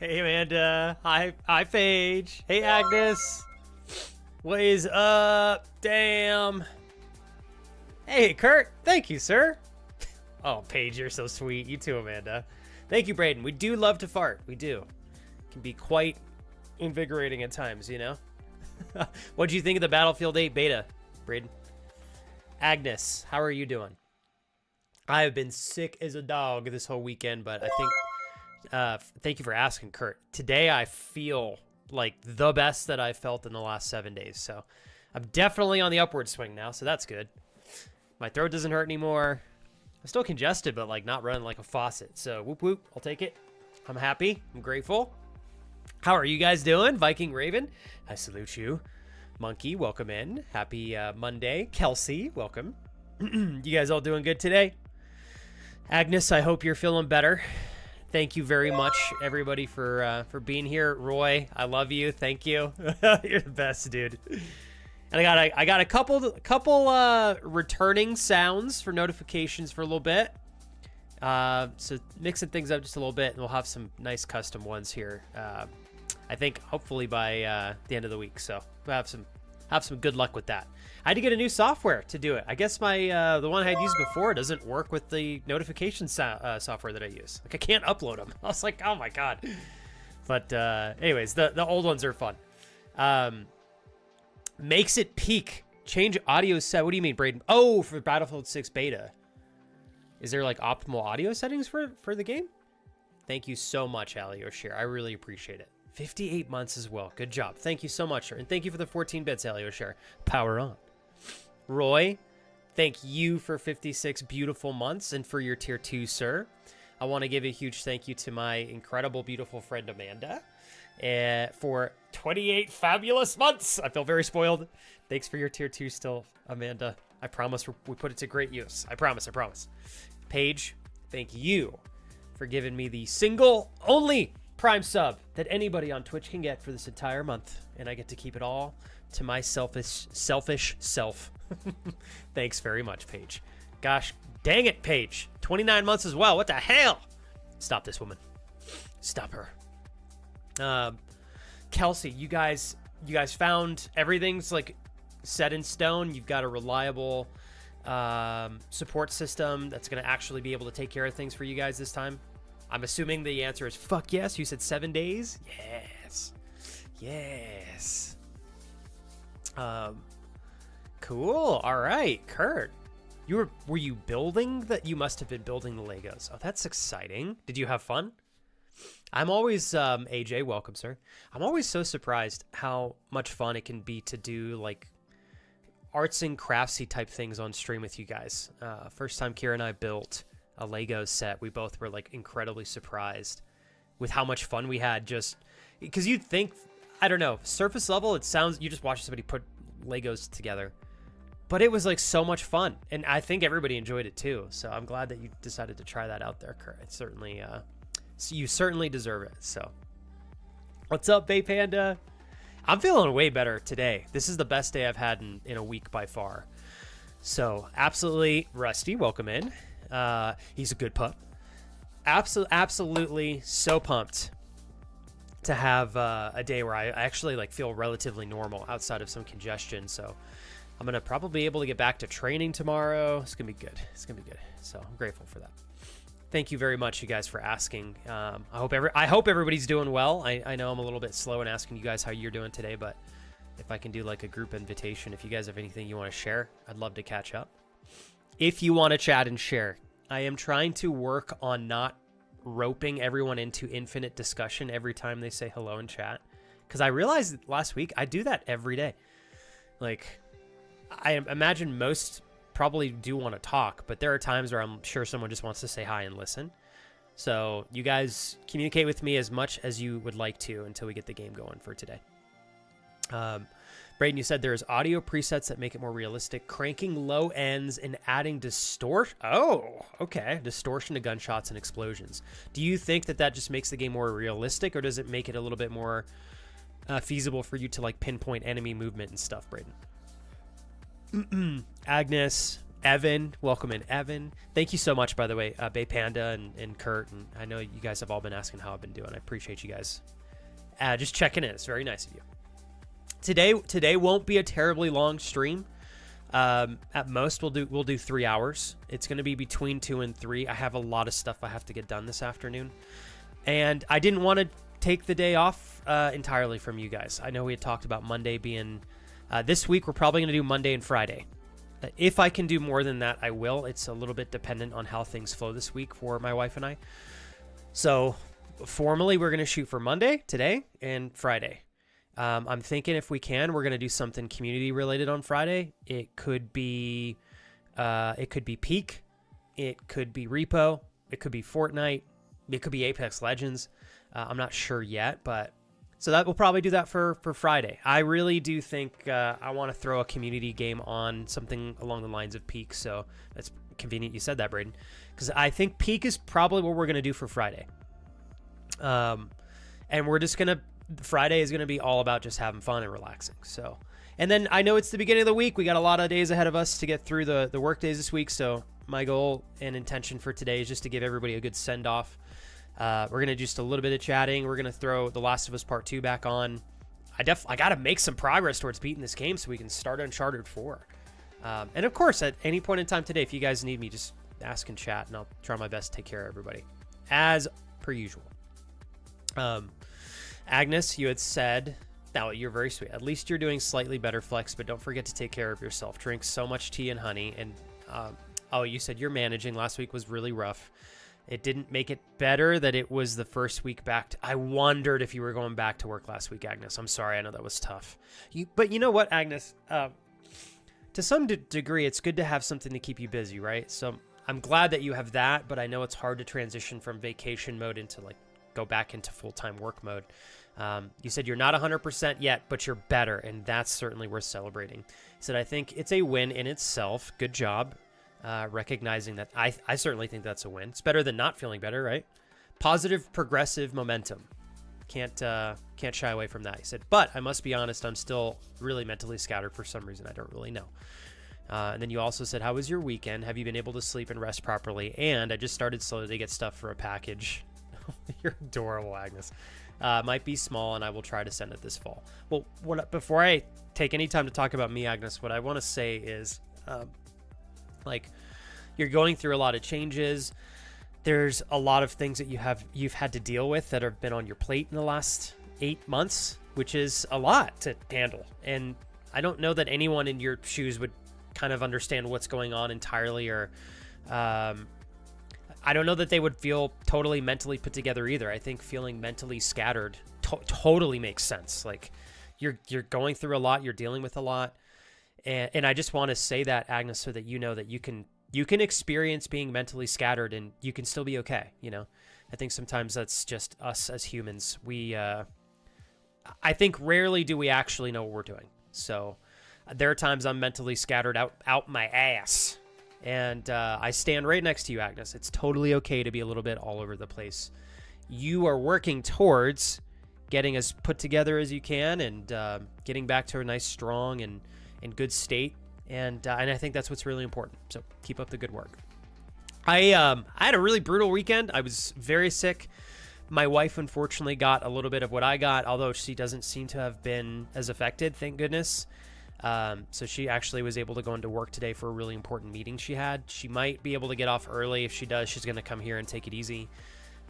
Hey, Amanda. Hi, Paige. Hey, Agnes. What is up? Damn. Hey, Kurt. Thank you, sir. Oh, Paige, you're so sweet. You too, Amanda. Thank you, Braden. We do love to fart. We do. It can be quite invigorating at times, you know? What'd you think of the Battlefield 8 beta, Braden? Agnes, how are you doing? I have been sick as a dog this whole weekend, but I think, thank you for asking, Kurt. Today I feel like the best that I've felt in the last 7 days. So I'm definitely on the upward swing now, so that's good. My throat doesn't hurt anymore. I'm still congested, but like not running like a faucet. So whoop whoop, I'll take it. I'm happy. I'm grateful. How are you guys doing? Viking Raven, I salute you. Monkey, welcome in. Happy Monday. Kelsey, welcome. You guys all doing good today? Agnes, I hope you're feeling better. Thank you very much, everybody, for being here. Roy, I love you. Thank you. You're the best, dude. And I got a couple returning sounds for notifications for a little bit. So mixing things up just a little bit, and we'll have some nice custom ones here. I think hopefully by the end of the week. So we'll have some good luck with that. I had to get a new software to do it. I guess my the one I had used before doesn't work with the notification software that I use. Like I can't upload them. I was like, oh my god. But anyways, the old ones are fun. Makes it peak. Change audio set. What do you mean, Braden? Oh, for Battlefield 6 beta. Is there like optimal audio settings for the game? Thank you so much, Ali O'Share. I really appreciate it. 58 months as well. Good job. Thank you so much, sir. And thank you for the 14 bits, Ali O'Share. Power on. Roy, thank you for 56 beautiful months and for your tier 2, sir. I want to give a huge thank you to my incredible, beautiful friend, Amanda, for 28 fabulous months. I feel very spoiled. Thanks for your tier 2 still, Amanda. I promise we put it to great use. I promise. Paige, thank you for giving me the single only Prime sub that anybody on Twitch can get for this entire month, and I get to keep it all to my selfish self. Thanks very much, Paige. Gosh dang it, Paige. 29 months as well. What the hell? Stop this woman. Stop her. Kelsey, you guys found everything's like set in stone. You've got a reliable support system that's going to actually be able to take care of things for you guys this time. I'm assuming the answer is fuck yes. You said 7 days? Yes. Cool. All right, Kurt. Were you building that? You must have been building the Legos. Oh, that's exciting. Did you have fun? I'm always AJ, welcome, sir. I'm always so surprised how much fun it can be to do like arts and craftsy type things on stream with you guys. First time Kira and I built a Lego set, we both were like incredibly surprised with how much fun we had, just because you'd think, I don't know, surface level, it sounds, you just watch somebody put Legos together, but it was like so much fun, and I think everybody enjoyed it too. So I'm glad that you decided to try that out there, Kurt. It's certainly you certainly deserve it. So what's up, Bay Panda? I'm feeling way better today. This is the best day I've had in a week by far. So absolutely. Rusty, welcome in. He's a good pup. Absolutely so pumped to have a day where I actually like feel relatively normal outside of some congestion. So I'm gonna probably be able to get back to training tomorrow. It's gonna be good. So I'm grateful for that. Thank you very much, you guys, for asking. I hope everybody's doing well. I know I'm a little bit slow in asking you guys how you're doing today, but if I can do like a group invitation, if you guys have anything you want to share, I'd love to catch up. If you want to chat and share, I am trying to work on not roping everyone into infinite discussion every time they say hello in chat, because I realized last week I do that every day. Like, I imagine most probably do want to talk, but there are times where I'm sure someone just wants to say hi and listen. So you guys communicate with me as much as you would like to until we get the game going for today. Braden, you said there's audio presets that make it more realistic, cranking low ends and adding distortion. Oh, okay. Distortion to gunshots and explosions. Do you think that just makes the game more realistic, or does it make it a little bit more feasible for you to like pinpoint enemy movement and stuff, Braden? Agnes, Evan, welcome in, Evan. Thank you so much, by the way, Bay Panda and Kurt. And I know you guys have all been asking how I've been doing. I appreciate you guys just checking in. It's very nice of you. Today won't be a terribly long stream. At most, we'll do 3 hours. It's going to be between 2 and 3. I have a lot of stuff I have to get done this afternoon, and I didn't want to take the day off entirely from you guys. I know we had talked about Monday being this week. We're probably going to do Monday and Friday. If I can do more than that, I will. It's a little bit dependent on how things flow this week for my wife and I. So formally, we're going to shoot for Monday, today, and Friday. I'm thinking if we can, we're going to do something community related on Friday. It could be Peak. It could be Repo. It could be Fortnite. It could be Apex Legends. I'm not sure yet, but so that we'll probably do that for Friday. I really do think I want to throw a community game on, something along the lines of Peak. So that's convenient you said that, Braden, because I think Peak is probably what we're going to do for Friday. And we're just going to, Friday is going to be all about just having fun and relaxing. So, and then I know it's the beginning of the week. We got a lot of days ahead of us to get through the work days this week. So my goal and intention for today is just to give everybody a good send off. We're going to do just a little bit of chatting. We're going to throw The Last of Us Part 2 back on. I got to make some progress towards beating this game so we can start Uncharted 4. And of course, at any point in time today, if you guys need me, just ask and chat, and I'll try my best to take care of everybody as per usual. Agnes, you had said, now you're very sweet. At least you're doing slightly better, Flex, but don't forget to take care of yourself. Drink so much tea and honey. And you said you're managing. Last week was really rough. It didn't make it better that it was the first week back. I wondered if you were going back to work last week, Agnes. I'm sorry. I know that was tough. But you know what, Agnes? To some degree, it's good to have something to keep you busy, right? So I'm glad that you have that, but I know it's hard to transition from vacation mode into go back into full-time work mode. You said you're not 100% yet, but you're better, and that's certainly worth celebrating. He said, I think it's a win in itself. Good job recognizing that. I certainly think that's a win. It's better than not feeling better, right? Positive, progressive momentum. Can't shy away from that. He said, but I must be honest, I'm still really mentally scattered for some reason. I don't really know. And then you also said, how was your weekend? Have you been able to sleep and rest properly? And I just started slowly to get stuff for a package. You're adorable, Agnes. Might be small, and I will try to send it this fall. Well, before I take any time to talk about me, Agnes, what I want to say is, you're going through a lot of changes. There's a lot of things that you've had to deal with that have been on your plate in the last 8 months, which is a lot to handle. And I don't know that anyone in your shoes would kind of understand what's going on entirely, or I don't know that they would feel totally mentally put together either. I think feeling mentally scattered totally makes sense. You're going through a lot, you're dealing with a lot. And I just want to say that, Agnes, so that you know that you can experience being mentally scattered and you can still be okay. You know, I think sometimes that's just us as humans. I think rarely do we actually know what we're doing. So there are times I'm mentally scattered out my ass. And I stand right next to you, Agnes. It's totally okay to be a little bit all over the place. You are working towards getting as put together as you can and getting back to a nice, strong, and good state. And I think that's what's really important. So keep up the good work. I had a really brutal weekend. I was very sick. My wife, unfortunately, got a little bit of what I got, although she doesn't seem to have been as affected, thank goodness. So she actually was able to go into work today for a really important meeting she had. She might be able to get off early. If she does, she's going to come here and take it easy.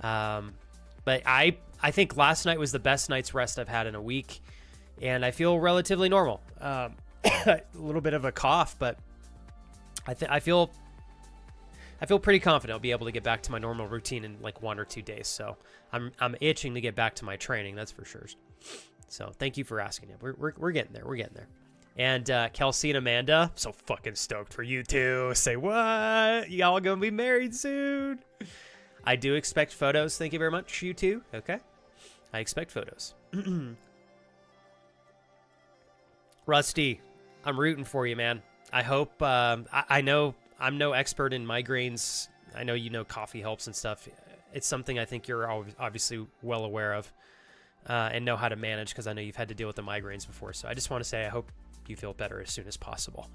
But I think last night was the best night's rest I've had in a week, and I feel relatively normal. A little bit of a cough, but I feel pretty confident I'll be able to get back to my normal routine in 1 or 2 days. So I'm itching to get back to my training, that's for sure. So thank you for asking. We're getting there. We're getting there. And Kelsey and Amanda, so fucking stoked for you two. Say what? Y'all gonna be married soon. I do expect photos. Thank you very much, you two. Okay. I expect photos. Rusty, I'm rooting for you, man. I hope, I know I'm no expert in migraines. I know you know coffee helps and stuff. It's something I think you're obviously well aware of and know how to manage, because I know you've had to deal with the migraines before. So I just want to say I hope you feel better as soon as possible.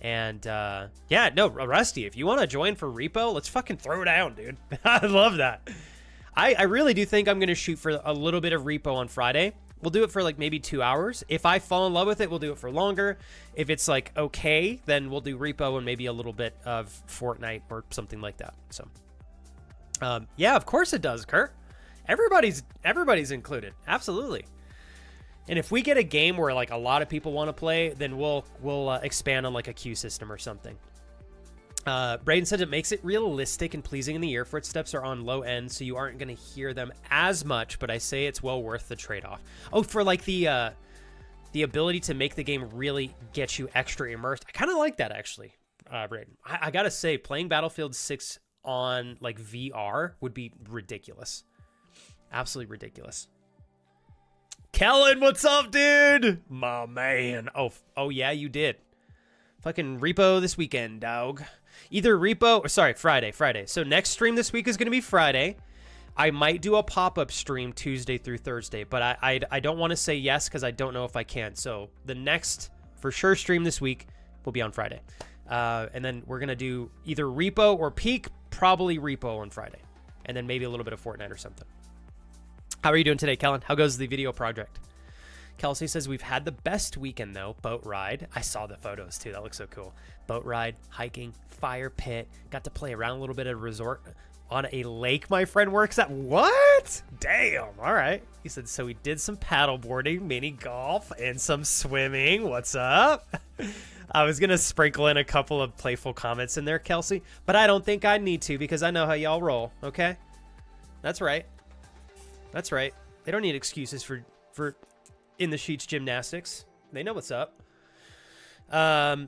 And yeah, no, Rusty, if you want to join for repo, let's fucking throw down, dude. I love that. I really do think I'm going to shoot for a little bit of repo on Friday. We'll do it for like maybe 2 hours. If I fall in love with it, we'll do it for longer. If it's like okay, then we'll do repo and maybe a little bit of Fortnite or something like that. So yeah, of course it does, Kurt. Everybody's included. Absolutely. And if we get a game where like a lot of people want to play, then we'll expand on like a queue system or something. Braden said it makes it realistic and pleasing in the ear. Footsteps are on low end, so you aren't going to hear them as much, but I say it's well worth the trade-off. Oh, for like the ability to make the game really get you extra immersed. I kind of like that, actually, Braden. I got to say, playing Battlefield 6 on like VR would be ridiculous. Absolutely ridiculous. Kellen, what's up, dude? My man. Oh yeah, you did. Fucking repo this weekend, dog. Either repo, or sorry, Friday. So next stream this week is going to be Friday. I might do a pop-up stream Tuesday through Thursday, but I don't want to say yes because I don't know if I can. So the next, for sure, stream this week will be on Friday. And then we're going to do either repo or peak, probably repo on Friday. And then maybe a little bit of Fortnite or something. How are you doing today, Kellen? How goes the video project? Kelsey says, we've had the best weekend, though. Boat ride. I saw the photos, too. That looks so cool. Boat ride, hiking, fire pit. Got to play around a little bit at a resort on a lake my friend works at. What? Damn. All right. He said, so we did some paddle boarding, mini golf, and some swimming. What's up? I was going to sprinkle in a couple of playful comments in there, Kelsey, but I don't think I need to because I know how y'all roll, okay? That's right. That's right. They don't need excuses for in the sheets gymnastics. They know what's up. No,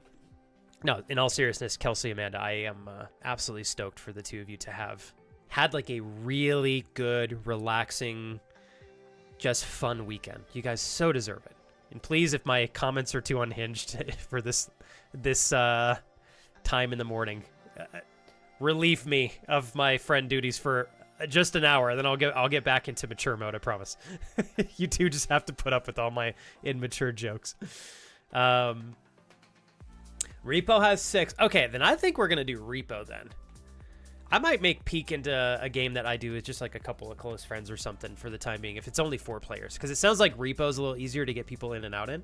in all seriousness, Kelsey, Amanda, I am absolutely stoked for the two of you to have had like a really good, relaxing, just fun weekend. You guys so deserve it. And please, if my comments are too unhinged for this time in the morning, relieve me of my friend duties for just an hour, then I'll get back into mature mode, I promise. You two just have to put up with all my immature jokes. Repo has 6. Okay, then I think we're gonna do Repo then. I might make Peak into a game that I do with just like a couple of close friends or something for the time being, if it's only 4 players, because it sounds like Repo's a little easier to get people in and out in.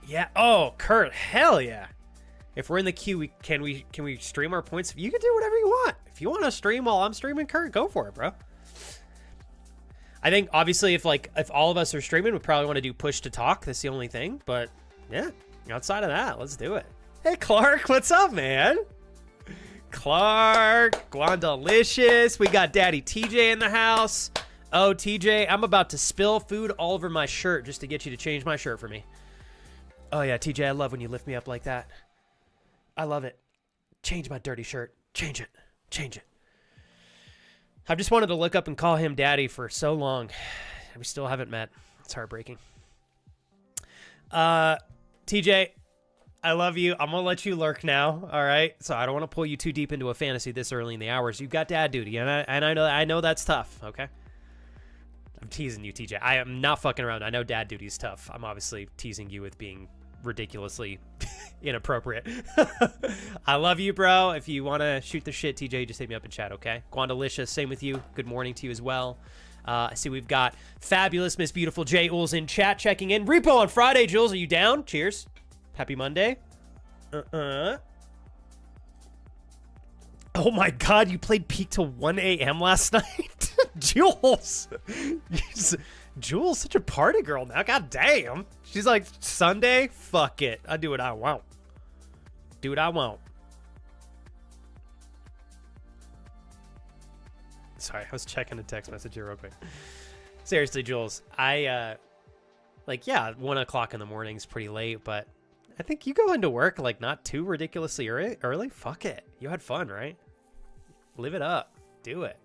Yeah. Oh, Kurt, hell yeah. If we're in the queue, can we stream our points? You can do whatever you want. If you want to stream while I'm streaming, Kurt, go for it, bro. I think obviously if all of us are streaming, we probably want to do push to talk. That's the only thing. But yeah, outside of that, let's do it. Hey, Clark, what's up, man? Clark, Guandalicious. We got Daddy TJ in the house. Oh, TJ, I'm about to spill food all over my shirt just to get you to change my shirt for me. Oh yeah, TJ, I love when you lift me up like that. I love it. Change my dirty shirt. Change it. Change it. I've just wanted to look up and call him daddy for so long. We still haven't met. It's heartbreaking. TJ, I love you. I'm going to let you lurk now. All right. So I don't want to pull you too deep into a fantasy this early in the hours. You've got dad duty. And I know that's tough. Okay. I'm teasing you, TJ. I am not fucking around. I know dad duty is tough. I'm obviously teasing you with being ridiculously inappropriate. I love you, bro. If you want to shoot the shit, TJ, just hit me up in chat, okay? Guandalicious, same with you. Good morning to you as well. I see we've got fabulous Miss Beautiful J. Ools in chat checking in. Repo on Friday, Jules. Are you down? Cheers. Happy Monday. Oh my God, you played Peak till 1 a.m. last night? Jules. Jules, such a party girl now. God damn. She's like, Sunday? Fuck it. I do what I want. Do what I want. Sorry, I was checking a text message here real quick. Seriously, Jules, yeah, 1 o'clock in the morning is pretty late, but I think you go into work like not too ridiculously early. Fuck it. You had fun, right? Live it up. Do it.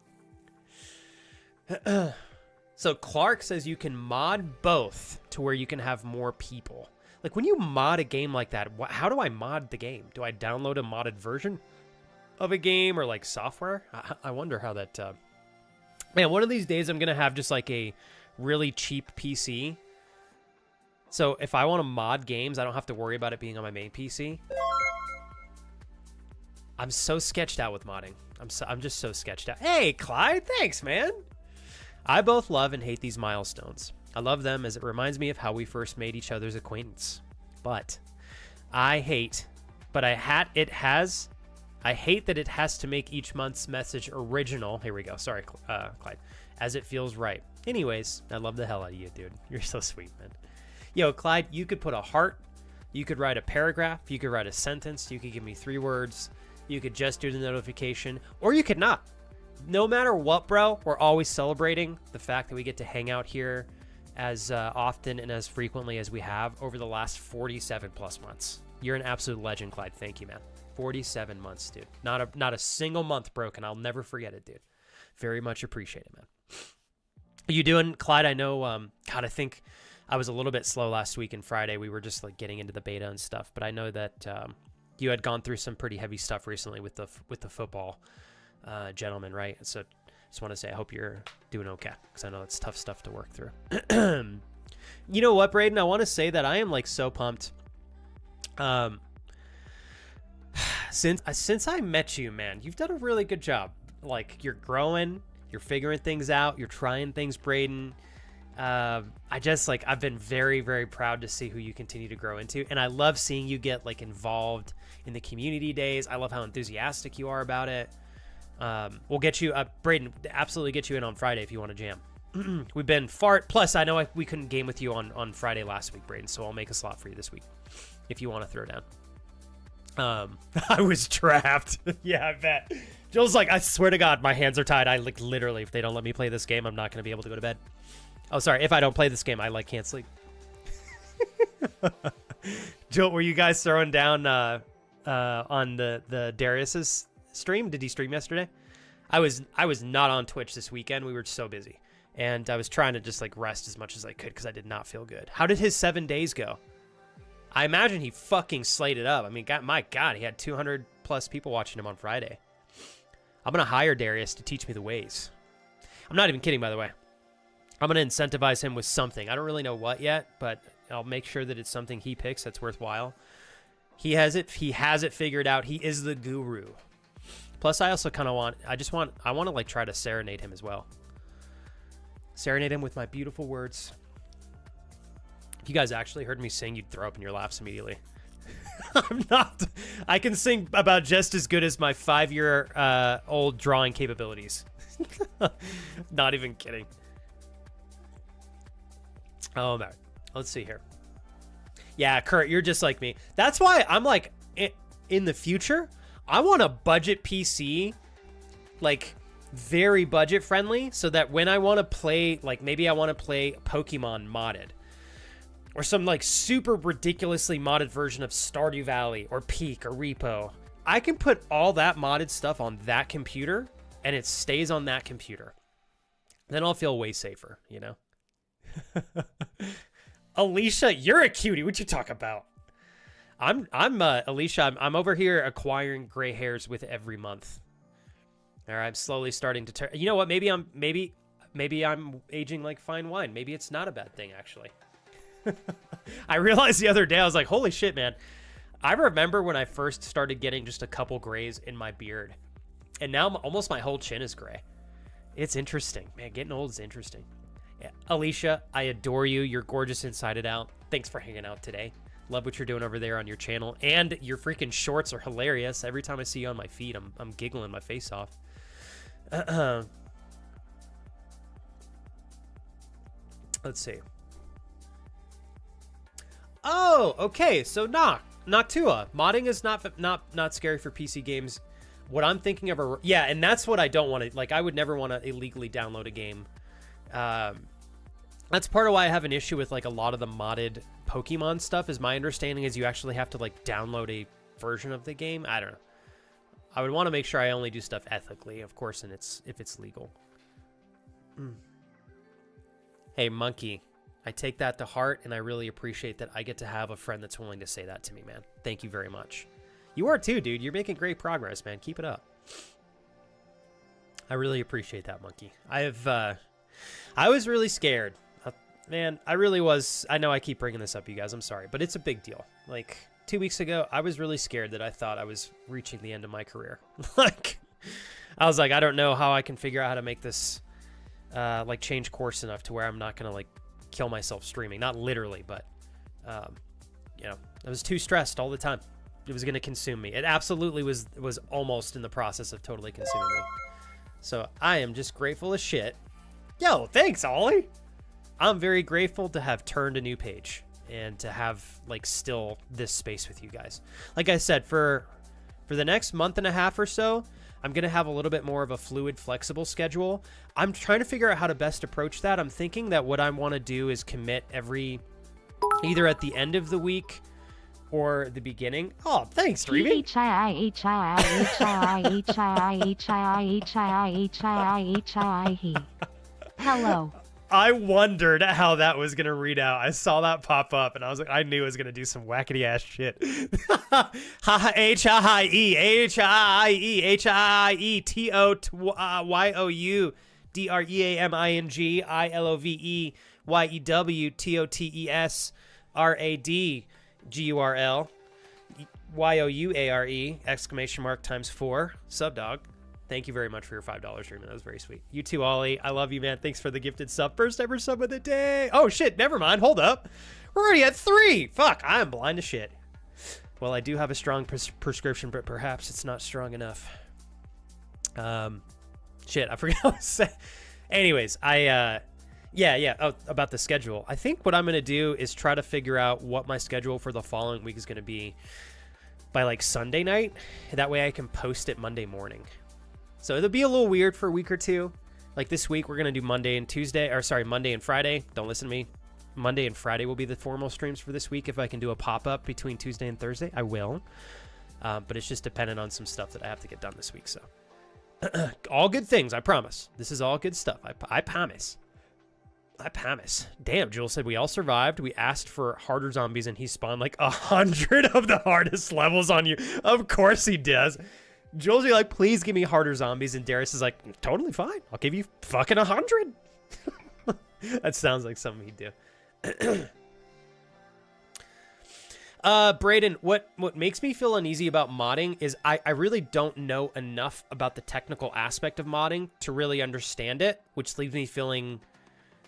So Clark says you can mod both to where you can have more people. Like when you mod a game like that, how do I mod the game? Do I download a modded version of a game or like software? I wonder how that... Man, one of these days I'm going to have just like a really cheap PC So if I want to mod games, I don't have to worry about it being on my main PC. I'm so sketched out with modding. I'm just so sketched out. Hey, Clyde, thanks, man. I both love and hate these milestones. I love them as it reminds me of how we first made each other's acquaintance. But I hate that it has to make each month's message original. Here we go. Sorry, Clyde. As it feels right. Anyways, I love the hell out of you, dude. You're so sweet, man. Yo, Clyde, you could put a heart. You could write a paragraph. You could write a sentence. You could give me 3 words. You could just do the notification. Or you could not. No matter what, bro, we're always celebrating the fact that we get to hang out here as often and as frequently as we have over the last 47 plus months. You're an absolute legend, Clyde. Thank you, man. 47 months, dude. Not a single month broken. I'll never forget it, dude. Very much appreciate it, man. You doing, Clyde? I know, God, I think I was a little bit slow last week and Friday. We were just like getting into the beta and stuff, but I know that you had gone through some pretty heavy stuff recently with the football gentleman, right? So just want to say I hope you're doing okay, because I know it's tough stuff to work through. You know what, Braden? I want to say that I am like so pumped. Since I met you, man, you've done a really good job. Like, you're growing, you're figuring things out, you're trying things, Braden. I've been very, very proud to see who you continue to grow into. And I love seeing you get like involved in the community days. I love how enthusiastic you are about it. We'll get you, Braden, absolutely get you in on Friday if you want to jam. We've been plus I know we couldn't game with you on Friday last week, Braden, so I'll make a slot for you this week if you want to throw down. I was trapped. Yeah, I bet. Joel's like, I swear to God, my hands are tied. I like literally, if they don't let me play this game, I'm not going to be able to go to bed. Oh, sorry. If I don't play this game, I like can't sleep. Joel, were you guys throwing down on the Darius's stream? Did he stream yesterday? I was not on Twitch this weekend. We were so busy, and I was trying to just like rest as much as I could because I did not feel good. How did his 7 days go? I imagine he fucking slayed it up. I mean, my God, he had 200 plus people watching him on Friday. I'm going to hire Darius to teach me the ways. I'm not even kidding, by the way. I'm going to incentivize him with something. I don't really know what yet, but I'll make sure that it's something he picks that's worthwhile. He has it figured out. He is the guru. Plus, I also kind of want to like try to serenade him as well. Serenade him with my beautiful words. If you guys actually heard me sing, you'd throw up in your laps immediately. I can sing about just as good as my 5-year old drawing capabilities. Not even kidding. Oh, man. Let's see here. Yeah, Kurt, you're just like me. That's why I'm like, in the future, I want a budget PC, like very budget friendly, so that when I want to play, like maybe I want to play Pokemon modded, or some like super ridiculously modded version of Stardew Valley or Peak or Repo, I can put all that modded stuff on that computer and it stays on that computer. Then I'll feel way safer, you know? Alicia, you're a cutie. What you talk about? Alicia, I'm over here acquiring gray hairs with every month. All right, I'm slowly starting to turn. You know what? Maybe I'm aging like fine wine. Maybe it's not a bad thing, actually. I realized the other day, I was like, holy shit, man. I remember when I first started getting just a couple grays in my beard. And now almost my whole chin is gray. It's interesting. Man, getting old is interesting. Yeah. Alicia, I adore you. You're gorgeous inside and out. Thanks for hanging out today. Love what you're doing over there on your channel. And your freaking shorts are hilarious. Every time I see you on my feed, I'm giggling my face off. Let's see. Oh, okay. So Noctua. Modding is not scary for PC games. What I'm thinking of yeah, and that's what I don't want to, like, I would never want to illegally download a game. That's part of why I have an issue with like a lot of the modded Pokemon stuff, is my understanding is you actually have to like download a version of the game. I don't know. I would want to make sure I only do stuff ethically, of course, and if it's legal. Hey, Monkey. I take that to heart, and I really appreciate that I get to have a friend that's willing to say that to me, man. Thank you very much. You are too, dude. You're making great progress, man. Keep it up. I really appreciate that, Monkey. I was really scared. Man, I really was. I know I keep bringing this up, you guys. I'm sorry, but it's a big deal. Like 2 weeks ago, I was really scared that I thought I was reaching the end of my career. Like, I was like, I don't know how I can figure out how to make this, like, change course enough to where I'm not gonna like kill myself streaming. Not literally, but, you know, I was too stressed all the time. It was gonna consume me. It absolutely was almost in the process of totally consuming me. So I am just grateful as shit. Yo, thanks, Ollie. I'm very grateful to have turned a new page and to have like still this space with you guys. Like I said, for the next month and a half or so, I'm going to have a little bit more of a fluid, flexible schedule. I'm trying to figure out how to best approach that. I'm thinking that what I want to do is commit either at the end of the week or the beginning. Oh, thanks, Dreamy. Hello. I wondered how that was going to read out. I saw that pop up, and I was like, I knew it was going to do some wackety-ass shit. HIEHIE, exclamation mark times 4, sub dog. Thank you very much for your $5 stream. That was very sweet. You too, Ollie. I love you, man. Thanks for the gifted sub. First ever sub of the day. Oh, shit. Never mind. Hold up. We're already at 3. Fuck. I am blind as shit. Well, I do have a strong prescription, but perhaps it's not strong enough. Shit. I forgot what to say. Anyways, yeah. Oh, about the schedule. I think what I'm going to do is try to figure out what my schedule for the following week is going to be by like Sunday night. That way I can post it Monday morning. So it'll be a little weird for a week or two. Like this week, we're going to do Monday and Friday. Don't listen to me. Monday and Friday will be the formal streams for this week. If I can do a pop-up between Tuesday and Thursday, I will. But it's just dependent on some stuff that I have to get done this week. So all good things, I promise. This is all good stuff. I promise. I promise. Damn, Jules said we all survived. We asked for harder zombies, and he spawned like 100 of the hardest levels on you. Of course he does. Jules, you're like, please give me harder zombies. And Darius is like, totally fine. I'll give you fucking 100. That sounds like something he'd do. Brayden, what makes me feel uneasy about modding is I really don't know enough about the technical aspect of modding to really understand it, which leaves me feeling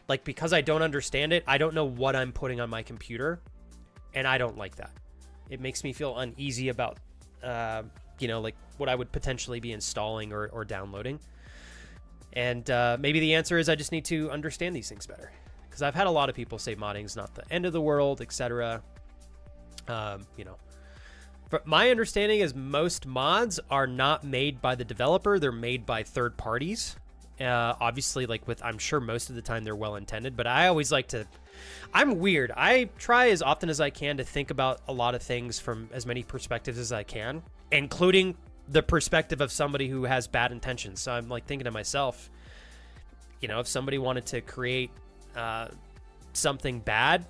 like, because I don't understand it, I don't know what I'm putting on my computer, and I don't like that. It makes me feel uneasy about, you know, like what I would potentially be installing or downloading. And maybe the answer is I just need to understand these things better, because I've had a lot of people say modding's not the end of the world, etc. You know, but my understanding is most mods are not made by the developer. They're made by third parties. Obviously, like I'm sure most of the time they're well intended, but I always like to, I'm weird. I try as often as I can to think about a lot of things from as many perspectives as I can, including the perspective of somebody who has bad intentions. So I'm like thinking to myself, you know, if somebody wanted to create something bad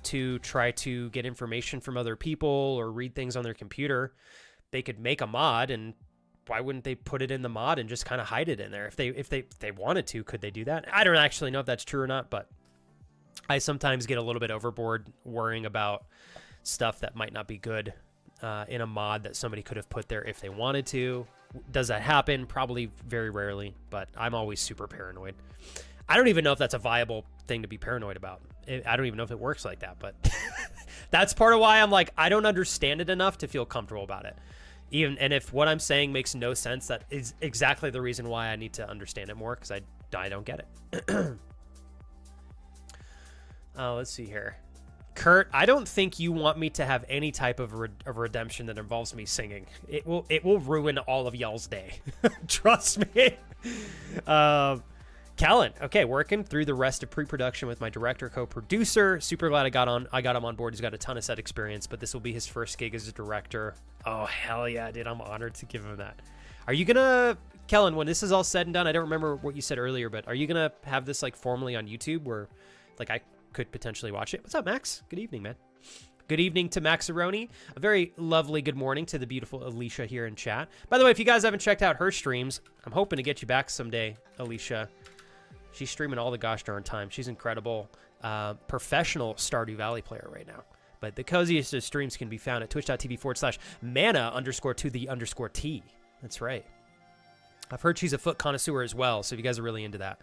to try to get information from other people or read things on their computer, they could make a mod, and why wouldn't they put it in the mod and just kind of hide it in there? If they wanted to, could they do that? I don't actually know if that's true or not, but I sometimes get a little bit overboard worrying about stuff that might not be good in a mod that somebody could have put there if they wanted to. Does that happen? Probably very rarely, but I'm always super paranoid. I don't even know if that's a viable thing to be paranoid about. I don't even know if it works like that, but that's part of why I'm like, I don't understand it enough to feel comfortable about it. And if what I'm saying makes no sense, that is exactly the reason why I need to understand it more, because I don't get it. Let's see here. Kurt, I don't think you want me to have any type of redemption that involves me singing. It will ruin all of y'all's day. Trust me. Callan, okay, working through the rest of pre-production with my director, co-producer. Super glad I got him on board. He's got a ton of set experience, but this will be his first gig as a director. Oh, hell yeah, dude. I'm honored to give him that. Are you gonna, Kellen, when this is all said and done, I don't remember what you said earlier, but are you gonna have this like formally on YouTube where like I could potentially watch it? What's up, Max? Good evening, man. Good evening to Maxaroni. A very lovely good morning to the beautiful Alicia here in chat. By the way, if you guys haven't checked out her streams, I'm hoping to get you back someday, Alicia. She's streaming all the gosh darn time. She's incredible. professional Stardew Valley player right now. But the coziest of streams can be found at twitch.tv/mana_to_the_T. That's right. I've heard she's a foot connoisseur as well, so if you guys are really into that,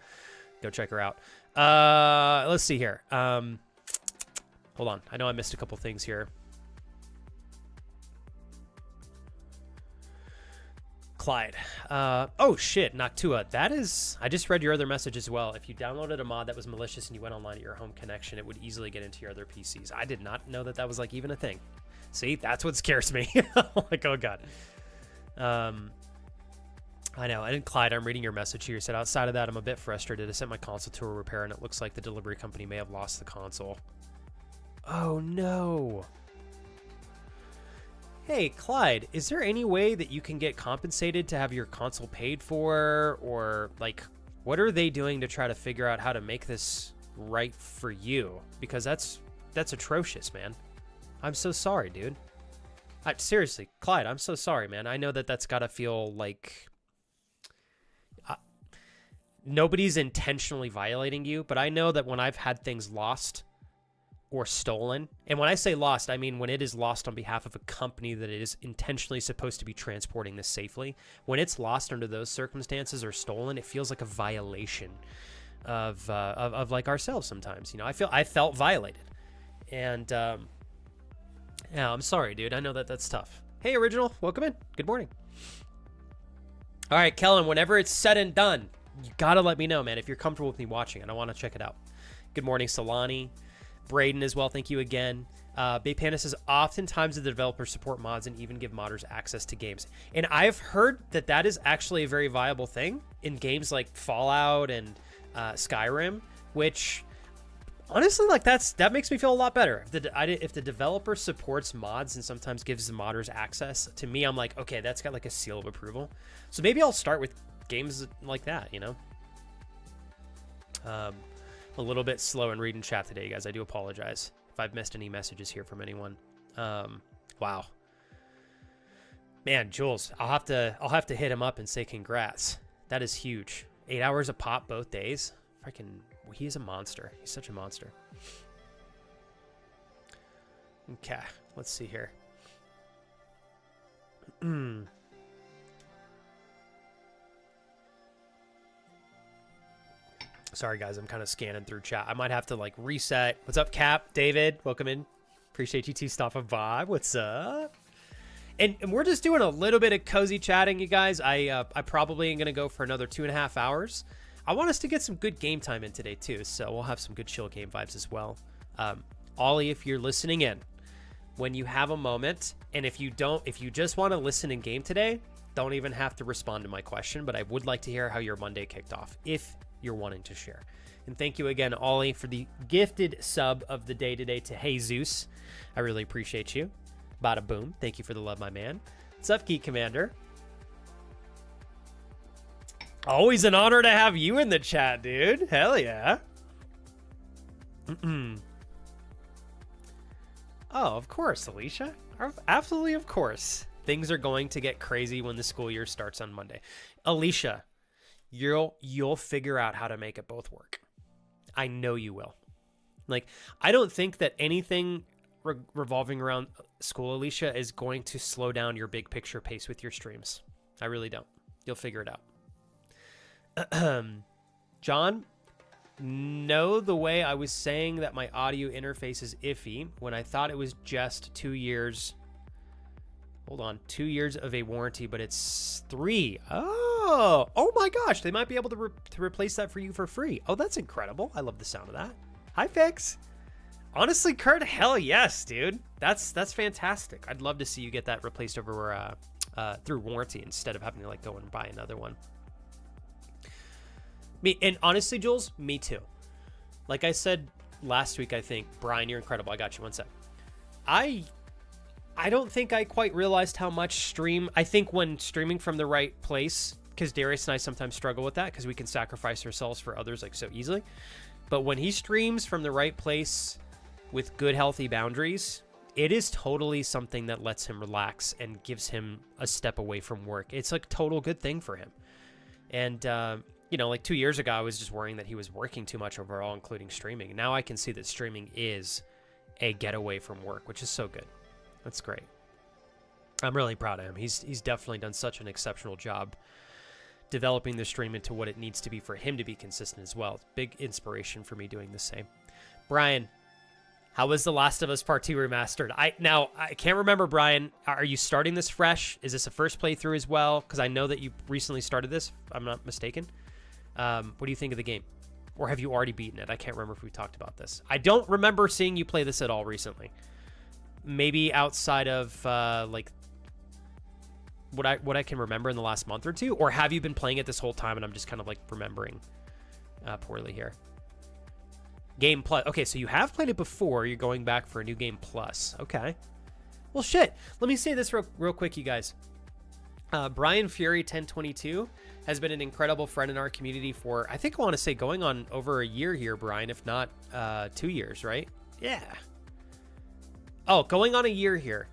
go check her out. Let's see here. Hold on. I know I missed a couple things here. Clyde. Oh, shit, Noctua. That is... I just read your other message as well. If you downloaded a mod that was malicious and you went online at your home connection, it would easily get into your other PCs. I did not know that that was, like, even a thing. See? That's what scares me. Like, oh, God. I know. And Clyde, I'm reading your message here. You said, outside of that, I'm a bit frustrated. I sent my console to a repair, and it looks like the delivery company may have lost the console. Oh, no. Hey, Clyde, is there any way that you can get compensated to have your console paid for? Or, like, what are they doing to try to figure out how to make this right for you? Because that's atrocious, man. I'm so sorry, dude. Seriously, Clyde, I'm so sorry, man. I know that that's got to feel like... nobody's intentionally violating you, but I know that when I've had things lost... or stolen. And when I say lost, I mean when it is lost on behalf of a company that is intentionally supposed to be transporting this safely. When it's lost under those circumstances or stolen, it feels like a violation of like ourselves sometimes. You know, I felt violated. And yeah, I'm sorry, dude. I know that that's tough. Hey, Original, welcome in. Good morning. All right, Kellen, whenever it's said and done, you gotta let me know, man, if you're comfortable with me watching it. I want to check it out. Good morning, Solani. Braden as well, thank you again. Baypanda says, oftentimes the developers support mods and even give modders access to games. And I've heard that that is actually a very viable thing in games like Fallout and Skyrim, which honestly, like that makes me feel a lot better. If the developer supports mods and sometimes gives the modders access, to me, I'm like, okay, that's got like a seal of approval. So maybe I'll start with games like that, you know? A little bit slow in reading chat today, guys. I do apologize if I've missed any messages here from anyone. Wow, man, Jules, I'll have to hit him up and say congrats. That is huge. 8 hours a pop both days. Freaking, he's a monster. He's such a monster. Okay, let's see here. Sorry, guys, I'm kind of scanning through chat. I might have to, like, reset. What's up, Cap? David, welcome in. Appreciate you two stopping by. What's up? And we're just doing a little bit of cozy chatting, you guys. I probably am going to go for another 2.5 hours. I want us to get some good game time in today, too, so we'll have some good chill game vibes as well. Ollie, if you're listening in, when you have a moment, and if you just want to listen in game today, don't even have to respond to my question, but I would like to hear how your Monday kicked off, if you're wanting to share. And thank you again, Ollie, for the gifted sub of the day today to Jesus. I really appreciate you. Bada boom. Thank you for the love, my man. What's up, Geek Commander? Always an honor to have you in the chat, dude. Hell yeah. Oh, of course, Alicia. Absolutely, of course. Things are going to get crazy when the school year starts on Monday. Alicia, you'll figure out how to make it both work. I know you will. Like, I don't think that anything revolving around school, Alicia, is going to slow down your big picture pace with your streams. I really don't. You'll figure it out. John, no, the way I was saying that my audio interface is iffy when I thought it was just 2 years. Hold on, 2 years of a warranty, but it's 3. Oh my gosh, they might be able to replace that for you for free. Oh, that's incredible. I love the sound of that. Hi, Fix. Honestly, Kurt, hell yes, dude. That's fantastic. I'd love to see you get that replaced over through warranty instead of having to like go and buy another one. And honestly, Jules, me too. Like I said last week, I think, Brian, you're incredible. I got you. One sec. I don't think I quite realized how much I think when streaming from the right place, because Darius and I sometimes struggle with that because we can sacrifice ourselves for others like so easily. But when he streams from the right place with good, healthy boundaries, it is totally something that lets him relax and gives him a step away from work. It's like a total good thing for him. And you know, like 2 years ago, I was just worrying that he was working too much overall, including streaming. Now I can see that streaming is a getaway from work, which is so good. That's great. I'm really proud of him. He's definitely done such an exceptional job developing the stream into what it needs to be for him to be consistent as well. It's big inspiration for me doing the same. Brian, how was The Last of Us Part 2 remastered? I can't remember, Brian. Are you starting this fresh? Is this a first playthrough as well? Because I know that you recently started this, if I'm not mistaken. What do you think of the game? Or have you already beaten it? I can't remember if we talked about this. I don't remember seeing you play this at all recently. Maybe outside of like what I can remember in the last month or two, or have you been playing it this whole time and I'm just kind of like remembering poorly here? Game Plus. Okay, so you have played it before. You're going back for a new Game Plus. Okay. Well, shit. Let me say this real quick, you guys. Brian Fury 1022 has been an incredible friend in our community for, I think I want to say going on over a year here, Brian, if not 2 years, right? Yeah. Oh, going on a year here.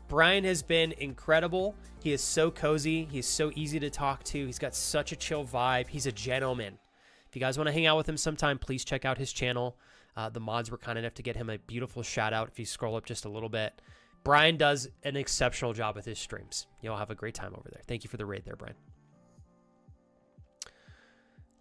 Brian has been incredible. He is so cozy. He's so easy to talk to. He's got such a chill vibe. He's a gentleman. If you guys want to hang out with him sometime, please check out his channel. The mods were kind enough to get him a beautiful shout out if you scroll up just a little bit. Brian does an exceptional job with his streams. You'll have a great time over there. Thank you for the raid there, Brian.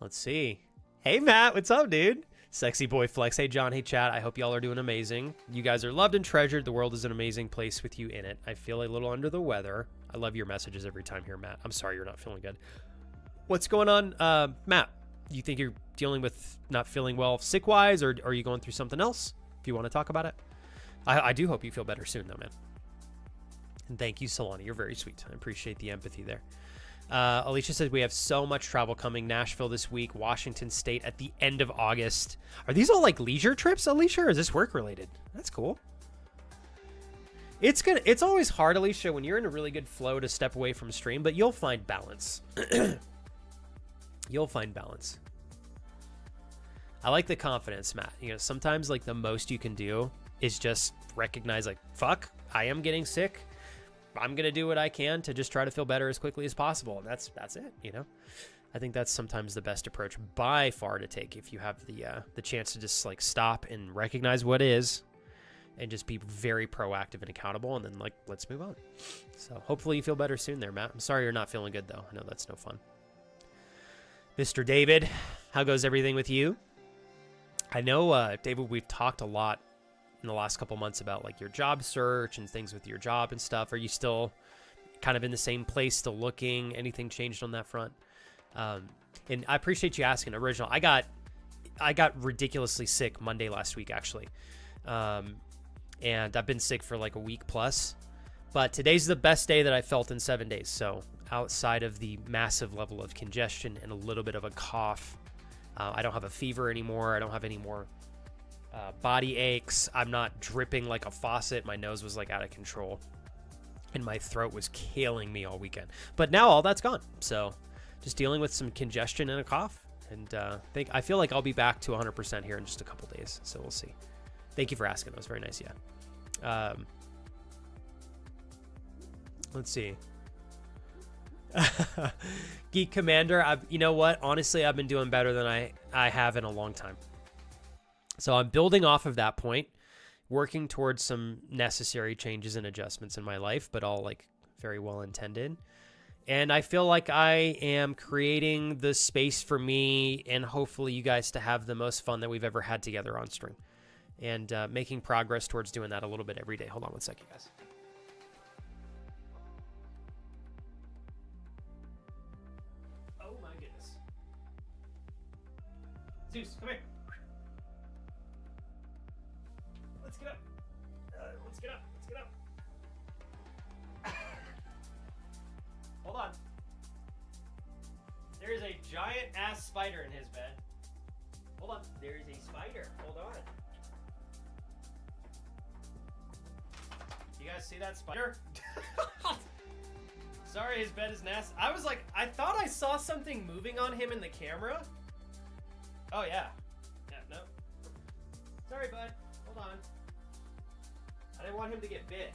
Let's see. Hey, Matt. What's up, dude? Sexy boy flex. Hey, John. Hey, chat. I hope y'all are doing amazing. You guys are loved and treasured. The world is an amazing place with you in it. I feel a little under the weather. I love your messages every time here, Matt. I'm sorry you're not feeling good. What's going on, Matt? You think you're dealing with not feeling well sick-wise, or are you going through something else? If you want to talk about it. I do hope you feel better soon, though, man. And thank you, Solani. You're very sweet. I appreciate the empathy there. Alicia says we have so much travel coming. Nashville this week, Washington State at the end of August. Are these all like leisure trips, Alicia, or is this work related? That's cool. It's always hard, Alicia, when you're in a really good flow to step away from stream, but you'll find balance. You'll find balance. I like the confidence, Matt. You know, sometimes like the most you can do is just recognize like, fuck, I am getting sick. I'm going to do what I can to just try to feel better as quickly as possible. And that's it, you know? I think that's sometimes the best approach by far to take if you have the chance to just like stop and recognize what is and just be very proactive and accountable, and then like, let's move on. So hopefully you feel better soon there, Matt. I'm sorry you're not feeling good though. I know that's no fun. Mr. David, how goes everything with you? I know, David, we've talked a lot in the last couple months about like your job search and things with your job and stuff. Are you still kind of in the same place, still looking? Anything changed on that front? And I appreciate you asking. Original, I got ridiculously sick Monday last week, actually. And I've been sick for like a week plus, but today's the best day that I felt in 7 days. So outside of the massive level of congestion and a little bit of a cough, I don't have a fever anymore. I don't have any more body aches. I'm not dripping like a faucet. My nose was like out of control and my throat was killing me all weekend. But now all that's gone. So just dealing with some congestion and a cough. And I feel like I'll be back to 100% here in just a couple days. So we'll see. Thank you for asking. That was very nice. Yeah. Let's see. Geek Commander, you know what? Honestly, I've been doing better than I have in a long time. So I'm building off of that point, working towards some necessary changes and adjustments in my life, but all like very well intended. And I feel like I am creating the space for me and hopefully you guys to have the most fun that we've ever had together on stream. And making progress towards doing that a little bit every day. Hold on one second, guys. Oh my goodness. Zeus, come here. Let's get up. Let's get up. Let's get up. Hold on. There is a giant ass spider in his bed. Hold on. There is a spider. Hold on. You guys see that spider? Sorry, his bed is nasty. I was like, I thought I saw something moving on him in the camera. Oh, yeah. Yeah, no. Sorry, bud. Hold on. I didn't want him to get bit.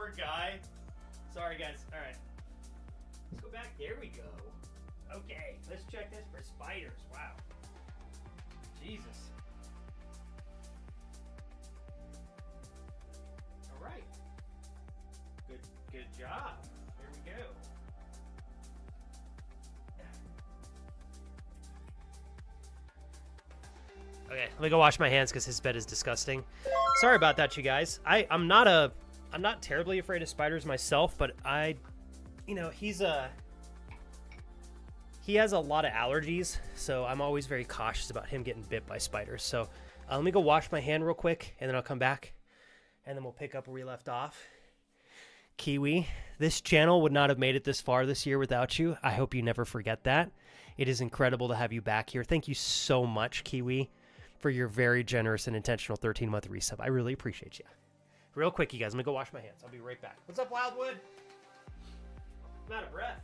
Poor guy. Sorry, guys. All right. Let's go back. There we go. Okay, let's check this for spiders. Wow. Jesus. All right. Good job. Here we go. Okay, let me go wash my hands because his bed is disgusting. Sorry about that, you guys. I'm not terribly afraid of spiders myself, but he has a lot of allergies, so I'm always very cautious about him getting bit by spiders. So let me go wash my hand real quick, and then I'll come back, and then we'll pick up where we left off. Kiwi, this channel would not have made it this far this year without you. I hope you never forget that. It is incredible to have you back here. Thank you so much, Kiwi, for your very generous and intentional 13-month resub. I really appreciate you. Real quick, you guys, let me go wash my hands. I'll be right back. What's up, Wildwood? I'm out of breath.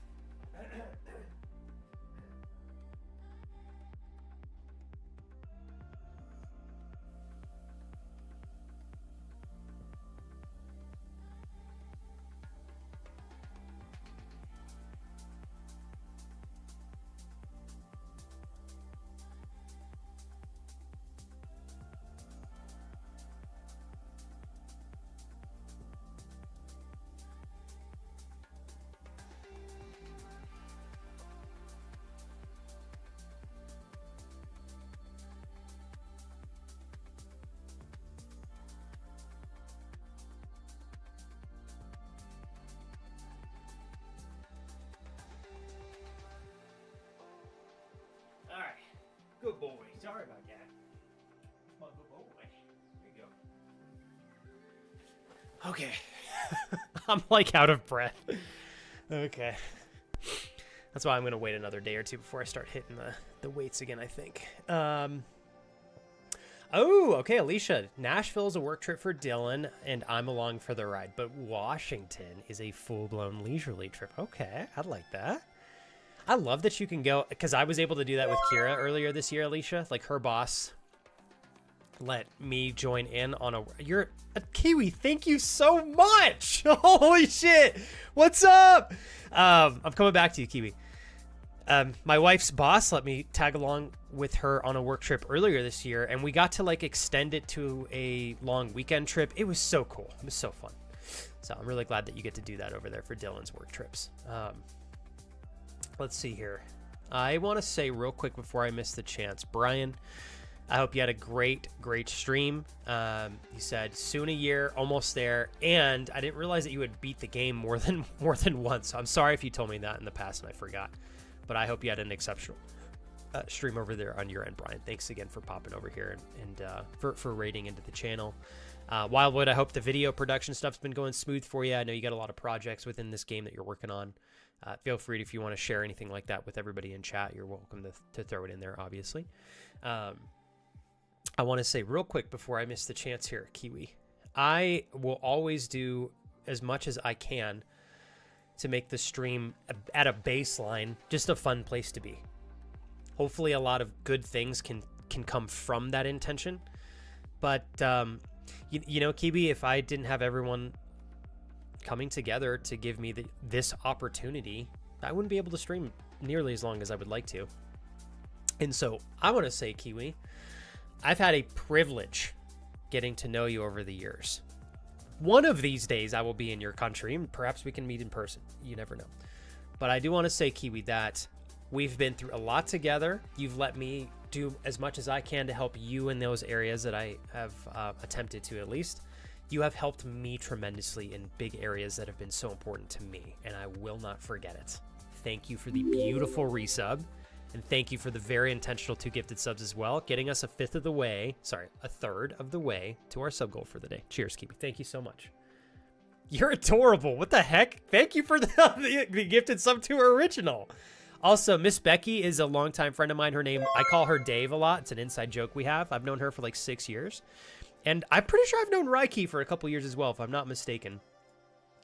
Good boy. Sorry about that. Oh, good boy. There you go. Okay. I'm like out of breath. Okay. That's why I'm going to wait another day or two before I start hitting the weights again, I think. Oh, okay, Alicia. Nashville is a work trip for Dylan, and I'm along for the ride. But Washington is a full-blown leisurely trip. Okay, I'd like that. I love that you can go, because I was able to do that with Kira earlier this year, Alicia. Like, her boss let me join in on you're a Kiwi. Thank you so much. Holy shit. What's up? I'm coming back to you, Kiwi. My wife's boss let me tag along with her on a work trip earlier this year, and we got to, like, extend it to a long weekend trip. It was so cool. It was so fun. So I'm really glad that you get to do that over there for Dylan's work trips. Let's see here. I want to say real quick before I miss the chance, Brian, I hope you had a great stream. You said soon a year, almost there, and I didn't realize that you had beat the game more than once. So I'm sorry if you told me that in the past and I forgot, but I hope you had an exceptional stream over there on your end, Brian. Thanks again for popping over here and for raiding into the channel. Wildwood, I hope the video production stuff's been going smooth for you. I know you got a lot of projects within this game that you're working on. Feel free if you want to share anything like that with everybody in chat. You're welcome to throw it in there, obviously. I want to say real quick before I miss the chance here, Kiwi, I will always do as much as I can to make the stream at a baseline just a fun place to be. Hopefully a lot of good things can come from that intention. But, you know, Kiwi, if I didn't have everyone coming together to give me this opportunity, I wouldn't be able to stream nearly as long as I would like to. And so I want to say, Kiwi, I've had a privilege getting to know you over the years. One of these days I will be in your country and perhaps we can meet in person. You never know. But I do want to say, Kiwi, that we've been through a lot together. You've let me do as much as I can to help you in those areas that I have attempted to, at least. You have helped me tremendously in big areas that have been so important to me, and I will not forget it. Thank you for the beautiful resub, and thank you for the very intentional 2 gifted subs as well, getting us a third of the way to our sub goal for the day. Cheers, Kiwi. Thank you so much. You're adorable. What the heck? Thank you for the gifted sub to our original. Also, Miss Becky is a longtime friend of mine. Her name, I call her Dave a lot. It's an inside joke we have. I've known her for like 6 years. And I'm pretty sure I've known Raiki for a couple years as well, if I'm not mistaken.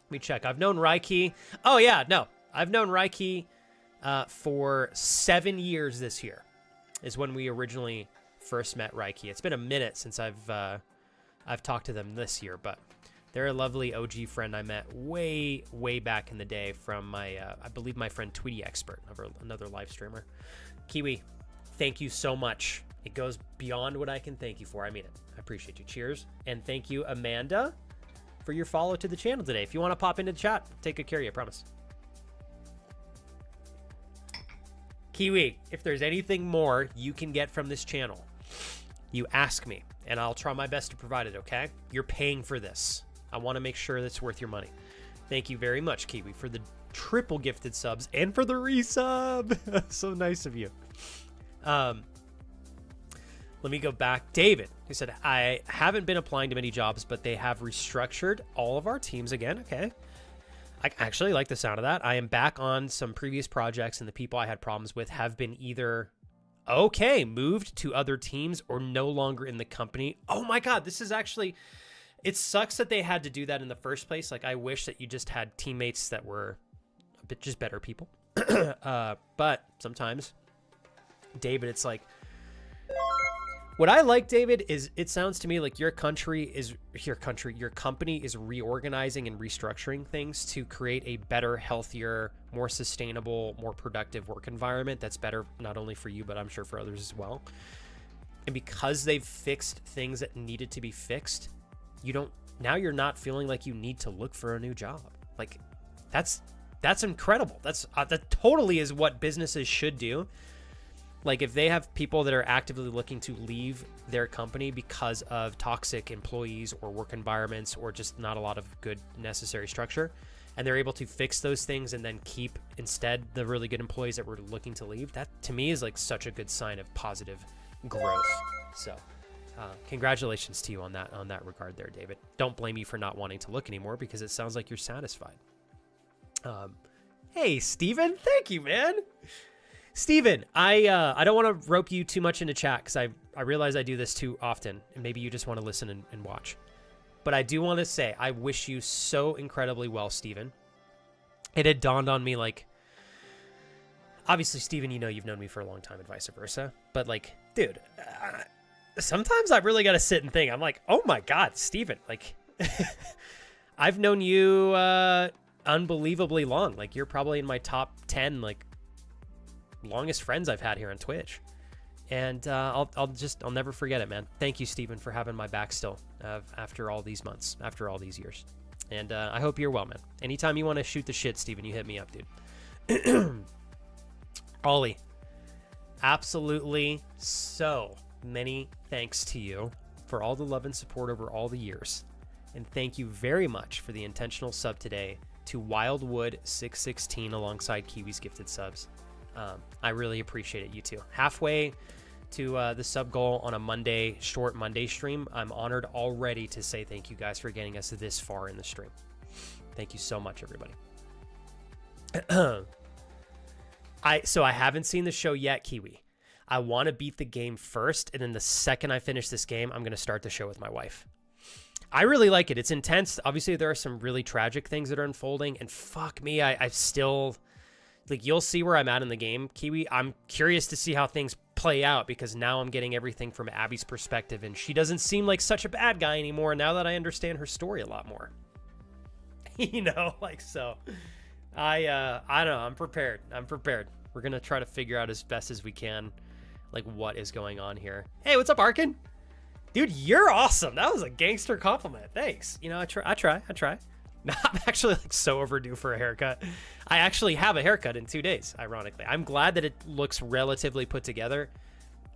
Let me check. I've known Raiki. Oh, yeah, no. I've known Raiki for 7 years this year is when we originally first met Raiki. It's been a minute since I've talked to them this year, but They're a lovely OG friend I met way, way back in the day from my, I believe my friend Tweety Expert, another live streamer. Kiwi, thank you so much. It goes beyond what I can thank you for. I mean it. I appreciate you. Cheers. And thank you, Amanda, for your follow to the channel today. If you want to pop into the chat, take good care of you, I promise. Kiwi, if there's anything more you can get from this channel, you ask me, and I'll try my best to provide it, okay? You're paying for this. I want to make sure that's worth your money. Thank you very much, Kiwi, for the triple gifted subs and for the resub. So nice of you. Let me go back. David, who said, I haven't been applying to many jobs, but they have restructured all of our teams again. Okay. I actually like the sound of that. I am back on some previous projects, and the people I had problems with have been either, moved to other teams or no longer in the company. Oh my God, this is actually, it sucks that they had to do that in the first place. Like, I wish that you just had teammates that were a bit just better people. But sometimes, David, it's like, what I like, David, is it sounds to me like your company is reorganizing and restructuring things to create a better, healthier, more sustainable, more productive work environment that's better not only for you, but I'm sure for others as well. And because they've fixed things that needed to be fixed, now you're not feeling like you need to look for a new job. Like, that's incredible. That totally is what businesses should do. Like, if they have people that are actively looking to leave their company because of toxic employees or work environments or just not a lot of good necessary structure, and they're able to fix those things and then keep instead the really good employees that were looking to leave, that to me is like such a good sign of positive growth. So congratulations to you on that regard there, David. Don't blame me for not wanting to look anymore, because it sounds like you're satisfied. Hey, Steven, thank you, man. Steven, I don't want to rope you too much into chat, because I realize I do this too often, and maybe you just want to listen and watch. But I do want to say I wish you so incredibly well, Steven. It had dawned on me, like, obviously, Steven, you know you've known me for a long time and vice versa. But, like, dude, sometimes I've really got to sit and think. I'm like, oh my God, Steven, like, I've known you unbelievably long. Like, you're probably in my top 10, like, longest friends I've had here on Twitch, and I'll never forget it, man. Thank you, Steven, for having my back still after all these months, after all these years, and I hope you're well, man. Anytime you want to shoot the shit, Steven, you hit me up, dude. Ollie, absolutely so many thanks to you for all the love and support over all the years, and thank you very much for the intentional sub today to Wildwood616 alongside Kiwi's gifted subs. I really appreciate it, you too. Halfway to the sub goal on a short Monday stream. I'm honored already to say thank you guys for getting us this far in the stream. Thank you so much, everybody. So I haven't seen the show yet, Kiwi. I want to beat the game first, and then the second I finish this game, I'm going to start the show with my wife. I really like it. It's intense. Obviously, there are some really tragic things that are unfolding, and fuck me, I still... Like, you'll see where I'm at in the game, Kiwi. I'm curious to see how things play out, because now I'm getting everything from Abby's perspective, and she doesn't seem like such a bad guy anymore now that I understand her story a lot more. You know, like, so I don't know. I'm prepared. We're going to try to figure out as best as we can, like, what is going on here. Hey, what's up, Arkin? Dude, you're awesome. That was a gangster compliment. Thanks. You know, I try. I'm actually like so overdue for a haircut. I actually have a haircut in 2 days, ironically. I'm glad that it looks relatively put together.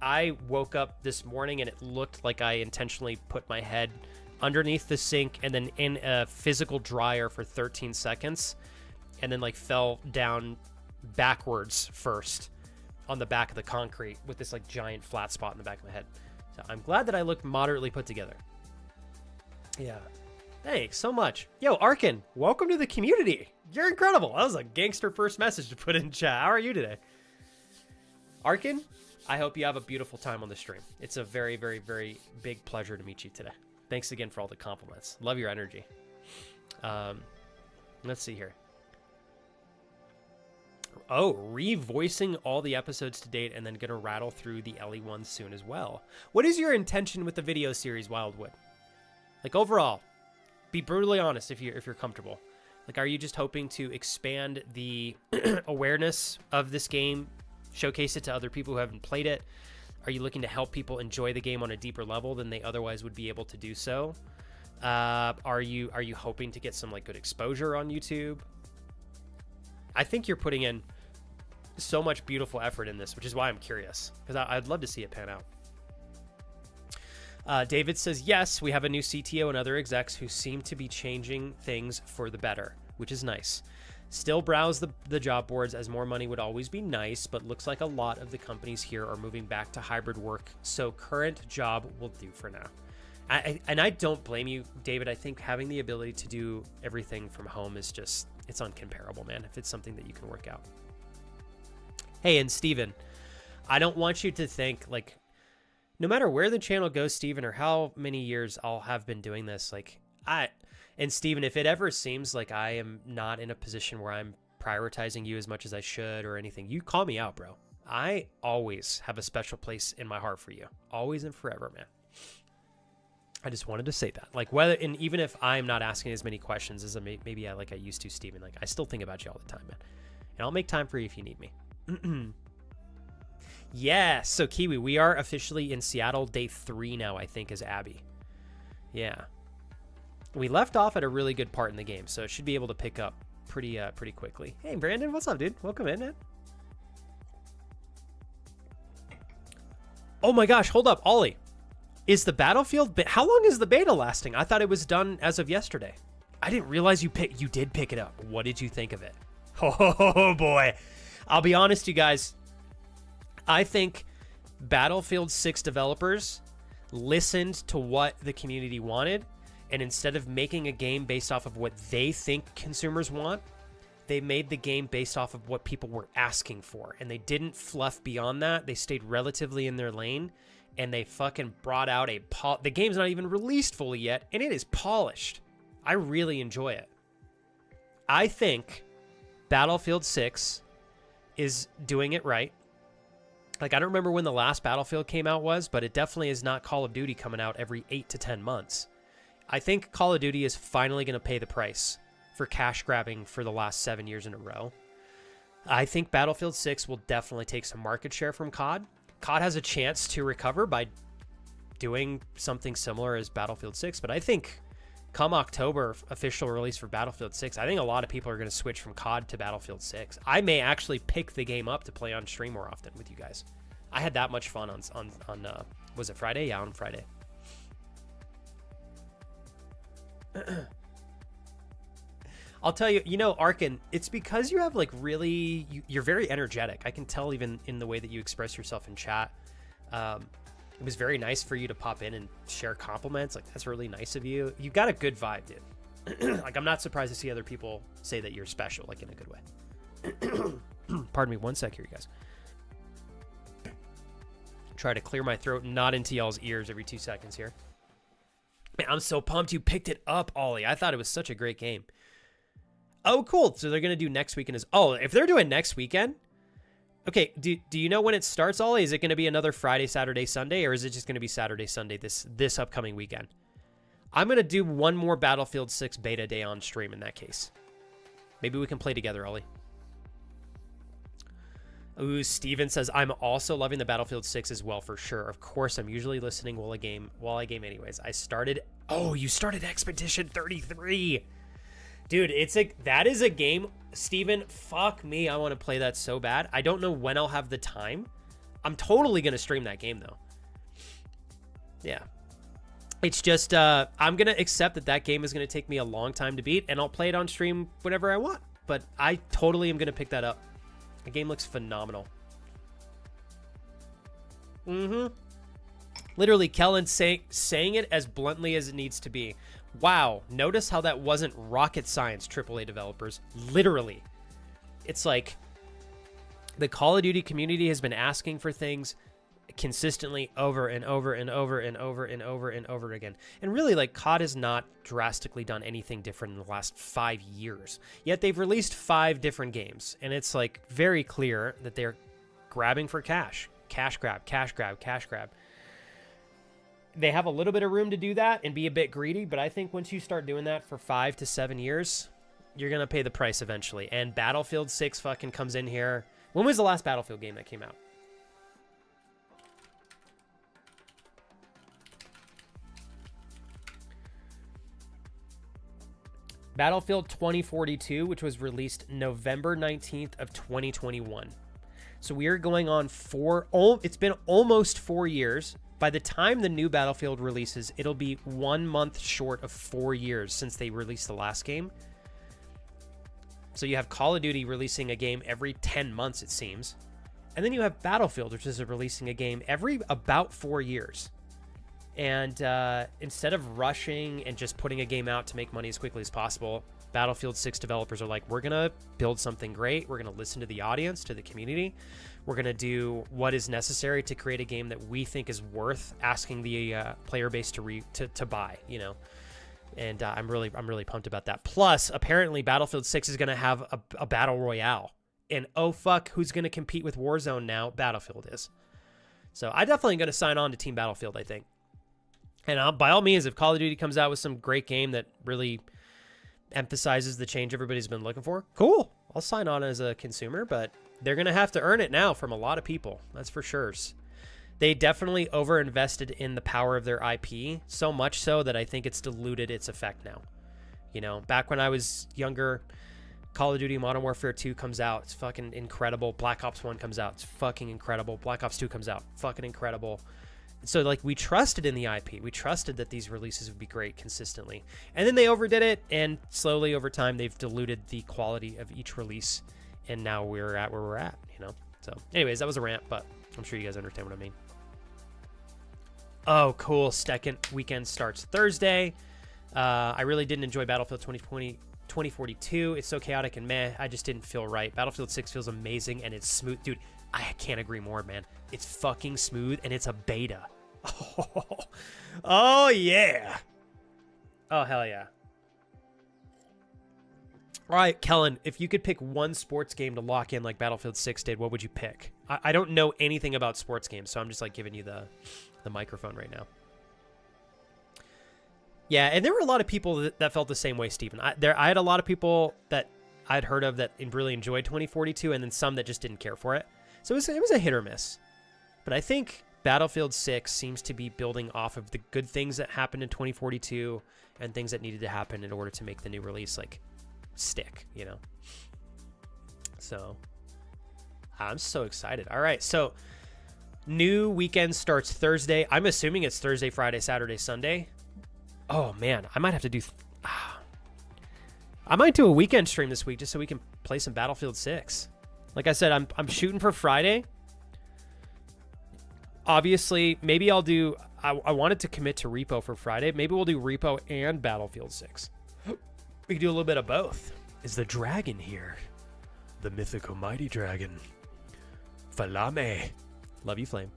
I woke up this morning and it looked like I intentionally put my head underneath the sink and then in a physical dryer for 13 seconds and then like fell down backwards first on the back of the concrete with this like giant flat spot in the back of my head. So I'm glad that I look moderately put together. Yeah. Thanks so much. Yo, Arkin, welcome to the community. You're incredible. That was a gangster first message to put in chat. How are you today? Arkin, I hope you have a beautiful time on the stream. It's a very, very, very big pleasure to meet you today. Thanks again for all the compliments. Love your energy. Let's see here. Oh, revoicing all the episodes to date and then going to rattle through the Ellie ones soon as well. What is your intention with the video series, Wildwood? Like, overall, be brutally honest if you're comfortable. Like, are you just hoping to expand the awareness of this game, showcase it to other people who haven't played it? Are you looking to help people enjoy the game on a deeper level than they otherwise would be able to do so? Are you hoping to get some like good exposure on YouTube? I think you're putting in so much beautiful effort in this, which is why I'm curious, because I'd love to see it pan out. David says, yes, we have a new CTO and other execs who seem to be changing things for the better, which is nice. Still browse the job boards as more money would always be nice, but looks like a lot of the companies here are moving back to hybrid work, so current job will do for now. And I don't blame you, David. I think having the ability to do everything from home is just, it's uncomparable, man, if it's something that you can work out. Hey, and Steven, I don't want you to think, like, no matter where the channel goes, Steven, or how many years I'll have been doing this, like, and Steven, if it ever seems like I am not in a position where I'm prioritizing you as much as I should or anything, you call me out, bro. I always have a special place in my heart for you. Always and forever, man. I just wanted to say that. Like, whether, and even if I'm not asking as many questions as maybe I used to, Steven, like, I still think about you all the time, man. And I'll make time for you if you need me. Yes, so Kiwi, we are officially in Seattle. Day 3 now, I think, is Abby. Yeah. We left off at a really good part in the game, so it should be able to pick up pretty quickly. Hey, Brandon, what's up, dude? Welcome in, man. Oh my gosh, hold up, Ollie. Is the Battlefield, how long is the beta lasting? I thought it was done as of yesterday. I didn't realize you did pick it up. What did you think of it? Oh boy. I'll be honest, you guys. I think Battlefield 6 developers listened to what the community wanted, and instead of making a game based off of what they think consumers want, they made the game based off of what people were asking for, and they didn't fluff beyond that. They stayed relatively in their lane, and they fucking brought out the game's not even released fully yet, and it is polished. I really enjoy it. I think Battlefield 6 is doing it right. Like, I don't remember when the last Battlefield came out was, but it definitely is not Call of Duty coming out every 8 to 10 months. I think Call of Duty is finally going to pay the price for cash grabbing for the last 7 years in a row. I think Battlefield 6 will definitely take some market share from COD. COD has a chance to recover by doing something similar as Battlefield 6, but I think come October, official release for Battlefield 6, I think a lot of people are going to switch from COD to Battlefield 6. I may actually pick the game up to play on stream more often with you guys. I had that much fun on was it Friday? Yeah, on Friday. I'll tell you, Arkin, it's because you have, like, really, you're very energetic. I can tell even in the way that you express yourself in chat. It was very nice for you to pop in and share compliments. Like, that's really nice of you. You got a good vibe, dude. Like, I'm not surprised to see other people say that you're special, like, in a good way. Pardon me one sec here, you guys. Try to clear my throat, not into y'all's ears every 2 seconds here. Man, I'm so pumped you picked it up, Ollie. I thought it was such a great game. Oh, cool. So they're going to do next weekend. If they're doing next weekend, okay, do you know when it starts, Ollie? Is it going to be another Friday, Saturday, Sunday, or is it just going to be Saturday, Sunday this upcoming weekend? I'm going to do one more Battlefield 6 beta day on stream in that case. Maybe we can play together, Ollie. Ooh, Steven says, I'm also loving the Battlefield 6 as well, for sure. Of course, I'm usually listening while I game anyways. You started Expedition 33. Dude, that is a game, Steven, fuck me, I want to play that so bad. I don't know when I'll have the time. I'm totally going to stream that game, though. Yeah. It's just, I'm going to accept that game is going to take me a long time to beat, and I'll play it on stream whenever I want. But I totally am going to pick that up. The game looks phenomenal. Literally, Kellen saying it as bluntly as it needs to be. Wow, notice how that wasn't rocket science, AAA developers. Literally. It's like the Call of Duty community has been asking for things consistently over and over and over and over and over and over again. And really, like, COD has not drastically done anything different in the last 5 years. Yet they've released 5 different games. And it's, like, very clear that they're grabbing for cash. Cash grab, cash grab, cash grab. they have a little bit of room to do that and be a bit greedy, but I think once you start doing that for 5 to 7 years, you're going to pay the price eventually. And Battlefield 6 fucking comes in here. When was the last Battlefield game that came out? Battlefield 2042, which was released November 19th of 2021. So we are going on it's been almost 4 years. By the time the new Battlefield releases, it'll be 1 month short of 4 years since they released the last game. So you have Call of Duty releasing a game every 10 months, it seems. And then you have Battlefield, which is releasing a game every about 4 years. And instead of rushing and just putting a game out to make money as quickly as possible, Battlefield 6 developers are like, we're going to build something great. We're going to listen to the audience, to the community. We're going to do what is necessary to create a game that we think is worth asking the player base to buy, you know. And I'm really pumped about that. Plus, apparently, Battlefield 6 is going to have a battle royale. And oh fuck, who's going to compete with Warzone now? Battlefield is. So I'm definitely going to sign on to Team Battlefield, I think. And by all means, if Call of Duty comes out with some great game that really emphasizes the change everybody's been looking for, cool. I'll sign on as a consumer, but they're going to have to earn it now from a lot of people. That's for sure. They definitely overinvested in the power of their IP, so much so that I think it's diluted its effect now. You know, back when I was younger, Call of Duty Modern Warfare 2 comes out. It's fucking incredible. Black Ops 1 comes out. It's fucking incredible. Black Ops 2 comes out. Fucking incredible. So, like, we trusted in the IP. We trusted that these releases would be great consistently. And then they overdid it, and slowly over time, they've diluted the quality of each release. And now we're at where we're at, you know? So, anyways, that was a rant, but I'm sure you guys understand what I mean. Oh, cool. Second weekend starts Thursday. I really didn't enjoy Battlefield 2042. It's so chaotic and meh. I just didn't feel right. Battlefield 6 feels amazing, and it's smooth. Dude, I can't agree more, man. It's fucking smooth, and it's a beta. Oh, yeah. Oh, hell yeah. All right, Kellen, if you could pick one sports game to lock in like Battlefield 6 did, what would you pick? I don't know anything about sports games, so I'm just like giving you the microphone right now. Yeah, and there were a lot of people that felt the same way, Steven. I had a lot of people that I'd heard of that really enjoyed 2042, and then some that just didn't care for it. So it was a hit or miss. But I think Battlefield 6 seems to be building off of the good things that happened in 2042 and things that needed to happen in order to make the new release like stick, you know. So I'm so excited. All right, so new weekend starts Thursday. I'm assuming it's Thursday, Friday, Saturday, Sunday. Oh man, I might have to do I might do a weekend stream this week just so we can play some Battlefield 6. Like I said, I'm shooting for Friday. Obviously, maybe I'll do I wanted to commit to Repo for Friday. Maybe we'll do Repo and Battlefield 6. We can do a little bit of both. Is the dragon here? The mythical mighty dragon. Falame. Love you, Flame.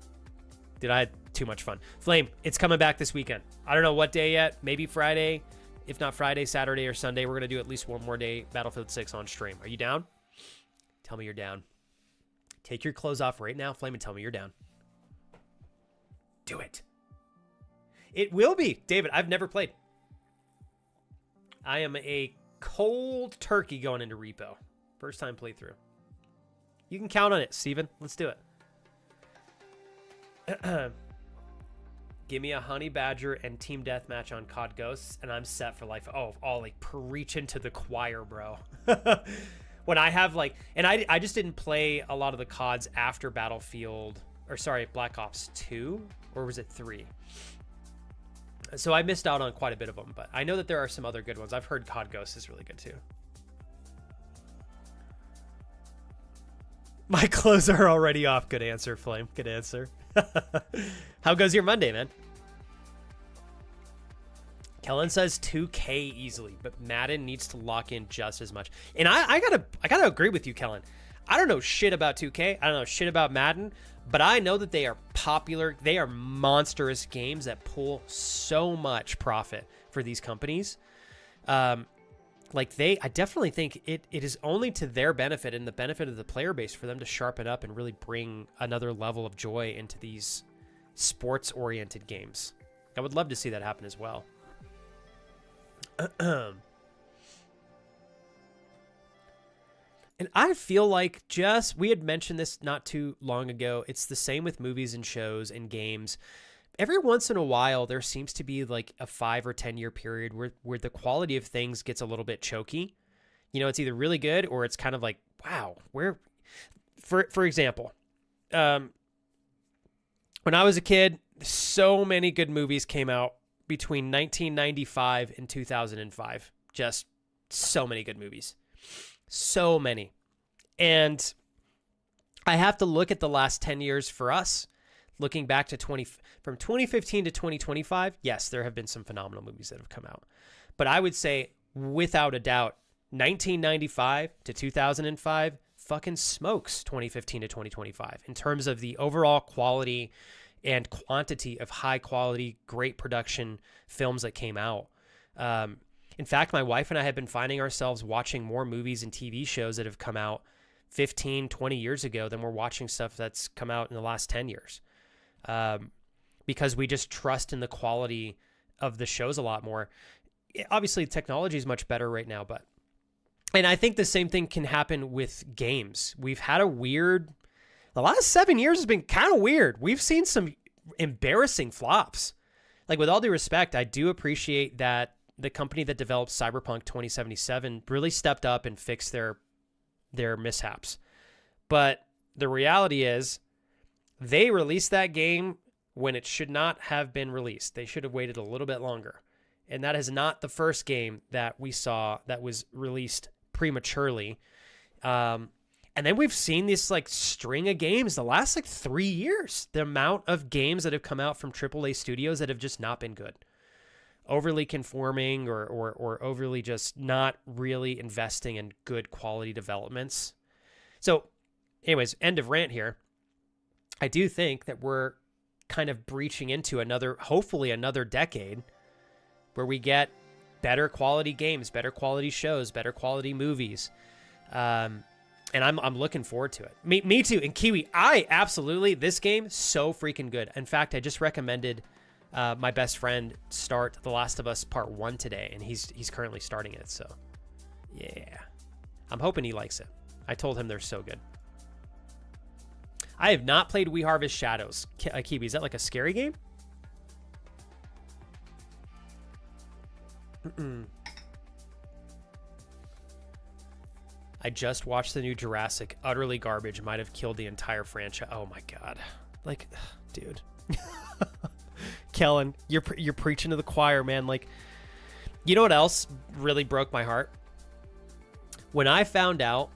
Dude, I had too much fun. Flame, it's coming back this weekend. I don't know what day yet. Maybe Friday. If not Friday, Saturday, or Sunday. We're going to do at least one more day Battlefield 6 on stream. Are you down? Tell me you're down. Take your clothes off right now, Flame, and tell me you're down. Do it. It will be. David, I've never played. I am a cold turkey going into Repo. First time playthrough. You can count on it, Steven. Let's do it. Give me a Honey Badger and Team Deathmatch on COD Ghosts, and I'm set for life. Oh, like preaching to the choir, bro. When I have like, and I just didn't play a lot of the CODs after Battlefield, or sorry, Black Ops 2, or was it 3? So I missed out on quite a bit of them, but I know that there are some other good ones. I've heard COD Ghosts is really good too. My clothes are already off. Good answer, Flame. Good answer. How goes your Monday, man? Kellen says 2K easily, but Madden needs to lock in just as much. And I gotta agree with you, Kellen. I don't know shit about 2K. I don't know shit about Madden, but I know that they are popular. They are monstrous games that pull so much profit for these companies. I definitely think it is only to their benefit and the benefit of the player base for them to sharpen up and really bring another level of joy into these sports-oriented games. I would love to see that happen as well. And I feel like we had mentioned this not too long ago. It's the same with movies and shows and games. Every once in a while, there seems to be like a 5 or 10 year period where the quality of things gets a little bit choky. You know, it's either really good or it's kind of like, wow, for example, when I was a kid, so many good movies came out between 1995 and 2005. Just so many good movies. So many. And I have to look at the last 10 years for us, looking back to from 2015 to 2025. Yes, there have been some phenomenal movies that have come out. But I would say, without a doubt, 1995 to 2005 fucking smokes 2015 to 2025 in terms of the overall quality and quantity of high quality, great production films that came out. In fact, my wife and I have been finding ourselves watching more movies and TV shows that have come out 15, 20 years ago than we're watching stuff that's come out in the last 10 years. Because we just trust in the quality of the shows a lot more. Obviously, technology is much better right now, and I think the same thing can happen with games. We've had the last 7 years has been kind of weird. We've seen some embarrassing flops. Like, with all due respect, I do appreciate that the company that developed Cyberpunk 2077 really stepped up and fixed their mishaps. But the reality is they released that game when it should not have been released. They should have waited a little bit longer. And that is not the first game that we saw that was released prematurely. And then we've seen this like string of games the last like 3 years. The amount of games that have come out from AAA studios that have just not been good. Overly conforming or overly just not really investing in good quality developments. So anyways, end of rant here. I do think that we're kind of breaching into hopefully another decade where we get better quality games, better quality shows, better quality movies. And I'm looking forward to it. Me too. And Kiwi, this game, so freaking good. In fact, I just recommended my best friend start The Last of Us Part 1 today, and he's currently starting it, so yeah. I'm hoping he likes it. I told him they're so good. I have not played We Harvest Shadows. Kiwi, is that like a scary game? I just watched the new Jurassic. Utterly garbage. Might have killed the entire franchise. Oh my god. Like, dude. Kellen, you're preaching to the choir, man. Like, you know what else really broke my heart? When I found out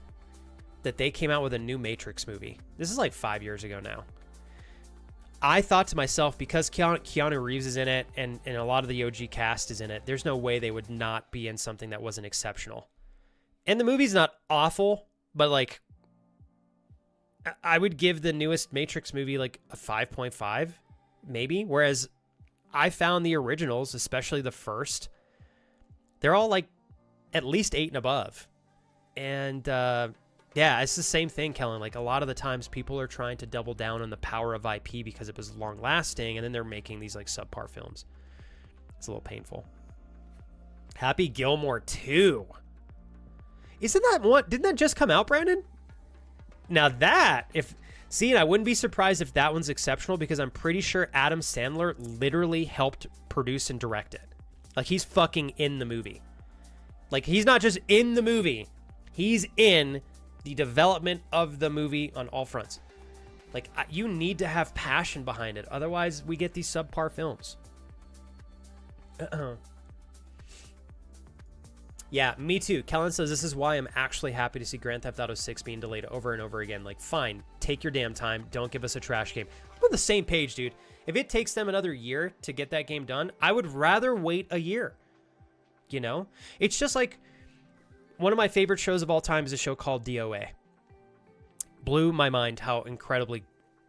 that they came out with a new Matrix movie. This is like 5 years ago now. I thought to myself, because Keanu Reeves is in it and a lot of the OG cast is in it, there's no way they would not be in something that wasn't exceptional. And the movie's not awful, but like, I would give the newest Matrix movie like a 5.5, maybe. Whereas I found the originals, especially the first, they're all like at least 8 and above. And yeah, it's the same thing, Kellen. Like, a lot of the times people are trying to double down on the power of IP because it was long lasting, and then they're making these like subpar films. It's a little painful. Happy Gilmore 2. Isn't that one? Didn't that just come out, Brandon? Now that, I wouldn't be surprised if that one's exceptional, because I'm pretty sure Adam Sandler literally helped produce and direct it. Like, he's fucking in the movie. Like, he's not just in the movie. He's in the development of the movie on all fronts. Like, you need to have passion behind it. Otherwise, we get these subpar films. Yeah, me too. Kellen says, this is why I'm actually happy to see Grand Theft Auto 6 being delayed over and over again. Like, fine, take your damn time. Don't give us a trash game. I'm on the same page, dude. If it takes them another year to get that game done, I would rather wait a year. You know? It's just like, one of my favorite shows of all time is a show called DOA. Blew my mind how incredibly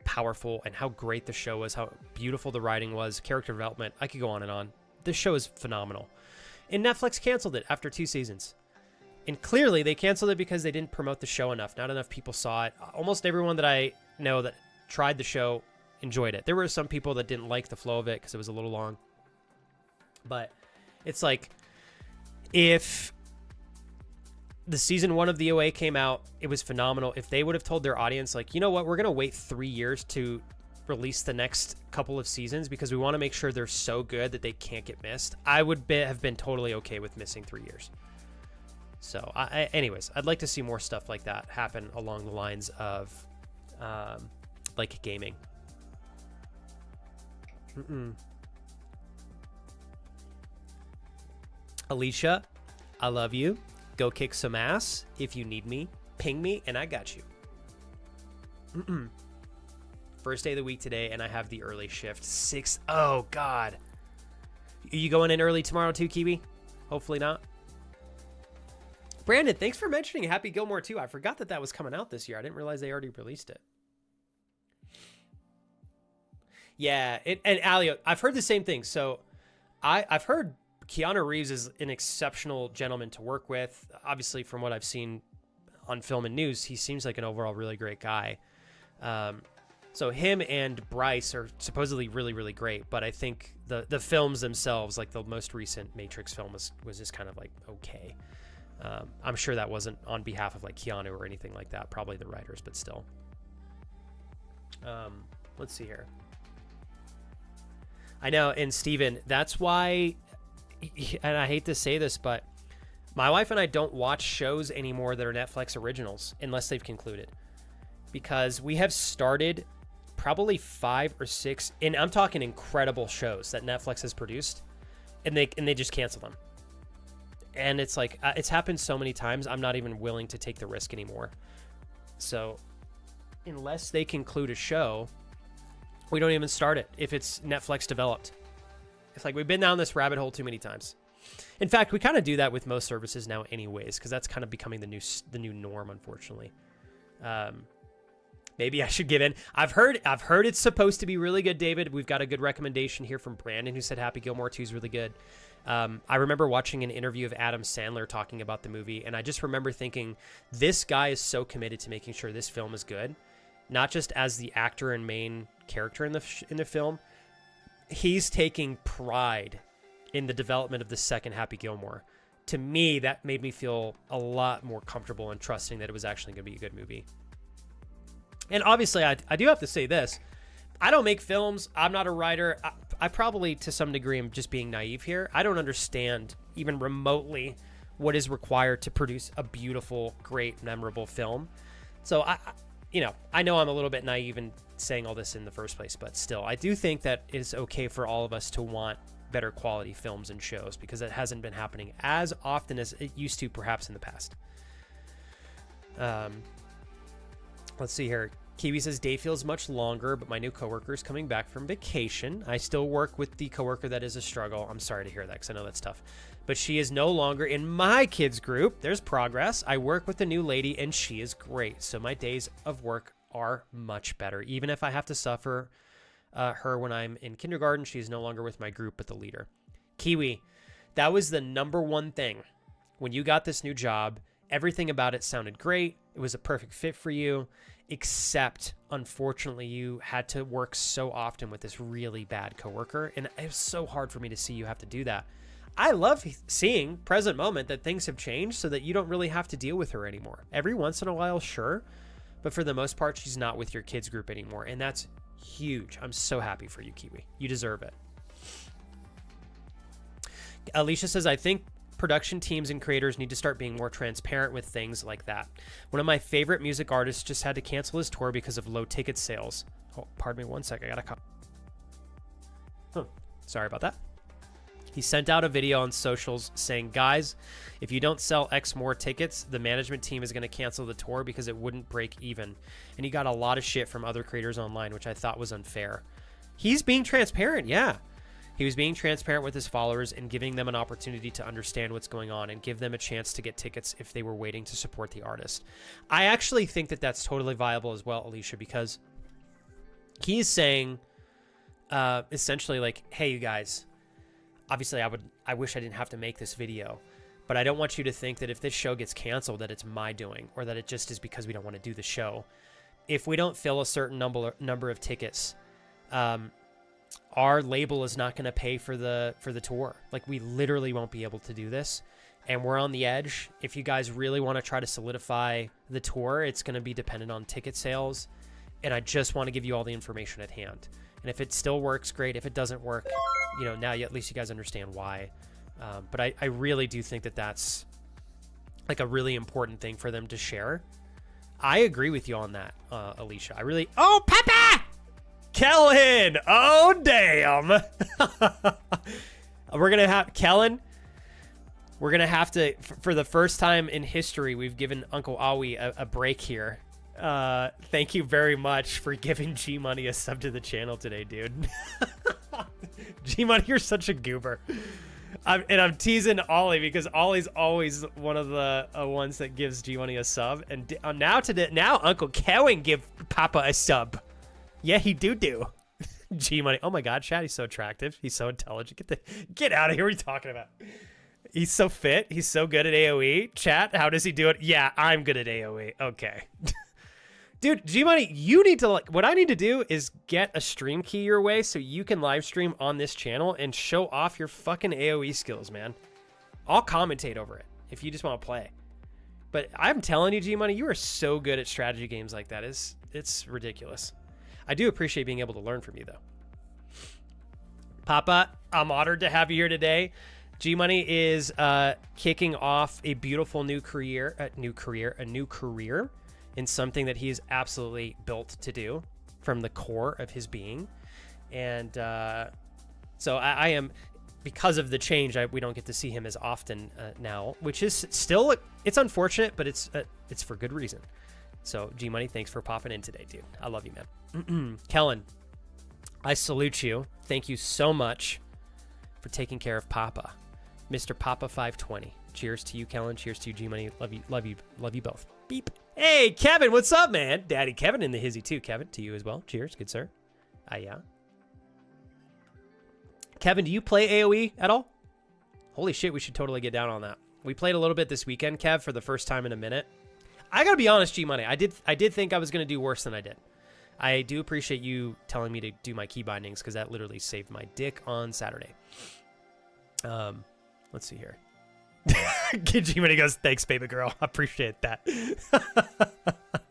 powerful and how great the show was, how beautiful the writing was, character development. I could go on and on. This show is phenomenal. And Netflix canceled it after 2 seasons. And clearly they canceled it because they didn't promote the show enough. Not enough people saw it. Almost everyone that I know that tried the show enjoyed it. There were some people that didn't like the flow of it because it was a little long. But it's like, if the season 1 of the OA came out, it was phenomenal. If they would have told their audience, like, you know what, we're going to wait 3 years to release the next couple of seasons because we want to make sure they're so good that they can't get missed, I would have been totally okay with missing 3 years. So anyways, I'd like to see more stuff like that happen along the lines of like gaming. Alicia, I love you. Go kick some ass. If you need me, ping me and I got you. First day of the week today, and I have the early shift. Oh, God. Are you going in early tomorrow too, Kiwi? Hopefully not. Brandon, thanks for mentioning Happy Gilmore 2. I forgot that that was coming out this year. I didn't realize they already released it. Yeah, and Alio, I've heard the same thing. So I've heard Keanu Reeves is an exceptional gentleman to work with. Obviously, from what I've seen on film and news, he seems like an overall really great guy. So him and Bryce are supposedly really, really great. But I think the films themselves, like the most recent Matrix film, was just kind of like okay. I'm sure that wasn't on behalf of like Keanu or anything like that. Probably the writers, but still. Let's see here. I know, and Steven, that's why, and I hate to say this, but my wife and I don't watch shows anymore that are Netflix originals unless they've concluded. Because we have started probably 5 or 6, and I'm talking incredible shows that Netflix has produced, and they just cancel them. And it's like, it's happened so many times, I'm not even willing to take the risk anymore. So unless they conclude a show, we don't even start it if it's Netflix developed. It's like we've been down this rabbit hole too many times. In fact, we kind of do that with most services now anyways, because that's kind of becoming the new norm, unfortunately. Maybe I should give in. I've heard it's supposed to be really good, David. We've got a good recommendation here from Brandon, who said Happy Gilmore 2 is really good. I remember watching an interview of Adam Sandler talking about the movie, and I just remember thinking, this guy is so committed to making sure this film is good, not just as the actor and main character in the film. He's taking pride in the development of the second Happy Gilmore. To me, that made me feel a lot more comfortable and trusting that it was actually going to be a good movie. And obviously, I do have to say this. I don't make films. I'm not a writer. I probably, to some degree, am just being naive here. I don't understand even remotely what is required to produce a beautiful, great, memorable film. So I know I'm a little bit naive in saying all this in the first place, but still, I do think that it's okay for all of us to want better quality films and shows, because it hasn't been happening as often as it used to, perhaps in the past. Let's see here. Kiwi says, day feels much longer, but my new coworker is coming back from vacation. I still work with the coworker that is a struggle. I'm sorry to hear that, because I know that's tough. But she is no longer in my kids group. There's progress. I work with the new lady, and she is great. So my days of work are much better. Even if I have to suffer her when I'm in kindergarten, she is no longer with my group, but the leader. Kiwi, that was the number one thing. When you got this new job, everything about it sounded great. It was a perfect fit for you, except unfortunately you had to work so often with this really bad coworker, and it was so hard for me to see you have to do that. I love seeing present moment that things have changed so that you don't really have to deal with her anymore. Every once in a while, sure, but for the most part, she's not with your kids group anymore, and that's huge. I'm so happy for you, Kiwi. You deserve it. Alicia says, I think production teams and creators need to start being more transparent with things like that. One of my favorite music artists just had to cancel his tour because of low ticket sales. Oh, pardon me one second. I got a call. Sorry about that. He sent out a video on socials saying, guys, if you don't sell X more tickets, the management team is going to cancel the tour because it wouldn't break even. And he got a lot of shit from other creators online, which I thought was unfair. He's being transparent, yeah. He was being transparent with his followers and giving them an opportunity to understand what's going on and give them a chance to get tickets if they were waiting to support the artist. I actually think that that's totally viable as well, Alicia, because he's saying essentially like, hey, you guys, obviously I wish I didn't have to make this video, but I don't want you to think that if this show gets canceled that it's my doing, or that it just is because we don't want to do the show. If we don't fill a certain number of tickets, our label is not going to pay for the tour. Like, we literally won't be able to do this, and we're on the edge. If you guys really want to try to solidify the tour, it's going to be dependent on ticket sales, and I just want to give you all the information at hand. And if it still works, great. If it doesn't work, you know, now at least you guys understand why. But I really do think that that's like a really important thing for them to share. I agree with you on that, Alicia. I really... Oh, Papa! Kellen! Oh, damn! We're going to have... Kellen, we're going to have to... For the first time in history, we've given Uncle Awi a break here. Thank you very much for giving G-Money a sub to the channel today, dude. G-Money, you're such a goober. I'm teasing Ollie because Ollie's always one of the ones that gives G-Money a sub. And now Uncle Kevin give Papa a sub. Yeah, he do. G-Money. Oh my God, Chad, he's so attractive. He's so intelligent. Get out of here. What are you talking about? He's so fit. He's so good at AoE. Chat, how does he do it? Yeah, I'm good at AoE. Okay. Dude, G-Money, you need to, what I need to do is get a stream key your way so you can live stream on this channel and show off your fucking AoE skills, man. I'll commentate over it if you just want to play. But I'm telling you, G-Money, you are so good at strategy games like that. It's ridiculous. I do appreciate being able to learn from you, though. Papa, I'm honored to have you here today. G-Money is kicking off a beautiful new career in something that he is absolutely built to do from the core of his being. And so I am, because of the change, we don't get to see him as often now, which is still, it's unfortunate, but it's for good reason. So G-Money, thanks for popping in today, dude. I love you, man. Kellen, I salute you. Thank you so much for taking care of Papa. Mr. Papa 520. Cheers to you, Kellen. Cheers to you, G-Money. Love you both. Beep. Hey, Kevin, what's up, man? Daddy Kevin in the hizzy too. Kevin, to you as well. Cheers, good sir. Yeah. Kevin, do you play AoE at all? Holy shit, we should totally get down on that. We played a little bit this weekend, Kev, for the first time in a minute. I gotta be honest, G-Money. I did think I was gonna do worse than I did. I do appreciate you telling me to do my key bindings because that literally saved my dick on Saturday. Let's see here. G-Money goes, thanks, baby girl. I appreciate that.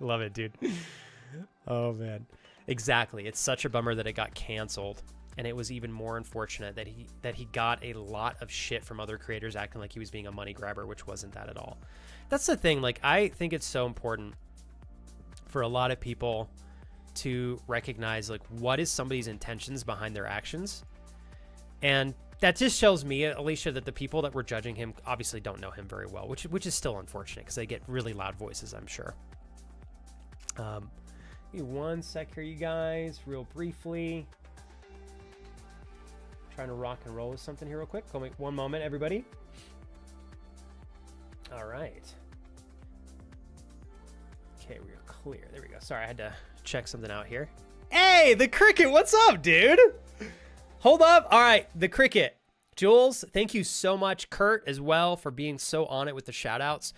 Love it, dude. Oh, man. Exactly. It's such a bummer that it got canceled. And it was even more unfortunate that he got a lot of shit from other creators acting like he was being a money grabber, which wasn't that at all. That's the thing. Like, I think it's so important for a lot of people to recognize, like, what is somebody's intentions behind their actions. And that just shows me, Alicia, that the people that were judging him obviously don't know him very well, which is still unfortunate because they get really loud voices, I'm sure. Give me one sec here, you guys, real briefly. Trying to rock and roll with something here real quick. One moment, everybody. All right. Okay, we're clear. There we go. Sorry, I had to check something out here. Hey, the cricket, what's up, dude? Hold up. All right, the cricket. Jules, thank you so much. Kurt as well for being so on it with the shout outs.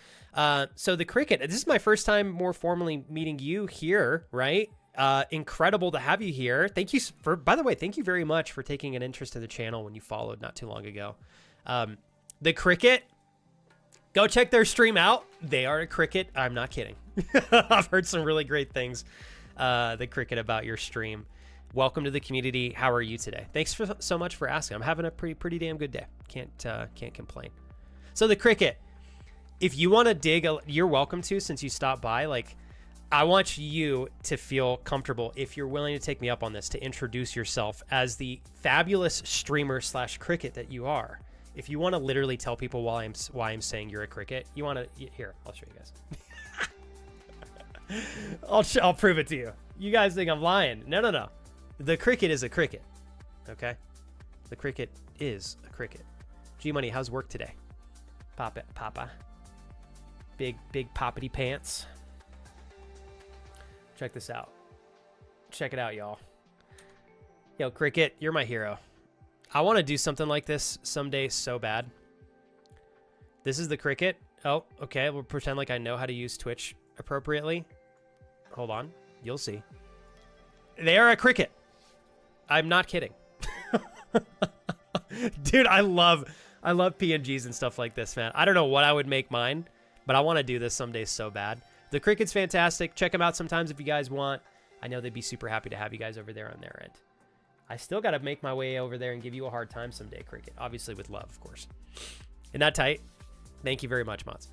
So the cricket, this is my first time more formally meeting you here, right? Incredible to have you here. Thank you for, by the way, thank you very much for taking an interest in the channel when you followed not too long ago. The cricket, go check their stream out. They are a cricket. I'm not kidding. I've heard some really great things, the cricket, about your stream. Welcome to the community. How are you today? Thanks so much for asking. I'm having a pretty damn good day. Can't complain. So the cricket, if you want to dig, you're welcome to, since you stopped by. Like, I want you to feel comfortable, if you're willing to take me up on this, to introduce yourself as the fabulous streamer / cricket that you are. If you want to literally tell people why I'm saying you're a cricket, you want to, here, I'll show you guys. I'll prove it to you. You guys think I'm lying. No. The cricket is a cricket, okay? The cricket is a cricket. G-Money, how's work today? Papa. Big poppity pants. Check this out. Check it out, y'all. Yo, cricket, you're my hero. I want to do something like this someday so bad. This is the cricket. Oh, okay. We'll pretend like I know how to use Twitch appropriately. Hold on. You'll see. They are a cricket. I'm not kidding. Dude, I love PNGs and stuff like this, man. I don't know what I would make mine, but I want to do this someday so bad. The Cricket's fantastic. Check them out sometimes if you guys want. I know they'd be super happy to have you guys over there on their end. I still got to make my way over there and give you a hard time someday, Cricket. Obviously with love, of course. Isn't that tight? Thank you very much, mods.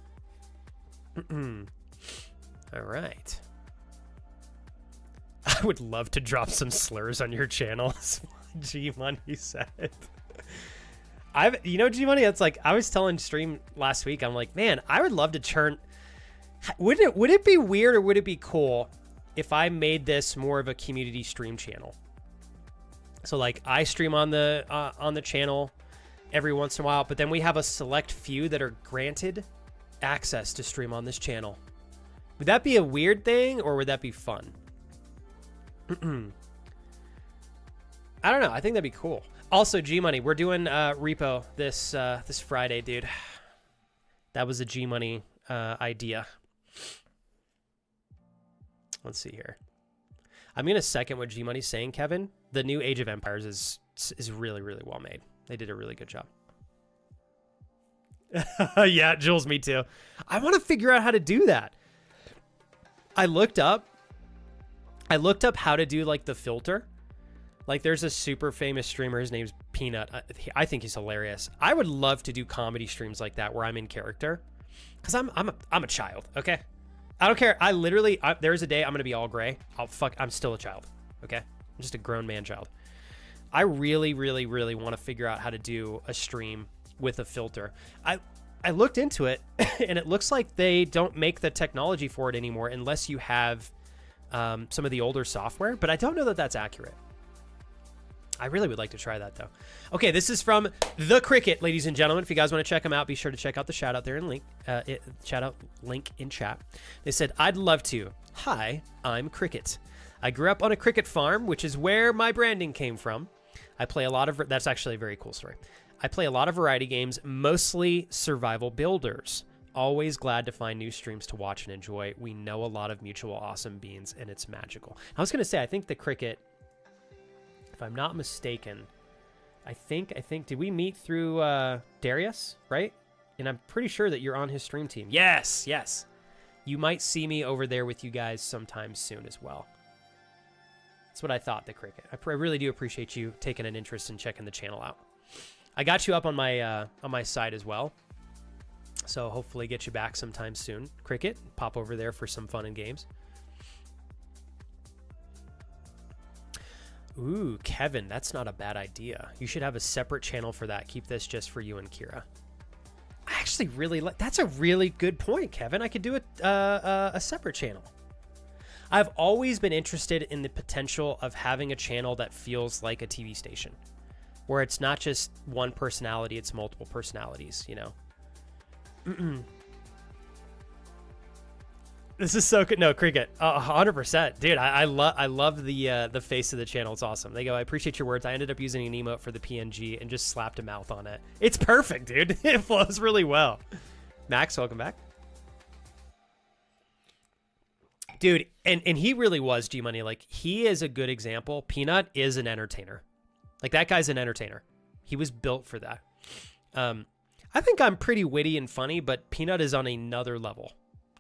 All right. I would love to drop some slurs on your channel. G Money said. G Money, it's like I was telling stream last week, I'm like, man, I would love to turn. Would it be weird or would it be cool if I made this more of a community stream channel? So like I stream on the channel every once in a while, but then we have a select few that are granted access to stream on this channel. Would that be a weird thing or would that be fun? I don't know. I think that'd be cool. Also, G Money, we're doing repo this Friday, dude. That was a G Money idea. Let's see here. I'm gonna second what G Money's saying, Kevin. The new Age of Empires is really, really well made. They did a really good job. Yeah, Jules, me too. I want to figure out how to do that. I looked up how to do like the filter. Like there's a super famous streamer. His name's Peanut. I think he's hilarious. I would love to do comedy streams like that where I'm in character, because I'm a child. Okay, I don't care. There's a day I'm gonna be all gray. I'm still a child. Okay, I'm just a grown man child. I really, really, really want to figure out how to do a stream with a filter. I looked into it and it looks like they don't make the technology for it anymore unless you have some of the older software, but I don't know that that's accurate. I really would like to try that though. Okay, this is from The Cricket, ladies and gentlemen. If you guys want to check them out, be sure to check out the shout out there in link. Shout out link in chat. They said, I'd love to. Hi, I'm Cricket. I grew up on a cricket farm, which is where my branding came from. I play a lot of, that's actually a very cool story. I play a lot of variety games, mostly survival builders. Always glad to find new streams to watch and enjoy. We know a lot of mutual awesome beans, and it's magical. I was going to say, I think the Cricket, if I'm not mistaken, I think, did we meet through Darius, right? And I'm pretty sure that you're on his stream team. Yes, yes. You might see me over there with you guys sometime soon as well. That's what I thought, the Cricket. I really do appreciate you taking an interest in checking the channel out. I got you up on my side as well. So hopefully get you back sometime soon. Cricket, pop over there for some fun and games. Ooh, Kevin, that's not a bad idea. You should have a separate channel for that. Keep this just for you and Kira. I actually really like, that's a really good point, Kevin. I could do a separate channel. I've always been interested in the potential of having a channel that feels like a TV station, where it's not just one personality, it's multiple personalities, you know? This is so good. No, Cricket, 100%. Dude, I love the face of the channel. It's awesome. They go, I appreciate your words. I ended up using an emote for the PNG and just slapped a mouth on it. It's perfect, dude. It flows really well. Max, welcome back. Dude, and he really was, G-Money. Like, he is a good example. Peanut is an entertainer. Like, that guy's an entertainer. He was built for that. I think I'm pretty witty and funny, but Peanut is on another level.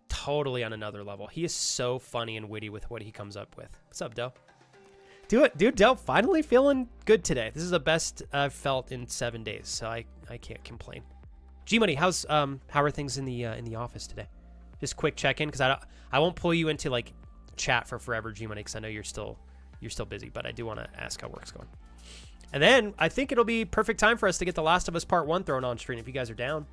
Totally on another level. He is so funny and witty with what he comes up with. What's up, Del? Dude, Del, finally feeling good today. This is the best I've felt in 7 days, so I can't complain. G-Money, how are things in the office today? Just quick check-in, because I won't pull you into like chat for forever, G-Money, because I know you're still busy, but I do want to ask how work's going. And then I think it'll be perfect time for us to get The Last of Us Part 1 thrown on stream if you guys are down.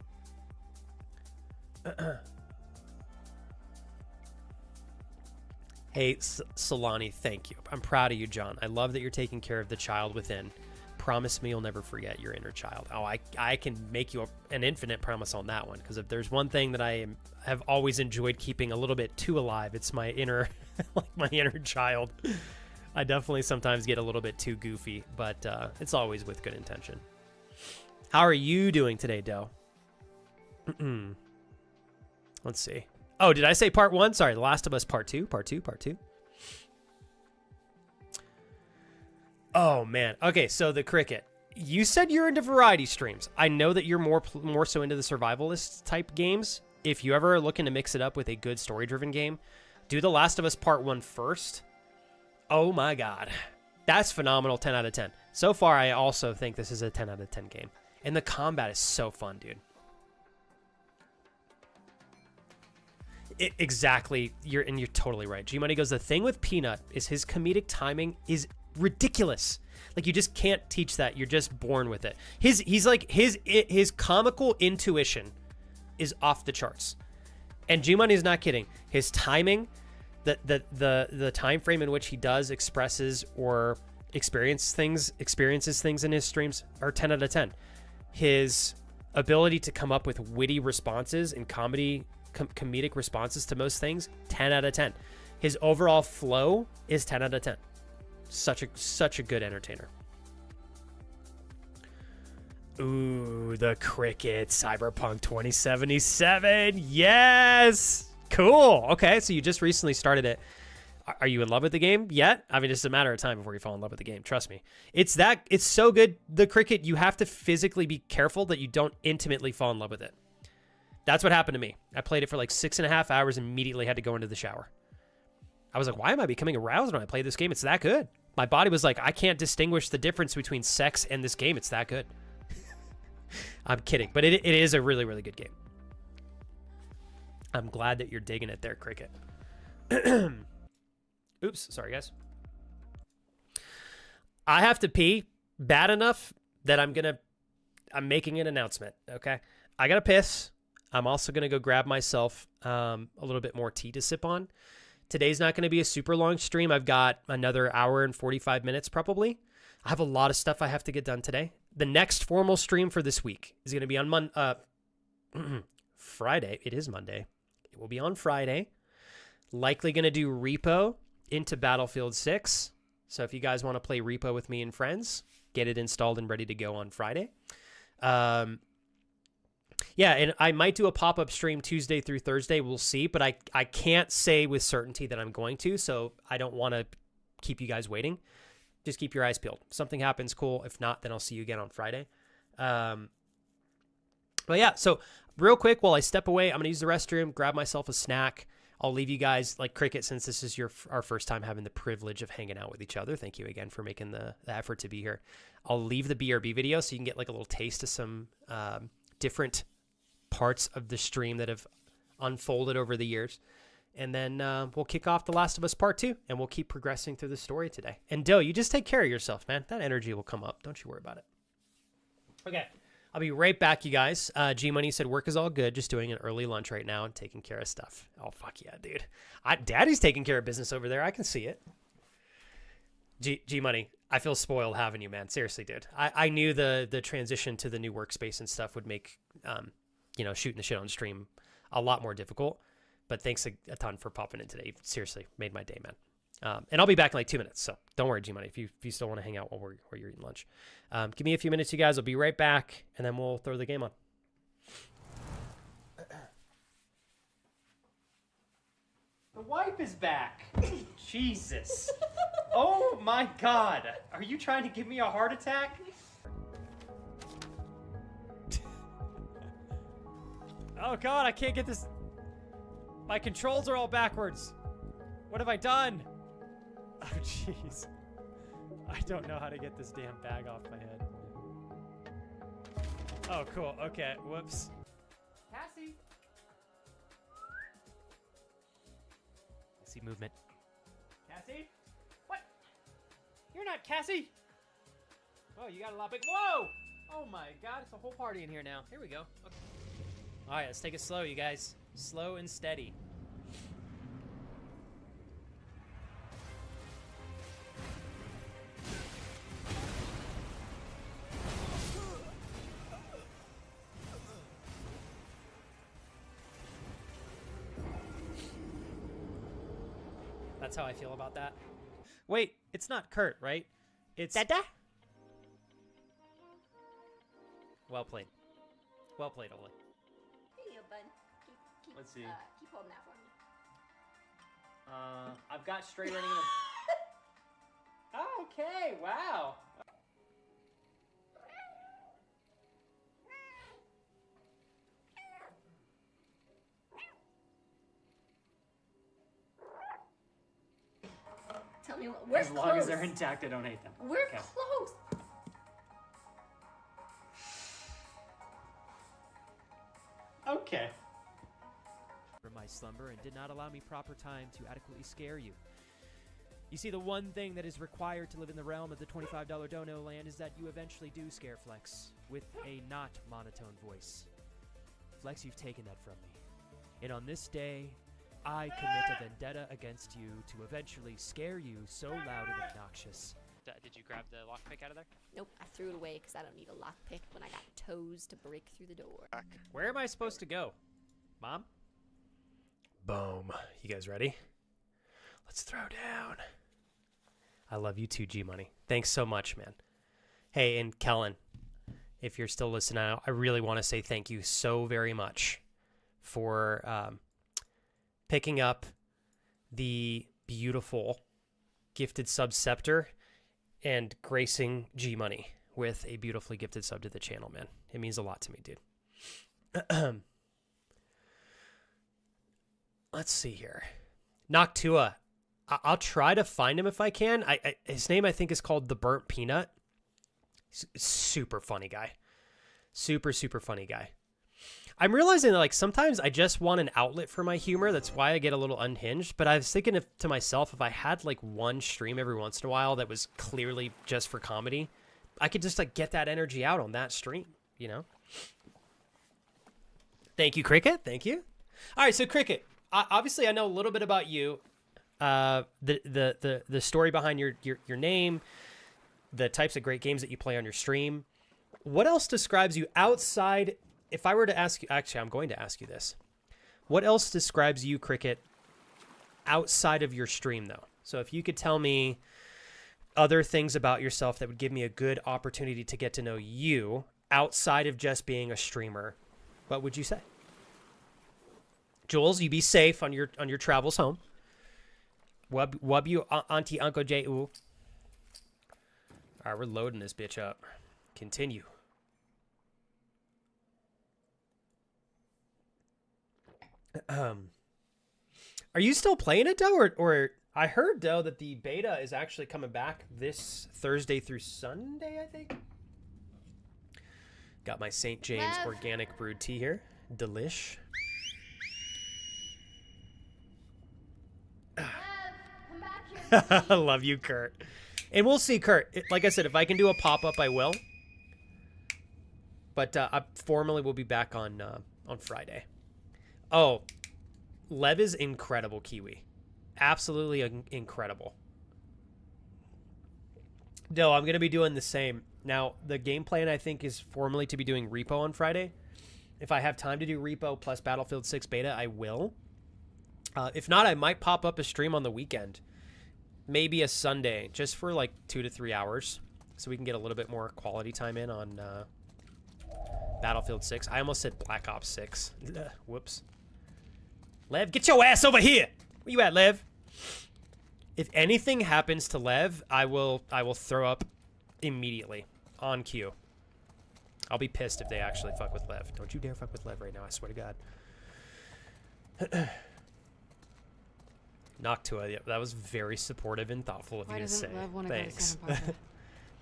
Hey, Solani, thank you. I'm proud of you, John. I love that you're taking care of the child within. Promise me you'll never forget your inner child. Oh, I can make you an infinite promise on that one, because if there's one thing that I have always enjoyed keeping a little bit too alive, it's my inner, like my inner child. I definitely sometimes get a little bit too goofy, but it's always with good intention. How are you doing today, Del? Let's see. Oh, did I say part 1? Sorry, The Last of Us Part 2. Part 2. Oh, man. Okay, so the Cricket. You said you're into variety streams. I know that you're more so into the survivalist type games. If you ever are looking to mix it up with a good story-driven game, do The Last of Us Part 1 first. Oh my god. That's phenomenal, 10 out of 10. So far, I also think this is a 10 out of 10 game. And the combat is so fun, dude. Exactly. You're totally right. G-Money goes, the thing with Peanut is his comedic timing is ridiculous. Like, you just can't teach that. You're just born with it. His comical intuition is off the charts. And G-Money's not kidding. His timing, the time frame in which he expresses or experiences things in his streams are 10 out of 10. His ability to come up with witty responses and comedic responses to most things, 10 out of 10. His overall flow is 10 out of 10. Such a good entertainer. Ooh, the Cricket Cyberpunk 2077. Yes. Cool. Okay, so you just recently started it. Are you in love with the game yet? I mean, it's a matter of time before you fall in love with the game. Trust me. It's so good. The Cricket, you have to physically be careful that you don't intimately fall in love with it. That's what happened to me. I played it for like 6.5 hours and immediately had to go into the shower. I was like, why am I becoming aroused when I play this game? It's that good. My body was like, I can't distinguish the difference between sex and this game. It's that good. I'm kidding, but it is a really, really good game. I'm glad that you're digging it there, Cricket. Oops, sorry, guys. I have to pee bad enough that I'm making an announcement, okay? I gotta piss. I'm also gonna go grab myself a little bit more tea to sip on. Today's not gonna be a super long stream. I've got another hour and 45 minutes probably. I have a lot of stuff I have to get done today. The next formal stream for this week is gonna be on Friday. It is Monday. It will be on Friday. Likely gonna do Repo into Battlefield 6. So if you guys want to play Repo with me and friends, get it installed and ready to go on Friday. Yeah, and I might do a pop-up stream Tuesday through Thursday. We'll see, but I can't say with certainty that I'm going to, so I don't want to keep you guys waiting. Just keep your eyes peeled. If something happens, cool. If not, then I'll see you again on Friday. But yeah, so real quick, while I step away, I'm going to use the restroom, grab myself a snack. I'll leave you guys, like Cricket, since this is our first time having the privilege of hanging out with each other. Thank you again for making the effort to be here. I'll leave the BRB video so you can get like a little taste of some different parts of the stream that have unfolded over the years. And then we'll kick off The Last of Us Part 2, and we'll keep progressing through the story today. And Doe, you just take care of yourself, man. That energy will come up. Don't you worry about it. Okay. I'll be right back, you guys. G-Money said work is all good. Just doing an early lunch right now and taking care of stuff. Oh, fuck yeah, dude. Daddy's taking care of business over there. I can see it. G-Money, I feel spoiled having you, man. Seriously, dude. I knew the transition to the new workspace and stuff would make, shooting the shit on stream a lot more difficult. But thanks a ton for popping in today. Seriously, made my day, man. And I'll be back in like 2 minutes, so don't worry, G-Money, if you still want to hang out while you're eating lunch. Give me a few minutes, you guys. I'll be right back, and then we'll throw the game on. The wife is back. Jesus. Oh, my God. Are you trying to give me a heart attack? Oh, God, I can't get this. My controls are all backwards. What have I done? Oh, jeez. I don't know how to get this damn bag off my head. Oh, cool. Okay. Whoops. Cassie! I see movement. Cassie? What? You're not Cassie! Oh, you got a lot big. Whoa! Oh my God, it's a whole party in here now. Here we go. Okay. All right, let's take it slow, you guys. Slow and steady. That's how I feel about that. Wait, it's not Kurt, right? It's Dada. Well played. Well played, Oli. Here you go, bud. Let's see. Keep holding that for me. I've got straight running in the... Okay, wow. tell me we're As long as they're intact, I don't hate them. We're Okay. close. Okay. For my slumber and did not allow me proper time to adequately scare you. You see, the one thing that is required to live in the realm of the $25 dono land is that you eventually do scare Flex with a not monotone voice. Flex, you've taken that from me. And on this day, I commit a vendetta against you to eventually scare you so loud and obnoxious. Did you grab the lockpick out of there? Nope, I threw it away because I don't need a lockpick when I got toes to break through the door. Where am I supposed to go? Mom? Boom. You guys ready? Let's throw down. I love you too, G-Money. Thanks so much, man. Hey, and Kellen, if you're still listening, I really want to say thank you so very much for picking up the beautiful gifted sub scepter and gracing G-Money with a beautifully gifted sub to the channel, man. It means a lot to me, dude. Let's see here. Noctua. I'll try to find him if I can. His name, I think, is called The Burnt Peanut. He's a super funny guy. Super, super funny guy. I'm realizing that, like, sometimes I just want an outlet for my humor. That's why I get a little unhinged. But I was thinking to myself, if I had, like, one stream every once in a while that was clearly just for comedy, I could just, like, get that energy out on that stream, you know? Thank you, Cricket. Thank you. All right, so, Cricket, obviously I know a little bit about you. The story behind your name, the types of great games that you play on your stream. What else describes you outside? If I were to ask you, actually, I'm going to ask you this. What else describes you, Cricket, outside of your stream, though? So if you could tell me other things about yourself that would give me a good opportunity to get to know you outside of just being a streamer, what would you say? Jules, you be safe on your travels home. Wub you, Auntie Uncle J. Ooh. All right, we're loading this bitch up. Continue. Are you still playing it, Doe? Or I heard, Doe, that the beta is actually coming back this Thursday through Sunday, I think. Got my St. James organic brewed tea here. Delish. I love you, Kurt. And we'll see, Kurt. Like I said, if I can do a pop-up, I will. But I formally will be back on Friday. Oh, Lev is incredible, Kiwi. Absolutely incredible. No, I'm going to be doing the same. Now, the game plan, I think, is formally to be doing Repo on Friday. If I have time to do Repo plus Battlefield 6 beta, I will. If not, I might pop up a stream on the weekend. Maybe a Sunday, just for like 2 to 3 hours. So we can get a little bit more quality time in on Battlefield 6. I almost said Black Ops 6. Whoops. Lev, get your ass over here! Where you at, Lev? If anything happens to Lev, I will throw up immediately. On cue. I'll be pissed if they actually fuck with Lev. Don't you dare fuck with Lev right now, I swear to God. Noctua, yeah, that was very supportive and thoughtful of you to say. Thanks.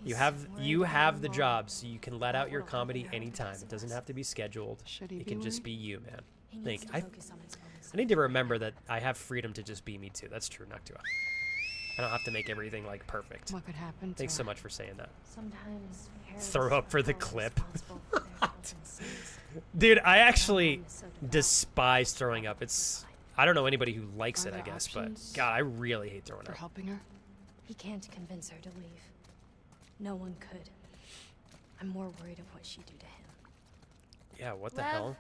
you have the job, so you can let out your comedy anytime. It doesn't have to be scheduled. It can just be you, man. I need to remember that I have freedom to just be me too. That's true, Noctua. I don't have to make everything like perfect. What could happen? Thanks so much for saying that. Sometimes Throw up for the clip. Dude, I actually despise throwing up. I don't know anybody who likes it, I guess, but God, I really hate throwing For up. helping her? He can't convince her to leave. No one could. I'm more worried of what she'd do to him. Yeah, what the Lev? hell?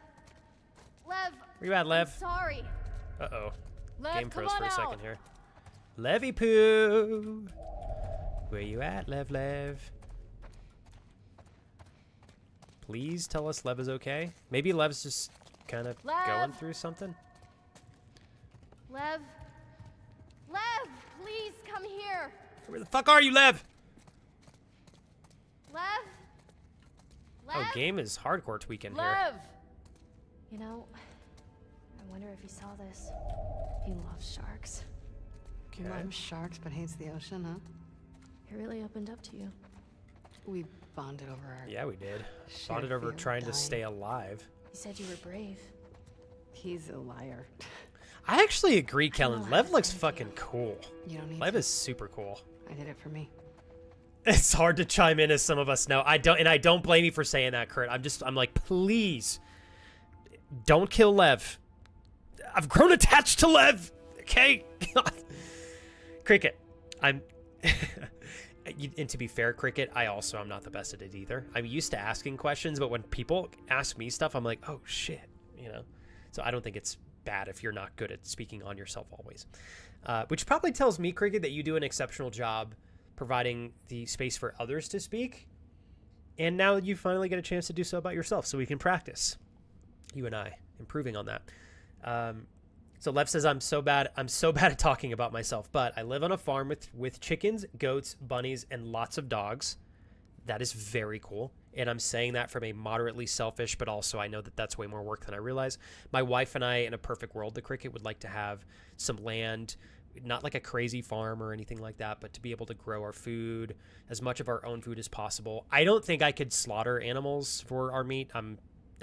Lev! Where you at, Lev? Sorry! Uh-oh. Lev, Game come froze on for a out. second here. Levy poo! Where you at, Lev? Please tell us Lev is okay. Maybe Lev's just kind of Lev! going through something. Lev! Lev! Please come here! Where the fuck are you, Lev? Lev! Lev! Oh, game is hardcore tweaking here. Lev! You know, I wonder if he saw this. He loves sharks. Okay. Loves sharks but hates the ocean, huh? It really opened up to you. We bonded over our... Yeah, we did. shared Bonded over fear of trying to dying. stay alive. You said you were brave. He's a liar. I actually agree, Kellen. know Lev how looks to fucking cool. You don't need Lev to. is super cool. I did it for me. It's hard to chime in, as some of us know. I don't blame you for saying that, Kurt. I'm like, please, don't kill Lev. I've grown attached to Lev. Okay, Cricket. And to be fair, Cricket, I also am not the best at it either. I'm used to asking questions, but when people ask me stuff, I'm like, oh shit, you know. So I don't think it's bad if you're not good at speaking on yourself always. Which probably tells me, Cricket, that you do an exceptional job providing the space for others to speak. And now you finally get a chance to do so about yourself, so we can practice. You and I, improving on that. So Lev says, I'm so bad at talking about myself, but I live on a farm with chickens, goats, bunnies, and lots of dogs. That is very cool. And I'm saying that from a moderately selfish, but also I know that that's way more work than I realize. My wife and I, in a perfect world, the Cricket, would like to have some land, not like a crazy farm or anything like that, but to be able to grow our food, as much of our own food as possible. I don't think I could slaughter animals for our meat. I'm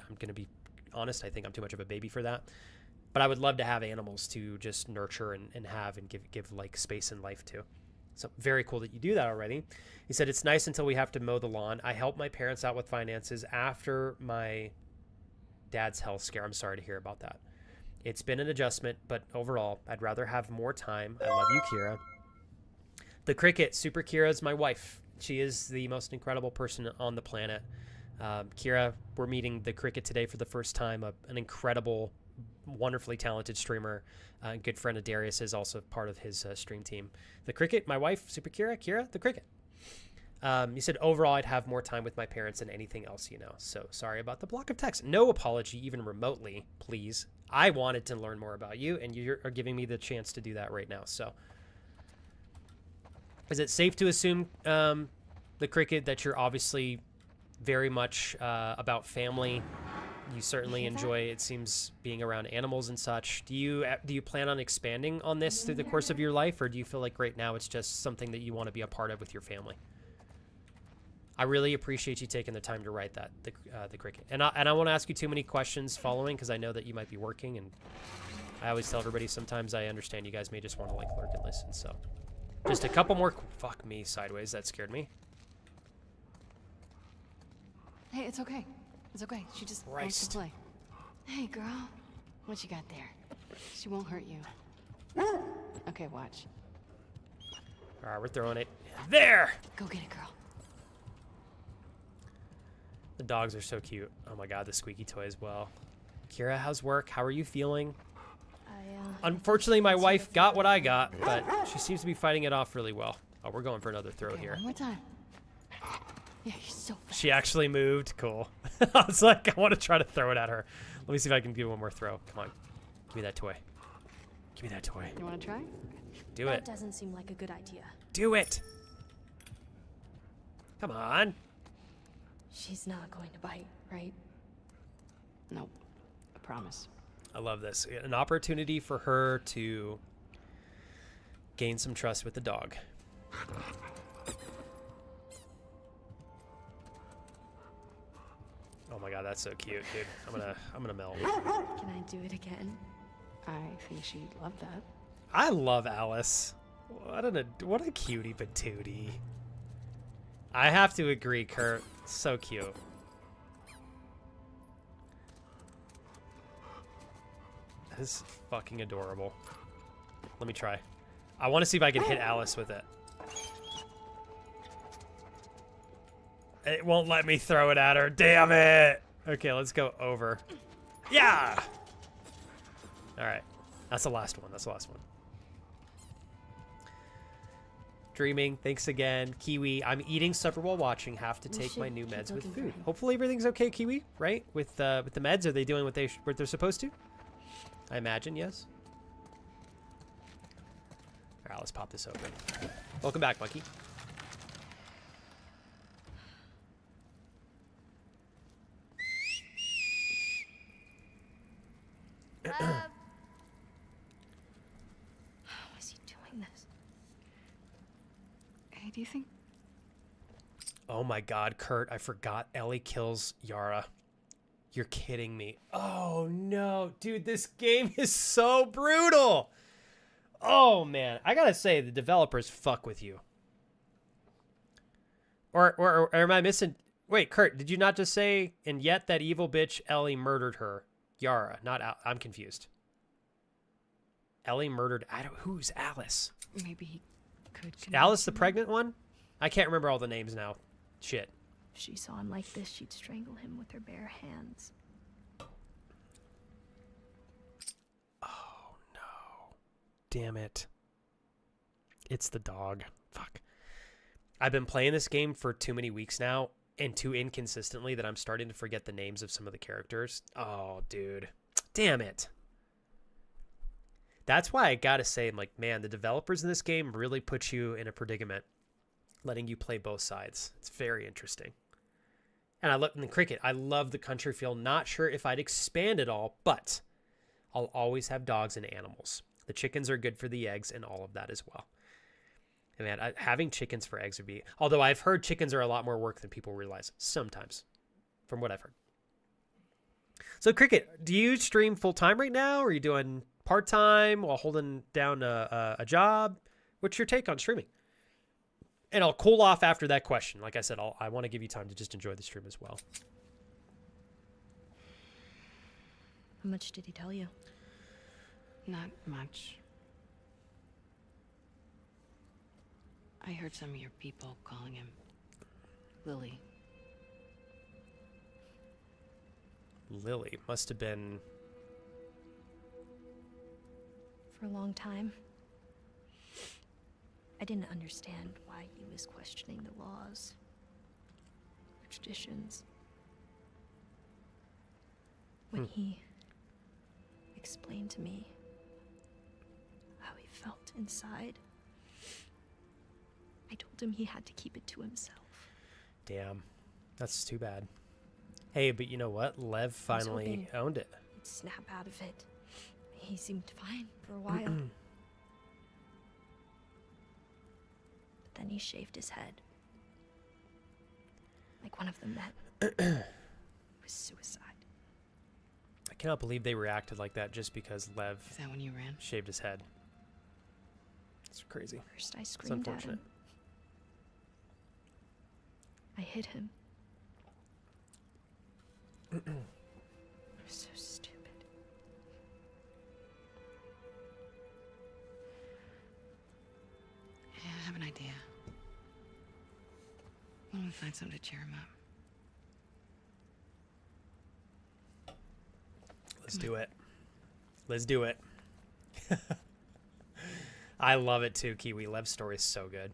going to be honest. I think I'm too much of a baby for that. But I would love to have animals to just nurture and have and give like space and life to. So very cool that you do that already. He said, it's nice until we have to mow the lawn. I helped my parents out with finances after my dad's health scare. I'm sorry to hear about that. It's been an adjustment, but overall, I'd rather have more time. I love you, Kira. The Cricket, Super Kira, is my wife. She is the most incredible person on the planet. Kira, we're meeting the Cricket today for the first time. An incredible, wonderfully talented streamer. Good friend of Darius is also part of his stream team. The Cricket, my wife, Super Kira, the Cricket. You said, overall, I'd have more time with my parents than anything else, you know. So sorry about the block of text. No apology, even remotely, please. I wanted to learn more about you, and you are giving me the chance to do that right now. So is it safe to assume, the Cricket, that you're obviously very much about family? You certainly enjoy, it seems, being around animals and such. Do you plan on expanding on this through the course of your life, or do you feel like right now it's just something that you want to be a part of with your family? I really appreciate you taking the time to write that, the Cricket. And I won't ask you too many questions following, because I know that you might be working, and I always tell everybody sometimes I understand you guys may just want to like lurk and listen. So just a couple more. Fuck me sideways. That scared me. Hey, it's okay. It's okay. She just wants to play. Hey, girl. What you got there? She won't hurt you. Okay, watch. All right, we're throwing it there. Go get it, girl. The dogs are so cute. Oh my god, the squeaky toy as well. Kira, how's work? How are you feeling? Unfortunately, my wife got what I got, but she seems to be fighting it off really well. Oh, we're going for another throw here. One more time. Yeah, you're so fast. She actually moved. Cool. I was like, I want to try to throw it at her. Let me see if I can do one more throw. Come on. Give me that toy. Give me that toy. You want to try? Do it. That doesn't seem like a good idea. Do it. Come on. She's not going to bite, right? Nope. I promise. I love this. An opportunity for her to gain some trust with the dog. Oh my god, that's so cute, dude. I'm gonna melt. Can I do it again? I think she'd love that. I love Alice. What a cutie patootie. I have to agree, Kurt. So cute. That is fucking adorable. Let me try. I want to see if I can hit Alice with it. It won't let me throw it at her. Damn it! Okay, let's go over. Yeah! Alright. That's the last one. That's the last one. Dreaming, thanks again. Kiwi, I'm eating supper while watching. Have to take my new meds with food. Hopefully everything's okay, Kiwi, right? With the meds, are they doing what they're supposed to? I imagine, yes. All right, let's pop this open. Welcome back, Monkey. How is he doing this? Hey, do you think... Oh my god, Kurt, I forgot Ellie kills Yara. You're kidding me. Oh no, dude, this game is so brutal. Oh man, I gotta say, the developers fuck with you. Or am I missing... Wait, Kurt, did you not just say, and yet that evil bitch Ellie murdered her? Yara, not Al. I'm confused. Ellie murdered... Who's Alice? Maybe he could... Alice, the pregnant one? I can't remember all the names now. Shit. If she saw him like this, she'd strangle him with her bare hands. Oh, no. Damn it. It's the dog. Fuck. I've been playing this game for too many weeks now, and too inconsistently that I'm starting to forget the names of some of the characters. Oh, dude. Damn it. That's why I gotta say, like, man, the developers in this game really put you in a predicament, letting you play both sides. It's very interesting. And I look in the cricket. I love the country feel. Not sure if I'd expand it all, but I'll always have dogs and animals. The chickens are good for the eggs and all of that as well. And man, having chickens for eggs would be... Although I've heard chickens are a lot more work than people realize. Sometimes. From what I've heard. So, Cricket, do you stream full-time right now? Or are you doing part-time while holding down a job? What's your take on streaming? And I'll cool off after that question. Like I said, I want to give you time to just enjoy the stream as well. How much did he tell you? Not much. I heard some of your people calling him Lily. Lily must have been... For a long time, I didn't understand why he was questioning the laws, the traditions. When he explained to me how he felt inside, I told him he had to keep it to himself. Damn. That's too bad. Hey, but you know what? Lev finally owned it. He'd snap out of it. He seemed fine for a while. But then he shaved his head. Like one of the men. It was suicide. I cannot believe they reacted like that just because Lev Is that when you ran? shaved his head. It's crazy. First I It's screamed at unfortunate. him. I hit him. I was so stupid. Yeah, I have an idea. Why don't we find something to cheer him up? Let's do it. Let's do it. I love it too, Kiwi. Lev's story is so good.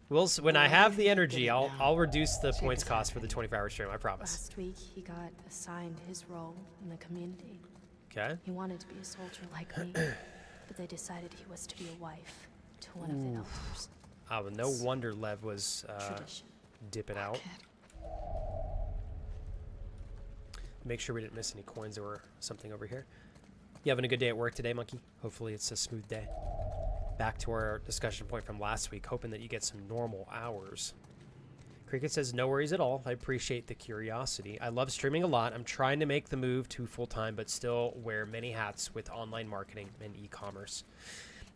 When I have the energy, I'll reduce the points cost for the 24-hour stream. I promise. Last week, he got assigned his role in the community. Okay. He wanted to be a soldier like me, but they decided he was to be a wife to one of the elders. Oh, well, no wonder Lev was Tradition. dipping out. Make sure we didn't miss any coins or something over here. You having a good day at work today, Monkey? Hopefully it's a smooth day. Back to our discussion point from last week, hoping that you get some normal hours. Cricket says, no worries at all. I appreciate the curiosity. I love streaming a lot. I'm trying to make the move to full-time, but still wear many hats with online marketing and e-commerce.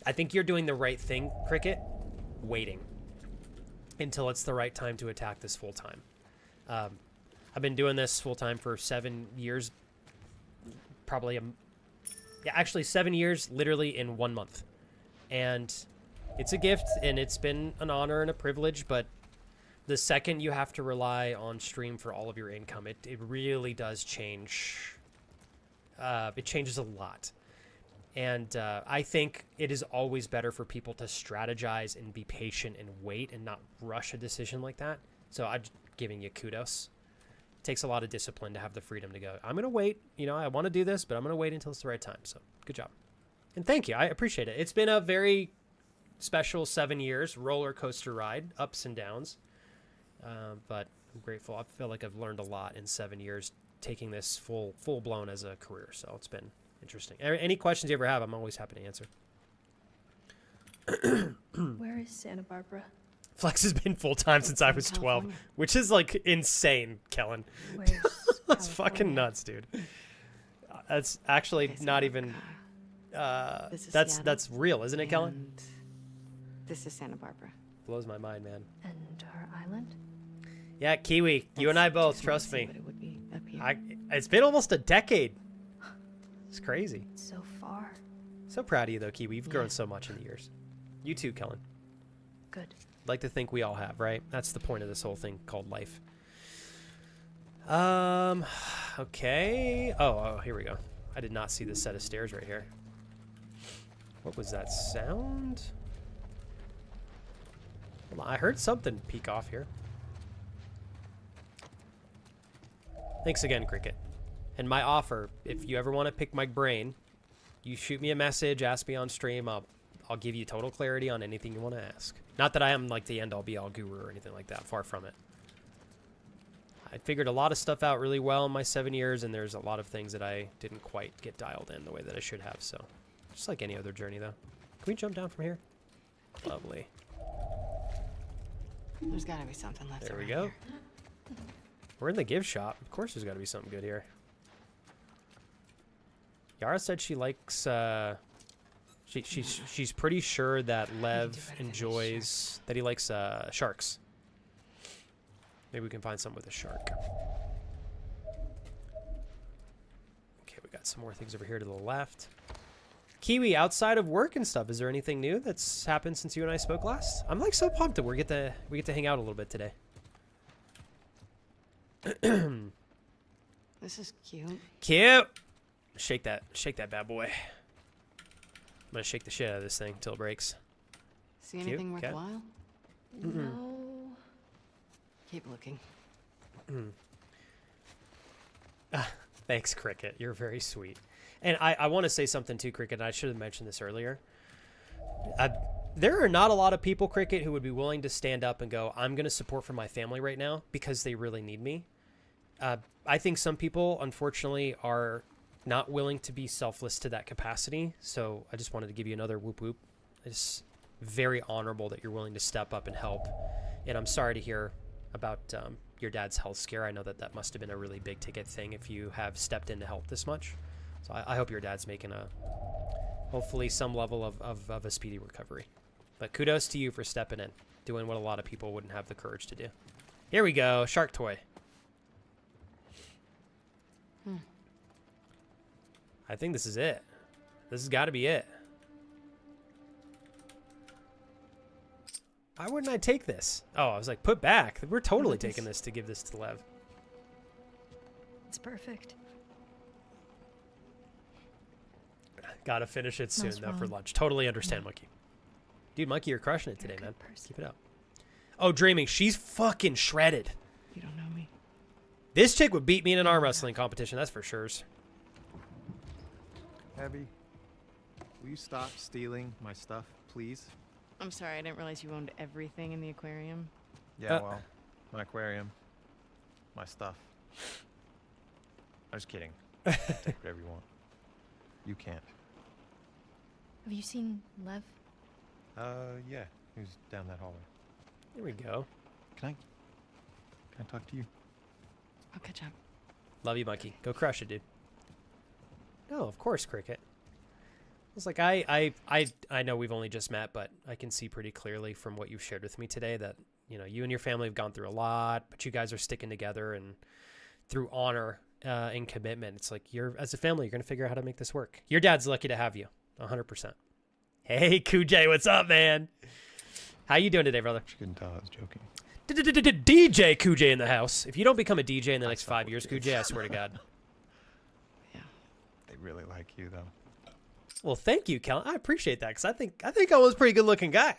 I think you're doing the right thing, Cricket, waiting until it's the right time to attack this full-time. I've been doing this full-time for 7 years, probably, actually 7 years, literally in 1 month. And it's a gift, and it's been an honor and a privilege, but the second you have to rely on stream for all of your income, it really does change. It changes a lot. And I think it is always better for people to strategize and be patient and wait and not rush a decision like that. So I'm giving you kudos. It takes a lot of discipline to have the freedom to go, I'm going to wait. You know, I want to do this, but I'm going to wait until it's the right time. So good job. And thank you. I appreciate it. It's been a very special 7 years, roller coaster ride, ups and downs. But I'm grateful. I feel like I've learned a lot in 7 years, taking this full blown as a career. So it's been interesting. Any questions you ever have, I'm always happy to answer. Where is Santa Barbara? Flex has been full-time since I in was 12, California. which is like insane, Kellen. Where's That's fucking California? nuts, dude. That's actually Okay, so not look, even. this is That's Seattle, that's real, isn't it, Kellen? and this is Santa Barbara. Blows my mind, man. And our island? Yeah, Kiwi, you and I That's both. just Trust wanna me. see what it would be up here. It's been almost a decade. It's crazy. So far. So proud of you, though, Kiwi. You've grown so much in the years. You too, Kellen. Good. Like to think we all have, right? That's the point of this whole thing called life. Okay. Oh, here we go. I did not see this set of stairs right here. What was that sound? Hold on, I heard something peek off here. Thanks again, Cricket. And my offer, if you ever want to pick my brain, you shoot me a message, ask me on stream, I'll give you total clarity on anything you want to ask. Not that I am like the end-all be-all guru or anything like that, far from it. I figured a lot of stuff out really well in my 7 years, and there's a lot of things that I didn't quite get dialed in the way that I should have, so. Just like any other journey, though. Can we jump down from here? Lovely. There's gotta be something left. There we around go. here. We're in the gift shop. Of course there's got to be something good here. Yara said she likes, she's pretty sure that do Lev better than these enjoys, that he likes sharks. Maybe we can find something with a shark. Okay, we got some more things over here to the left. Kiwi, outside of work and stuff, is there anything new that's happened since you and I spoke last? I'm like so pumped that we get to hang out a little bit today. This is cute. Cute. Shake that bad boy. I'm gonna shake the shit out of this thing until it breaks. See Cute, anything cat. worthwhile? No. Keep looking. Thanks, Cricket. You're very sweet. And I want to say something too, Cricket. And I should have mentioned this earlier. There are not a lot of people, Cricket, who would be willing to stand up and go, I'm going to support for my family right now because they really need me. I think some people, unfortunately, are not willing to be selfless to that capacity. So I just wanted to give you another whoop whoop. It's very honorable that you're willing to step up and help. And I'm sorry to hear about your dad's health scare. I know that that must have been a really big ticket thing if you have stepped in to help this much. So I hope your dad's making hopefully some level of a speedy recovery. But kudos to you for stepping in, doing what a lot of people wouldn't have the courage to do. Here we go, shark toy. I think this is it. This has got to be it. Why wouldn't I take this? Oh, I was like, put back. We're totally taking this to give this to Lev. It's perfect. Gotta finish it soon, Nice though, for run. lunch. Totally understand, Monkey. Dude, Monkey, you're crushing it today, You're a man. good person. Keep it up. Oh, Dreaming, she's fucking shredded. You don't know me. This chick would beat me in an arm wrestling competition, that's for sure. Abby, will you stop stealing my stuff, please? I'm sorry, I didn't realize you owned everything in the aquarium. Yeah, well, my aquarium, my stuff. I'm just kidding. Take whatever you want. You can't. Have you seen Lev? Yeah, he was down that hallway. Here we go. Can I talk to you? I'll catch up. Love you, Monkey. Go crush it, dude. No, of course, Cricket. It's like I know we've only just met, but I can see pretty clearly from what you've shared with me today that, you know, you and your family have gone through a lot, but you guys are sticking together, and through honor and commitment, it's like as a family, you're going to figure out how to make this work. Your dad's lucky to have you, 100%. Hey, Kujay, what's up, man? How you doing today, brother? She couldn't tell I was joking. DJ Kujay in the house. If you don't become a DJ in the next 5 years, Kujay, I swear to God. Yeah. They really like you, though. Well, thank you, Kellen. I appreciate that because I think I was a pretty good looking guy.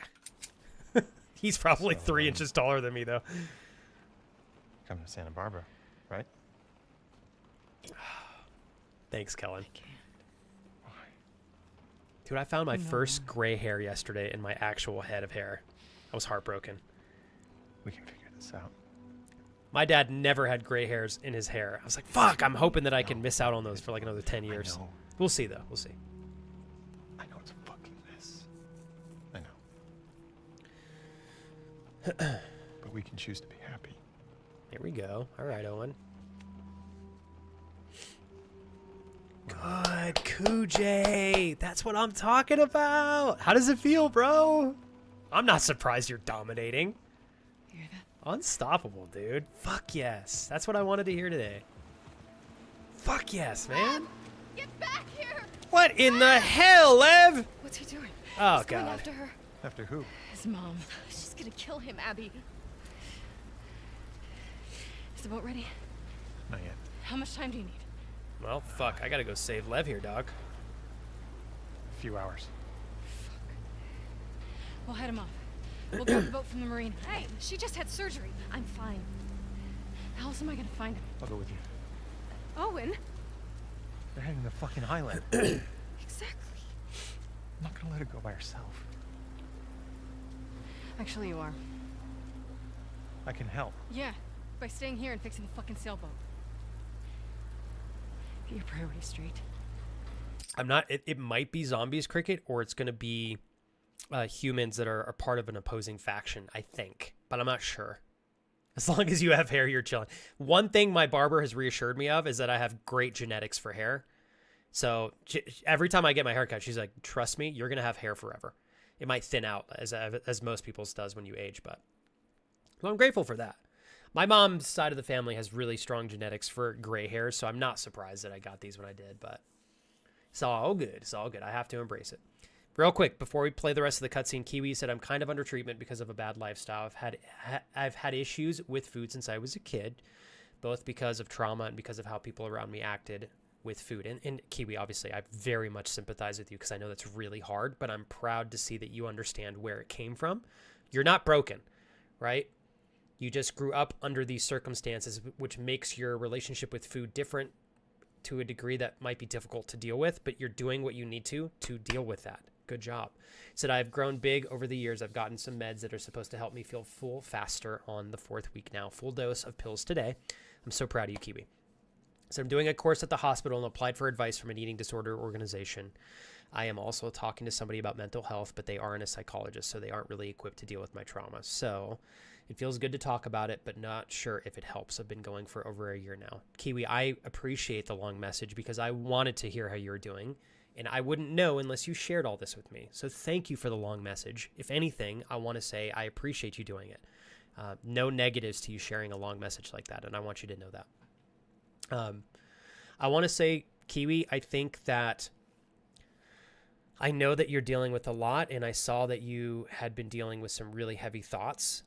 He's probably 3 inches taller than me, though. Coming to Santa Barbara, right? Thanks, Kellen. I can't. Dude, I found my first gray hair yesterday in my actual head of hair. I was heartbroken. We can figure this out. My dad never had gray hairs in his hair. I was like, fuck, I'm hoping that I can miss out on those for like another 10 years. I know. We'll see, though. We'll see. I know it's a fucking mess. I know. But we can choose to be happy. Here we go. All right, Owen. Good, Kuj. That's what I'm talking about. How does it feel, bro? I'm not surprised you're dominating. You hear that? Unstoppable, dude. Fuck yes. That's what I wanted to hear today. Fuck yes, man. Get back here! What in the hell, Lev? What's he doing? Oh, He's going God. after her. After who? His mom. She's gonna kill him, Abby. Is the boat ready? Not yet. How much time do you need? Well, fuck. I gotta go save Lev here, dog. A few hours. We'll head him off. We'll grab the boat from the marina. Hey, she just had surgery. I'm fine. How else am I gonna find him? I'll go with you. Owen? They're heading to the fucking island. Exactly. I'm not gonna let her go by herself. Actually, you are. I can help. Yeah, by staying here and fixing the fucking sailboat. Get your priorities straight. I'm not. It might be zombies, Cricket, or it's gonna be humans that are part of an opposing faction, I think. But I'm not sure. As long as you have hair, you're chilling. One thing my barber has reassured me of is that I have great genetics for hair. So every time I get my hair cut, she's like, trust me, you're going to have hair forever. It might thin out as most people's does when you age, but well, I'm grateful for that. My mom's side of the family has really strong genetics for gray hair, so I'm not surprised that I got these when I did, but it's all good. It's all good. I have to embrace it. Real quick, before we play the rest of the cutscene, Kiwi said, I'm kind of under treatment because of a bad lifestyle. I've had issues with food since I was a kid, both because of trauma and because of how people around me acted with food. And Kiwi, obviously, I very much sympathize with you because I know that's really hard, but I'm proud to see that you understand where it came from. You're not broken, right? You just grew up under these circumstances, which makes your relationship with food different to a degree that might be difficult to deal with, but you're doing what you need to deal with that. Good job. Said, I've grown big over the years. I've gotten some meds that are supposed to help me feel full faster on the 4th week now. Full dose of pills today. I'm so proud of you, Kiwi. So I'm doing a course at the hospital and applied for advice from an eating disorder organization. I am also talking to somebody about mental health, but they aren't a psychologist, so they aren't really equipped to deal with my trauma. So it feels good to talk about it, but not sure if it helps. I've been going for over a year now. Kiwi, I appreciate the long message because I wanted to hear how you were doing. And I wouldn't know unless you shared all this with me. So thank you for the long message. If anything, I want to say I appreciate you doing it. No negatives to you sharing a long message like that, and I want you to know that. I want to say, Kiwi, I think that I know that you're dealing with a lot, and I saw that you had been dealing with some really heavy thoughts.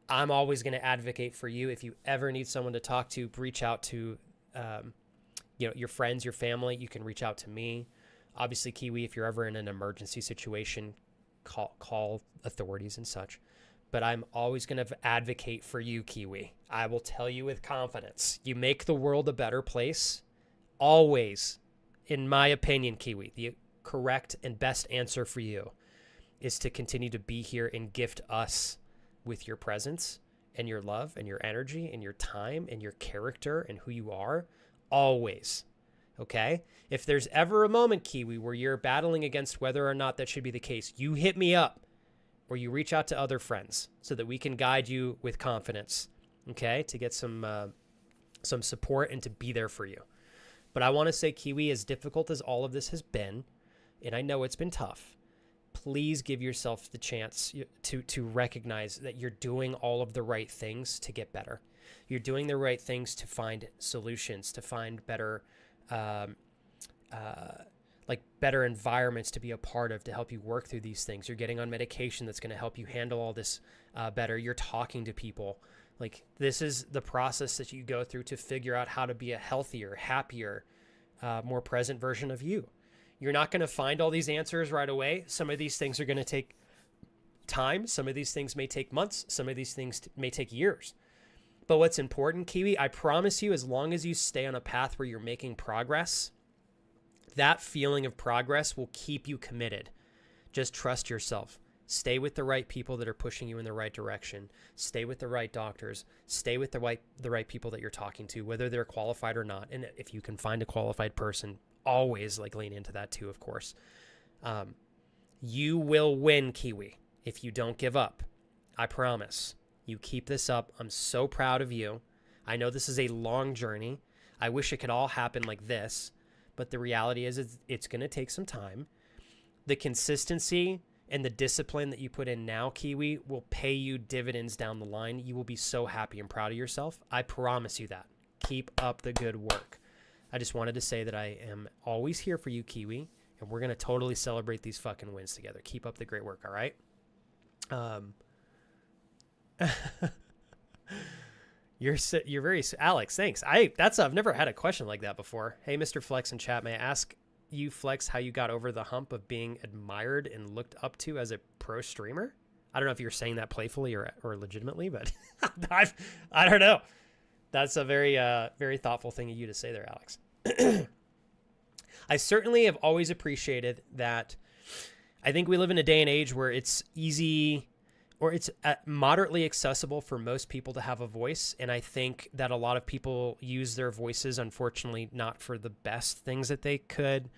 I'm always going to advocate for you. If you ever need someone to talk to, reach out to your friends, your family. You can reach out to me. Obviously, Kiwi, if you're ever in an emergency situation, call authorities and such. But I'm always going to advocate for you, Kiwi. I will tell you with confidence. You make the world a better place. Always, in my opinion, Kiwi, the correct and best answer for you is to continue to be here and gift us with your presence and your love and your energy and your time and your character and who you are. Always. Okay? If there's ever a moment, Kiwi, where you're battling against whether or not that should be the case, you hit me up or you reach out to other friends so that we can guide you with confidence, okay, to get some support and to be there for you. But I want to say, Kiwi, as difficult as all of this has been, and I know it's been tough, please give yourself the chance to recognize that you're doing all of the right things to get better. You're doing the right things to find solutions, to find better better environments to be a part of, to help you work through these things. You're getting on medication that's going to help you handle all this better. You're talking to people. Like, this is the process that you go through to figure out how to be a healthier, happier, more present version of you. You're not going to find all these answers right away. Some of these things are going to take time. Some of these things may take months. Some of these things may take years. But what's important, Kiwi, I promise you, as long as you stay on a path where you're making progress, that feeling of progress will keep you committed. Just trust yourself. Stay with the right people that are pushing you in the right direction. Stay with the right doctors. Stay with the right people that you're talking to, whether they're qualified or not. And if you can find a qualified person, always lean into that too, of course. You will win, Kiwi, if you don't give up. I promise. You keep this up. I'm so proud of you. I know this is a long journey. I wish it could all happen like this, but the reality is it's going to take some time. The consistency and the discipline that you put in now, Kiwi, will pay you dividends down the line. You will be so happy and proud of yourself. I promise you that. Keep up the good work. I just wanted to say that I am always here for you, Kiwi, and we're going to totally celebrate these fucking wins together. Keep up the great work, all right? You're very Alex, thanks. I've never had a question like that before. Hey, Mr. Flex in chat, may I ask you, Flex, how you got over the hump of being admired and looked up to as a pro streamer? I don't know if you're saying that playfully or legitimately, but I don't know. That's a very very thoughtful thing of you to say there, Alex. I certainly have always appreciated that. I think we live in a day and age where it's easy or it's moderately accessible for most people to have a voice. And I think that a lot of people use their voices, unfortunately, not for the best things that they could.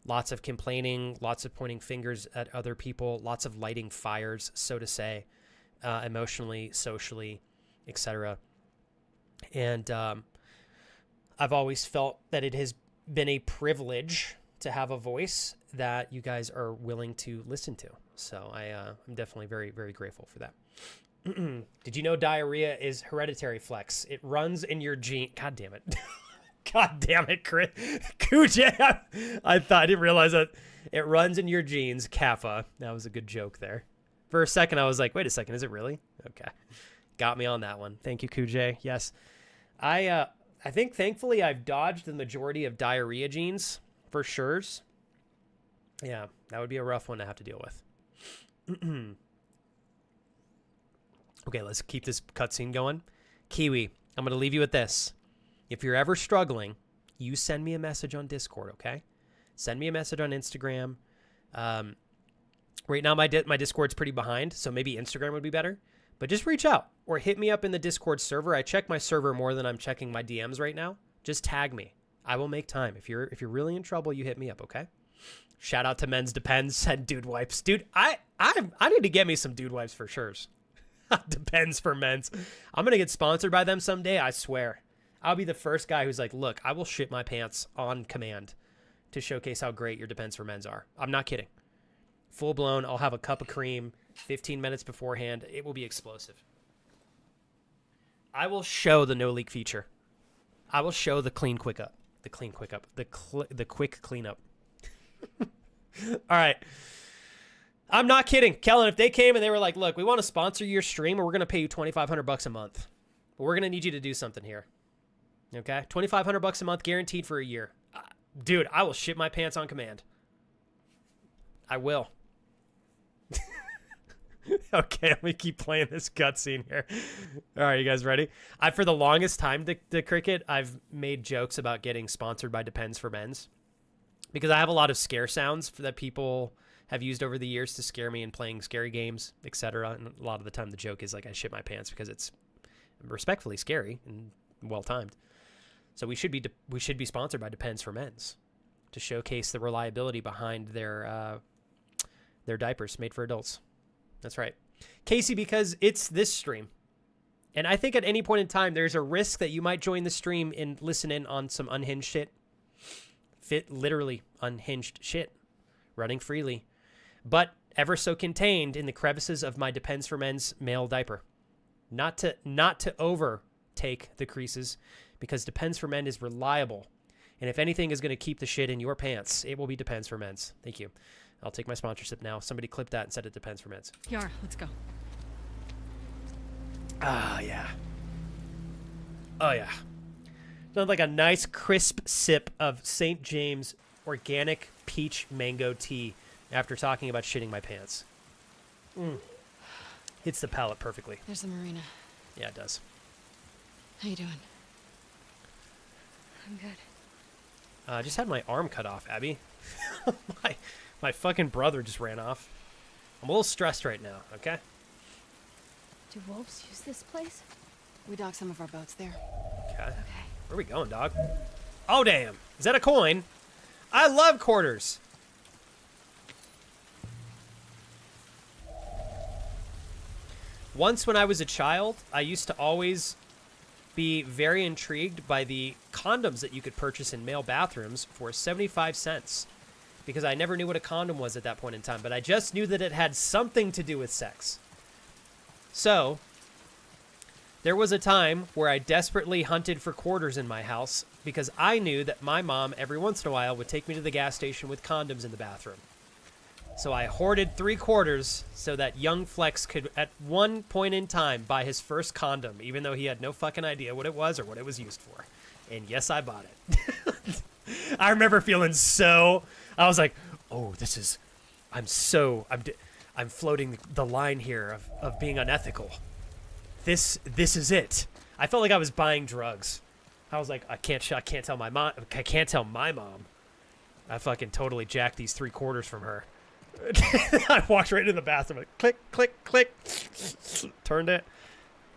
Lots of complaining, lots of pointing fingers at other people, lots of lighting fires, so to say, emotionally, socially, etc. And I've always felt that it has been a privilege to have a voice that you guys are willing to listen to. So I'm definitely very, very grateful for that. Did you know diarrhea is hereditary, Flex? It runs in your gene. God damn it. God damn it, Chris. Kuja. I didn't realize that it runs in your genes. Kappa. That was a good joke there. For a second, I was like, wait a second. Is it really? Okay. Got me on that one. Thank you, Kuja. Yes. I think thankfully I've dodged the majority of diarrhea genes for sure. Yeah, that would be a rough one to have to deal with. Okay, let's keep this cutscene going. Kiwi, I'm going to leave you with this. If you're ever struggling, you send me a message on Discord, okay? Send me a message on Instagram. Right now, my Discord's pretty behind, so maybe Instagram would be better. But just reach out or hit me up in the Discord server. I check my server more than I'm checking my DMs right now. Just tag me. I will make time. If you're really in trouble, you hit me up, okay? Shout out to Men's Depends and Dude Wipes. Dude, I need to get me some Dude Wipes for sure. Depends for Men's. I'm going to get sponsored by them someday, I swear. I'll be the first guy who's like, look, I will shit my pants on command to showcase how great your Depends for Men's are. I'm not kidding. Full blown, I'll have a cup of cream 15 minutes beforehand. It will be explosive. I will show the no leak feature. I will show the quick cleanup. The quick cleanup. All right. I'm not kidding. Kellen, if they came and they were like, look, we want to sponsor your stream and we're going to pay you $2,500 a month. But we're going to need you to do something here. Okay? $2,500 a month guaranteed for a year. Dude, I will shit my pants on command. I will. Okay, let me keep playing this cutscene here. All right, you guys ready? For the longest time, the Cricket, I've made jokes about getting sponsored by Depends for Men's. Because I have a lot of scare sounds that people have used over the years to scare me in playing scary games, etc. And a lot of the time the joke is like I shit my pants because it's respectfully scary and well-timed. So we should be sponsored by Depends for Men's to showcase the reliability behind their diapers made for adults. That's right. Casey, because it's this stream. And I think at any point in time, there's a risk that you might join the stream and listen in on some unhinged shit. Literally unhinged shit. Running freely. But ever so contained in the crevices of my Depends for Men's male diaper. Not to overtake the creases, because Depends for Men is reliable. And if anything is going to keep the shit in your pants, it will be Depends for Men's. Thank you. I'll take my sponsorship now. Somebody clip that and set it Depends for Men's. Yara, let's go. Ah, yeah. Oh, yeah. Sounds like a nice crisp sip of St. James organic peach mango tea after talking about shitting my pants. Hits the palate perfectly. There's the marina. Yeah, it does. How you doing? I'm good. I just had my arm cut off, Abby. my fucking brother just ran off. I'm a little stressed right now, okay? Do wolves use this place? We dock some of our boats there. Okay. Where are we going, dog? Oh, damn. Is that a coin? I love quarters. Once when I was a child, I used to always be very intrigued by the condoms that you could purchase in male bathrooms for 75 cents. Because I never knew what a condom was at that point in time, but I just knew that it had something to do with sex. So, there was a time where I desperately hunted for quarters in my house because I knew that my mom every once in a while would take me to the gas station with condoms in the bathroom. So I hoarded 3 quarters so that young Flex could, at one point in time, buy his first condom, even though he had no fucking idea what it was or what it was used for. And yes, I bought it. I remember feeling so... I was like, oh, this is... I'm floating the line here of being unethical. This is it. I felt like I was buying drugs. I was like, I can't tell my mom. I can't tell my mom. I fucking totally jacked these 3 quarters from her. I walked right into the bathroom, like, click, click, click, turned it,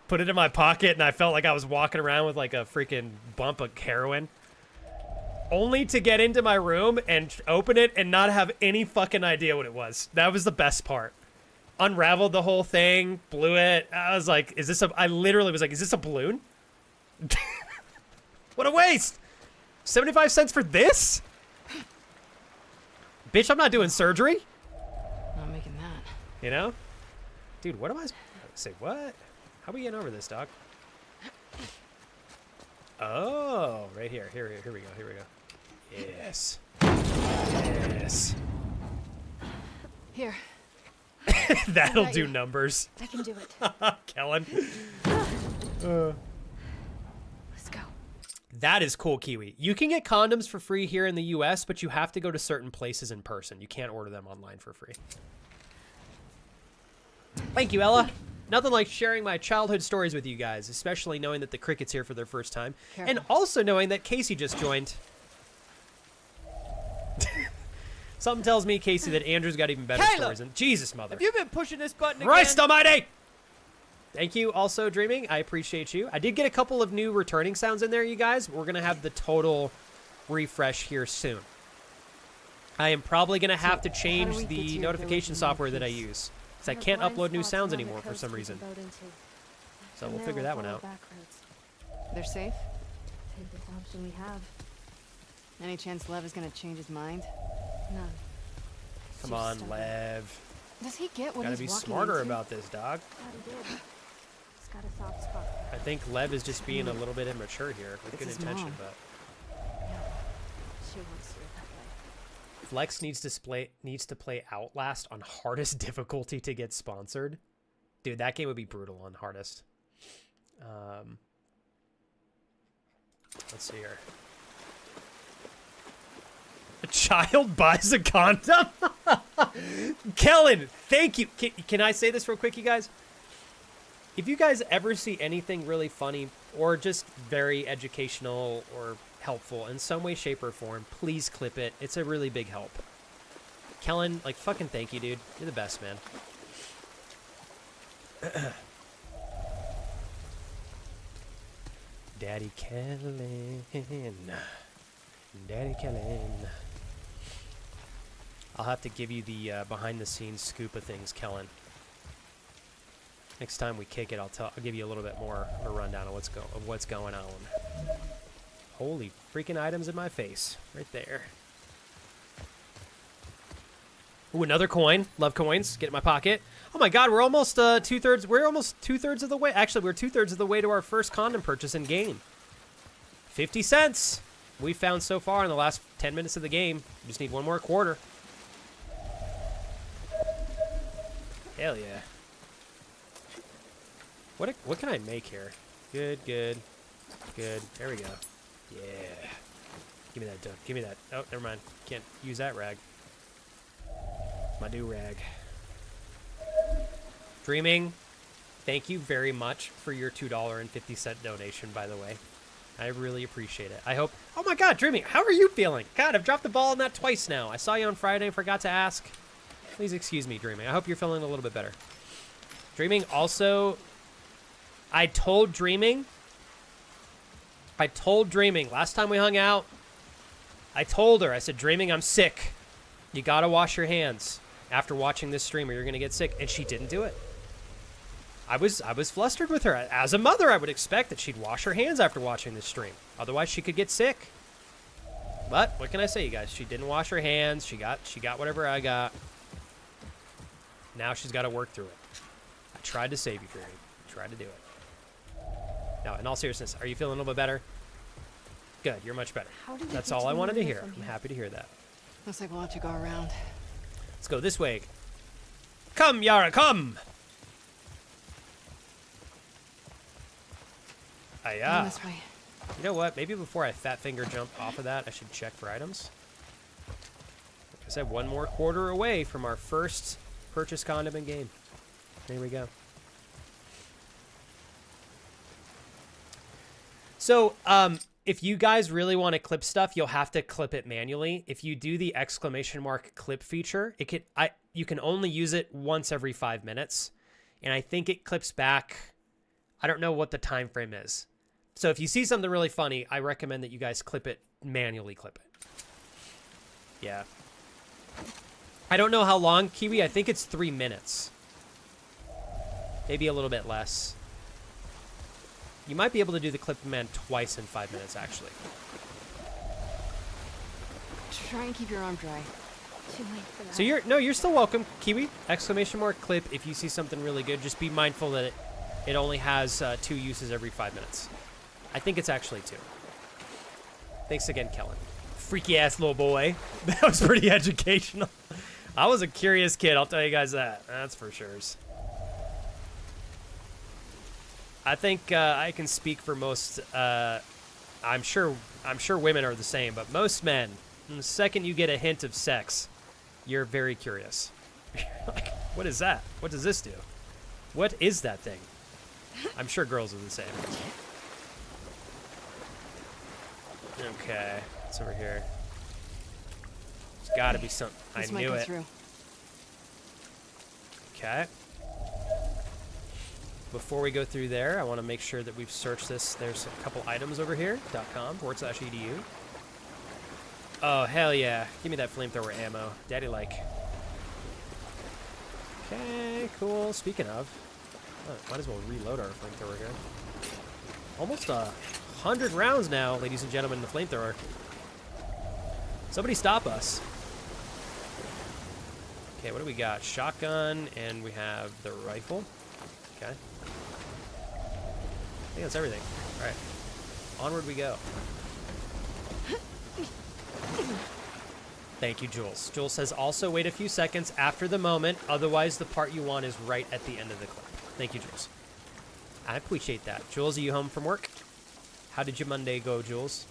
put it in my pocket, and I felt like I was walking around with like a freaking bump of heroin. Only to get into my room and open it and not have any fucking idea what it was. That was the best part. Unraveled the whole thing, blew it. I was like, I literally was like, is this a balloon? What a waste. 75 cents for this? Bitch, I'm not doing surgery. Not making that. You know? Dude, what am I... Say, what? How are we getting over this, dog? Oh, right here. Here we go. Yes. Yes. Here. That'll do numbers. I can do it. Kellen. Let's go. That is cool, Kiwi. You can get condoms for free here in the US, but you have to go to certain places in person. You can't order them online for free. Thank you, Ella. Nothing like sharing my childhood stories with you guys, especially knowing that the Cricket's here for their first time. Careful. And also knowing that Casey just joined. Something tells me, Casey, that Andrew's got even better Kayla! stories. And Jesus, mother. Have you been pushing this button again? Christ almighty! Thank you, also, Dreaming. I appreciate you. I did get a couple of new returning sounds in there, you guys. We're going to have the total refresh here soon. I am probably going to have to change the notification software that I use. Because I can't upload new sounds anymore for some reason. So we'll figure that one out. They're safe? Safest option we have. Any chance Lev is gonna change his mind? None. Come Too on, stubborn. Lev. Does he get what Gotta he's be walking smarter into? about this, dog. Thought he did. He's got a soft spot. I think Lev is just being a little bit immature here with It's good his intention, mom. but Yeah. She wants you that way. Flex needs to play Outlast on hardest difficulty to get sponsored. Dude, that game would be brutal on hardest. Let's see here. A child buys a condom? Kellen, thank you. Can I say this real quick, you guys? If you guys ever see anything really funny or just very educational or helpful in some way, shape, or form, please clip it. It's a really big help. Kellen, like, fucking thank you, dude. You're the best, man. Daddy Kellen. Daddy Kellen. I'll have to give you the behind-the-scenes scoop of things, Kellen. Next time we kick it, I'll give you a little bit more of a rundown of what's going on. Holy freaking items in my face, right there. Ooh, another coin. Love coins. Get in my pocket. Oh my God, we're almost two-thirds. We're almost 2/3 of the way. Actually, we're 2/3 of the way to our first condom purchase in game. 50 cents. We found so far in the last 10 minutes of the game. We just need one more quarter. Hell yeah. What can I make here? Good. There we go. Yeah. Give me that duck. Give me that. Oh, never mind. Can't use that rag. My new rag. Dreaming, thank you very much for your $2.50 donation, by the way. I really appreciate it. I hope... Oh my God, Dreaming, how are you feeling? God, I've dropped the ball on that twice now. I saw you on Friday and forgot to ask. Please excuse me, Dreaming. I hope you're feeling a little bit better. Dreaming, also... I told Dreaming last time we hung out, I told her, I said, Dreaming, I'm sick. You gotta wash your hands after watching this stream or you're gonna get sick. And she didn't do it. I was flustered with her. As a mother, I would expect that she'd wash her hands after watching this stream. Otherwise, she could get sick. But what can I say, you guys? She didn't wash her hands. She got whatever I got. Now she's got to work through it. I tried to save you, Dreamy. Tried to do it. Now, in all seriousness, are you feeling a little bit better? Good. You're much better. That's all I wanted to hear. I'm happy to hear that. Looks like we'll have to go around. Let's go this way. Come, Yara, come! Going this way. You know what? Maybe before I fat finger jump off of that, I should check for items. Like I said, one more quarter away from our first purchase condiment game. There we go. So, if you guys really want to clip stuff, you'll have to clip it manually. If you do the exclamation mark clip feature, you can only use it once every 5 minutes. And I think it clips back. I don't know what the time frame is. So if you see something really funny, I recommend that you guys manually clip it. Yeah. I don't know how long, Kiwi. I think it's 3 minutes. Maybe a little bit less. You might be able to do the clip command twice in 5 minutes, actually. Try and keep your arm dry. Too late for that. So you're still welcome, Kiwi. Exclamation mark clip if you see something really good. Just be mindful that it only has 2 uses every 5 minutes. I think it's actually 2. Thanks again, Kellen. Freaky ass little boy. That was pretty educational. I was a curious kid, I'll tell you guys that. That's for sure. I think I can speak for most. I'm sure women are the same, but most men, the second you get a hint of sex, you're very curious. Like, what is that? What does this do? What is that thing? I'm sure girls are the same. Okay, it's over here. There's got to be something. I knew it. Through. Okay. Before we go through there, I want to make sure that we've searched this. There's a couple items over here. .com//edu. Oh, hell yeah. Give me that flamethrower ammo. Daddy like. Okay, cool. Speaking of, might as well reload our flamethrower here. Almost 100 rounds now, ladies and gentlemen, in the flamethrower. Somebody stop us. Okay, what do we got? Shotgun, and we have the rifle. Okay. I think that's everything. All right. Onward we go. Thank you, Jules. Jules says, also wait a few seconds after the moment, otherwise the part you want is right at the end of the clip. Thank you, Jules. I appreciate that. Jules, are you home from work? How did your Monday go, Jules?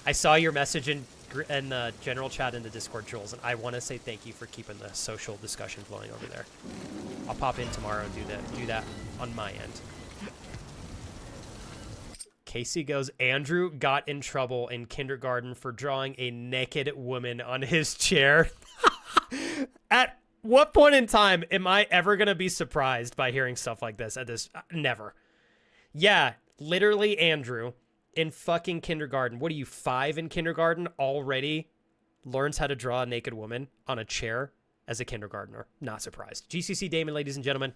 I saw your message in the general chat in the Discord, Jules, and I want to say thank you for keeping the social discussion flowing over there. I'll pop in tomorrow and do that on my end. Casey goes, Andrew got in trouble in kindergarten for drawing a naked woman on his chair. At what point in time am I ever going to be surprised by hearing stuff like this? Never. Yeah, literally Andrew in fucking kindergarten. What are you, 5 in kindergarten already learns how to draw a naked woman on a chair as a kindergartner? Not surprised. GCC Damon, ladies and gentlemen.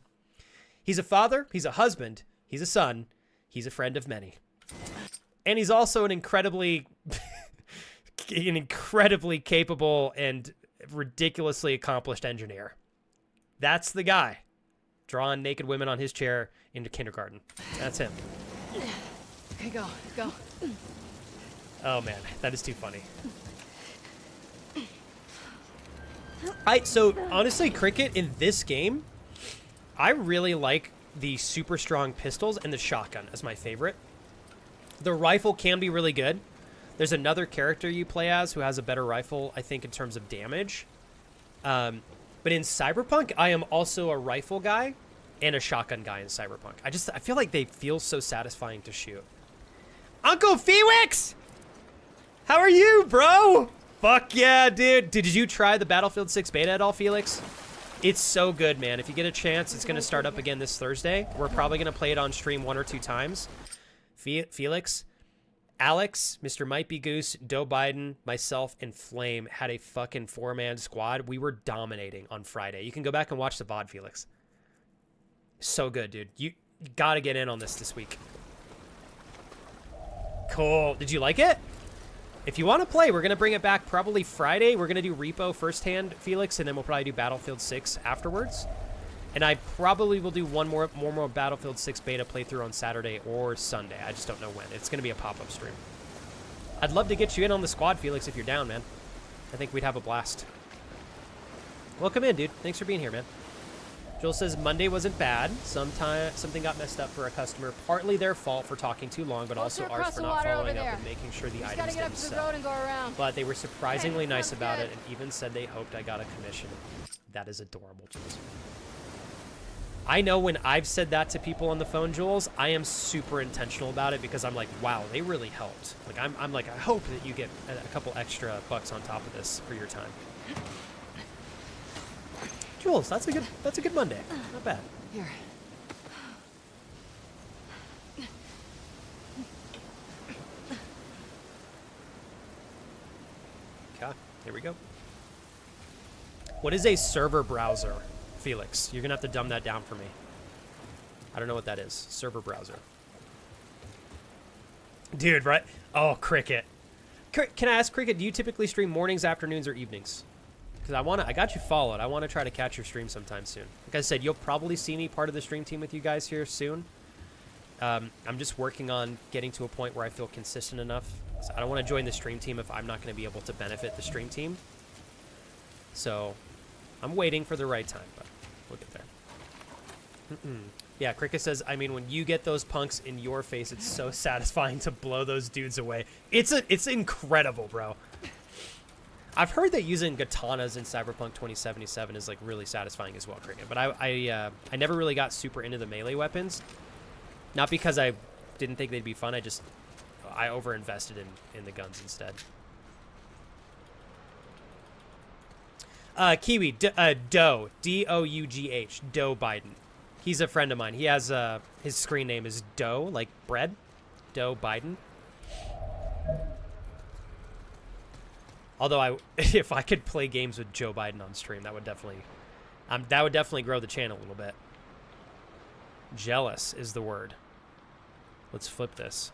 He's a father. He's a husband. He's a son. He's a friend of many. And he's also an incredibly capable and ridiculously accomplished engineer. That's the guy. Drawing naked women on his chair into kindergarten. That's him. Okay, go. Oh, man. That is too funny. So, honestly, Cricket, in this game, I really like the super strong pistols and the shotgun as my favorite. The rifle can be really good. There's another character you play as who has a better rifle, I think, in terms of damage. But in Cyberpunk, I am also a rifle guy and a shotgun guy in Cyberpunk. I feel like they feel so satisfying to shoot. Uncle Felix! How are you, bro? Fuck yeah, dude. Did you try the Battlefield 6 beta at all, Felix? It's so good, man. If you get a chance, it's going to start up again this Thursday. We're probably going to play it on stream 1 or 2 times. Felix, Alex, Mr. Might Be Goose, Doe Biden, myself, and Flame had a fucking 4-man squad. We were dominating on Friday. You can go back and watch the VOD, Felix. So good, dude. Gotta get in on this week. Cool. Did you like it? If you want to play, we're going to bring it back probably Friday. We're going to do Repo firsthand, Felix, and then we'll probably do Battlefield 6 afterwards. And I probably will do one more Battlefield 6 beta playthrough on Saturday or Sunday. I just don't know when. It's going to be a pop-up stream. I'd love to get you in on the squad, Felix, if you're down, man. I think we'd have a blast. Welcome in, dude. Thanks for being here, man. Joel says Monday wasn't bad. Something got messed up for a customer. Partly their fault for talking too long, but also ours for not following up and making sure the items didn't sell. But they were surprisingly nice about it and even said they hoped I got a commission. That is adorable, Jules. I know when I've said that to people on the phone, Jules, I am super intentional about it because I'm like, wow, they really helped. Like I'm like, I hope that you get a couple extra bucks on top of this for your time. Jules, that's a good Monday. Not bad. Here. Okay, here we go. What is a server browser, Felix? You're gonna have to dumb that down for me. I don't know what that is. Server browser. Dude, right? Oh, Cricket. Can I ask Cricket, do you typically stream mornings, afternoons, or evenings? Because I got you followed. I want to try to catch your stream sometime soon. Like I said, you'll probably see me part of the stream team with you guys here soon. I'm just working on getting to a point where I feel consistent enough. So I don't want to join the stream team if I'm not going to be able to benefit the stream team. So I'm waiting for the right time, but we'll get there. Yeah, Cricket says, I mean, when you get those punks in your face, it's so satisfying to blow those dudes away. It's incredible, bro. I've heard that using katanas in Cyberpunk 2077 is like really satisfying as well, Cricket. But I never really got super into the melee weapons. Not because I didn't think they'd be fun. I over-invested in the guns instead. Kiwi, Doe, D-O-U-G-H, Doe Biden. He's a friend of mine. He has his screen name is Doe, like bread. Doe Biden. Although if I could play games with Joe Biden on stream, that would definitely grow the channel a little bit. Jealous is the word. Let's flip this.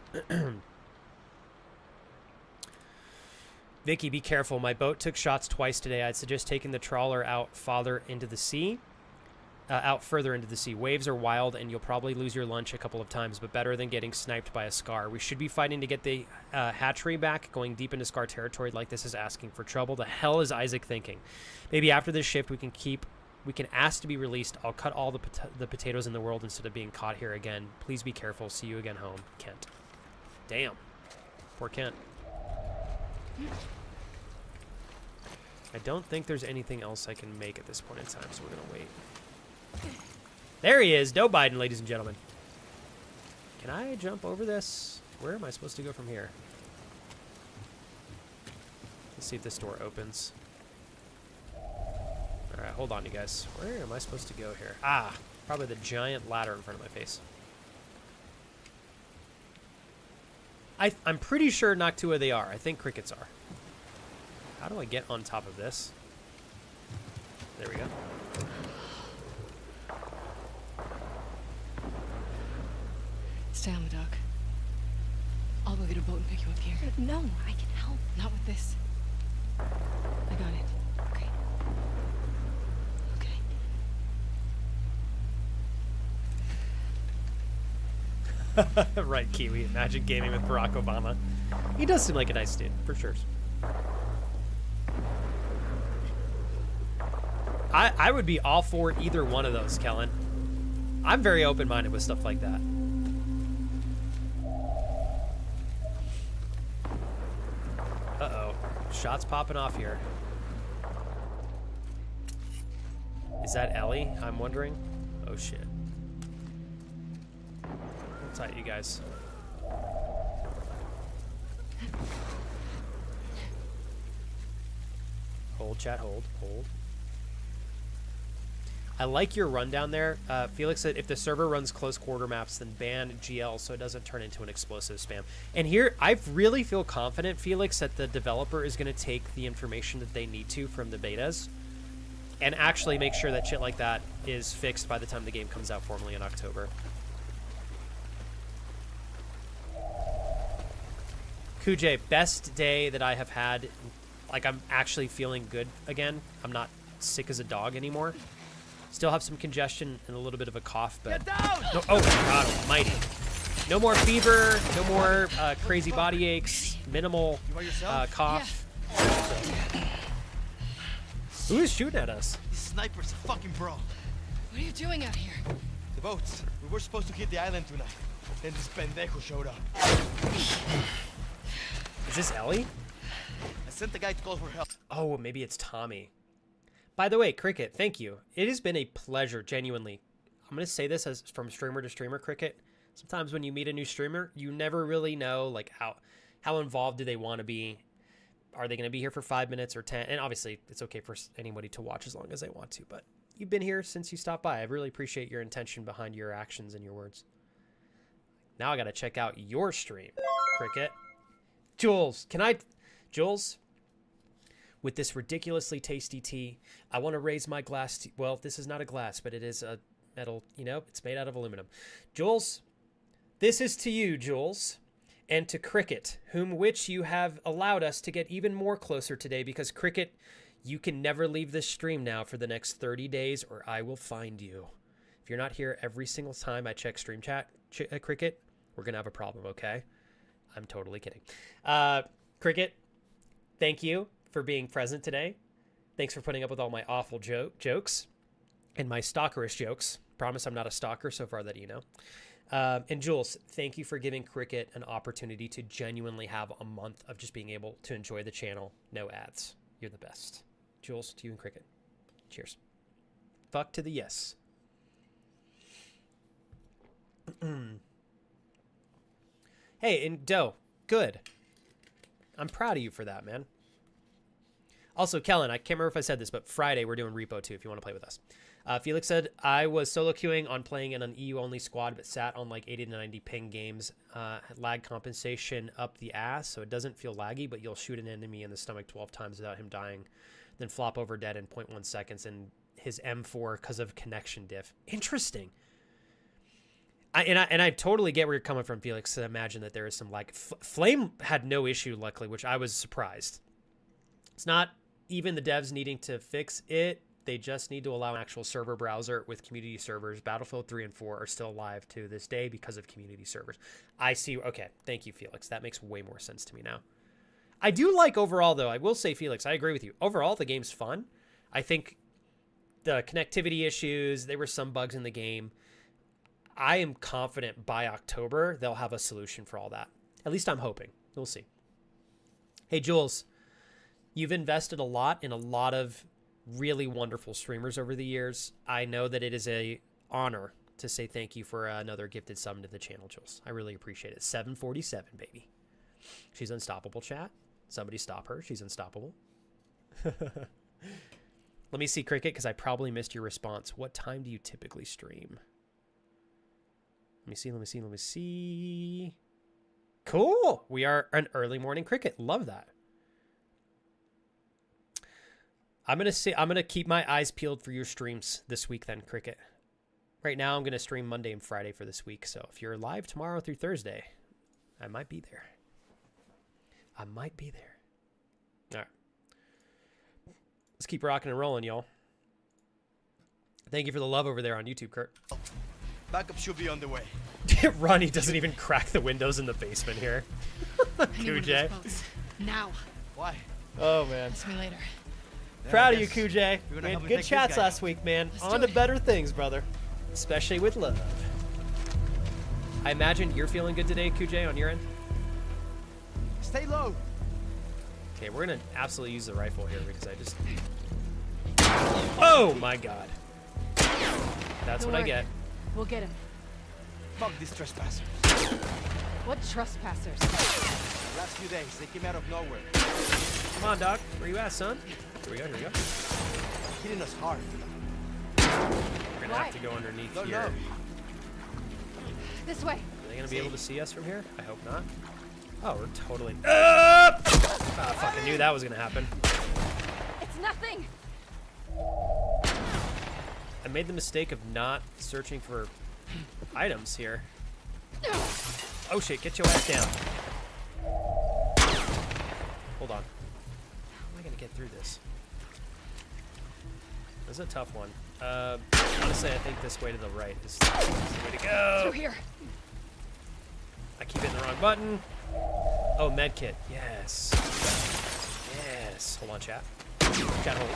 Vicky, be careful. My boat took shots twice today. I'd suggest taking the trawler out further into the sea. Waves are wild, and you'll probably lose your lunch a couple of times, but better than getting sniped by a Scar. We should be fighting to get the hatchery back. Going deep into Scar territory like this is asking for trouble. The hell is Isaac thinking? Maybe after this shift, we can ask to be released. I'll cut all the potatoes in the world instead of being caught here again. Please be careful. See you again home. Kent. Damn. Poor Kent. I don't think there's anything else I can make at this point in time, so we're going to wait. There he is, Joe Biden, ladies and gentlemen. Can I jump over this? Where am I supposed to go from here? Let's see if this door opens. Alright, hold on, you guys. Where am I supposed to go here? Ah, probably the giant ladder in front of my face. I'm pretty sure Noctua they are. I think crickets are. How do I get on top of this? There we go. Stay on the dock. I'll go get a boat and pick you up here. No, I can help. Not with this. I got it. Okay. Okay. Right, Kiwi. Imagine gaming with Barack Obama. He does seem like a nice dude, for sure. I would be all for either one of those, Kellen. I'm very open-minded with stuff like that. Uh-oh. Shots popping off here. Is that Ellie? I'm wondering. Oh, shit. Hold tight, you guys. Hold, chat, hold. I like your rundown there. Felix said if the server runs close quarter maps, then ban GL so it doesn't turn into an explosive spam. And here, I really feel confident, Felix, that the developer is going to take the information that they need to from the betas and actually make sure that shit like that is fixed by the time the game comes out formally in October. Kuj, best day that I have had. Like, I'm actually feeling good again. I'm not sick as a dog anymore. Still have some congestion and a little bit of a cough, but no, oh my God almighty. No more fever, no more crazy body aches, minimal cough. Yeah. Who is shooting at us? This sniper's a fucking pro. What are you doing out here? The boats. We were supposed to hit the island tonight. Then this pendejo showed up. Is this Ellie? I sent the guy to call for help. Oh, maybe it's Tommy. By the way, Cricket, thank you. It has been a pleasure, genuinely. I'm going to say this as from streamer to streamer, Cricket. Sometimes when you meet a new streamer, you never really know like how involved do they want to be. Are they going to be here for 5 minutes or 10? And obviously, it's okay for anybody to watch as long as they want to. But you've been here since you stopped by. I really appreciate your intention behind your actions and your words. Now I got to check out your stream, Cricket. Jules, Jules, with this ridiculously tasty tea, I want to raise my glass to, well, this is not a glass, but it is a metal, you know, it's made out of aluminum. Jules, this is to you, Jules, and to Cricket, whom which you have allowed us to get even more closer today, because Cricket, you can never leave this stream now for the next 30 days or I will find you. If you're not here every single time I check stream chat, Cricket, we're going to have a problem, okay? I'm totally kidding. Cricket, thank you for being present today. Thanks for putting up with all my awful jokes and my stalkerish jokes. Promise I'm not a stalker so far that you know. And Jules, thank you for giving Cricket an opportunity to genuinely have a month of just being able to enjoy the channel. No ads. You're the best. Jules, to you and Cricket. Cheers. Fuck to the yes. Hey, and Doe, good. I'm proud of you for that, man. Also, Kellen, I can't remember if I said this, but Friday we're doing Repo 2 if you want to play with us. Felix said, I was solo queuing on playing in an EU-only squad, but sat on like 80 to 90 ping games. Lag compensation up the ass, so it doesn't feel laggy, but you'll shoot an enemy in the stomach 12 times without him dying, then flop over dead in 0.1 seconds, and his M4 because of connection diff. Interesting. I totally get where you're coming from, Felix, to imagine that there is some lag. Flame had no issue, luckily, which I was surprised. It's not even the devs needing to fix it. They just need to allow an actual server browser with community servers. Battlefield 3 and 4 are still alive to this day because of community servers. I see. Okay. Thank you, Felix. That makes way more sense to me now. I do like overall, though. I will say, Felix, I agree with you. Overall, the game's fun. I think the connectivity issues, there were some bugs in the game. I am confident by October they'll have a solution for all that. At least I'm hoping. We'll see. Hey, Jules, you've invested a lot in a lot of really wonderful streamers over the years. I know that it is a honor to say thank you for another gifted sub to the channel, Jules. I really appreciate it. 747, baby. She's unstoppable, chat. Somebody stop her. She's unstoppable. Let me see, Cricket, because I probably missed your response. What time do you typically stream? Let me see. Cool. We are an early morning Cricket. Love that. I'm going to keep my eyes peeled for your streams this week then, Cricket. Right now, I'm going to stream Monday and Friday for this week. So if you're live tomorrow through Thursday, I might be there. All right. Let's keep rocking and rolling, y'all. Thank you for the love over there on YouTube, Kurt. Backup should be on the way. Ronnie doesn't even crack the windows in the basement here. Kujay. Now. Why? Oh, man. Ask me later. Proud of you, Kujay. You're gonna We help had me good take chats this guy last out. week, man. Let's On do to it. better things, brother. Especially with love. I imagine you're feeling good today, Kujay, on your end? Stay low. Okay, we're going to absolutely use the rifle here because I just... Oh, my God. That's Don't what I worry. get. We'll get him. Fuck these trespassers. What trespassers? The last few days, they came out of nowhere. Come on, Doc. Where you at, son? Here we go. Hitting us hard. We're going to have to go underneath No, here. no. This way. Are they going to be able to see us from here? I hope not. Oh, we're totally... Ah, fuck, I knew that was going to happen. It's nothing. I made the mistake of not searching for items here. Oh shit, get your ass down. Hold on. How am I gonna get through this? This is a tough one. Honestly, I think this way to the right is the way to go. Through here. I keep hitting the wrong button. Oh, medkit. Yes. Yes. Hold on, chat. Chat, hold.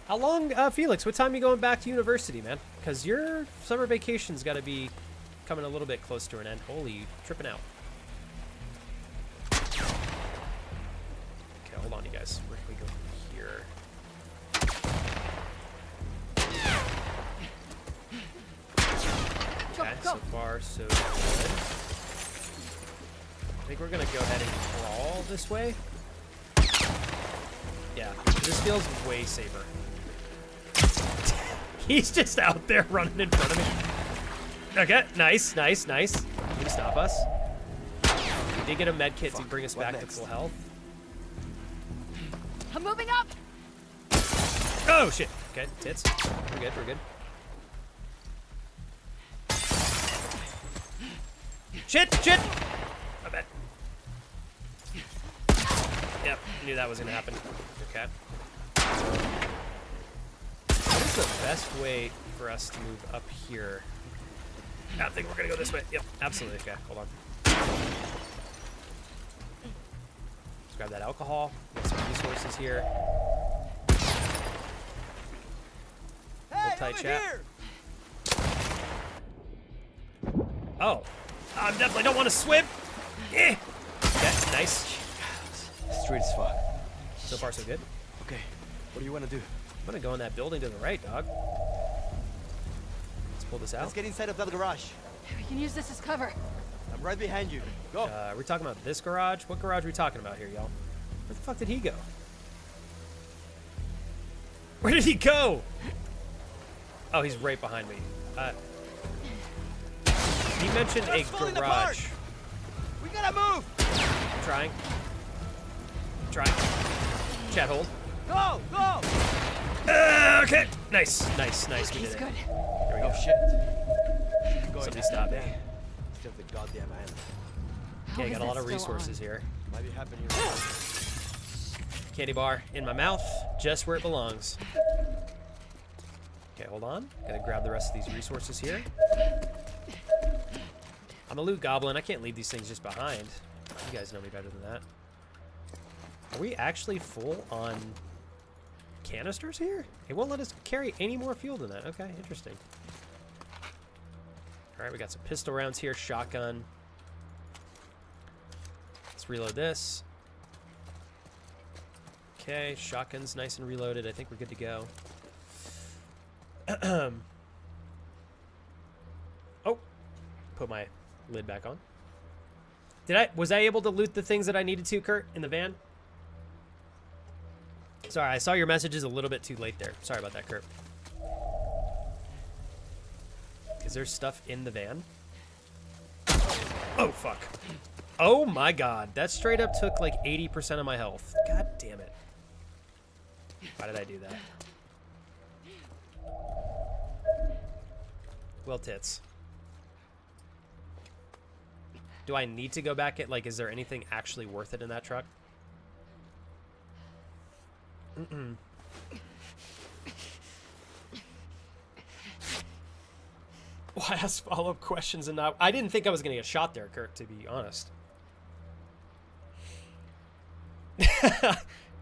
How long, Felix, what time are you going back to university, man? Because your summer vacation's got to be coming a little bit close to an end. Holy, tripping out. Okay, hold on, you guys. Where can we go from here? Okay, so far, so good. I think we're going to go ahead and crawl this way. Yeah, this feels way safer. He's just out there running in front of me. Okay, nice, nice, nice. Can you stop us? We did get a med kit to bring us back to full health. I'm moving up. Oh, shit. Okay, tits. We're good, we're good. Shit, shit! My bad. Yep, knew that was gonna happen. Okay. What is the best way for us to move up here? I think we're gonna go this way. Yep, absolutely. Okay, hold on. Let's grab that alcohol. Get some resources here. Hold tight, chat. Here. Oh, I definitely don't want to swim. Eh. Okay, nice. Straight as fuck. So far, so good. Okay, what do you want to do? I'm gonna go in that building to the right, dog. Let's pull this out. Let's get inside of that garage. We can use this as cover. I'm right behind you. Go. Are we talking about this garage? What garage are we talking about here, y'all? Where the fuck did he go? Where did he go? Oh, he's right behind me. He mentioned a garage. We gotta move. I'm trying. Trying. Chat hold. Go, go. Okay. Nice, nice, nice. We did He's it. good. Here we Oh go. shit. Somebody stop me. Just the goddamn island. How Okay, is got a lot that of still resources on? here. Might be happening. Candy bar in my mouth, just where it belongs. Okay, hold on. Gotta grab the rest of these resources here. I'm a loot goblin. I can't leave these things just behind. You guys know me better than that. Are we actually full on canisters here? It won't let us carry any more fuel than that. Okay, interesting. All right, we got some pistol rounds here, shotgun. Let's reload this. Okay, shotgun's nice and reloaded. I think we're good to go. Oh, put my lid back on. Was I able to loot the things that I needed to, Kurt, in the van? Sorry, I saw your messages a little bit too late there. Sorry about that, Kurt. Is there stuff in the van? Oh, fuck. Oh my god. That straight up took like 80% of my health. God damn it. Why did I do that? Well, tits. Do I need to go back at, like, is there anything actually worth it in that truck? Mm-mm. Why ask follow-up questions and not... I didn't think I was going to get shot there, Kurt, to be honest.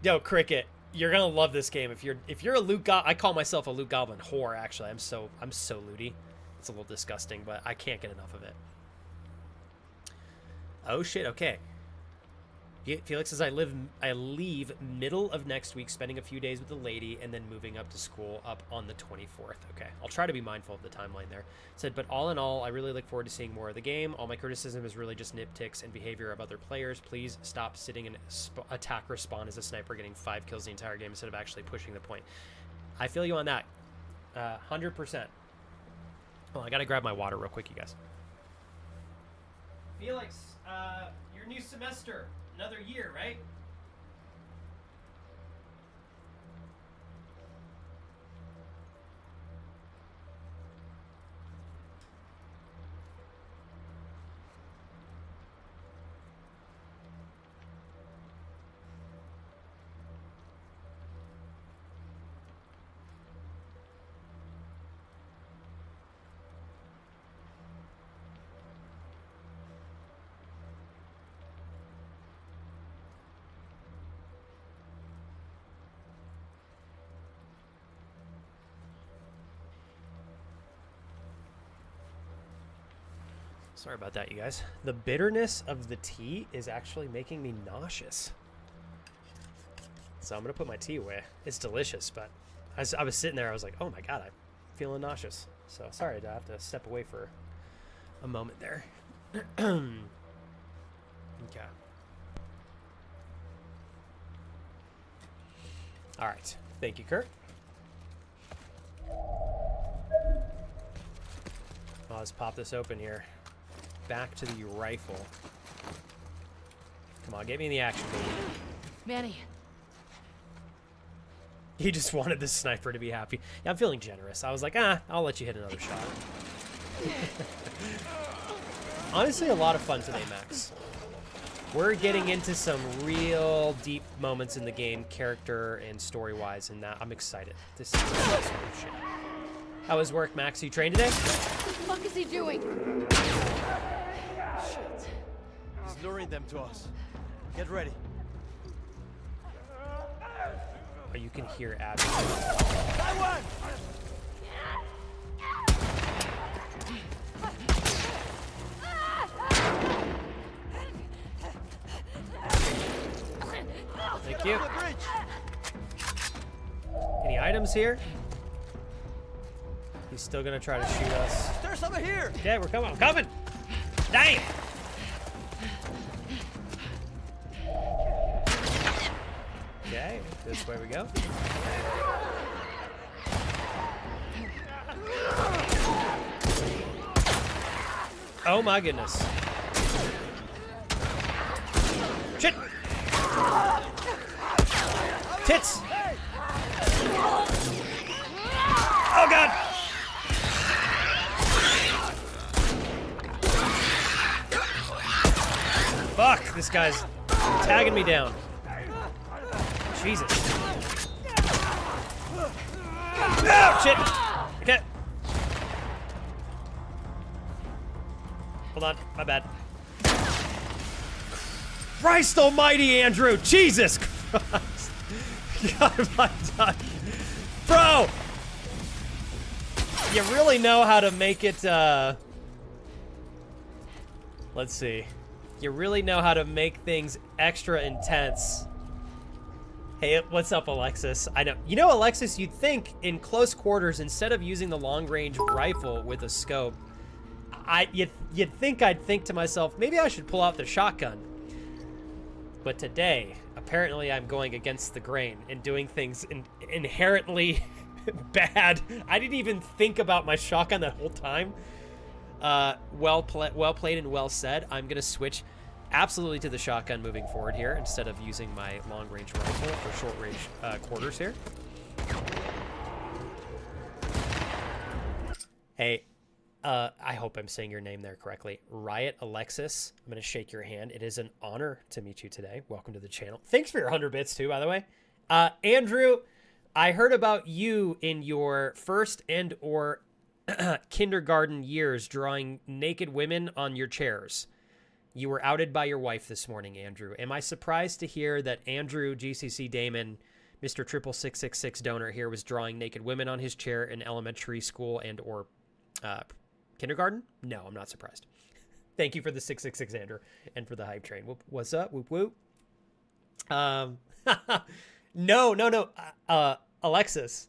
Yo, Cricket, you're going to love this game. If you're a loot goblin... I call myself a loot goblin whore, actually. I'm so looty. It's a little disgusting, but I can't get enough of it. Oh, shit, okay. Felix says, I leave middle of next week, spending a few days with the lady, and then moving up to school up on the 24th. Okay, I'll try to be mindful of the timeline there. Said, but all in all, I really look forward to seeing more of the game. All my criticism is really just nitpicks and behavior of other players. Please stop sitting and attack respawn as a sniper, getting 5 kills the entire game instead of actually pushing the point. I feel you on that. 100%. Well, I gotta grab my water real quick, you guys. Felix, your new semester. Another year, right? Sorry about that, you guys. The bitterness of the tea is actually making me nauseous. So I'm going to put my tea away. It's delicious, but I was sitting there. I was like, oh my God, I'm feeling nauseous. So sorry to have to step away for a moment there. Okay. All right. Thank you, Kurt. Let's pop this open here. Back to the rifle. Come on, get me in the action, baby. Manny. He just wanted the sniper to be happy. Yeah, I'm feeling generous. I was like, I'll let you hit another shot. Honestly, a lot of fun today, Max. We're getting into some real deep moments in the game, character and story-wise, and I'm excited. This is awesome shit. How was work, Max? You trained today? What the fuck is he doing? Shit. He's luring them to us. Get ready. Oh, you can hear Abby. That one! Thank you. The bridge. Any items here? He's still gonna try to shoot us. There's over here. Okay, we're coming. I'm coming. Damn. Okay, this way we go. Oh my goodness. Shit. Tits. Oh God. Fuck, this guy's tagging me down. Jesus. Oh, shit. Okay. Hold on, my bad. Christ almighty, Andrew. Jesus Christ. God, am I done? Bro! You really know how to make it, let's see. You really know how to make things extra intense. Hey, what's up, Alexis? I know. You know, Alexis, you'd think in close quarters, instead of using the long-range rifle with a scope, you'd think I'd think to myself, maybe I should pull out the shotgun. But today, apparently I'm going against the grain and doing things inherently bad. I didn't even think about my shotgun that whole time. Well played and well said. I'm going to switch absolutely to the shotgun moving forward here instead of using my long-range rifle for short-range quarters here. Hey, I hope I'm saying your name there correctly. Riot Alexis, I'm going to shake your hand. It is an honor to meet you today. Welcome to the channel. Thanks for your 100 bits too, by the way. Andrew, I heard about you in your first and or kindergarten years drawing naked women on your chairs. You were outed by your wife this morning, Andrew. Am I surprised to hear that Andrew GCC Damon, Mr. 66666 donor here, was drawing naked women on his chair in elementary school and or kindergarten? No, I'm not surprised. Thank you for the 666, Andrew, and for the hype train. What's up? Whoop whoop. No. Alexis.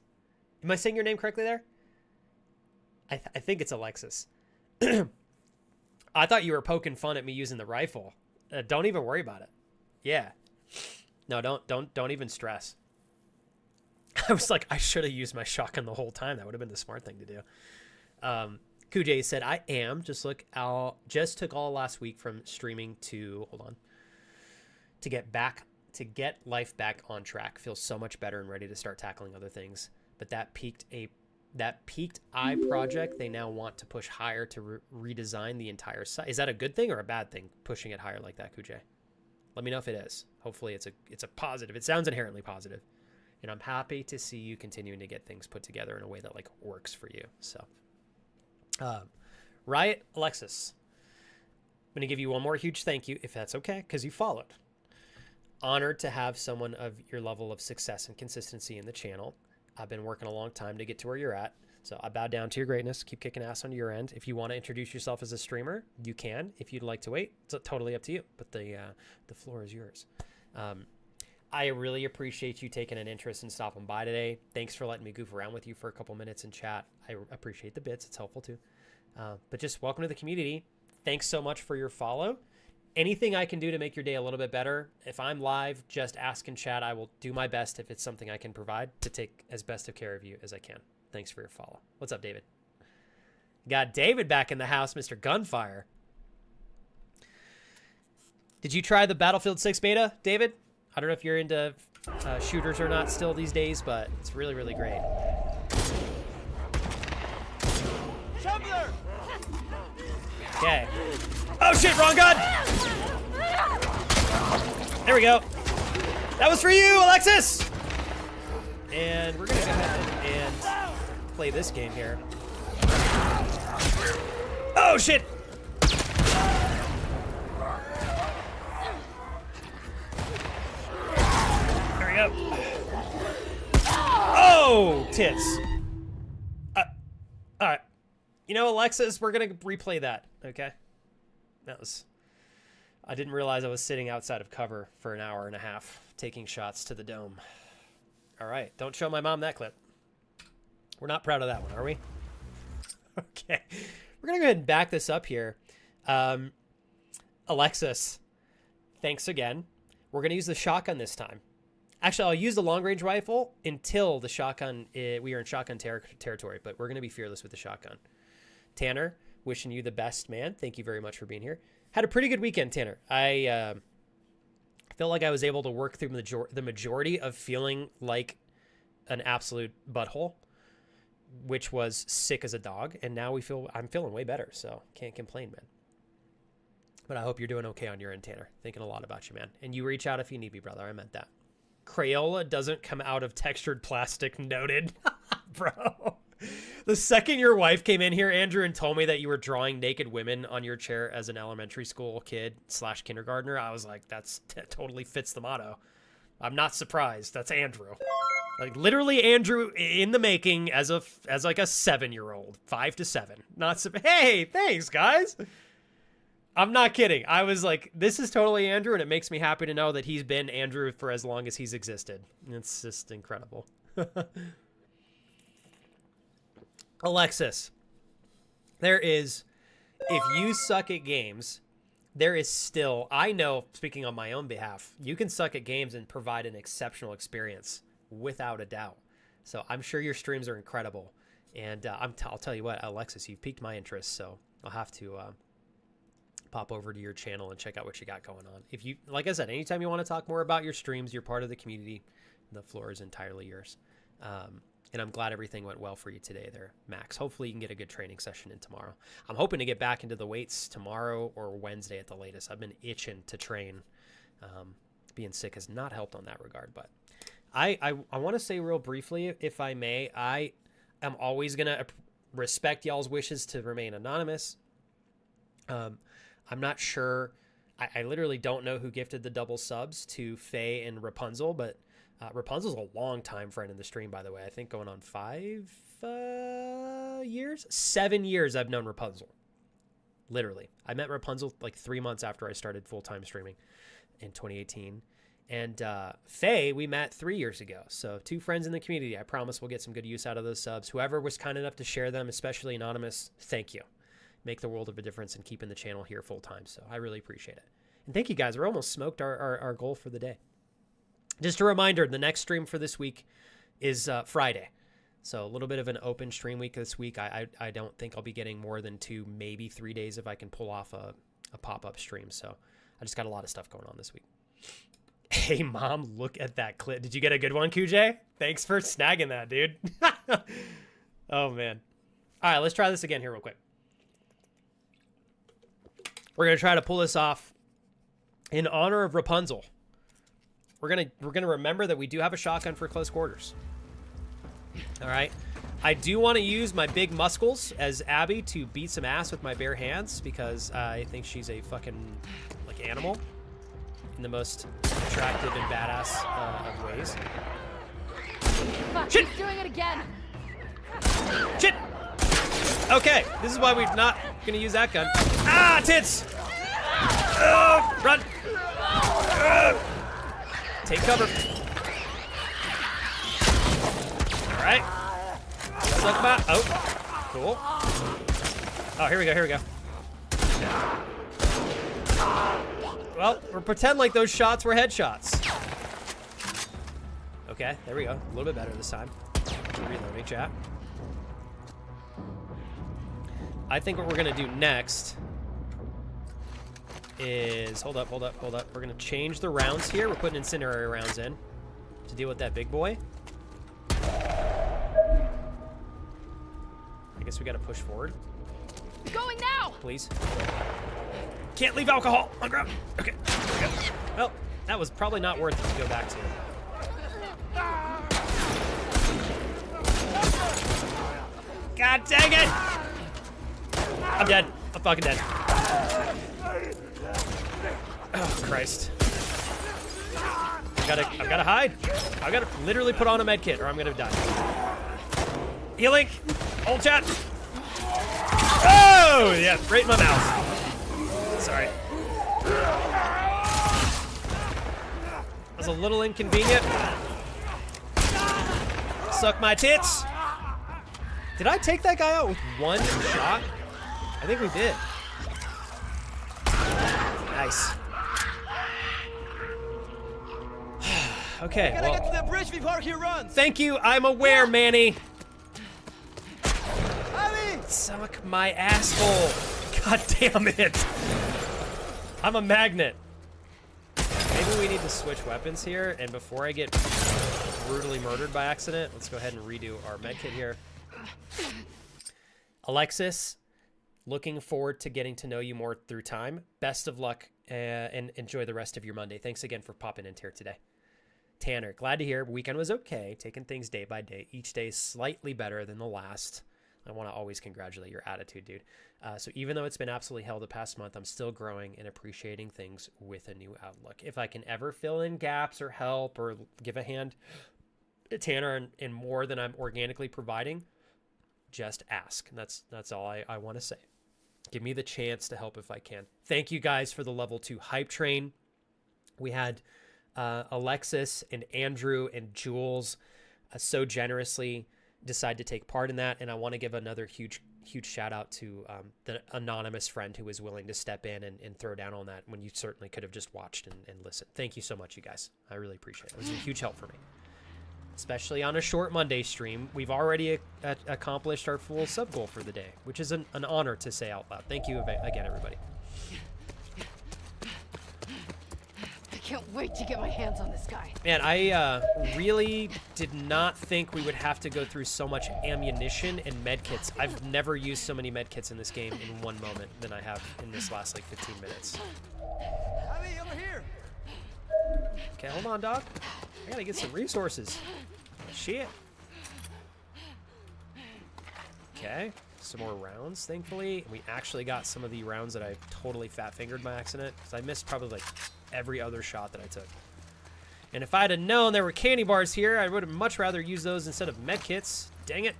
Am I saying your name correctly there? I think it's Alexis. I thought you were poking fun at me using the rifle. Don't even worry about it. Yeah. No, don't even stress. I was like, I should have used my shotgun the whole time. That would have been the smart thing to do. Kujay said, I am. Just took all last week from streaming to, to get life back on track. Feels so much better and ready to start tackling other things. But that peaked eye project, they now want to push higher to redesign the entire site. Is that a good thing or a bad thing, pushing it higher like that, Kujay? Let me know if it is. Hopefully it's a positive. It sounds inherently positive. And I'm happy to see you continuing to get things put together in a way that like works for you. So, Riot Alexis, I'm going to give you one more huge thank you, if that's okay, because you followed. Honored to have someone of your level of success and consistency in the channel. I've been working a long time to get to where you're at. So I bow down to your greatness. Keep kicking ass on your end. If you want to introduce yourself as a streamer, you can. If you'd like to wait, it's totally up to you. But the floor is yours. I really appreciate you taking an interest in stopping by today. Thanks for letting me goof around with you for a couple minutes in chat. I appreciate the bits. It's helpful too. But just welcome to the community. Thanks so much for your follow. Anything I can do to make your day a little bit better. If I'm live, just ask in chat. I will do my best if it's something I can provide to take as best of care of you as I can. Thanks for your follow. What's up, David? Got David back in the house, Mr. Gunfire. Did you try the Battlefield 6 beta, David? I don't know if you're into shooters or not still these days, but it's really, really great. Okay. Oh shit, wrong gun! There we go. That was for you, Alexis! And we're gonna go ahead and play this game here. Oh shit! There we go. Oh, tits. All right. You know, Alexis, we're going to replay that, okay? That was... I didn't realize I was sitting outside of cover for an hour and a half, taking shots to the dome. All right, don't show my mom that clip. We're not proud of that one, are we? Okay. We're going to go ahead and back this up here. Alexis, thanks again. We're going to use the shotgun this time. Actually, I'll use the long-range rifle until the shotgun... we are in shotgun territory, but we're going to be fearless with the shotgun. Tanner, wishing you the best, man. Thank you very much for being here. Had a pretty good weekend, Tanner. I felt like I was able to work through the majority of feeling like an absolute butthole, which was sick as a dog. And now I'm feeling way better, so can't complain, man. But I hope you're doing okay on your end, Tanner. Thinking a lot about you, man. And you reach out if you need me, brother. I meant that. Crayola doesn't come out of textured plastic. Noted. Bro. The second your wife came in here, Andrew, and told me that you were drawing naked women on your chair as an elementary school kid / kindergartner, I was like, that totally fits the motto. I'm not surprised. That's Andrew. Like literally Andrew in the making as like a 7-year-old, 5 to 7. Hey, thanks guys. I'm not kidding. I was like, this is totally Andrew, and it makes me happy to know that he's been Andrew for as long as he's existed. It's just incredible. Alexis, if you suck at games, there is still, I know, speaking on my own behalf, you can suck at games and provide an exceptional experience without a doubt. So I'm sure your streams are incredible. And I'll tell you what, Alexis, you've piqued my interest, so I'll have to pop over to your channel and check out what you got going on. If you, like I said, anytime you want to talk more about your streams, you're part of the community, the floor is entirely yours. And I'm glad everything went well for you today there, Max. Hopefully you can get a good training session in tomorrow. I'm hoping to get back into the weights tomorrow or Wednesday at the latest. I've been itching to train. Being sick has not helped on that regard. But I want to say real briefly, if I may, I am always going to respect y'all's wishes to remain anonymous. I'm not sure. I literally don't know who gifted the double subs to Faye and Rapunzel, but... Rapunzel's a long time friend in the stream, by the way. I think going on 5 years? 7 years I've known Rapunzel. Literally. I met Rapunzel like 3 months after I started full-time streaming in 2018. And Faye, we met 3 years ago. So 2 friends in the community. I promise we'll get some good use out of those subs. Whoever was kind enough to share them, especially anonymous, thank you. Make the world of a difference in keeping the channel here full-time. So I really appreciate it. And thank you guys. We're almost smoked our goal for the day. Just a reminder, the next stream for this week is Friday. So a little bit of an open stream week this week. I don't think I'll be getting more than 2, maybe 3 days if I can pull off a pop-up stream. So I just got a lot of stuff going on this week. Hey, Mom, look at that clip. Did you get a good one, QJ? Thanks for snagging that, dude. Oh, man. All right, let's try this again here real quick. We're going to try to pull this off in honor of Rapunzel. We're gonna remember that we do have a shotgun for close quarters. All right. I do want to use my big muscles as Abby to beat some ass with my bare hands because I think she's a fucking like animal in the most attractive and badass of ways. Fuck, Shit! he's doing it again. Shit! Okay, this is why we're not gonna use that gun. Ah, tits! Run! Take cover. All right. Suck 'em out. Oh, cool. Oh, here we go. Here we go. Well, we're pretend like those shots were headshots. Okay, there we go. A little bit better this time. Reloading, chat. I think what we're gonna do next is hold up. We're gonna change the rounds here. We're putting incendiary rounds in to deal with that big boy. I guess we gotta push forward. Going now! Please. Can't leave alcohol on ground. Okay. There we go. Well, that was probably not worth it to go back to. God dang it! I'm dead. I'm fucking dead. Oh, Christ. I've gotta hide. I've gotta literally put on a med kit or I'm gonna die. Healing! Hold chat! Oh! Yeah, right in my mouth. Sorry. That was a little inconvenient. Suck my tits! Did I take that guy out with one shot? I think we did. Nice. Okay, Gotta well, get to the bridge before he runs. thank you. I'm aware, Manny. Abby! Suck my asshole. God damn it. I'm a magnet. Maybe we need to switch weapons here, and before I get brutally murdered by accident, let's go ahead and redo our medkit here. Alexis, looking forward to getting to know you more through time. Best of luck and enjoy the rest of your Monday. Thanks again for popping in here today. Tanner, glad to hear. Weekend was okay. Taking things day by day. Each day is slightly better than the last. I want to always congratulate your attitude, dude. So even though it's been absolutely hell the past month, I'm still growing and appreciating things with a new outlook. If I can ever fill in gaps or help or give a hand to Tanner in more than I'm organically providing, just ask. That's all I want to say. Give me the chance to help if I can. Thank you guys for the level 2 hype train. We had Alexis and Andrew and Jules so generously decide to take part in that, and I want to give another huge shout out to the anonymous friend who was willing to step in and throw down on that when you certainly could have just watched and listened. Thank you so much, you guys. I really appreciate it. It was a huge help for me, especially on a short Monday stream. We've already accomplished our full sub goal for the day, which is an honor to say out loud. Thank you again, everybody. I can't wait to get my hands on this guy. Man, I really did not think we would have to go through so much ammunition and medkits. I've never used so many medkits in this game in one moment than I have in this last, like, 15 minutes. Abby, over here. Okay, hold on, dog. I gotta get some resources. Shit. Okay, some more rounds, thankfully. We actually got some of the rounds that I totally fat-fingered by accident, because I missed probably, like, every other shot that I took. And if I'd have known there were candy bars here, I would have much rather used those instead of medkits. Dang it.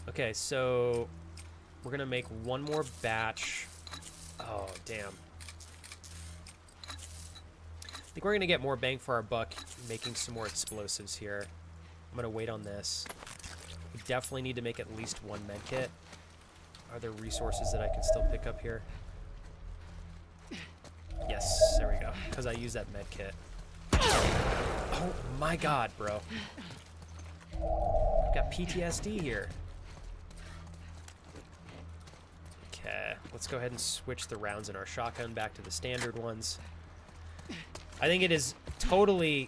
Okay, so we're gonna make one more batch. Oh, damn. I think we're gonna get more bang for our buck making some more explosives here. I'm gonna wait on this. We definitely need to make at least one medkit. Are there resources that I can still pick up here? Yes, there we go. Because I use that med kit. Oh my god, bro. I've got PTSD here. Okay, let's go ahead and switch the rounds in our shotgun back to the standard ones. I think it is totally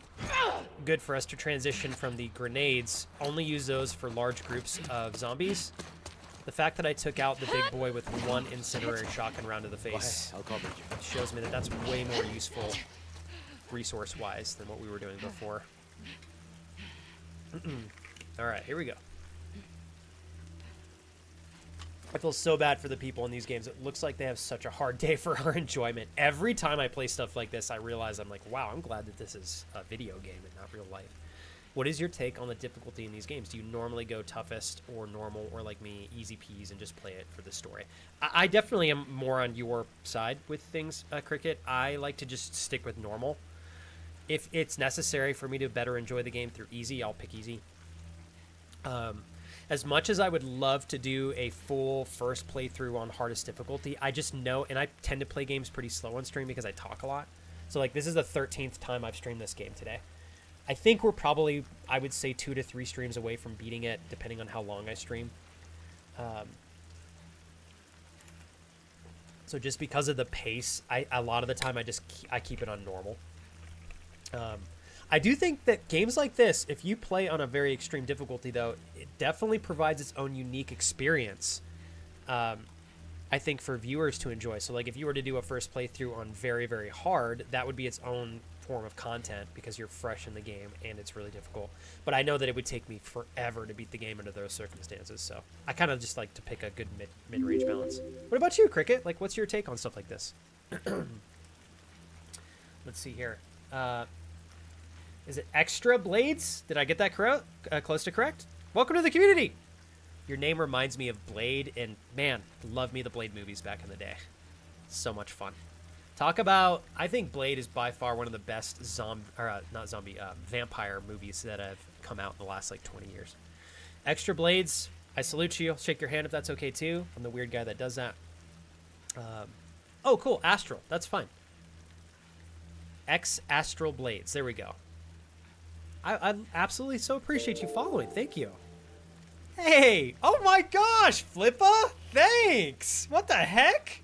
good for us to transition from the grenades. Only use those for large groups of zombies. The fact that I took out the big boy with one incendiary shotgun round to the face shows me that that's way more useful resource-wise than what we were doing before. All right, here we go. I feel so bad for the people in these games. It looks like they have such a hard day for our enjoyment. Every time I play stuff like this, I realize I'm like, wow, I'm glad that this is a video game and not real life. What is your take on the difficulty in these games? Do you normally go toughest or normal, or like me, easy peas and just play it for the story? I definitely am more on your side with things, Cricket. I like to just stick with normal. If it's necessary for me to better enjoy the game through easy, I'll pick easy. As much as I would love to do a full first playthrough on hardest difficulty, I just know, and I tend to play games pretty slow on stream because I talk a lot. So like this is the 13th time I've streamed this game today. I think we're probably, I would say, 2 to 3 streams away from beating it, depending on how long I stream. So just because of the pace, a lot of the time I keep it on normal. I do think that games like this, if you play on a very extreme difficulty, though, it definitely provides its own unique experience, I think, for viewers to enjoy. So like if you were to do a first playthrough on very, very hard, that would be its own form of content because you're fresh in the game and it's really difficult. But I know that it would take me forever to beat the game under those circumstances, so I kind of just like to pick a good mid-range balance. What about you, Cricket? Like, what's your take on stuff like this? Let's see here. Is it Extra Blades? Did I get that close to correct? Welcome to the community! Your name reminds me of Blade, and man, love me the Blade movies back in the day. So much fun. Talk about, I think Blade is by far one of the best vampire movies that have come out in the last like 20 years. Extra Blades, I salute you. I'll shake your hand if that's okay too. I'm the weird guy that does that. Oh, cool. Astral. That's fine. Astral Blades. There we go. I absolutely so appreciate you following. Thank you. Hey! Oh my gosh, Flippa! Thanks! What the heck?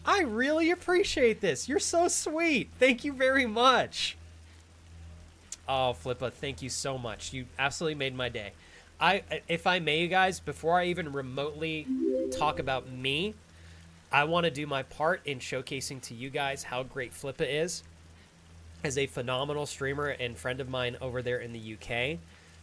I really appreciate this. You're so sweet. Thank you very much. Oh, Flippa, thank you so much. You absolutely made my day. If I may, you guys, before I even remotely talk about me, I want to do my part in showcasing to you guys how great Flippa is. As a phenomenal streamer and friend of mine over there in the UK,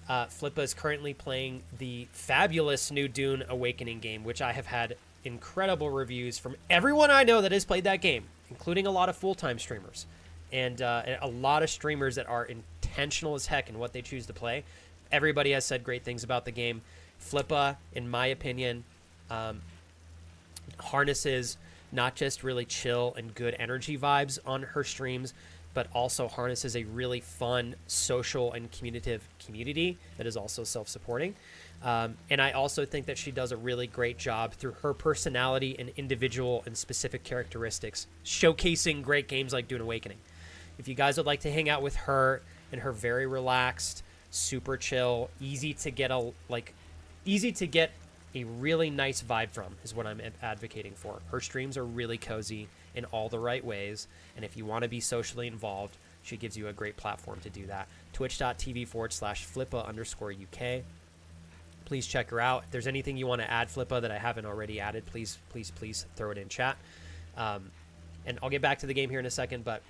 Flippa is currently playing the fabulous new Dune Awakening game, which I have had incredible reviews from everyone I know that has played that game, including a lot of full-time streamers and a lot of streamers that are intentional as heck in what they choose to play. Everybody has said great things about the game. Flippa, in my opinion, harnesses not just really chill and good energy vibes on her streams, but also harnesses a really fun social and community that is also self-supporting. And I also think that she does a really great job through her personality and individual and specific characteristics, showcasing great games like Dune Awakening. If you guys would like to hang out with her and her very relaxed, super chill, easy to get a really nice vibe from, is what I'm advocating for. Her streams are really cozy in all the right ways, and if you want to be socially involved, she gives you a great platform to do that. Twitch.tv/Flippa_UK. Please check her out. If there's anything you want to add, Flippa, that I haven't already added, please throw it in chat. And I'll get back to the game here in a second, but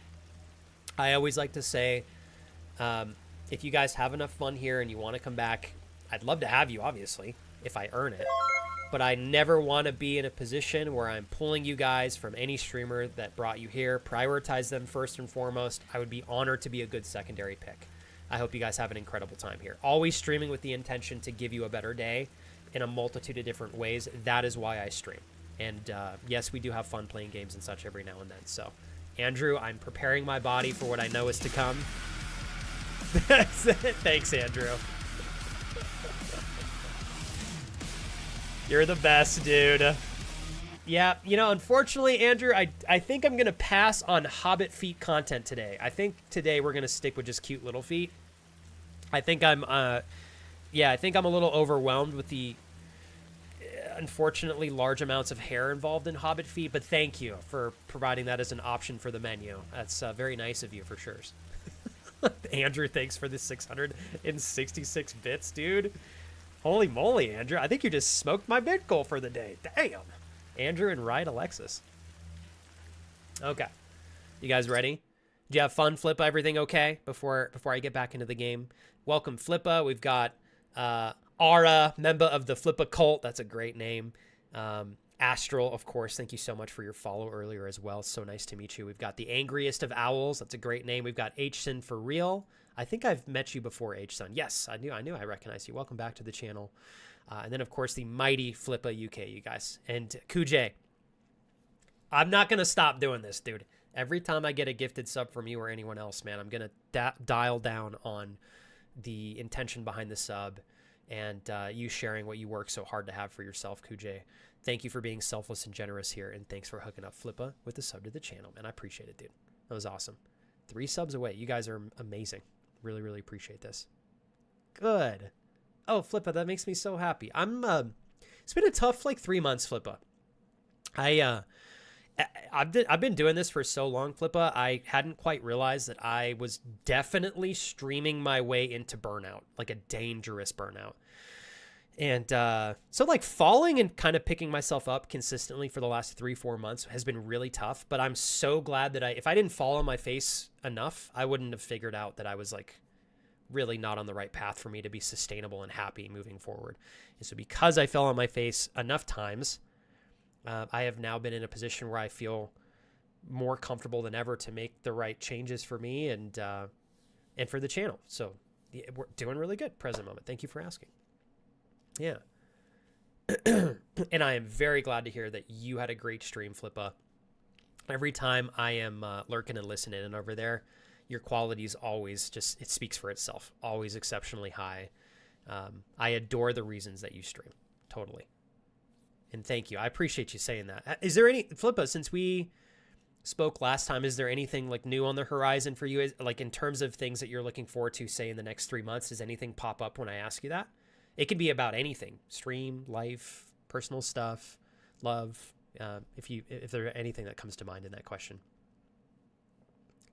I always like to say, if you guys have enough fun here and you want to come back, I'd love to have you, obviously, if I earn it. But I never want to be in a position where I'm pulling you guys from any streamer that brought you here. Prioritize them first and foremost. I would be honored to be a good secondary pick. I hope you guys have an incredible time here. Always streaming with the intention to give you a better day in a multitude of different ways. That is why I stream. And yes, we do have fun playing games and such every now and then. So, Andrew, I'm preparing my body for what I know is to come. Thanks, Andrew. You're the best, dude. Yeah, you know, unfortunately, Andrew, I think I'm going to pass on Hobbit feet content today. I think today we're going to stick with just cute little feet. I think I'm a little overwhelmed with the unfortunately large amounts of hair involved in Hobbit feet, but thank you for providing that as an option for the menu. That's very nice of you, for sure. Andrew, thanks for the 666 bits, dude. Holy moly, Andrew. I think you just smoked my bit goal for the day. Damn. Andrew and Ryan Alexis. Okay. You guys ready? Did you have fun, Flippa? Everything okay before I get back into the game? Welcome, Flippa. We've got Ara, member of the Flippa cult. That's a great name. Astral, of course. Thank you so much for your follow earlier as well. So nice to meet you. We've got the Angriest of Owls. That's a great name. We've got Hsin for real. I think I've met you before, H-Sun. Yes, I knew I recognized you. Welcome back to the channel. And then, of course, the mighty Flippa UK, you guys. And Kuj, I'm not going to stop doing this, dude. Every time I get a gifted sub from you or anyone else, man, I'm going to dial down on the intention behind the sub and you sharing what you work so hard to have for yourself, Kuj. Thank you for being selfless and generous here, and thanks for hooking up Flippa with the sub to the channel, man. I appreciate it, dude. That was awesome. 3 subs away. You guys are amazing. Really, really appreciate this. Good. Oh, Flippa, that makes me so happy. It's been a tough, 3 months, Flippa. I've been doing this for so long, Flippa. I hadn't quite realized that I was definitely streaming my way into burnout, like a dangerous burnout. And so falling and kind of picking myself up consistently for the last 3-4 months has been really tough. But I'm so glad that if I didn't fall on my face enough, I wouldn't have figured out that I was really not on the right path for me to be sustainable and happy moving forward. And so because I fell on my face enough times, I have now been in a position where I feel more comfortable than ever to make the right changes for me and for the channel. So yeah, we're doing really good present moment. Thank you for asking. Yeah. And I am very glad to hear that you had a great stream, Flippa. Every time I am lurking and listening and over there, your quality is always just, it speaks for itself. Always exceptionally high. I adore the reasons that you stream. Totally. And thank you. I appreciate you saying that. Is there any, Flippa, since we spoke last time, is there anything new on the horizon for you? In terms of things that you're looking forward to, say, in the next 3 months, does anything pop up when I ask you that? It could be about anything. Stream, life, personal stuff, love. If there's anything that comes to mind in that question.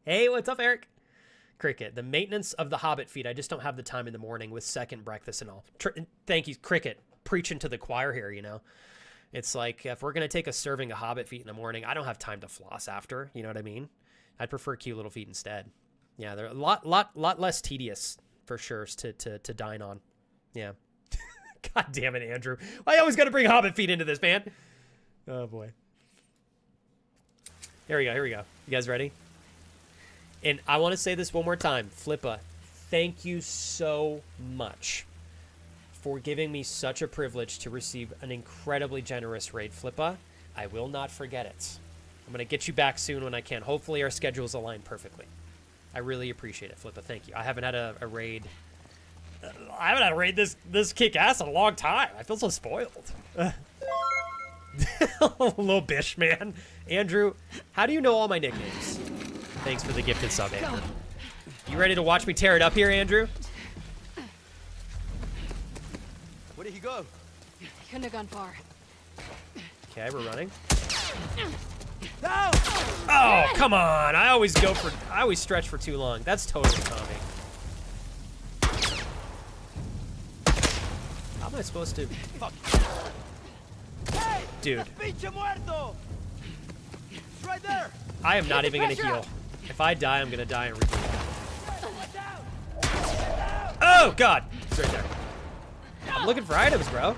Hey, what's up, Eric? Cricket, the maintenance of the Hobbit feed. I just don't have the time in the morning with second breakfast and all. Thank you, Cricket. Preaching to the choir here, It's if we're going to take a serving of Hobbit feet in the morning, I don't have time to floss after. You know what I mean? I'd prefer cute little feet instead. Yeah, they're a lot less tedious, for sure, to dine on. Yeah. God damn it, Andrew. I always got to bring Hobbit feet into this, man. Oh, boy. Here we go. You guys ready? And I want to say this one more time. Flippa, thank you so much for giving me such a privilege to receive an incredibly generous raid, Flippa. I will not forget it. I'm going to get you back soon when I can. Hopefully our schedules align perfectly. I really appreciate it, Flippa. Thank you. I haven't had a raid. I haven't had a raid this kick-ass in a long time. I feel so spoiled. Little bish, man. Andrew, how do you know all my nicknames? Thanks for the gifted sub, Andrew. You ready to watch me tear it up here, Andrew? Where did he go? He couldn't have gone far. Okay, we're running. No! Oh, come on. I always stretch for too long. That's totally Tommy. How am I supposed to? Fuck. Hey! Dude. Pinche muerto! It's right there! I am not even gonna heal. If I die, I'm gonna die and repeat. Oh, God! It's right there. I'm looking for items, bro.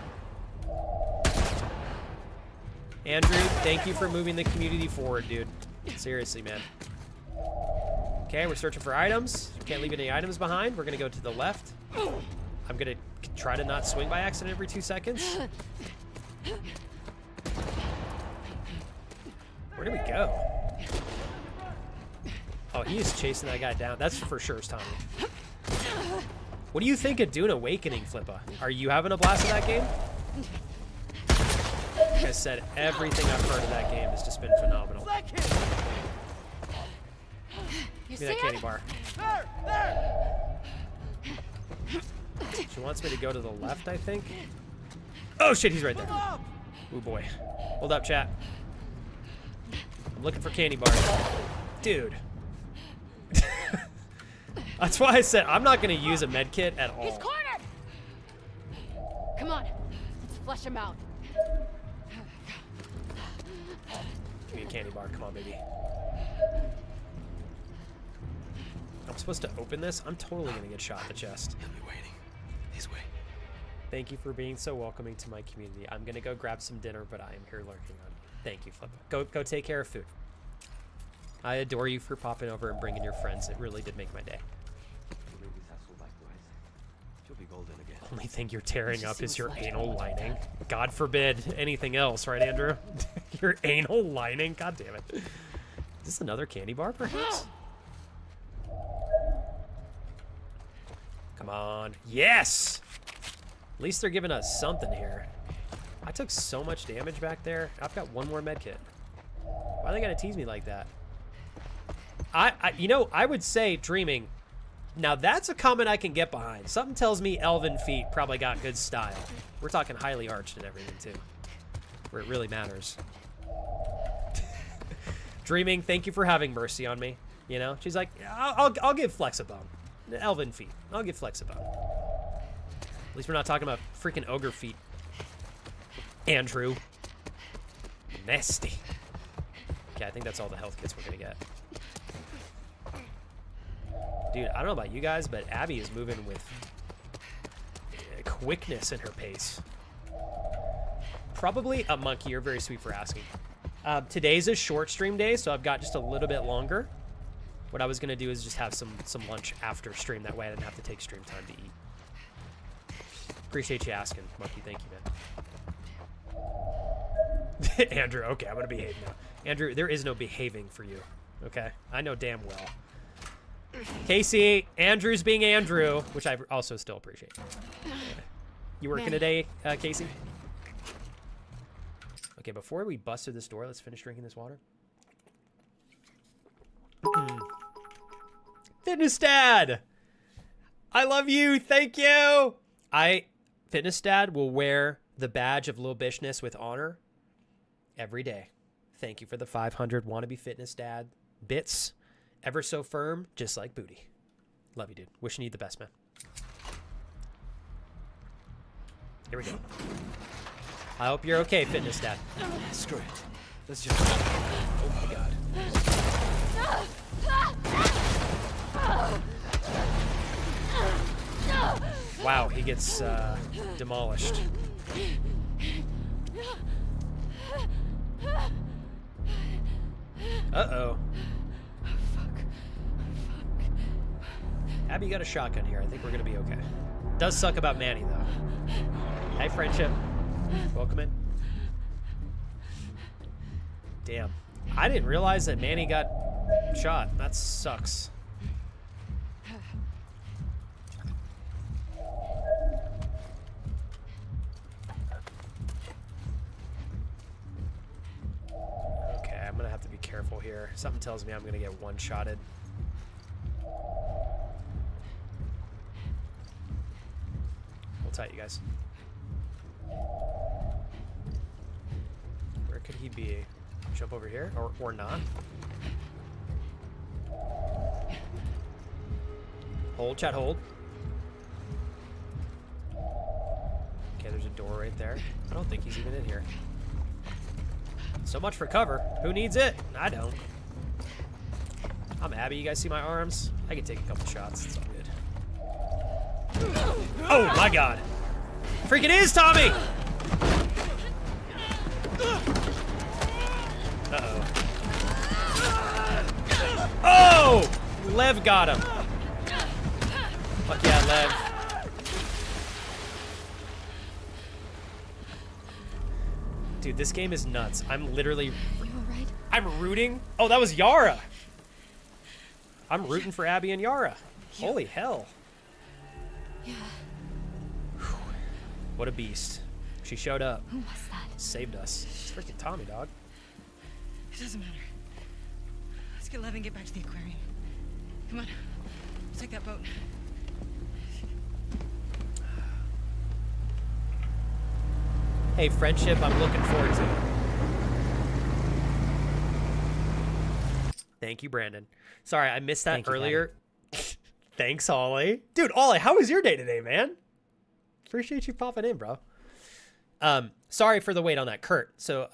Andrew, thank you for moving the community forward, dude. Seriously, man. Okay, we're searching for items. Can't leave any items behind. We're gonna go to the left. I'm gonna try to not swing by accident every 2 seconds. Where did we go? Oh, he is chasing that guy down. That's for sure, Tommy. What do you think of Dune Awakening, Flippa? Are you having a blast with that game? Like I said, everything I've heard of that game has just been phenomenal. Give me that candy bar. There! She wants me to go to the left, I think. Oh shit, he's right there. Oh boy. Hold up, chat. I'm looking for candy bars. Dude. That's why I said I'm not going to use a med kit at all. He's cornered! Come on, let's flush him out. Give me a candy bar. Come on, baby. I'm supposed to open this? I'm totally going to get shot in the chest. He'll be waiting. His way. Thank you for being so welcoming to my community. I'm going to go grab some dinner, but I am here lurking on you. Thank you, Flippa. Go take care of food. I adore you for popping over and bringing your friends. It really did make my day. It Only thing you're tearing just up see is what's your left anal of lining. God forbid anything else, right, Andrew? Your anal lining? God damn it. Is this another candy bar, perhaps? Come on. Yes! At least they're giving us something here. I took so much damage back there. I've got one more med kit. Why they gotta tease me like that? You know, I would say Dreaming. Now that's a comment I can get behind. Something tells me elven feet probably got good style. We're talking highly arched and everything too, where it really matters. Dreaming, thank you for having mercy on me. You know, she's like, I'll give Flex a bone. Elven feet. I'll give Flex a bone. At least we're not talking about freaking ogre feet. Andrew. Nasty. Okay, I think that's all the health kits we're gonna get. Dude, I don't know about you guys, but Abby is moving with quickness in her pace. Probably a monkey. You're very sweet for asking. Today's a short stream day, so I've got just a little bit longer. What I was going to do is just have some lunch after stream. That way I didn't have to take stream time to eat. Appreciate you asking, monkey. Thank you, man. Andrew, okay, I'm going to behave now. Andrew, there is no behaving for you, okay? I know damn well. Casey, Andrew's being Andrew, which I also still appreciate. You working today, Casey? Okay, before we bust through this door, let's finish drinking this water. Fitness Dad! I love you, thank you! Fitness Dad will wear the badge of little bishness with honor every day. Thank you for the 500 wannabe Fitness Dad bits. Ever so firm, just like booty. Love you, dude. Wishing you the best, man. Here we go. I hope you're okay, Fitness Dad. Screw it. Let's just. Oh my god. Wow, he gets demolished. Uh-oh. Abby got a shotgun here. I think we're gonna be okay. Does suck about Manny though. Hey, friendship. Welcome in. Damn. I didn't realize that Manny got shot. That sucks. Okay, I'm gonna have to be careful here. Something tells me I'm gonna get one-shotted. Hold tight, you guys. Where could he be? Jump over here? Or not? Hold, chat, hold. Okay, there's a door right there. I don't think he's even in here. So much for cover. Who needs it? I don't. I'm Abby. You guys see my arms? I can take a couple shots. It's all good. Oh my god. Freaking is Tommy! Uh-oh. Oh! Lev got him. Fuck yeah, Lev. Dude, this game is nuts. I'm literally... You alright? I'm rooting... Oh, that was Yara. I'm rooting for Abby and Yara. Holy hell. Yeah. What a beast. She showed up. Who was that? Saved us. It's freaking Tommy, dog. It doesn't matter. Let's get Lev and get back to the aquarium. Come on. Let's take that boat. Hey, friendship, I'm looking forward to it. Thank you, Brandon. Sorry, I missed that Thank you, earlier. Thanks, Ollie. Dude, Ollie, how was your day today, man? Appreciate you popping in, bro. Sorry for the wait on that, Kurt. So,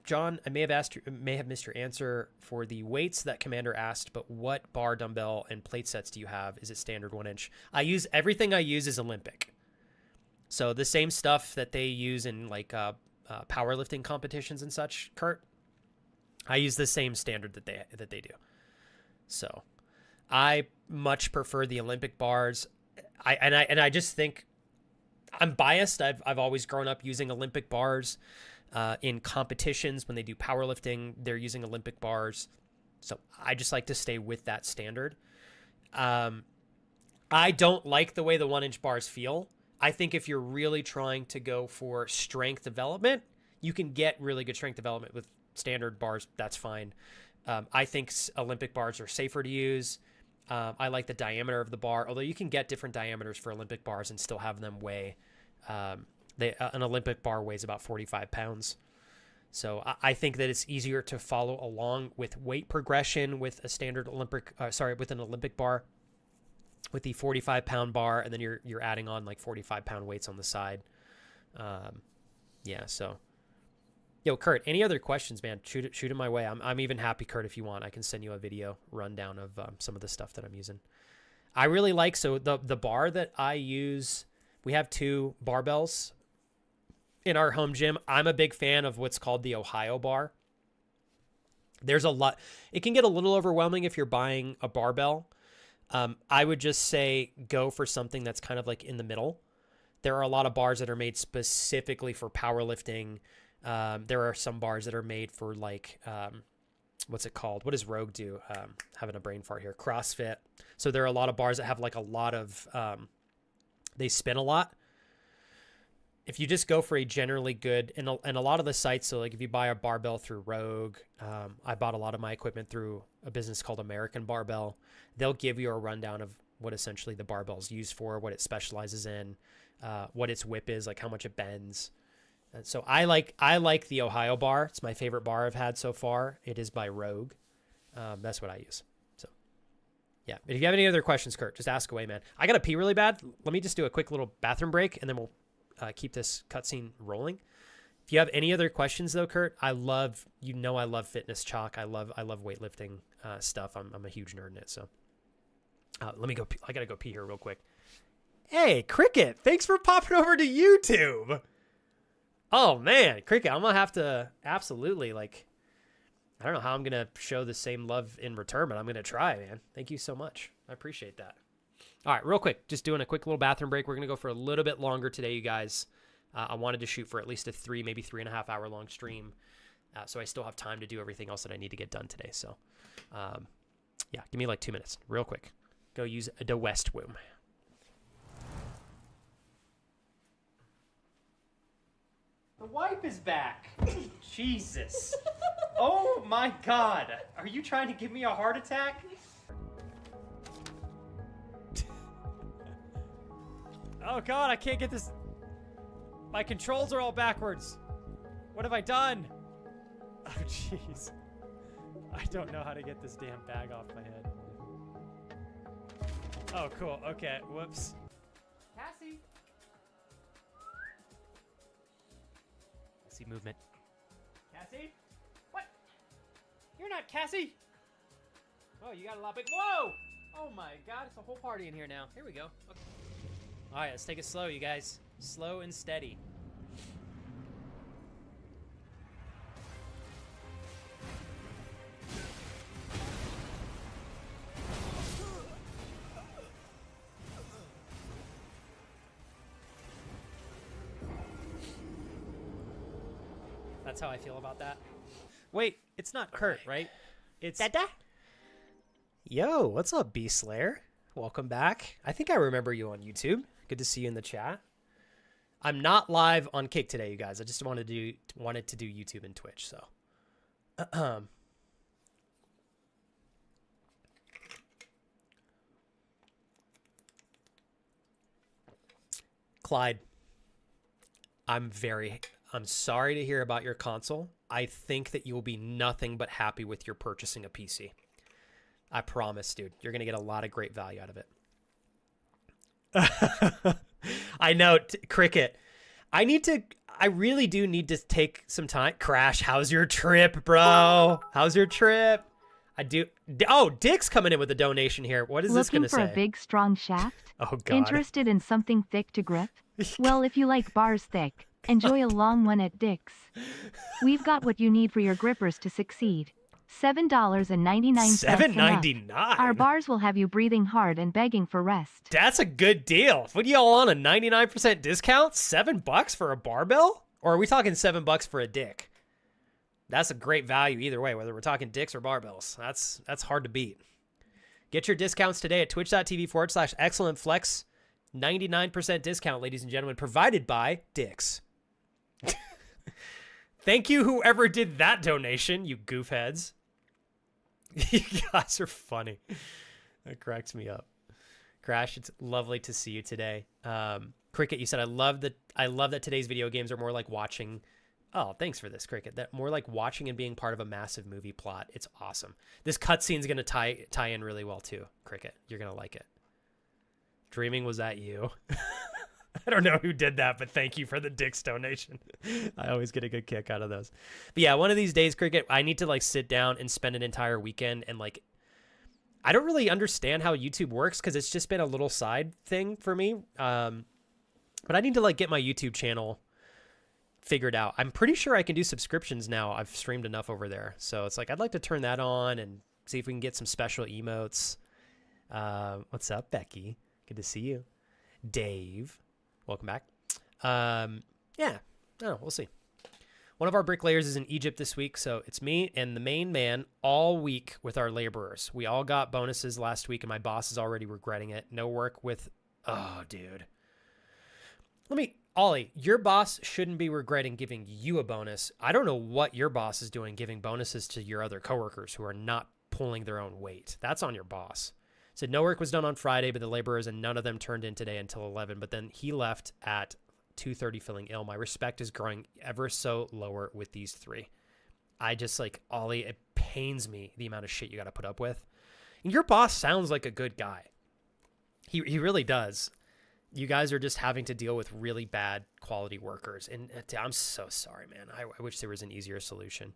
John, I may have missed your answer for the weights that Commander asked, but what bar, dumbbell, and plate sets do you have? Is it standard 1-inch? Everything I use is Olympic. So the same stuff that they use in like powerlifting competitions and such, Kurt, I use the same standard that they do. So I much prefer the Olympic bars. I just think I'm biased. I've always grown up using Olympic bars in competitions. When they do powerlifting, they're using Olympic bars. So I just like to stay with that standard. I don't like the way the 1-inch bars feel. I think if you're really trying to go for strength development, you can get really good strength development with standard bars. That's fine. I think Olympic bars are safer to use. I like the diameter of the bar, although you can get different diameters for Olympic bars and still have them weigh. An Olympic bar weighs about 45 pounds. So I think that it's easier to follow along with weight progression with a standard with an Olympic bar, with the 45-pound bar, and then you're adding on like 45-pound weights on the side. Yeah, so. Yo, Kurt, any other questions, man? Shoot it my way. I'm even happy, Kurt, if you want. I can send you a video rundown of some of the stuff that I'm using. I really like, so the bar that I use, we have 2 barbells in our home gym. I'm a big fan of what's called the Ohio bar. There's a lot. It can get a little overwhelming if you're buying a barbell. I would just say go for something that's kind of like in the middle. There are a lot of bars that are made specifically for powerlifting. There are some bars that are made for like, what's it called? What does Rogue do? Having a brain fart here. CrossFit. So there are a lot of bars that have like a lot of, they spin a lot. If you just go for a generally good, and a lot of the sites, so like if you buy a barbell through Rogue, I bought a lot of my equipment through a business called American Barbell. They'll give you a rundown of what essentially the barbell is used for, what it specializes in, what its whip is, like how much it bends. So I like the Ohio bar. It's my favorite bar I've had so far. It is by Rogue. That's what I use. So yeah. If you have any other questions, Kurt, just ask away, man. I got to pee really bad. Let me just do a quick little bathroom break, and then we'll keep this cutscene rolling. If you have any other questions though, Kurt, I love fitness chalk. I love weightlifting stuff. I'm a huge nerd in it. So let me go. I got to go pee here real quick. Hey, Cricket, thanks for popping over to YouTube. Oh man, Cricket, I'm gonna have to absolutely, like, I don't know how I'm gonna show the same love in return, but I'm gonna try, man. Thank you so much. I appreciate that. All right, real quick, just doing a quick little bathroom break. We're gonna go for a little bit longer today, you guys. I wanted to shoot for at least a 3, maybe 3.5 hour long stream, so I still have time to do everything else that I need to get done today. So, yeah, give me like 2 minutes, real quick. Go use the West Womb. The wife is back. Jesus. Oh my God. Are you trying to give me a heart attack? Oh God, I can't get this. My controls are all backwards. What have I done? Oh jeez. I don't know how to get this damn bag off my head. Oh cool, okay, whoops. Cassie. See movement. Cassie? What? You're not Cassie. Oh, you got a lot big. Whoa! Oh my God, it's a whole party in here now. Here we go. Okay. All right, let's take it slow, you guys. Slow and steady. That's how I feel about that. Wait, it's not Kurt, right? It's Dada. Yo, what's up, Beast Slayer? Welcome back. I think I remember you on YouTube. Good to see you in the chat. I'm not live on Kick today, you guys. I just wanted to do YouTube and Twitch, so. Clyde, I'm sorry to hear about your console. I think that you will be nothing but happy with your purchasing a PC. I promise, dude. You're going to get a lot of great value out of it. I know, Cricket. I really do need to take some time. Crash, how's your trip, bro? How's your trip? Oh, Dick's coming in with a donation here. What is this going to say? Looking for a big, strong shaft? Oh, God. Interested in something thick to grip? Well, if you like bars thick, enjoy a long one at Dick's. We've got what you need for your grippers to succeed. $7.99. $7.99. Our bars will have you breathing hard and begging for rest. That's a good deal. What are y'all on, a 99% discount? $7 for a barbell? Or are we talking $7 for a dick? That's a great value either way, whether we're talking dicks or barbells. That's hard to beat. Get your discounts today at twitch.tv/excellentflex. 99% discount, ladies and gentlemen, provided by Dicks. Thank you, whoever did that donation, you goofheads. You guys are funny. That cracks me up. Crash, it's lovely to see you today. Cricket, you said I love that today's video games are more like watching. Oh, thanks for this, Cricket. That more like watching and being part of a massive movie plot. It's awesome. This cutscene's gonna tie in really well too, Cricket. You're gonna like it. Dreaming, was that you? I don't know who did that, but thank you for the Dick's donation. I always get a good kick out of those. But yeah, one of these days, Cricket, I need to like sit down and spend an entire weekend and like, I don't really understand how YouTube works because it's just been a little side thing for me. But I need to like get my YouTube channel figured out. I'm pretty sure I can do subscriptions now. I've streamed enough over there. So it's like, I'd like to turn that on and see if we can get some special emotes. What's up, Becky? Good to see you. Dave, welcome back. Yeah, oh, we'll see. One of our bricklayers is in Egypt this week, so it's me and the main man all week with our laborers. We all got bonuses last week, and my boss is already regretting it. No work with... Oh, dude. Ollie, your boss shouldn't be regretting giving you a bonus. I don't know what your boss is doing giving bonuses to your other coworkers who are not pulling their own weight. That's on your boss. Said no work was done on Friday, but the laborers and none of them turned in today until 11. But then he left at 2:30 feeling ill. My respect is growing ever so lower with these three. I just like, Ollie, it pains me the amount of shit you got to put up with. And your boss sounds like a good guy. He really does. You guys are just having to deal with really bad quality workers. And I'm so sorry, man. I wish there was an easier solution.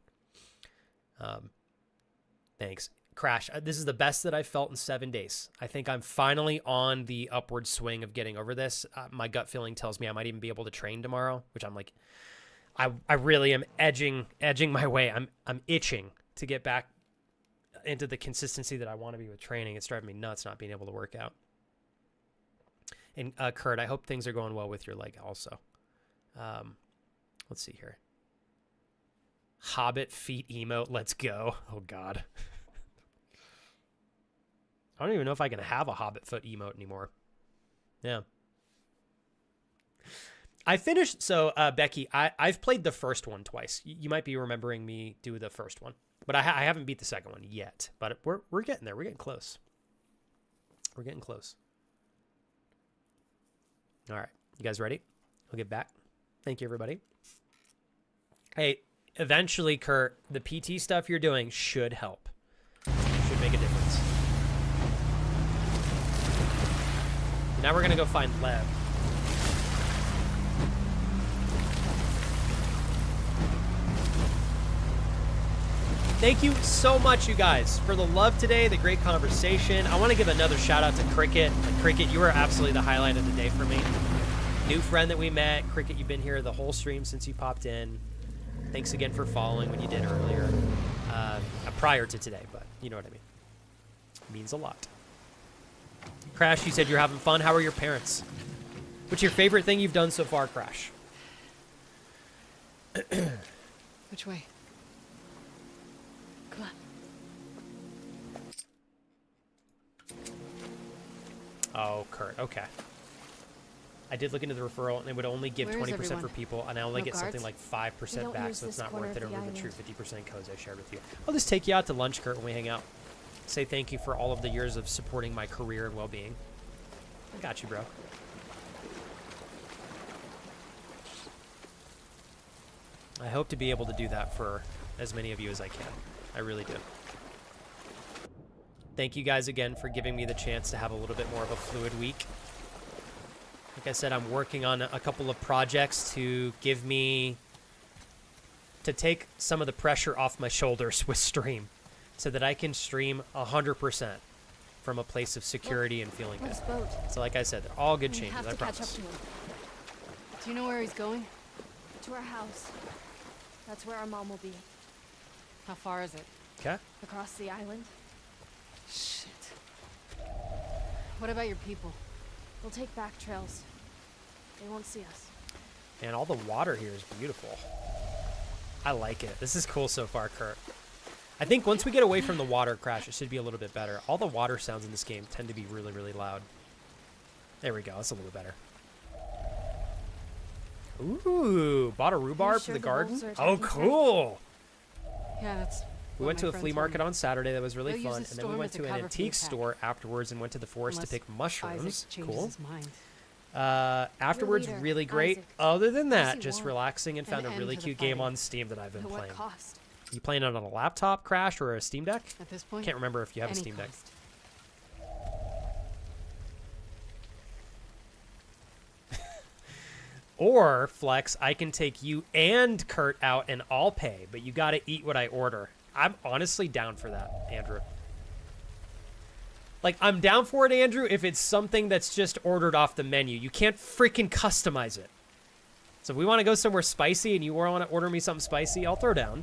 Thanks. Crash, this is the best that I've felt in 7 days. I think I'm finally on the upward swing of getting over this. My gut feeling tells me I might even be able to train tomorrow, which I'm like, I really am edging my way. I'm itching to get back into the consistency that I want to be with training. It's driving me nuts not being able to work out. And Kurt, I hope things are going well with your leg also. Let's see here. Hobbit feet emote, let's go. Oh, God. I don't even know if I can have a Hobbit foot emote anymore. Yeah. I finished, so Becky, I've played the first one twice. You might be remembering me do the first one. But I haven't beat the second one yet. But we're getting there. We're getting close. We're getting close. All right. You guys ready? We'll get back. Thank you, everybody. Hey, eventually, Kurt, the PT stuff you're doing should help. Should make a difference. Now we're going to go find Lev. Thank you so much, you guys, for the love today, the great conversation. I want to give another shout out to Cricket. Cricket, you were absolutely the highlight of the day for me. New friend that we met. Cricket, you've been here the whole stream since you popped in. Thanks again for following when you did earlier. Prior to today, but you know what I mean. It means a lot. Crash, you said you're having fun. How are your parents? What's your favorite thing you've done so far, Crash? Which way? Come on. Oh, Kurt. Okay. I did look into the referral, and it would only give 20% for people, and I only get something like 5% back, so it's not worth it over the true 50% codes I shared with you. I'll just take you out to lunch, Kurt, when we hang out. Say thank you for all of the years of supporting my career and well-being. I got you, bro. I hope to be able to do that for as many of you as I can. I really do. Thank you guys again for giving me the chance to have a little bit more of a fluid week. Like I said, I'm working on a couple of projects to take some of the pressure off my shoulders with stream, so that I can stream 100% from a place of security and feeling good. So like I said, they're all good changes, I promise. Do you know where he's going? To our house. That's where our mom will be. How far is it? Okay. Across the island. Shit. What about your people? We'll take back trails. They won't see us. And all the water here is beautiful. I like it. This is cool so far, Kurt. I think once we get away from the water crash, it should be a little bit better. All the water sounds in this game tend to be really, really loud. There we go. That's a little bit better. Ooh, bought a rhubarb for the garden. Oh, cool. Yeah, that's. We went to a flea market on Saturday that was really fun, and then we went to an antique store afterwards and went to the forest to pick mushrooms. Cool. Afterwards, leader, really great. Isaac. Other than that, he just won't. relaxing and found a An really end to the cute game fighting. on Steam that I've been At what playing. cost? You playing it on a laptop, Crash, or a Steam Deck? At this point, Can't remember if you have a any Steam Deck. cost. Or, Flex, I can take you and Kurt out and I'll pay, but you gotta eat what I order. I'm honestly down for that, Andrew. Like, I'm down for it, Andrew, if it's something that's just ordered off the menu. You can't freaking customize it. So if we want to go somewhere spicy and you want to order me something spicy, I'll throw down.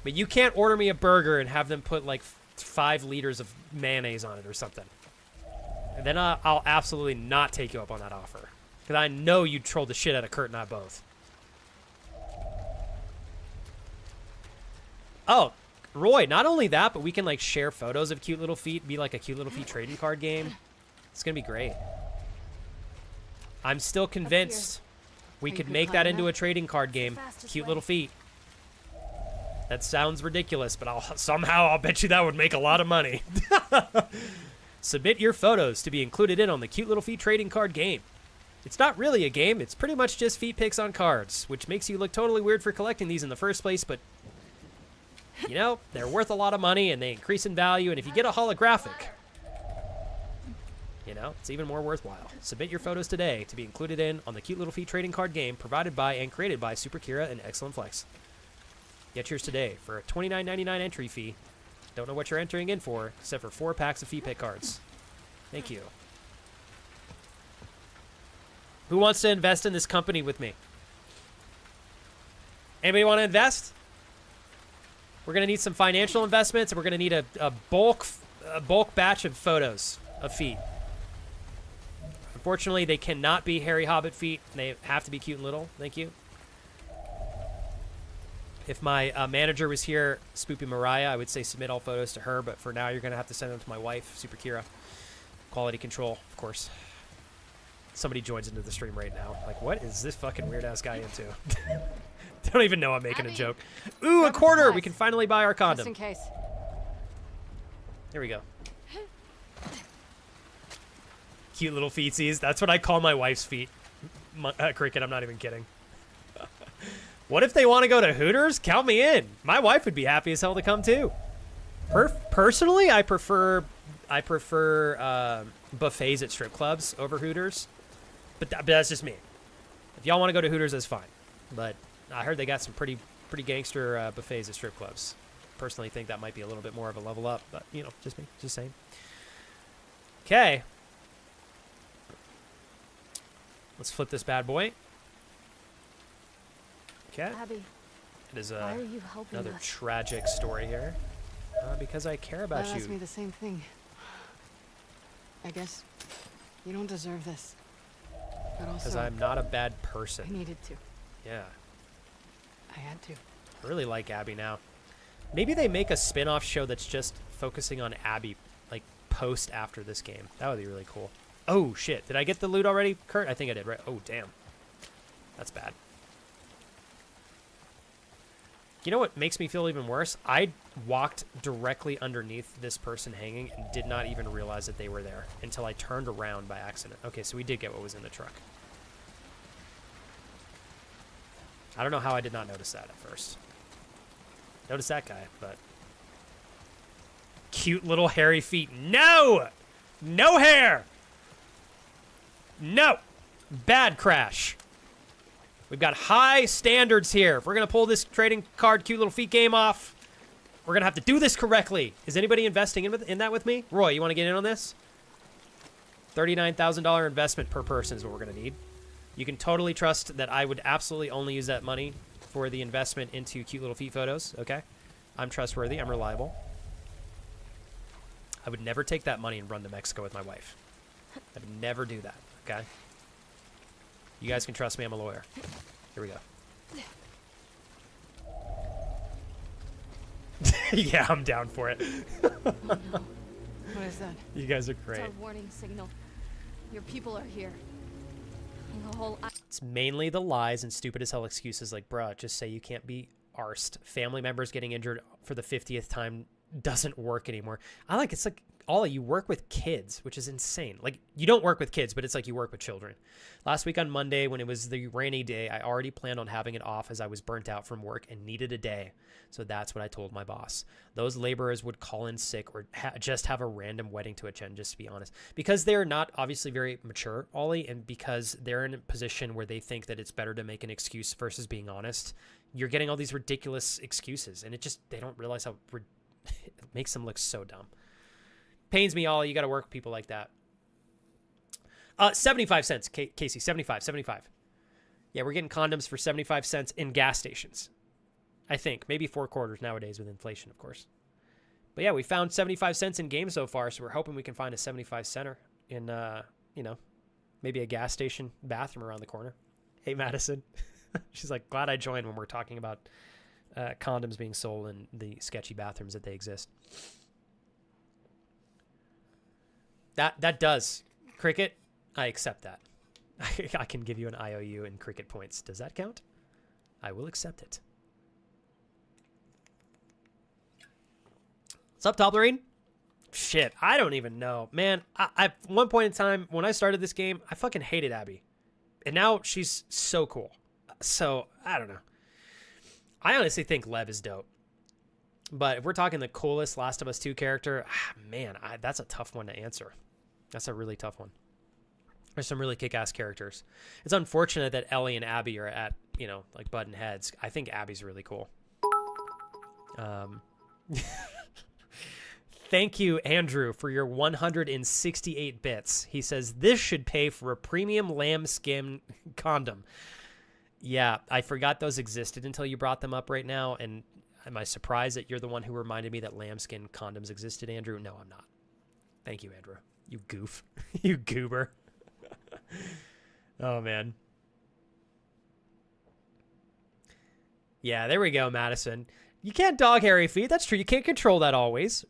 But you can't order me a burger and have them put, like, 5 liters of mayonnaise on it or something. And then I'll absolutely not take you up on that offer. Because I know you'd troll the shit out of Kurt and I both. Oh, Roy, not only that, but we can, like, share photos of cute little feet, be like a cute little feet trading card game. It's going to be great. I'm still convinced we Are could you make that climbing into that? a trading card game. fastest Cute way. little feet. That sounds ridiculous, but I'll bet you that would make a lot of money. Submit your photos to be included in on the Cute Little Feet trading card game. It's not really a game, it's pretty much just feet pics on cards, which makes you look totally weird for collecting these in the first place, but you know, they're worth a lot of money and they increase in value, and if you get a holographic, you know, it's even more worthwhile. Submit your photos today to be included in on the Cute Little Feet trading card game provided by and created by Super Kira and Excellent Flex. Get yours today for a $29.99 entry fee. Don't know what you're entering in for, except for 4 packs of feet pic cards. Thank you. Who wants to invest in this company with me? Anybody want to invest? We're going to need some financial investments, and we're going to need a bulk batch of photos of feet. Unfortunately, they cannot be hairy hobbit feet. They have to be cute and little. Thank you. If my manager was here, Spoopy Mariah, I would say submit all photos to her, but for now, you're going to have to send them to my wife, Super Kira. Quality control, of course. Somebody joins into the stream right now. Like, what is this fucking weird-ass guy into? Don't even know I'm making a joke. Ooh, a quarter! We can finally buy our Just condom. in case. Here we go. Cute little feetsies. That's what I call my wife's feet. Cricket, I'm not even kidding. What if they want to go to Hooters? Count me in. My wife would be happy as hell to come too. Personally, I prefer buffets at strip clubs over Hooters. But that's just me. If y'all want to go to Hooters, that's fine. But I heard they got some pretty gangster buffets at strip clubs. Personally think that might be a little bit more of a level up, but you know, just me, just saying. Okay. Let's flip this bad boy. Okay. Abby, It is why are you helping another us? tragic story here. Because I care about That asked me you. the same thing. I guess you don't deserve this. But Because also, I'm not a bad I person. needed to. Yeah. I had to. I really like Abby now. Maybe they make a spin-off show that's just focusing on Abby, like, post after this game. That would be really cool. Oh, shit. Did I get the loot already, Kurt? I think I did, right? Oh, damn. That's bad. You know what makes me feel even worse? I walked directly underneath this person hanging and did not even realize that they were there until I turned around by accident. Okay, so we did get what was in the truck. I don't know how I did not notice that at first. Notice that guy, but... Cute little hairy feet. No! No hair! No! Bad Crash. We've got high standards here. If we're going to pull this trading card cute little feet game off, we're going to have to do this correctly. Is anybody investing in that with me? Roy, you want to get in on this? $39,000 investment per person is what we're going to need. You can totally trust that I would absolutely only use that money for the investment into cute little feet photos, okay? I'm trustworthy. I'm reliable. I would never take that money and run to Mexico with my wife. I would never do that, okay? You guys can trust me. I'm a lawyer. Here we go. Yeah, I'm down for it. Oh, no. What is that? You guys are It's great. our warning signal. Your people are here. The whole It's mainly the lies and stupid as hell excuses like, bruh, just say you can't be arsed. Family members getting injured for the 50th time doesn't work anymore. It's like, Ollie, you work with kids, which is insane. Like, you don't work with kids, but it's like you work with children. Last week on Monday, when it was the rainy day, I already planned on having it off as I was burnt out from work and needed a day. So that's what I told my boss. Those laborers would call in sick or just have a random wedding to attend, just to be honest. Because they're not obviously very mature, Ollie, and because they're in a position where they think that it's better to make an excuse versus being honest, you're getting all these ridiculous excuses. And they don't realize how it makes them look so dumb. Pains me, Ollie. You got to work with people like that. 75 cents, Casey. 75. Yeah, we're getting condoms for 75 cents in gas stations. I think. Maybe 4 quarters nowadays with inflation, of course. But yeah, we found 75 cents in games so far, so we're hoping we can find a 75 center in, maybe a gas station bathroom around the corner. Hey, Madison. She's like, glad I joined when we're talking about condoms being sold in the sketchy bathrooms that they exist. That does. Cricket, I accept that. I can give you an IOU in cricket points. Does that count? I will accept it. What's up, Toblerine? Shit, I don't even know. Man, at one point in time, when I started this game, I fucking hated Abby. And now she's so cool. So, I don't know. I honestly think Lev is dope. But if we're talking the coolest Last of Us 2 character, man, that's a tough one to answer. That's a really tough one. There's some really kick-ass characters. It's unfortunate that Ellie and Abby are at, like button heads. I think Abby's really cool. Thank you, Andrew, for your 168 bits. He says, this should pay for a premium lambskin condom. Yeah, I forgot those existed until you brought them up right now, and am I surprised that you're the one who reminded me that lambskin condoms existed, Andrew? No, I'm not. Thank you, Andrew. You goof. You goober. Oh, man. Yeah, there we go, Madison. You can't dog hairy feet. That's true. You can't control that always.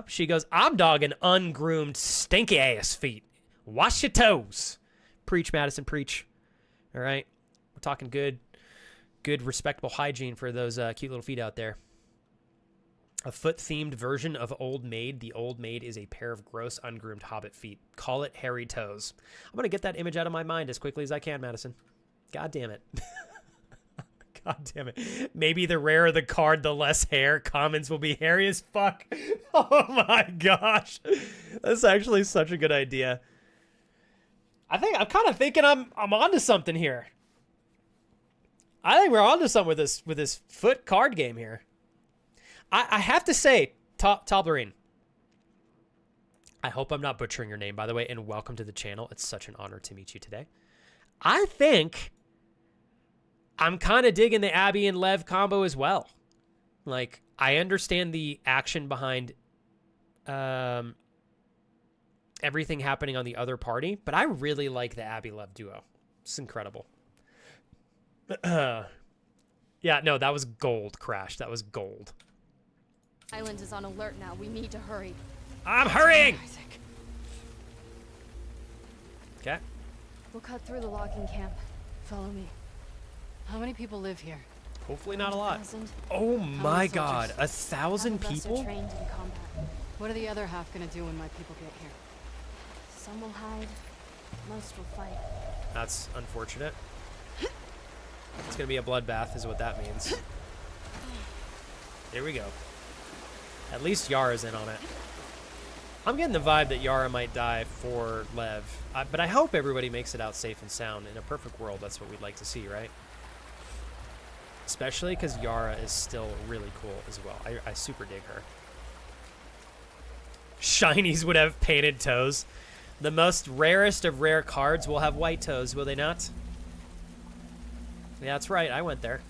She goes, I'm dogging ungroomed, stinky-ass feet. Wash your toes. Preach, Madison, preach. All right? We're talking good, respectable hygiene for those cute little feet out there. A foot-themed version of Old Maid. The Old Maid is a pair of gross, ungroomed hobbit feet. Call it hairy toes. I'm going to get that image out of my mind as quickly as I can, Madison. God damn it. God damn it. Maybe the rarer the card, the less hair. Commons will be hairy as fuck. Oh my gosh. That's actually such a good idea. I'm kind of thinking I'm onto something here. I think we're onto something with this foot card game here. I have to say, Toblerine, I hope I'm not butchering your name, by the way, and welcome to the channel. It's such an honor to meet you today. I think I'm kind of digging the Abby and Lev combo as well. Like, I understand the action behind everything happening on the other party, but I really like the Abby-Lev duo. It's incredible. Yeah, no, that was gold, Crash. That was gold. island is on alert now. We need to hurry. I'm hurrying! Okay. We'll cut through the logging camp. Follow me. How many people live here? Hopefully not a lot. 1,000. Oh my soldiers? god, 1,000 Half of us are people? trained in combat. What are the other half gonna do when my people get here? Some will hide. Most will fight. That's unfortunate. It's gonna be a bloodbath is what that means. Here we go. At least Yara's in on it. I'm getting the vibe that Yara might die for Lev. But I hope everybody makes it out safe and sound. In a perfect world, that's what we'd like to see, right? Especially because Yara is still really cool as well. I super dig her. Shinies would have painted toes. The most rarest of rare cards will have white toes, will they not? Yeah, that's right. I went there.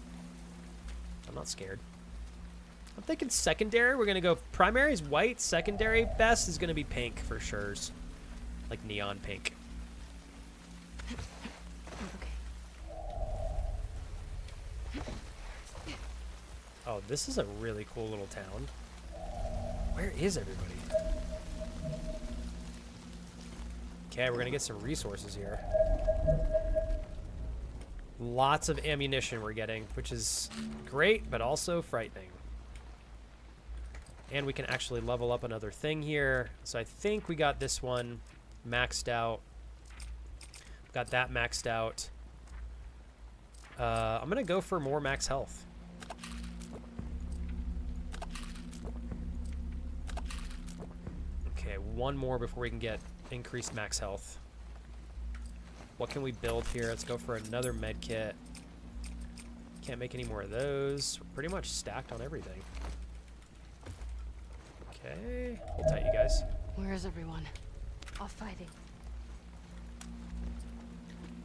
I'm not scared. I'm thinking secondary. We're gonna go primary is white. Secondary best is gonna be pink for sure. Like neon pink. Oh, this is a really cool little town. Where is everybody? Okay, we're gonna get some resources here. Lots of ammunition we're getting, which is great, but also frightening. And we can actually level up another thing here. So I think we got this one maxed out. Got that maxed out. I'm gonna go for more max health. Okay, one more before we can get increased max health. What can we build here? Let's go for another med kit. Can't make any more of those. We're pretty much stacked on everything. Okay, hold tight, you guys. Where is everyone? Off fighting.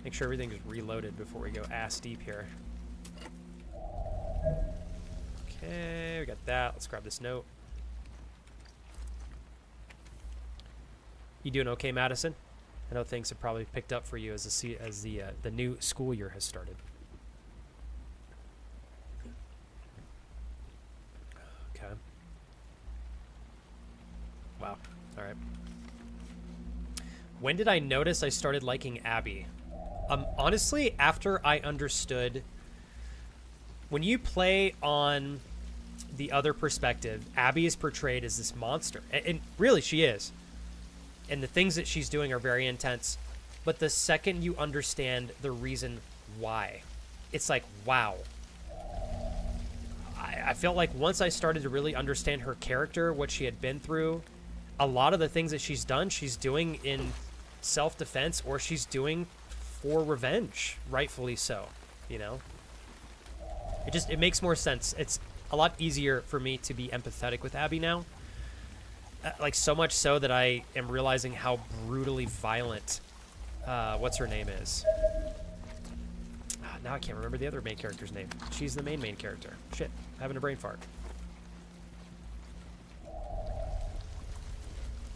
Make sure everything's reloaded before we go ass deep here. Okay, we got that. Let's grab this note. You doing okay, Madison? I know things have probably picked up for you as the new school year has started. Okay. Wow. All right. When did I notice I started liking Abby? Honestly, after I understood, when you play on the other perspective, Abby is portrayed as this monster, and really she is. And the things that she's doing are very intense. But the second you understand the reason why, it's like, wow. I felt like once I started to really understand her character, what she had been through, a lot of the things that she's done, she's doing in self-defense or she's doing for revenge, rightfully so, you know? It makes more sense. It's a lot easier for me to be empathetic with Abby now. Like, so much so that I am realizing how brutally violent, what's her name is. Now I can't remember the other main character's name. She's the main character. Shit, having a brain fart.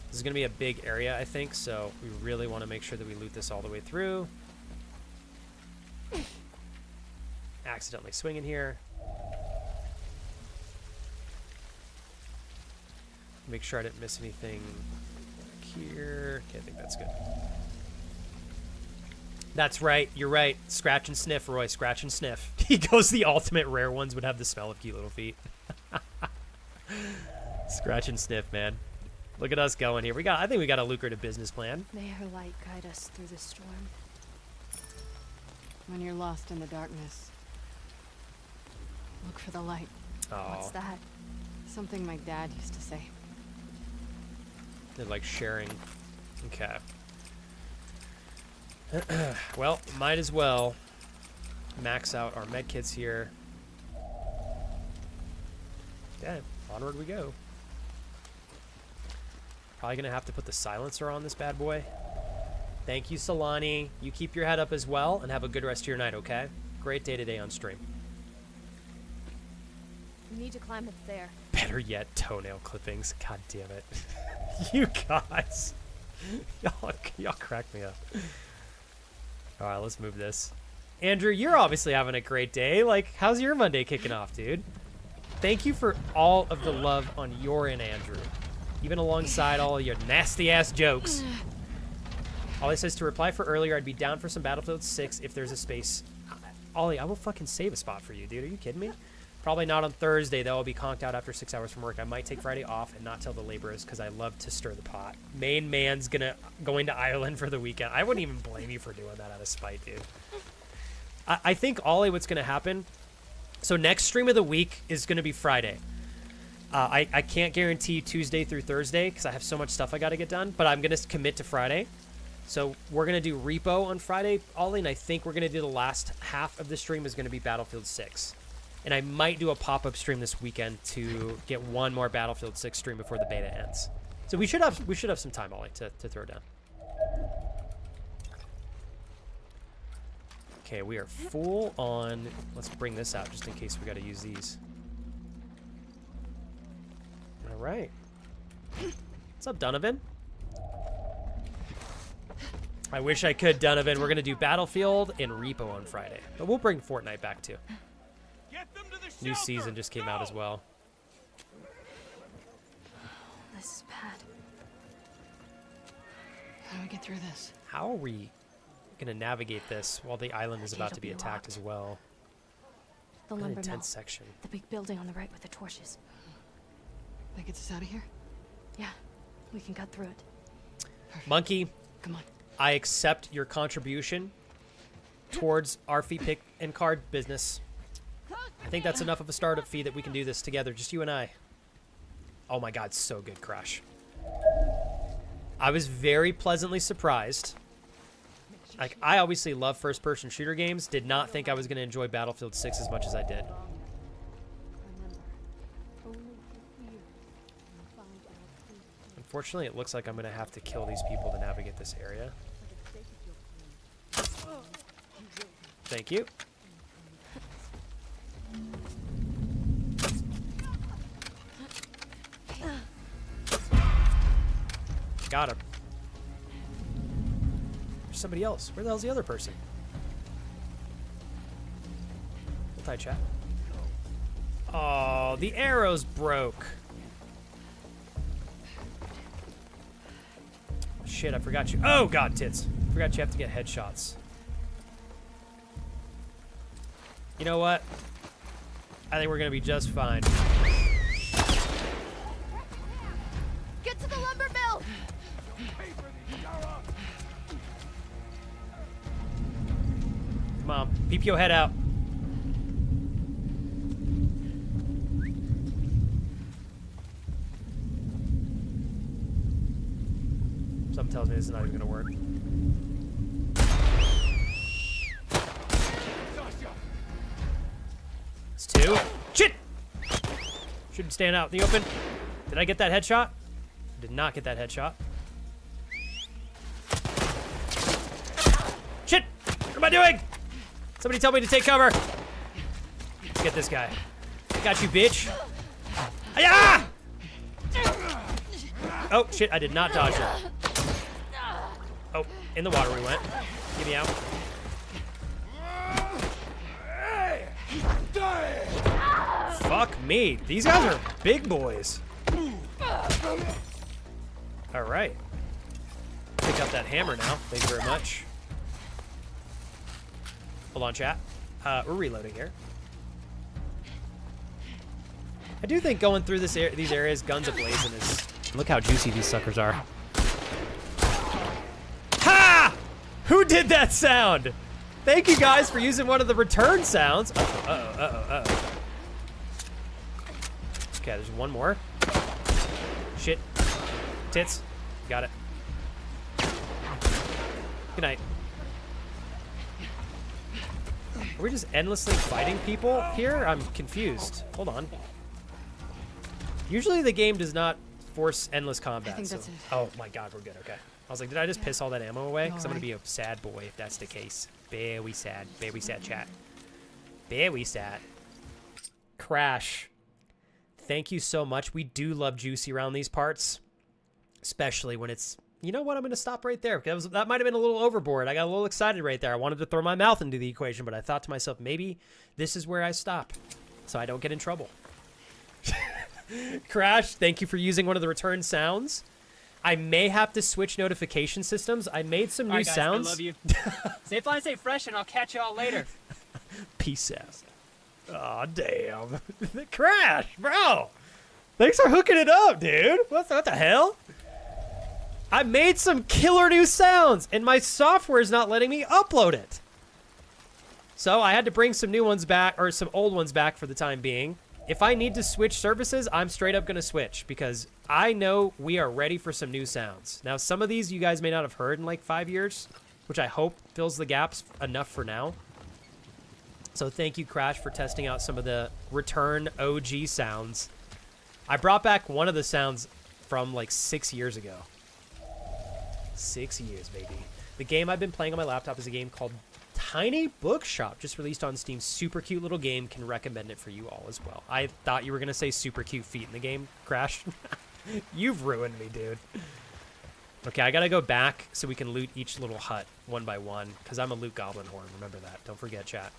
This is going to be a big area, I think, so we really want to make sure that we loot this all the way through. Accidentally swinging here. Make sure I didn't miss anything here. Okay, I think that's good. That's right. You're right. Scratch and sniff, Roy. Scratch and sniff. He goes, the ultimate rare ones would have the smell of cute little feet. Scratch and sniff, man. Look at us going here. I think we got a lucrative business plan. May her light guide us through the storm. When you're lost in the darkness, look for the light. Oh. What's that? Something my dad used to say. They're like sharing. Okay. Well, might as well max out our med kits here. Okay, onward we go. Probably gonna have to put the silencer on this bad boy. Thank you, Solani. You keep your head up as well, and have a good rest of your night, okay? Great day today on stream. We need to climb up there. Better yet, toenail clippings. God damn it. You guys. Y'all crack me up. Alright, let's move this. Andrew, you're obviously having a great day. Like, how's your Monday kicking off, dude? Thank you for all of the love on your end, Andrew. Even alongside all of your nasty-ass jokes. Ollie says, to reply for earlier, I'd be down for some Battlefield 6 if there's a space. Ollie, I will fucking save a spot for you, dude. Are you kidding me? Probably not on Thursday, though. I'll be conked out after 6 hours from work. I might take Friday off and not tell the laborers because I love to stir the pot. Main man's going to Ireland for the weekend. I wouldn't even blame you for doing that out of spite, dude. I think, Ollie, what's going to happen... So next stream of the week is going to be Friday. I can't guarantee Tuesday through Thursday because I have so much stuff I got to get done, but I'm going to commit to Friday. So we're going to do Repo on Friday, Ollie, and I think we're going to do the last half of the stream is going to be Battlefield 6. And I might do a pop-up stream this weekend to get one more Battlefield 6 stream before the beta ends. So we should have some time, Ollie, to throw down. Okay, we are full on. Let's bring this out just in case we got to use these. right. What's up, Donovan? I wish I could, Donovan. We're going to do Battlefield and Repo on Friday. But we'll bring Fortnite back, too. New season just came out as well. This is bad. How do we get through this? How are we going to navigate this while the island is about to be attacked as well? The What an lumber mill. intense section. The big building on the right with the torches. That gets us out of here? Yeah, we can cut through it. Monkey, Come on. I accept your contribution towards our fee pick and card business. I think that's enough of a startup fee that we can do this together, just you and I. Oh my god, so good, Crash. I was very pleasantly surprised. Like, I obviously love first-person shooter games. Did not think I was going to enjoy Battlefield 6 as much as I did. Unfortunately, it looks like I'm going to have to kill these people to navigate this area. Thank you. Got him. There's somebody else. Where the hell's the other person? Multi chat. Oh, the arrows broke. Shit, I forgot you. Oh, God, tits. Forgot you have to get headshots. You know what? I think we're going to be just fine. Get to the lumber mill! Come on, peep your head out. Something tells me this is not even gonna work. It's two. Shit! Shouldn't stand out in the open. Did I get that headshot? Did not get that headshot. Shit! What am I doing? Somebody tell me to take cover. Let's get this guy. Got you, bitch. Ayah! Oh, shit, I did not dodge that. Oh, in the water we went. Get me out. Fuck me. These guys are big boys. All right. Pick up that hammer now. Thank you very much. Hold on, chat. We're reloading here. I do think going through these areas, guns ablazing is... Look how juicy these suckers are. Ha! Who did that sound? Thank you guys for using one of the return sounds. Uh-oh. Okay, there's one more. Shit. Tits. Got it. Good night. Are we just endlessly fighting people here? I'm confused. Hold on. Usually the game does not force endless combat. I think that's it. Oh my god, we're good. Okay. I was like, did I just piss all that ammo away? Because I'm going to be a sad boy if that's the case. Very sad. Very sad, chat. Very sad. Crash. Thank you so much. We do love juicy around these parts. Especially when it's... You know what? I'm going to stop right there. That might have been a little overboard. I got a little excited right there. I wanted to throw my mouth into the equation, but I thought to myself, maybe this is where I stop so I don't get in trouble. Crash, thank you for using one of the return sounds. I may have to switch notification systems. I made some new sounds. I love you. Stay fly, stay fresh, and I'll catch y'all later. Peace out. Aw, damn. Crash, bro. Thanks for hooking it up, dude. What the hell? I made some killer new sounds, and my software is not letting me upload it. So I had to bring some new ones back, or some old ones back for the time being. If I need to switch services, I'm straight up going to switch, because I know we are ready for some new sounds. Now, some of these you guys may not have heard in like 5 years, which I hope fills the gaps enough for now. So thank you, Crash, for testing out some of the return OG sounds. I brought back one of the sounds from like 6 years ago. 6 years, baby. The game I've been playing on my laptop is a game called Tiny Bookshop just released on Steam. Super cute little game. Can recommend it for you all as well. I thought you were going to say super cute feet in the game, Crash. You've ruined me, dude. Okay, I got to go back so we can loot each little hut one by one, because I'm a loot goblin horn. Remember that. Don't forget, chat.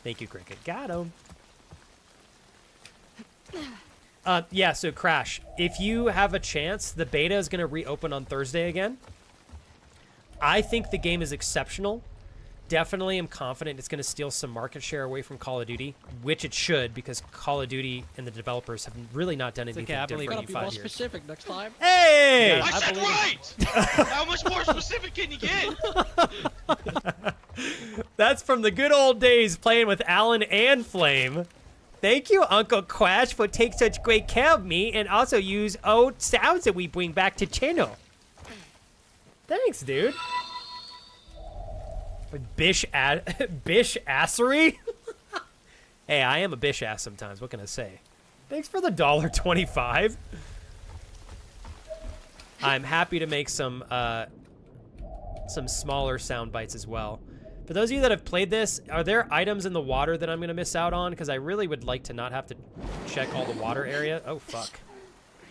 Thank you, Cricket. Got him. Yeah, so Crash, if you have a chance, the beta is going to reopen on Thursday again. I think the game is exceptional. Definitely am confident it's going to steal some market share away from Call of Duty, which it should, because Call of Duty and the developers have really not done anything different in 5 be more years. specific next time. Hey! I said right! How much more specific can you get? That's from the good old days playing with Alan and Flame. Thank you, Uncle Quash, for taking such great care of me and also use old sounds that we bring back to channel. Thanks, dude. Bish assery? Hey, I am a bish ass sometimes. What can I say? Thanks for the $1.25. I'm happy to make some smaller sound bites as well. For those of you that have played this, are there items in the water that I'm going to miss out on? Because I really would like to not have to check all the water area. Oh, fuck.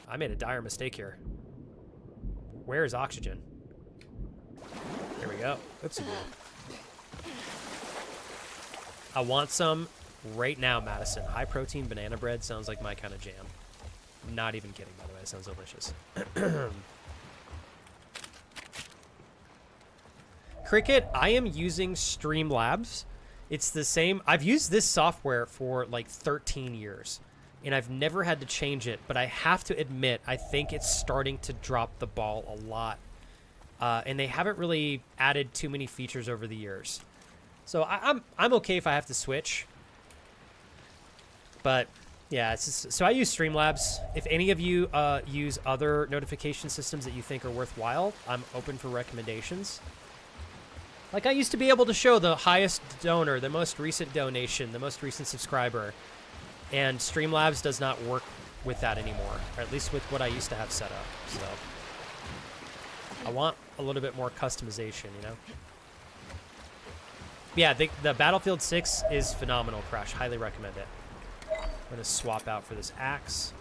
I made a dire mistake here. Where is oxygen? There we go. Oopsie. I want some right now, Madison. High protein banana bread sounds like my kind of jam. Not even kidding, by the way. It sounds delicious. Cricket, I am using Streamlabs. It's the same. I've used this software for like 13 years, and I've never had to change it, but I have to admit, I think it's starting to drop the ball a lot. And they haven't really added too many features over the years. So I'm okay if I have to switch. But yeah, it's just, so I use Streamlabs. If any of you use other notification systems that you think are worthwhile, I'm open for recommendations. Like, I used to be able to show the highest donor, the most recent donation, the most recent subscriber, and Streamlabs does not work with that anymore, or at least with what I used to have set up. So I want a little bit more customization, you know? Yeah, the Battlefield 6 is phenomenal, Crash. Highly recommend it. I'm going to swap out for this axe.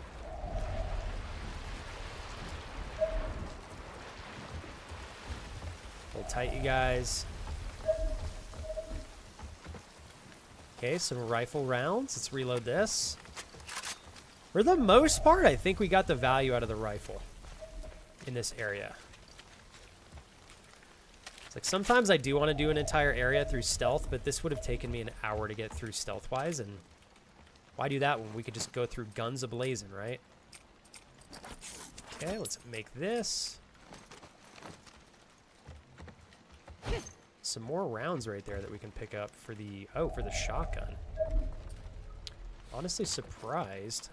Hold tight, you guys. Okay, some rifle rounds. Let's reload this. For the most part, I think we got the value out of the rifle in this area. It's like sometimes I do want to do an entire area through stealth, but this would have taken me an hour to get through stealth-wise, and why do that when we could just go through guns a-blazing, right? Okay, let's make this. Some more rounds right there that we can pick up for the, for the shotgun. Honestly surprised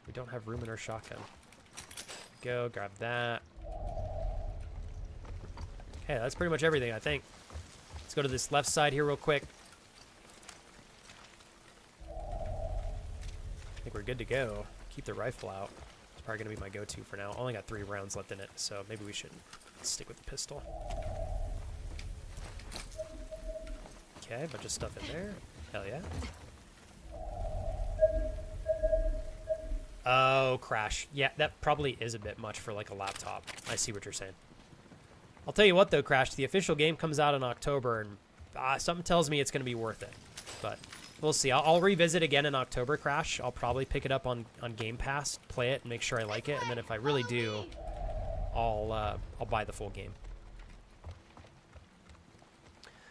we don't have room in our shotgun. Go, grab that. Okay, that's pretty much everything, I think. Let's go to this left side here real quick. I think we're good to go. Keep the rifle out. It's probably going to be my go-to for now. Only got 3 rounds left in it, so maybe we should stick with the pistol. Okay, bunch of stuff in there. Hell yeah. Oh, Crash. Yeah, that probably is a bit much for like a laptop. I see what you're saying. I'll tell you what though, Crash, the official game comes out in October, and something tells me it's going to be worth it. But we'll see. I'll revisit again in October, Crash. I'll probably pick it up on Game Pass, play it, and make sure I like it. And then if I really do, I'll buy the full game.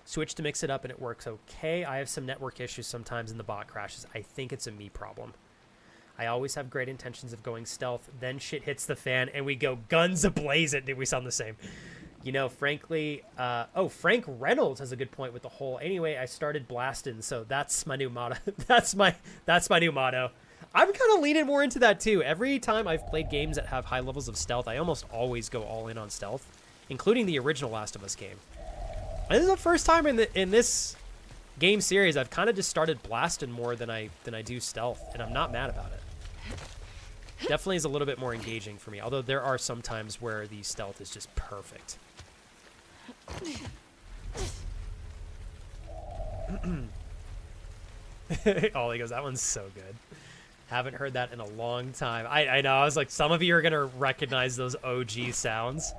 Switch to mix it up and it works okay. I have some network issues sometimes in the bot crashes. I think it's a me problem. I always have great intentions of going stealth, then shit hits the fan and we go guns ablazing. Dude, we sound the same. You know, frankly, Frank Reynolds has a good point with the whole, anyway, I started blasting, so that's my new motto. that's my new motto. I'm kind of leaning more into that too. Every time I've played games that have high levels of stealth, I almost always go all in on stealth, including the original Last of Us game. And this is the first time in this game series I've kind of just started blasting more than I do stealth, and I'm not mad about it. Definitely is a little bit more engaging for me, although there are some times where the stealth is just perfect. Ollie goes, that one's so good. Haven't heard that in a long time. I know. I was like, some of you are going to recognize those OG sounds.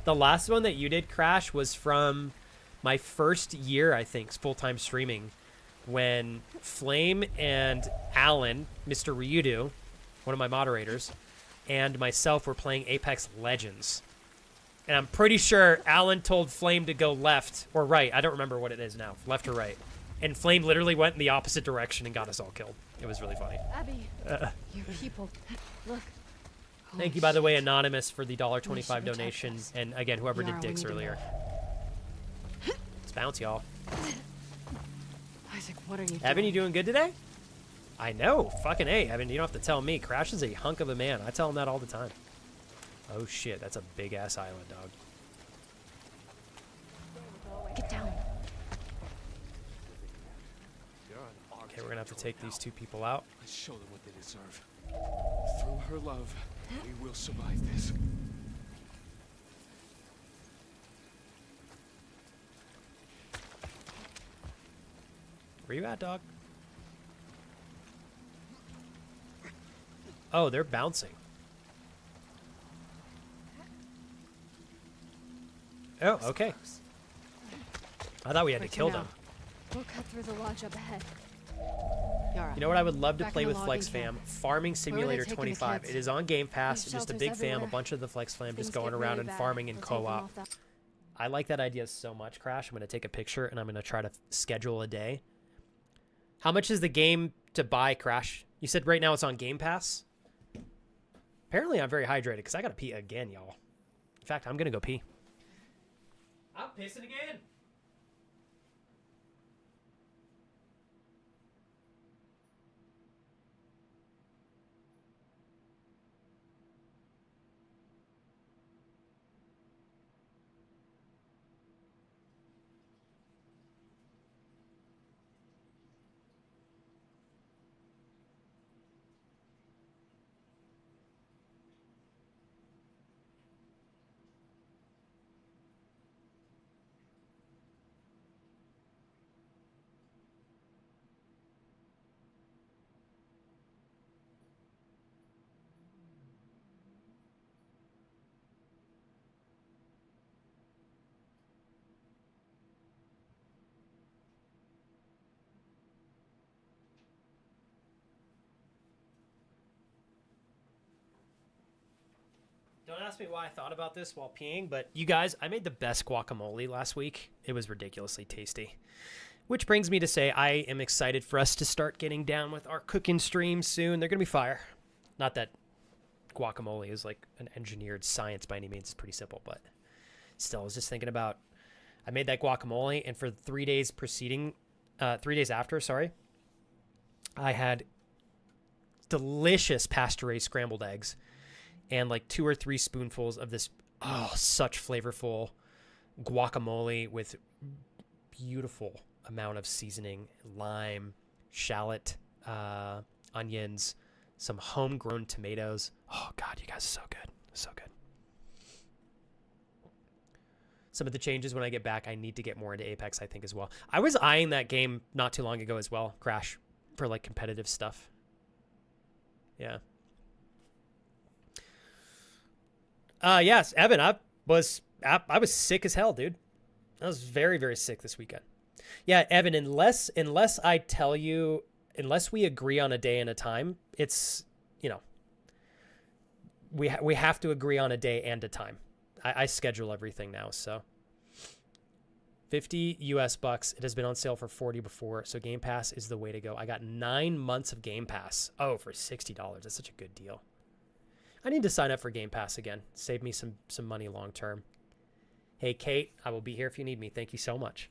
The last one that you did, Crash, was from my first year, I think, full-time streaming, when Flame and Alan, Mr. Ryudu, one of my moderators, and myself were playing Apex Legends. And I'm pretty sure Alan told Flame to go left or right. I don't remember what it is now, left or right. And Flame literally went in the opposite direction and got us all killed. It was really funny. Abby, your people. Look. Thank you, by the way, Anonymous, for the $1.25 donation. And again, whoever Noir, did we dicks need to earlier. Let's bounce, y'all. Isaac, what are you Evan, doing? you doing good today? I know. Fucking A, Evan. You don't have to tell me. Crash is a hunk of a man. I tell him that all the time. Oh, shit. That's a big-ass island, dog. Get down. Okay, we're going to have to take these two people out. Let's show them what they deserve. Through her love, we will survive this. Where you at, dog? Oh, they're bouncing. Oh, okay. I thought we had to kill them. We'll cut through the lodge up ahead. Yara, You know what I would love to back play in the with Flex logging Fam? camp. Farming Where Simulator are they taking the 25. kids? It is on Game Pass. There's Just a shelters big fam, a everywhere. bunch of the Flex Fam Things just going get around really and bad. farming in We'll take them co-op. off that- I like that idea so much, Crash. I'm going to take a picture and I'm going to try to schedule a day. How much is the game to buy, Crash? You said right now it's on Game Pass? Apparently I'm very hydrated because I got to pee again, y'all. In fact, I'm going to go pee. I'm pissing again. Don't ask me why I thought about this while peeing, but you guys, I made the best guacamole last week. It was ridiculously tasty. Which brings me to say I am excited for us to start getting down with our cooking streams soon. They're going to be fire. Not that guacamole is like an engineered science by any means. It's pretty simple, but still, I was just thinking about, I made that guacamole, and for 3 days preceding, 3 days after, sorry, I had delicious pasture-raised scrambled eggs and like 2 or 3 spoonfuls of this, oh, such flavorful guacamole with beautiful amount of seasoning, lime, shallot, onions, some homegrown tomatoes. Oh, God, you guys are so good. So good. Some of the changes when I get back, I need to get more into Apex, I think, as well. I was eyeing that game not too long ago as well, Crash, for like competitive stuff. Yeah. Yes, Evan, I was sick as hell, dude. I was very, very sick this weekend. Yeah, Evan, unless I tell you, unless we agree on a day and a time, it's, you know, we have to agree on a day and a time. I schedule everything now, so. $50 US. It has been on sale for $40 before, so Game Pass is the way to go. I got 9 months of Game Pass. Oh, for $60. That's such a good deal. I need to sign up for Game Pass again. Save me some money long term. Hey, Kate, I will be here if you need me. Thank you so much.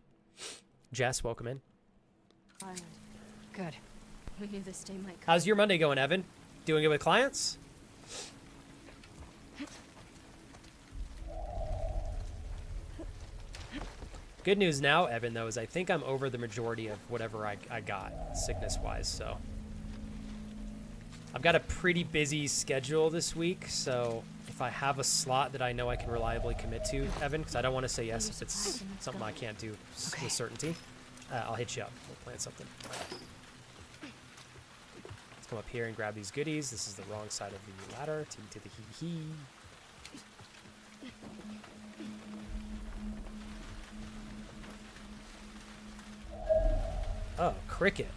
Jess, welcome in. Good. We knew this day might come. How's your Monday going, Evan? Doing it with clients? Good news now, Evan, though, is I think I'm over the majority of whatever I got, sickness-wise, so. I've got a pretty busy schedule this week, so if I have a slot that I know I can reliably commit to, Evan, because I don't want to say yes if it's something I can't do with certainty, I'll hit you up. We'll plant something. Let's come up here and grab these goodies. This is the wrong side of the ladder. T to the hee hee. Oh, cricket.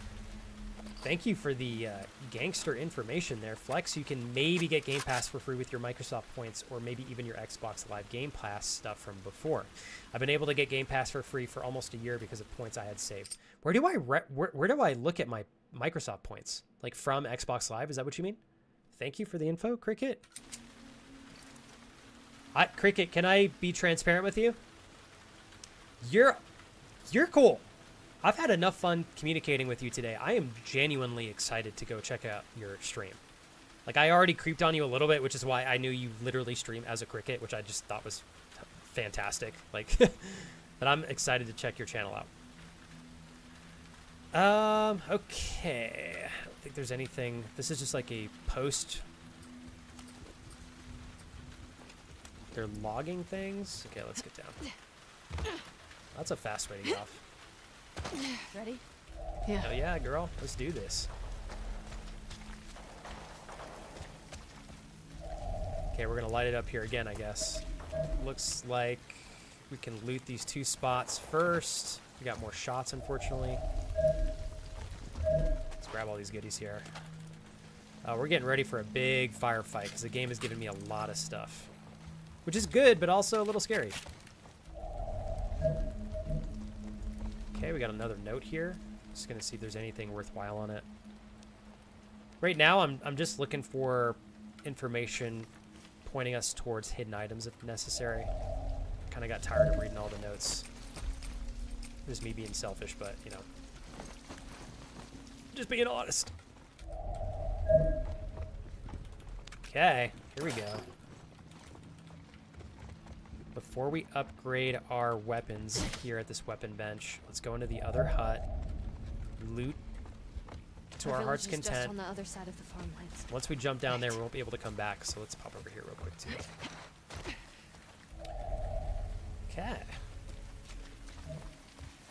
Thank you for the gangster information there, Flex. You can maybe get Game Pass for free with your Microsoft points or maybe even your Xbox Live Game Pass stuff from before. I've been able to get Game Pass for free for almost a year because of points I had saved. Where do I look at my Microsoft points? Like from Xbox Live? Is that what you mean? Thank you for the info, Cricket. Cricket, can I be transparent with you? You're cool. I've had enough fun communicating with you today. I am genuinely excited to go check out your stream. Like, I already creeped on you a little bit, which is why I knew you literally stream as a cricket, which I just thought was fantastic. Like, but I'm excited to check your channel out. Okay. I don't think there's anything. This is just like a post. They're logging things. Okay, let's get down. That's a fast way to get off. Ready? Yeah. Oh yeah, girl. Let's do this. Okay, we're gonna light it up here again, I guess. Looks like we can loot these 2 spots first. We got more shots, unfortunately. Let's grab all these goodies here. We're getting ready for a big firefight because the game has given me a lot of stuff, which is good, but also a little scary. Okay, we got another note here. Just gonna see if there's anything worthwhile on it. Right now, I'm just looking for information pointing us towards hidden items if necessary. Kind of got tired of reading all the notes. This is me being selfish, but you know, just being honest. Okay, here we go. Before we upgrade our weapons here at this weapon bench, let's go into the other hut, loot to our heart's content. Just on the other side of the farmlands. Once we jump down there, we won't be able to come back, so let's pop over here real quick too. Okay.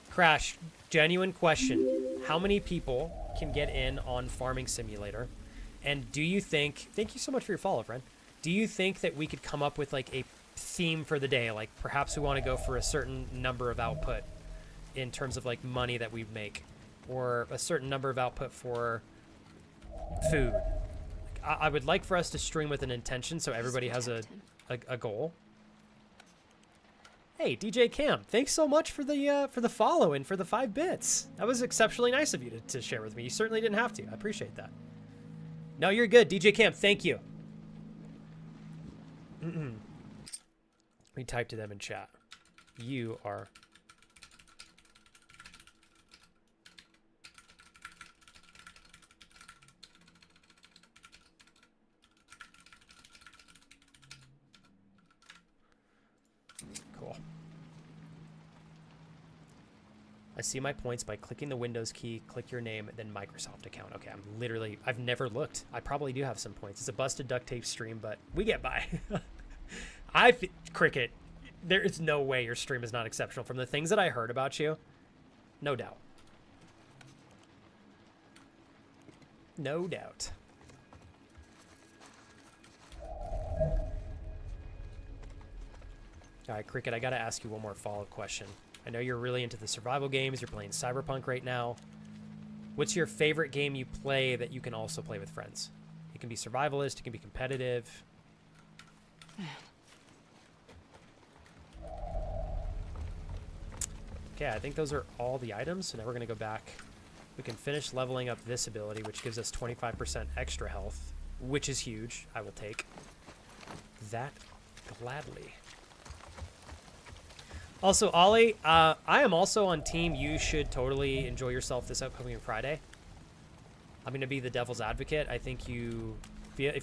Crash, genuine question. How many people can get in on Farming Simulator? And do you think, thank you so much for your follow, friend. Do you think that we could come up with like a theme for the day? Like perhaps we want to go for a certain number of output in terms of like money that we make, or a certain number of output for food. I would like for us to stream with an intention so everybody has a goal. Hey, DJ Cam, thanks so much for the follow and for the 5 bits. That was exceptionally nice of you to share with me. You certainly didn't have to. I appreciate that. No, you're good, DJ Cam. Thank you. We typed to them in chat. You are... Cool. I see my points by clicking the Windows key, click your name, then Microsoft account. Okay, I've never looked. I probably do have some points. It's a busted duct tape stream, but we get by. Cricket, there is no way your stream is not exceptional. From the things that I heard about you, no doubt. No doubt. All right, Cricket, I got to ask you one more follow-up question. I know you're really into the survival games. You're playing Cyberpunk right now. What's your favorite game you play that you can also play with friends? It can be survivalist. It can be competitive. Okay, I think those are all the items. So now we're going to go back. We can finish leveling up this ability, which gives us 25% extra health, which is huge. I will take that gladly. Also, Ollie, I am also on team. You should totally enjoy yourself this upcoming Friday. I'm going to be the devil's advocate. I think if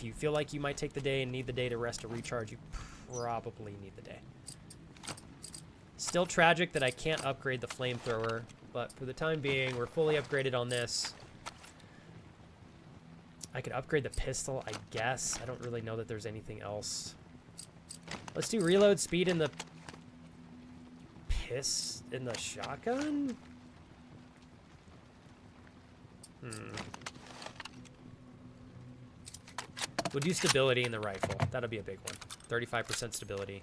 you feel like you might take the day and need the day to rest or recharge, you probably need the day. Still tragic that I can't upgrade the flamethrower, but for the time being, we're fully upgraded on this. I could upgrade the pistol, I guess. I don't really know that there's anything else. Let's do reload speed in the shotgun? We'll do stability in the rifle. That'll be a big one. 35% stability.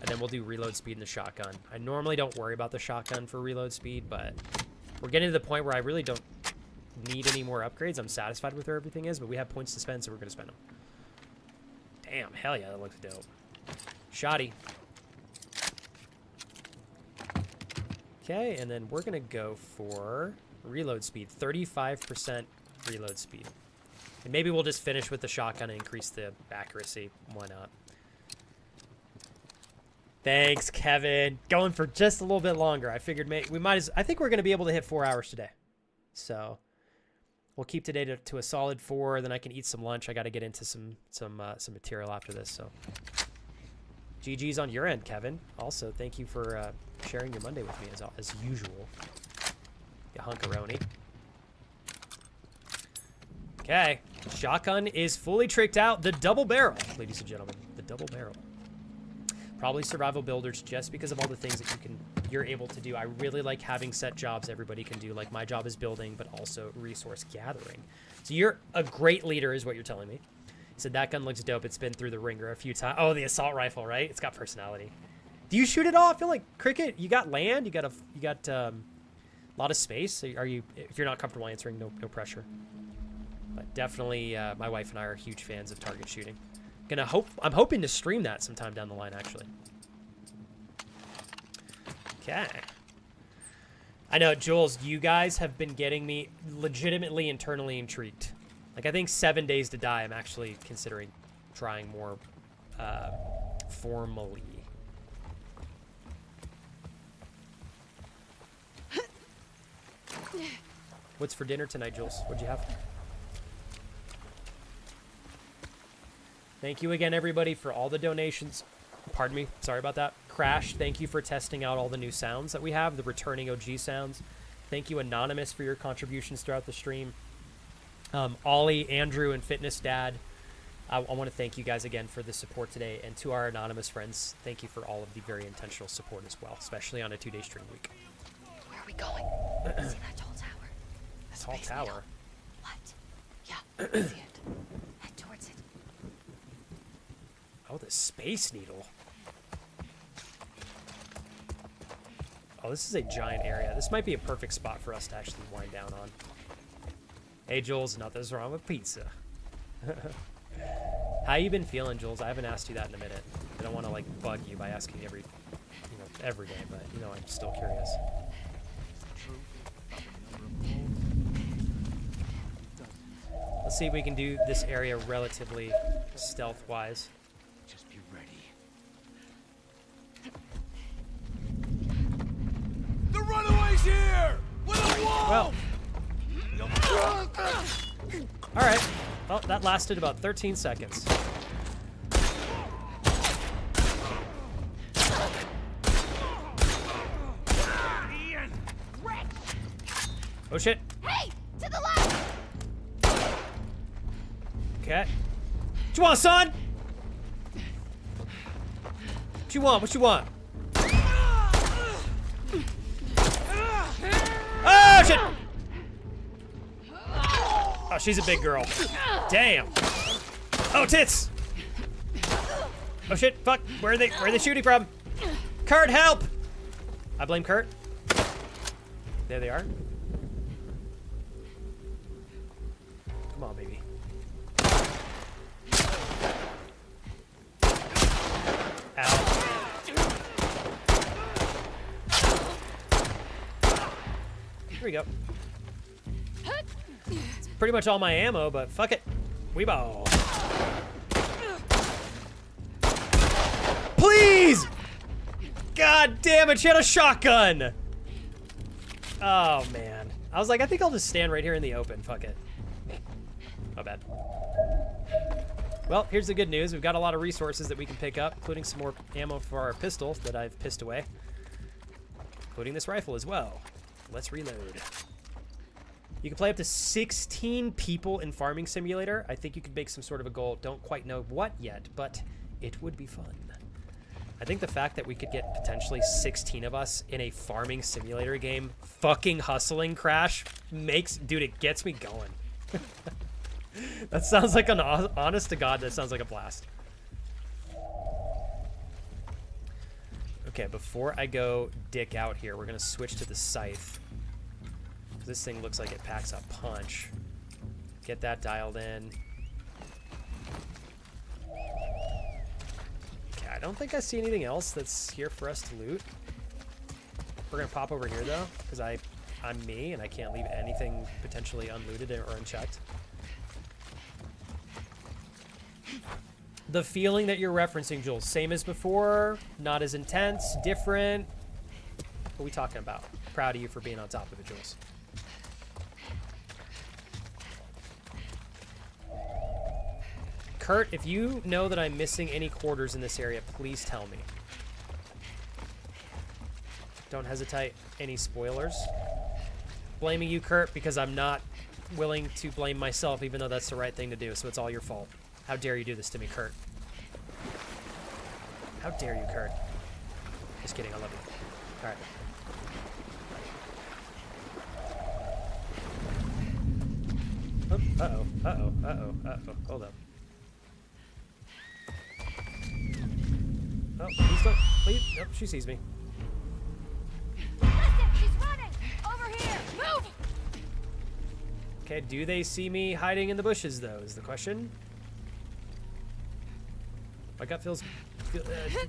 And then we'll do reload speed in the shotgun. I normally don't worry about the shotgun for reload speed, but we're getting to the point where I really don't need any more upgrades. I'm satisfied with where everything is, but we have points to spend, so we're going to spend them. Damn, hell yeah, that looks dope. Shoddy. Okay, and then we're going to go for reload speed. 35% reload speed. And maybe we'll just finish with the shotgun and increase the accuracy. Why not? Thanks, Kevin. Going for just a little bit longer. I figured we might as... I think we're going to be able to hit 4 hours today. So we'll keep today to a solid 4. Then I can eat some lunch. I got to get into some material after this. So GG's on your end, Kevin. Also, thank you for sharing your Monday with me as usual. You hunkaroni. Okay. Shotgun is fully tricked out. The double barrel, ladies and gentlemen. The double barrel. Probably survival builders just because of all the things that you're able to do. I really like having set jobs everybody can do. Like my job is building, but also resource gathering. So you're a great leader is what you're telling me. He said that gun looks dope. It's been through the ringer a few times. Oh, the assault rifle, right? It's got personality. Do you shoot it all? I feel like Cricket, you got land, you got a lot of space. Are you, if you're not comfortable answering, no pressure. But definitely my wife and I are huge fans of target shooting. I'm hoping to stream that sometime down the line, actually. Okay. I know, Jules, you guys have been getting me legitimately internally intrigued. Like, I think 7 Days to Die, I'm actually considering trying more formally. What's for dinner tonight, Jules? What'd you have? Thank you again, everybody, for all the donations. Pardon me. Sorry about that. Crash, thank you for testing out all the new sounds that we have, the returning OG sounds. Thank you, Anonymous, for your contributions throughout the stream. Ollie, Andrew, and Fitness Dad, I want to thank you guys again for the support today. And to our Anonymous friends, thank you for all of the very intentional support as well, especially on a 2-day stream week. Where are we going? See that tall tower? A tall tower? What? Yeah, I see it. Head towards it. Oh, the Space Needle. Oh, this is a giant area. This might be a perfect spot for us to actually wind down on. Hey, Jules, nothing's wrong with pizza. How you been feeling, Jules? I haven't asked you that in a minute. I don't want to, like, bug you by asking every day, but, I'm still curious. Let's see if we can do this area relatively stealth-wise. Just be ready. The runaway's here! With a wall! Well. Alright. Well, that lasted about 13 seconds. Oh shit. Hey! To the left! Okay. What you want, son? What you want? What you want? Oh shit! Oh, she's a big girl. Damn. Oh, tits! Oh shit, fuck. Where are they shooting from? Kurt, help! I blame Kurt. There they are. Come on, baby. Ow. Here we go. It's pretty much all my ammo, but fuck it. Weebo. Please! God damn it, she had a shotgun! Oh, man. I was like, I think I'll just stand right here in the open. Fuck it. My bad. Well, here's the good news. We've got a lot of resources that we can pick up, including some more ammo for our pistol that I've pissed away. Including this rifle as well. Let's reload. You can play up to 16 people in Farming Simulator. I think you could make some sort of a goal. Don't quite know what yet, but it would be fun. I think the fact that we could get potentially 16 of us in a farming simulator game fucking hustling Crash makes... Dude, it gets me going. That sounds like an... Honest to God, that sounds like a blast. Okay, before I go dick out here, we're going to switch to the scythe. This thing looks like it packs a punch. Get that dialed in. Okay, I don't think I see anything else that's here for us to loot. We're gonna pop over here though, because I'm me and I can't leave anything potentially unlooted or unchecked. The feeling that you're referencing, Jules, same as before, not as intense, different. What are we talking about? Proud of you for being on top of it, Jules. Kurt, if you know that I'm missing any quarters in this area, please tell me. Don't hesitate. Any spoilers? Blaming you, Kurt, because I'm not willing to blame myself, even though that's the right thing to do, so it's all your fault. How dare you do this to me, Kurt? How dare you, Kurt? Just kidding, I love you. Alright. Oh, uh-oh, uh-oh, uh-oh, uh-oh. Hold up. Oh, please don't leave. Nope, she sees me. Listen, she's running! Over here! Move! Okay, do they see me hiding in the bushes, though, is the question. My gut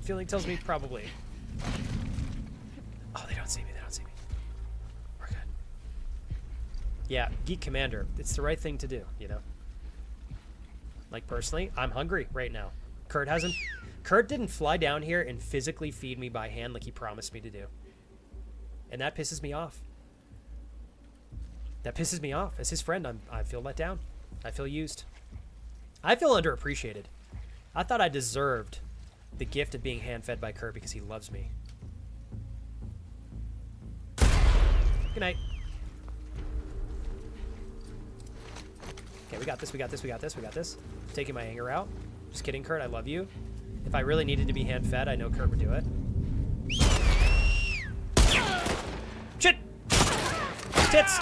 feeling tells me probably. Oh, they don't see me, they don't see me. We're good. Yeah, Geek Commander, it's the right thing to do, you know? Like, personally, I'm hungry right now. Kurt didn't fly down here and physically feed me by hand like he promised me to do. And that pisses me off. That pisses me off. As his friend, I feel let down. I feel used. I feel underappreciated. I thought I deserved the gift of being hand-fed by Kurt because he loves me. Good night. Okay, we got this, we got this, we got this, we got this. Taking my anger out. Just kidding, Kurt, I love you. If I really needed to be hand-fed, I know Kurt would do it. Shit! Tits!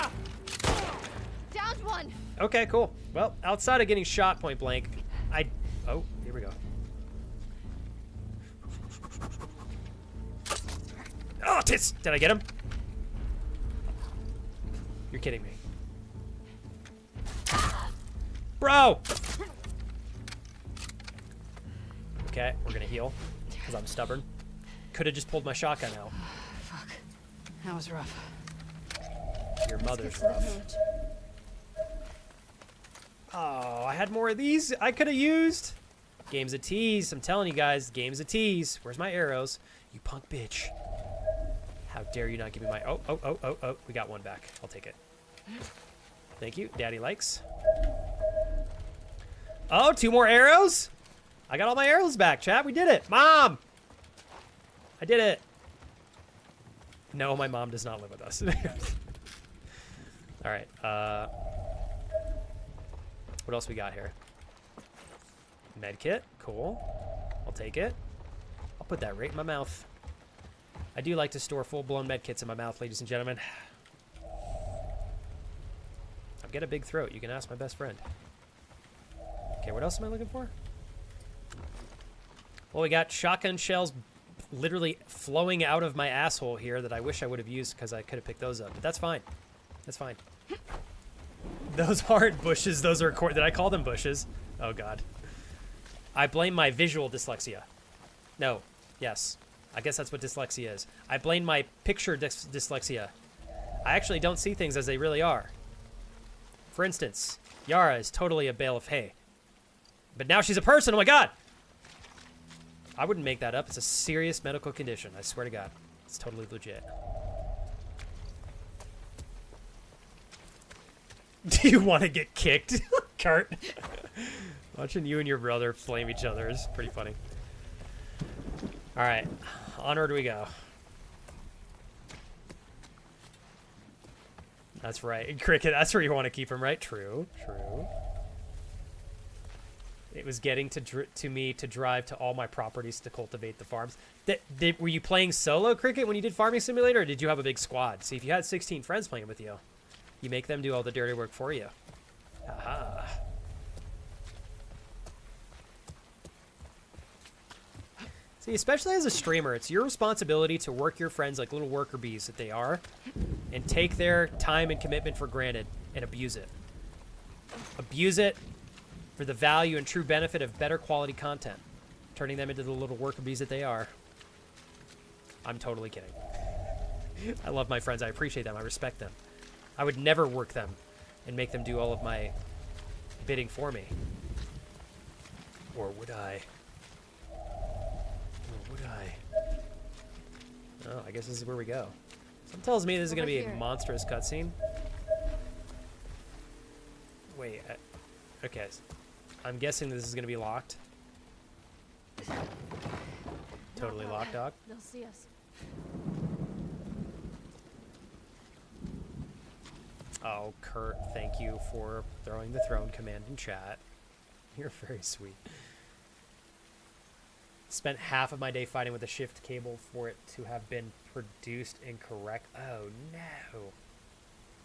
Downed one! Okay, cool. Well, outside of getting shot point blank, oh, here we go. Oh, tits! Did I get him? You're kidding me. Bro! Okay, we're gonna heal, because I'm stubborn. Could have just pulled my shotgun out. Fuck. That was rough. Your mother's rough. Oh, I had more of these I could have used. Game's a tease. I'm telling you guys, game's a tease. Where's my arrows? You punk bitch. How dare you not give me my... Oh. We got one back. I'll take it. Thank you. Daddy likes. Oh, 2 more arrows? I got all my arrows back, chat. We did it. Mom! I did it. No, my mom does not live with us. All right. What else we got here? Medkit. Cool. I'll take it. I'll put that right in my mouth. I do like to store full-blown medkits in my mouth, ladies and gentlemen. I've got a big throat. You can ask my best friend. Okay, what else am I looking for? Well, we got shotgun shells literally flowing out of my asshole here that I wish I would have used because I could have picked those up. But that's fine. That's fine. Those aren't bushes. Those are... Did I call them bushes? Oh, God. I blame my visual dyslexia. No. Yes. I guess that's what dyslexia is. I blame my picture dyslexia. I actually don't see things as they really are. For instance, Yara is totally a bale of hay. But now she's a person. Oh, my God. I wouldn't make that up. It's a serious medical condition. I swear to God. It's totally legit. Do you want to get kicked, Kurt? Watching you and your brother flame each other is pretty funny. All right. Onward we go. That's right. Cricket, that's where you want to keep him, right? True. True. it was getting to me to drive to all my properties to cultivate the farms. Were you playing solo Cricket when you did Farming Simulator, or did you have a big squad? See, if you had 16 friends playing with you, you make them do all the dirty work for you. Aha. See, especially as a streamer, it's your responsibility to work your friends like little worker bees that they are, and take their time and commitment for granted and abuse it. Abuse it for the value and true benefit of better quality content, turning them into the little worker bees that they are. I'm totally kidding. I love my friends. I appreciate them. I respect them. I would never work them and make them do all of my bidding for me. Or would I? Oh, I guess this is where we go. Something tells me this is going to be a monstrous cutscene. Wait, okay. I'm guessing this is going to be locked. Totally locked, dog. They'll see us. Oh, Kurt, thank you for throwing the throne command in chat. You're very sweet. Spent half of my day fighting with a shift cable for it to have been produced incorrect. Oh, no.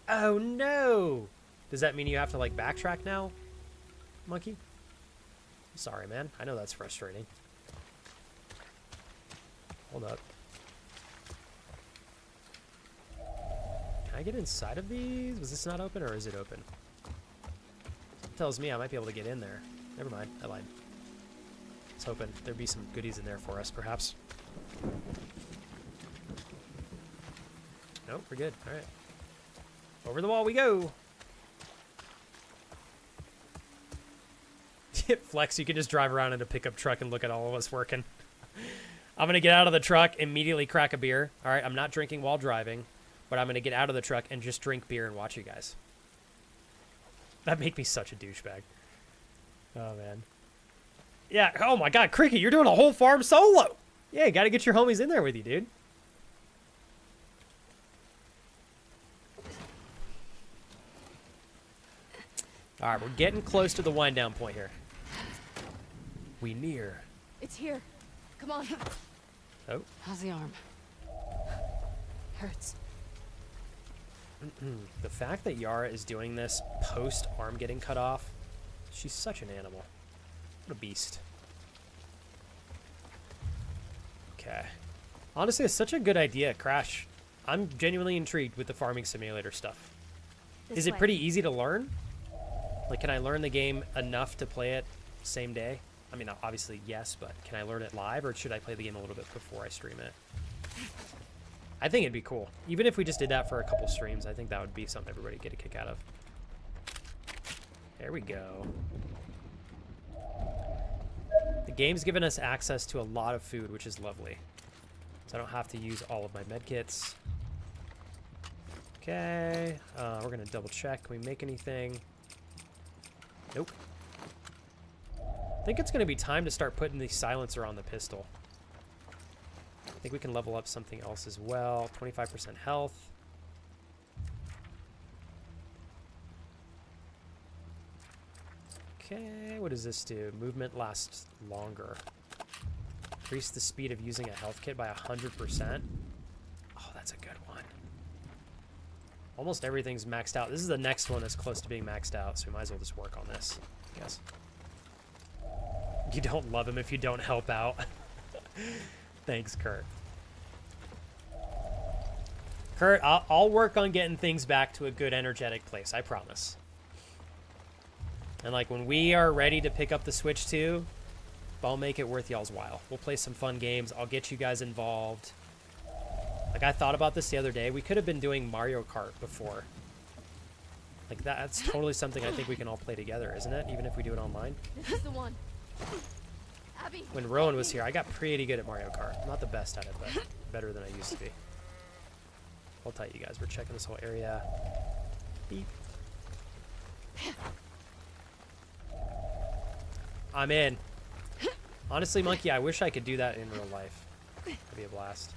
Oh, no. Does that mean you have to, like, backtrack now, Monkey? I'm sorry, man. I know that's frustrating. Hold up. Can I get inside of these? Was this not open, or is it open? It tells me I might be able to get in there. Never mind. I lied. I was hoping there'd be some goodies in there for us, perhaps. Nope, we're good. All right. Over the wall we go. Flex, you can just drive around in a pickup truck and look at all of us working. I'm going to get out of the truck, immediately crack a beer. All right, I'm not drinking while driving, but I'm going to get out of the truck and just drink beer and watch you guys. That'd make me such a douchebag. Oh, man. Yeah, oh my god, Cricket, you're doing a whole farm solo! Yeah, you gotta get your homies in there with you, dude. Alright, we're getting close to the wind down point here. We near. It's here. Come on. Oh. How's the arm? Hurts. The fact that Yara is doing this post-arm getting cut off, she's such an animal. What a beast. Okay. Honestly, it's such a good idea, Crash. I'm genuinely intrigued with the farming simulator stuff. Is it pretty easy to learn? Like, can I learn the game enough to play it same day? I mean, obviously, yes, but can I learn it live, or should I play the game a little bit before I stream it? I think it'd be cool. Even if we just did that for a couple streams, I think that would be something everybody would get a kick out of. There we go. The game's given us access to a lot of food, which is lovely. So I don't have to use all of my medkits. Okay, we're gonna double check. Can we make anything? Nope. I think it's gonna be time to start putting the silencer on the pistol. I think we can level up something else as well. 25% health. Okay, what does this do? Movement lasts longer. Increase the speed of using a health kit by 100%. Oh, that's a good one. Almost everything's maxed out. This is the next one that's close to being maxed out, so we might as well just work on this, I guess. You don't love him if you don't help out. Thanks, Kurt. Kurt, I'll work on getting things back to a good, energetic place, I promise. And, like, when we are ready to pick up the Switch 2, I'll make it worth y'all's while. We'll play some fun games. I'll get you guys involved. Like, I thought about this the other day. We could have been doing Mario Kart before. Like, that's totally something I think we can all play together, isn't it? Even if we do it online. This is the one. Abby. When Rowan was here, I got pretty good at Mario Kart. Not the best at it, but better than I used to be. Hold tight, you guys. We're checking this whole area. Beep. I'm in. Honestly, Monkey, I wish I could do that in real life. That'd be a blast.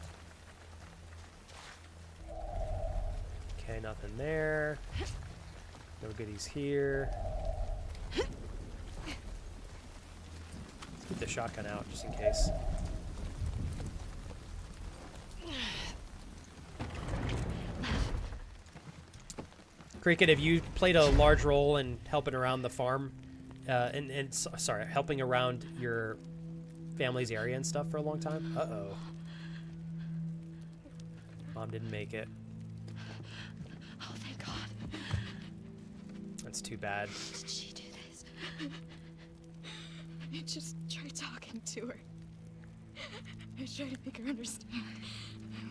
Okay, nothing there. No goodies here. the shotgun out just in case. Cricket, have you played a large role in helping around the farm, sorry, helping around your family's area and stuff for a long time? Uh-oh. Mom didn't make it. Oh, thank God. That's too bad. Did she do this? I just tried talking to her. I tried to make her understand.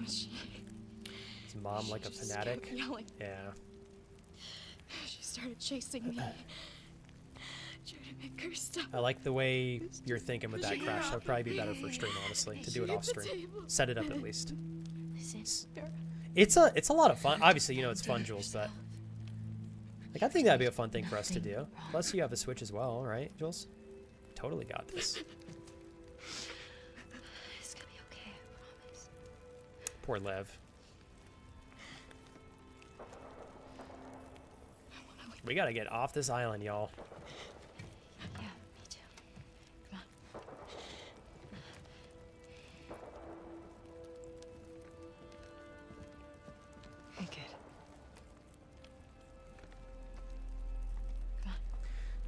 She... Is Mom like a fanatic? Kept yelling. Yeah. She started chasing me. Trying to make her stop. I like the way you're thinking with that, Crash. That would probably be better for stream, honestly, to do it off stream. Set it up at least. It's a lot of fun. Obviously, you know it's fun, Jules, but like I think that'd be a fun thing for us to do. Plus, you have a Switch as well, right, Jules? Totally got this. It's gonna be okay, I promise. Poor Lev. We gotta get off this island, y'all. Yeah, me too. Come on. Hey, kid. Come on.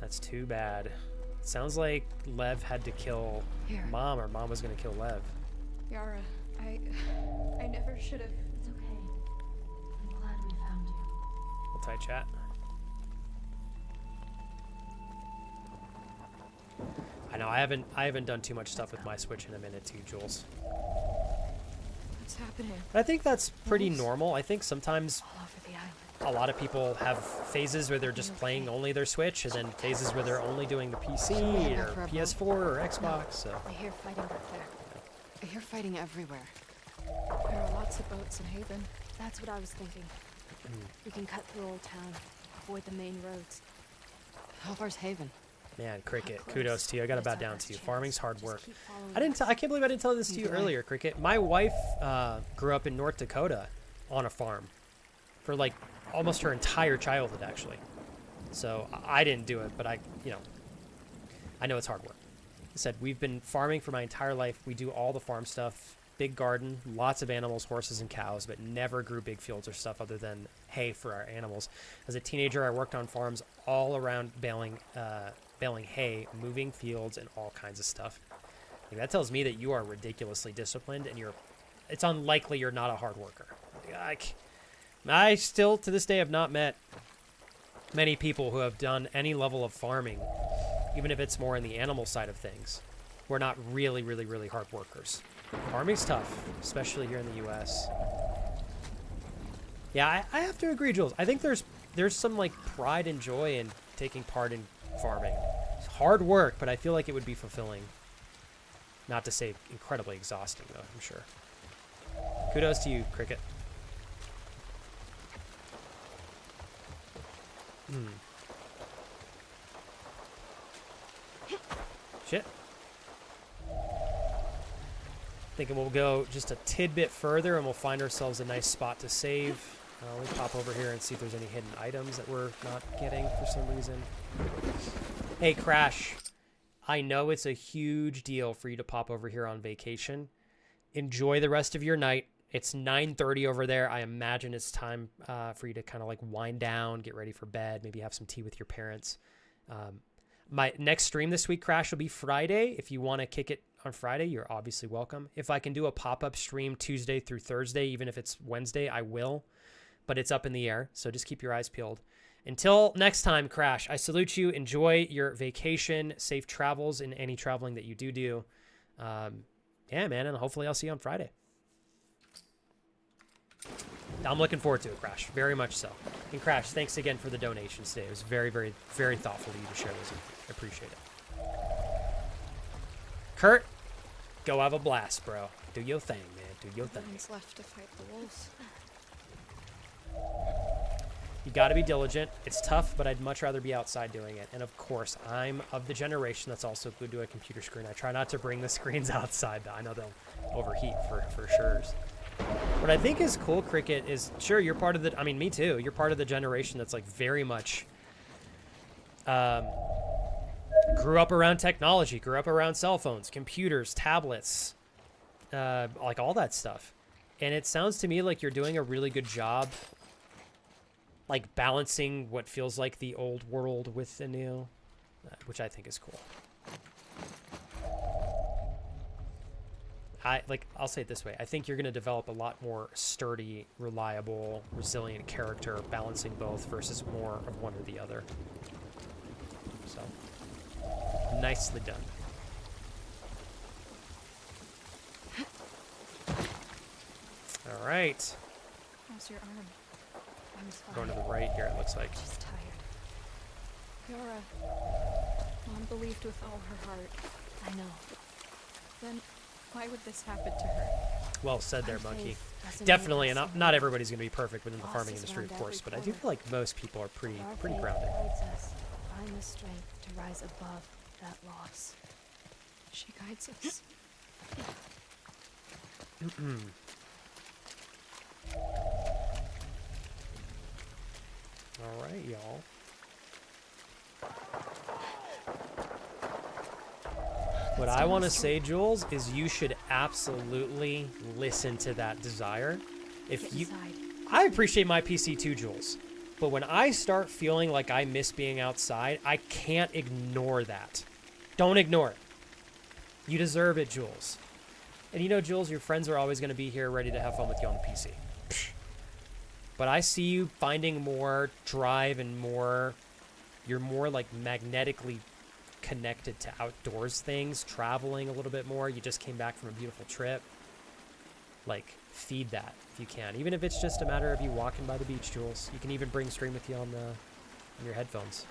That's too bad. Sounds like Lev had to kill Mom, or Mom was gonna kill Lev. Yara, I never should have. It's okay. I'm glad we found you. Hold tight, chat. I know I haven't done too much stuff with my Switch in a minute too, Jules. What's happening? But I think that's pretty normal. I think sometimes All over the island. a lot of people have phases where they're just playing only their Switch, and then phases where they're only doing the PC or PS4 or Xbox. So I hear fighting back there. I hear fighting everywhere. There are lots of boats in Haven. That's what I was thinking. We can cut through Old Town, avoid the main roads. How far's Haven? man, Cricket, kudos to you. I gotta bow down to you. Farming's hard work. I I can't believe I didn't tell this to you earlier, Cricket. My wife grew up in North Dakota on a farm for like almost her entire childhood, actually. So I didn't do it, but I know it's hard work. I said, we've been farming for my entire life. We do all the farm stuff, big garden, lots of animals, horses and cows, but never grew big fields or stuff other than hay for our animals. As a teenager, I worked on farms all around baling hay, moving fields, and all kinds of stuff. Like, that tells me that you are ridiculously disciplined, and it's unlikely you're not a hard worker. I still, to this day, have not met many people who have done any level of farming, even if it's more in the animal side of things. We're not really, really, really hard workers. Farming's tough, especially here in the U.S. Yeah, I have to agree, Jules. I think there's some like pride and joy in taking part in farming. It's hard work, but I feel like it would be fulfilling. Not to say incredibly exhausting, though, I'm sure. Kudos to you, Cricket. Shit. Thinking we'll go just a tidbit further and we'll find ourselves a nice spot to save. We'll pop over here and see if there's any hidden items that we're not getting for some reason. Hey, Crash. I know it's a huge deal for you to pop over here on vacation. Enjoy the rest of your night. It's 9:30 over there. I imagine it's time for you to kind of like wind down, get ready for bed, maybe have some tea with your parents. My next stream this week, Crash, will be Friday. If you want to kick it on Friday, you're obviously welcome. If I can do a pop-up stream Tuesday through Thursday, even if it's Wednesday, I will. But it's up in the air, so just keep your eyes peeled. Until next time, Crash, I salute you. Enjoy your vacation. Safe travels in any traveling that you do. Yeah, man, and hopefully I'll see you on Friday. I'm looking forward to it, Crash. Very much so. And Crash, thanks again for the donations today. It was very, very, very thoughtful of you to share those with me. I appreciate it. Kurt, go have a blast, bro. Do your thing, man. Do your thing. Nothing's left to fight the wolves. You got to be diligent. It's tough, but I'd much rather be outside doing it. And of course, I'm of the generation that's also glued to a computer screen. I try not to bring the screens outside. I know they'll overheat for sure. What I think is cool, Cricket, is sure you're part of the. I mean, me too. You're part of the generation that's like very much Grew up around technology, grew up around cell phones, computers, tablets, like all that stuff. And it sounds to me like you're doing a really good job, like balancing what feels like the old world with the new, which I think is cool. I'll say it this way. I think you're going to develop a lot more sturdy, reliable, resilient character, balancing both versus more of one or the other. So, nicely done. All right. How's your arm? I'm fine. Going to the right here, it looks like. She's tired. Yara, Mom believed with all her heart. I know. Then why would this happen to her? Well said there, Monkey. Doesn't Definitely, make and us not everybody's going to be perfect within the Lost farming is industry, of around course, every but I do corner. feel like most people are pretty Our pretty faith grounded. guides us. Find the strength to rise above that loss. She guides us. All right, y'all. What I want to say, Jules, is you should absolutely listen to that desire. If you, I appreciate my PC too, Jules, but when I start feeling like I miss being outside, I can't ignore that. Don't ignore it. You deserve it, Jules. And you know, Jules, your friends are always going to be here ready to have fun with you on the PC. But I see you finding more drive and more, you're more like magnetically connected to outdoors things, traveling a little bit more. You just came back from a beautiful trip. Like, feed that if you can. Even if it's just a matter of you walking by the beach, Jules. You can even bring stream with you on your headphones.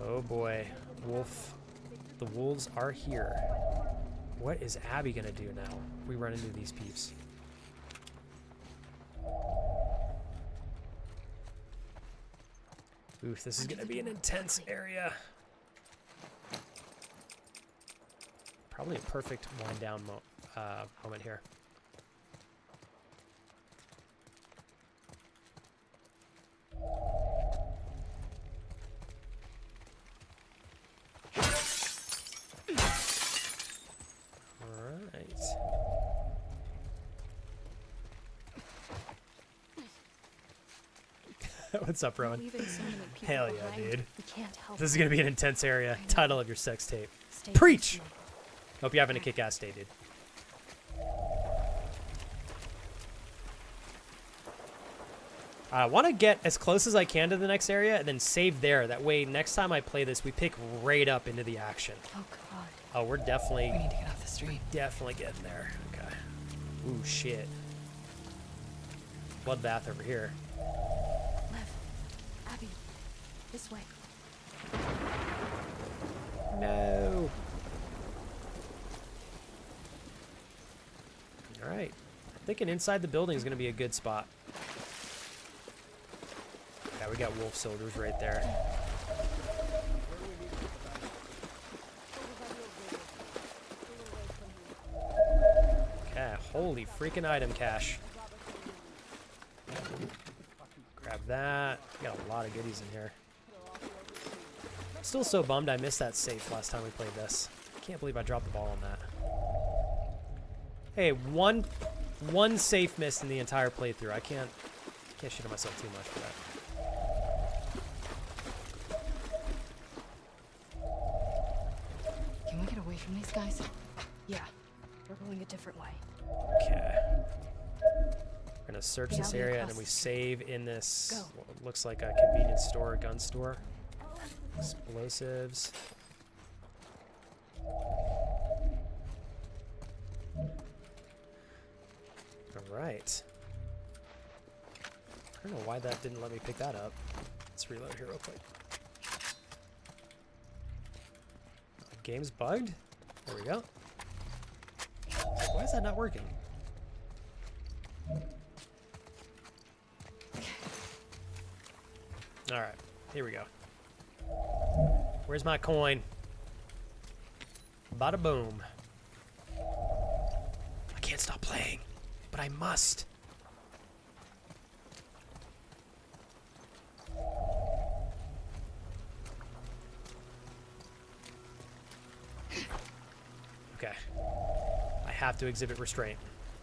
Oh boy, wolf. The wolves are here. What is Abby gonna do now if we run into these peeps? Oof, this is gonna be an intense area. Probably a perfect wind down moment here. What's up, Rowan? Hell yeah, dude. This is gonna be an intense area. Title of your sex tape. Preach! Hope you're having a kick-ass day, dude. I want to get as close as I can to the next area and then save there. That way, next time I play this, we pick right up into the action. Oh, God. Oh, we're definitely... We need to get off the street. Definitely getting there. Okay. Ooh, shit. Bloodbath over here. Abby, this way. No. All right. I'm thinking inside the building is going to be a good spot. Yeah, we got wolf soldiers right there. Okay, holy freaking item cache. Grab that. We got a lot of goodies in here. I'm still so bummed I missed that safe last time we played this. Can't believe I dropped the ball on that. Hey, one safe miss in the entire playthrough. I can't shit on myself too much for that. Can we get away from these guys? Yeah, we're going a different way. Okay. We're gonna search this area and then we save in this what looks like a convenience store, gun store. Explosives. Alright. I don't know why that didn't let me pick that up. Let's reload here real quick. Game's bugged? There we go. Why is that not working? Alright, here we go. Where's my coin? Bada boom. I can't stop playing, but I must. Okay. I have to exhibit restraint.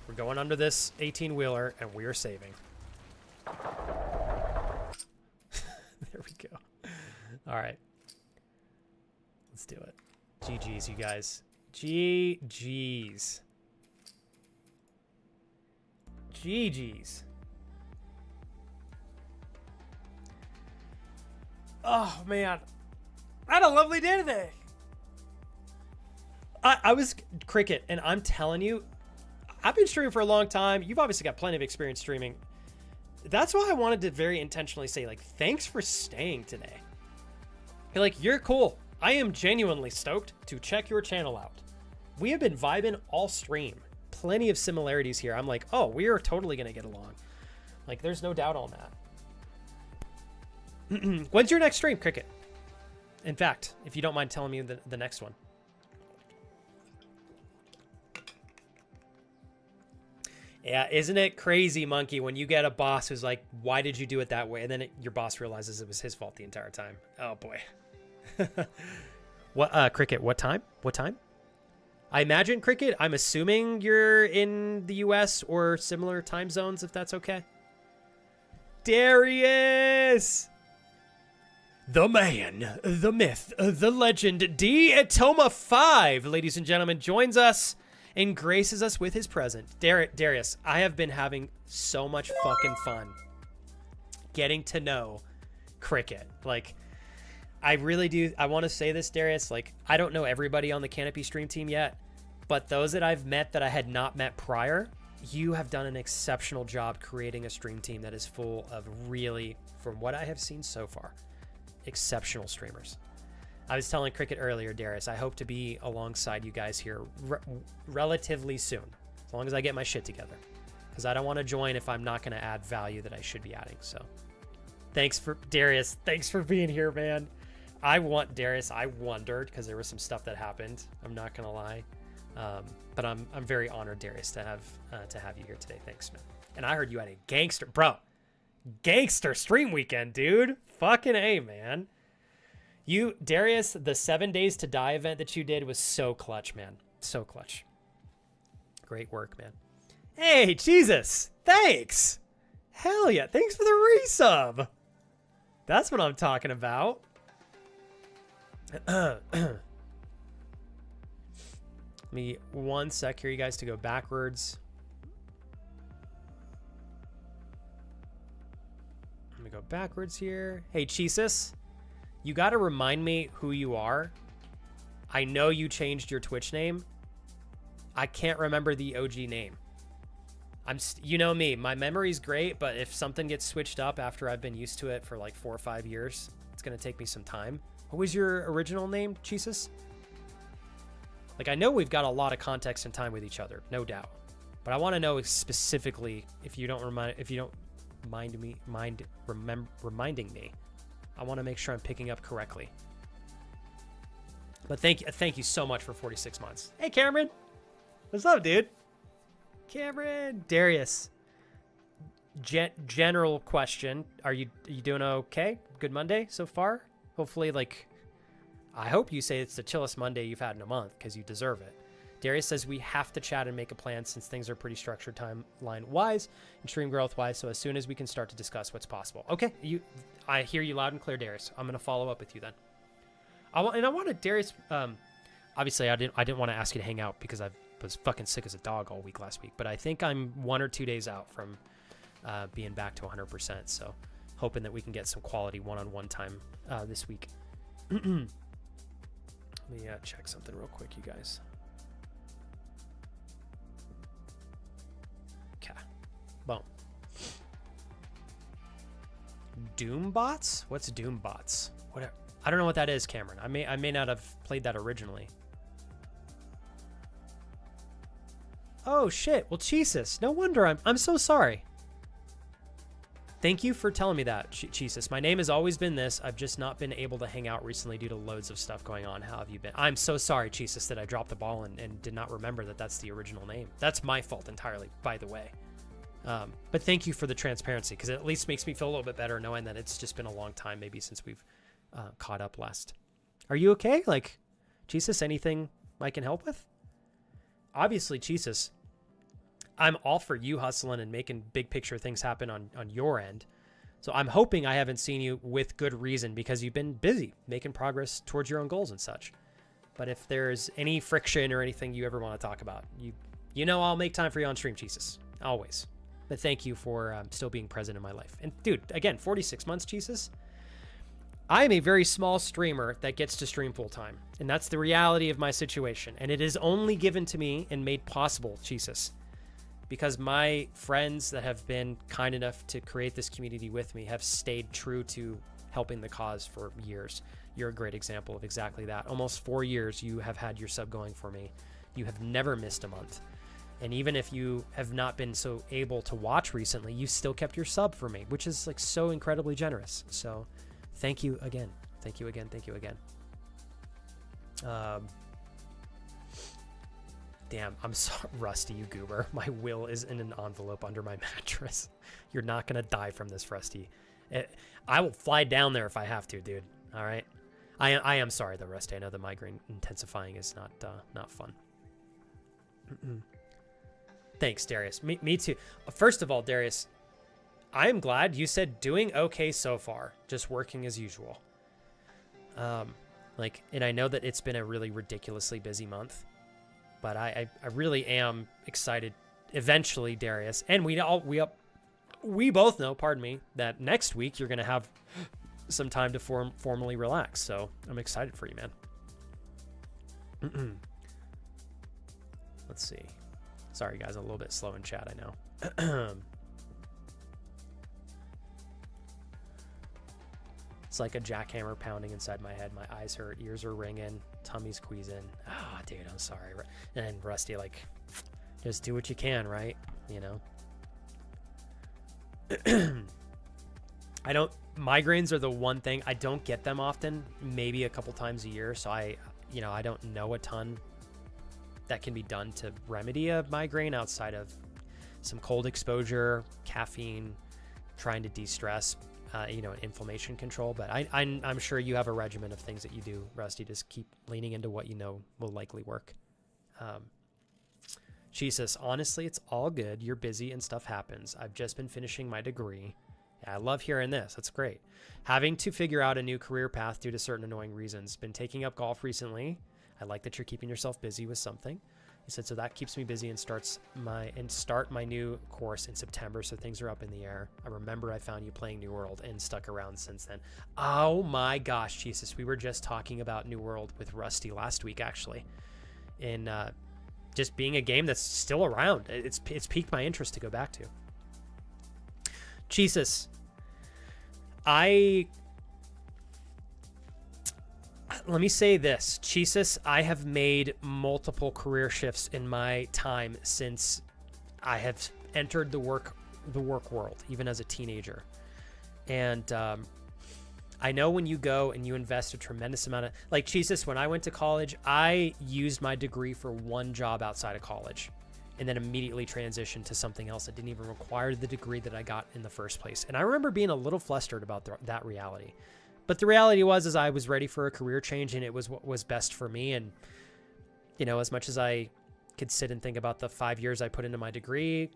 We're going under this 18-wheeler, and we are saving. There we go. All right. Let's do it. GG's, you guys. GG's. GG's. Oh, man. I had a lovely day today. I was Cricket, and I'm telling you, I've been streaming for a long time. You've obviously got plenty of experience streaming. That's why I wanted to very intentionally say, like, thanks for staying today. Like, you're cool. I am genuinely stoked to check your channel out. We have been vibing all stream. Plenty of similarities here. I'm like, oh, we are totally going to get along. Like, there's no doubt on that. When's your next stream, Cricket? In fact, if you don't mind telling me the next one. Yeah, isn't it crazy, Monkey, when you get a boss who's like, why did you do it that way? And then your boss realizes it was his fault the entire time. Oh, boy. What, Cricket, what time? What time? I imagine, Cricket, I'm assuming you're in the US or similar time zones, if that's okay. Darius! The man, the myth, the legend, D. Atoma 5, ladies and gentlemen, joins us and graces us with his presence. Darius, I have been having so much fucking fun getting to know Cricket. Like, I really do. I want to say this, Darius. Like, I don't know everybody on the Canopy stream team yet, but those that I've met that I had not met prior, you have done an exceptional job creating a stream team that is full of really, from what I have seen so far, exceptional streamers. I was telling Cricket earlier, Darius, I hope to be alongside you guys here relatively soon, as long as I get my shit together, because I don't want to join if I'm not going to add value that I should be adding. So thanks for Darius. Thanks for being here, man. Darius, I wondered because there was some stuff that happened. I'm not going to lie. But I'm very honored, Darius, to have you here today. Thanks, man. And I heard you had a gangster stream weekend, dude. Fucking A, man. You, Darius, the 7 Days to Die event that you did was so clutch, man. So clutch. Great work, man. Hey, Jesus. Thanks. Hell yeah. Thanks for the resub. That's what I'm talking about. Me one sec here, you guys, to go backwards. Let me go backwards here. Hey, Jesus. You got to remind me who you are. I know you changed your Twitch name. I can't remember the OG name. You know me, my memory's great, but if something gets switched up after I've been used to it for like 4 or 5 years, it's going to take me some time. What was your original name, Jesus? Like, I know we've got a lot of context and time with each other, no doubt. But I want to know specifically, if you don't mind reminding me. I want to make sure I'm picking up correctly. But thank you so much for 46 months. Hey, Cameron. What's up, dude? Cameron. Darius. General question. Are you doing okay? Good Monday so far? Hopefully, like, I hope you say it's the chillest Monday you've had in a month, because you deserve it. Darius says we have to chat and make a plan since things are pretty structured timeline-wise and stream growth-wise, so as soon as we can start to discuss what's possible. Okay, I hear you loud and clear, Darius. I'm going to follow up with you then. I wanted Darius... obviously, I didn't want to ask you to hang out because I was fucking sick as a dog all week last week, but I think I'm 1 or 2 days out from being back to 100%, so hoping that we can get some quality one-on-one time this week. Let me check something real quick, you guys. Okay. Boom. Doombots? What's Doombots? Whatever. I don't know what that is, Cameron. I may not have played that originally. Oh shit. Well, Jesus. No wonder I'm so sorry. Thank you for telling me that, Jesus. My name has always been this. I've just not been able to hang out recently due to loads of stuff going on. How have you been? I'm so sorry, Jesus, that I dropped the ball and did not remember that that's the original name. That's my fault entirely, by the way. But thank you for the transparency, because it at least makes me feel a little bit better knowing that it's just been a long time maybe since we've caught up last. Are you okay? Like, Jesus, anything I can help with? Obviously, Jesus, I'm all for you hustling and making big picture things happen on your end. So I'm hoping I haven't seen you with good reason, because you've been busy making progress towards your own goals and such. But if there's any friction or anything you ever want to talk about, you know I'll make time for you on stream, Jesus. Always. But thank you for still being present in my life. And dude, again, 46 months, Jesus. I am a very small streamer that gets to stream full time. And that's the reality of my situation. And it is only given to me and made possible, Jesus, because my friends that have been kind enough to create this community with me have stayed true to helping the cause for years. You're a great example of exactly that. Almost 4 years you have had your sub going for me. You have never missed a month. And even if you have not been so able to watch recently, you still kept your sub for me, which is like so incredibly generous. So thank you again. Thank you again. Thank you again. Damn, I'm so rusty, you goober. My will is in an envelope under my mattress. You're not going to die from this, Rusty. I will fly down there if I have to, dude. All right? I am sorry, though, Rusty. I know the migraine intensifying is not fun. Thanks, Darius. Me too. First of all, Darius, I am glad you said doing okay so far. Just working as usual. And I know that it's been a really ridiculously busy month. But I really am excited eventually, Darius. And we both know, pardon me, that next week you're going to have some time to formally relax. So I'm excited for you, man. Let's see. Sorry, guys. I'm a little bit slow in chat, I know. It's like a jackhammer pounding inside my head. My eyes hurt, ears are ringing, tummy's squeezing. Ah, oh, dude, I'm sorry. And Rusty, like, just do what you can, right? You know? Migraines are the one thing. I don't get them often, maybe a couple times a year. So I don't know a ton that can be done to remedy a migraine outside of some cold exposure, caffeine, trying to de-stress. Inflammation control, but I'm sure you have a regimen of things that you do, Rusty. Just keep leaning into what you know will likely work. Jesus, honestly, it's all good. You're busy and stuff happens. I've just been finishing my degree. Yeah, I love hearing this. That's great. Having to figure out a new career path due to certain annoying reasons. Been taking up golf recently. I like that you're keeping yourself busy with something. He said, so that keeps me busy and start my new course in September. So things are up in the air. I remember I found you playing New World and stuck around since then. Oh my gosh, Jesus. We were just talking about New World with Rusty last week, actually. In just being a game that's still around. It's piqued my interest to go back to. Jesus. Let me say this, Jesus, I have made multiple career shifts in my time since I have entered the work world, even as a teenager. And I know when you go and you invest a tremendous amount of, like, Jesus, when I went to college, I used my degree for one job outside of college and then immediately transitioned to something else that didn't even require the degree that I got in the first place. And I remember being a little flustered about that reality. But the reality was I was ready for a career change, and it was what was best for me. And, as much as I could sit and think about the 5 years I put into my degree,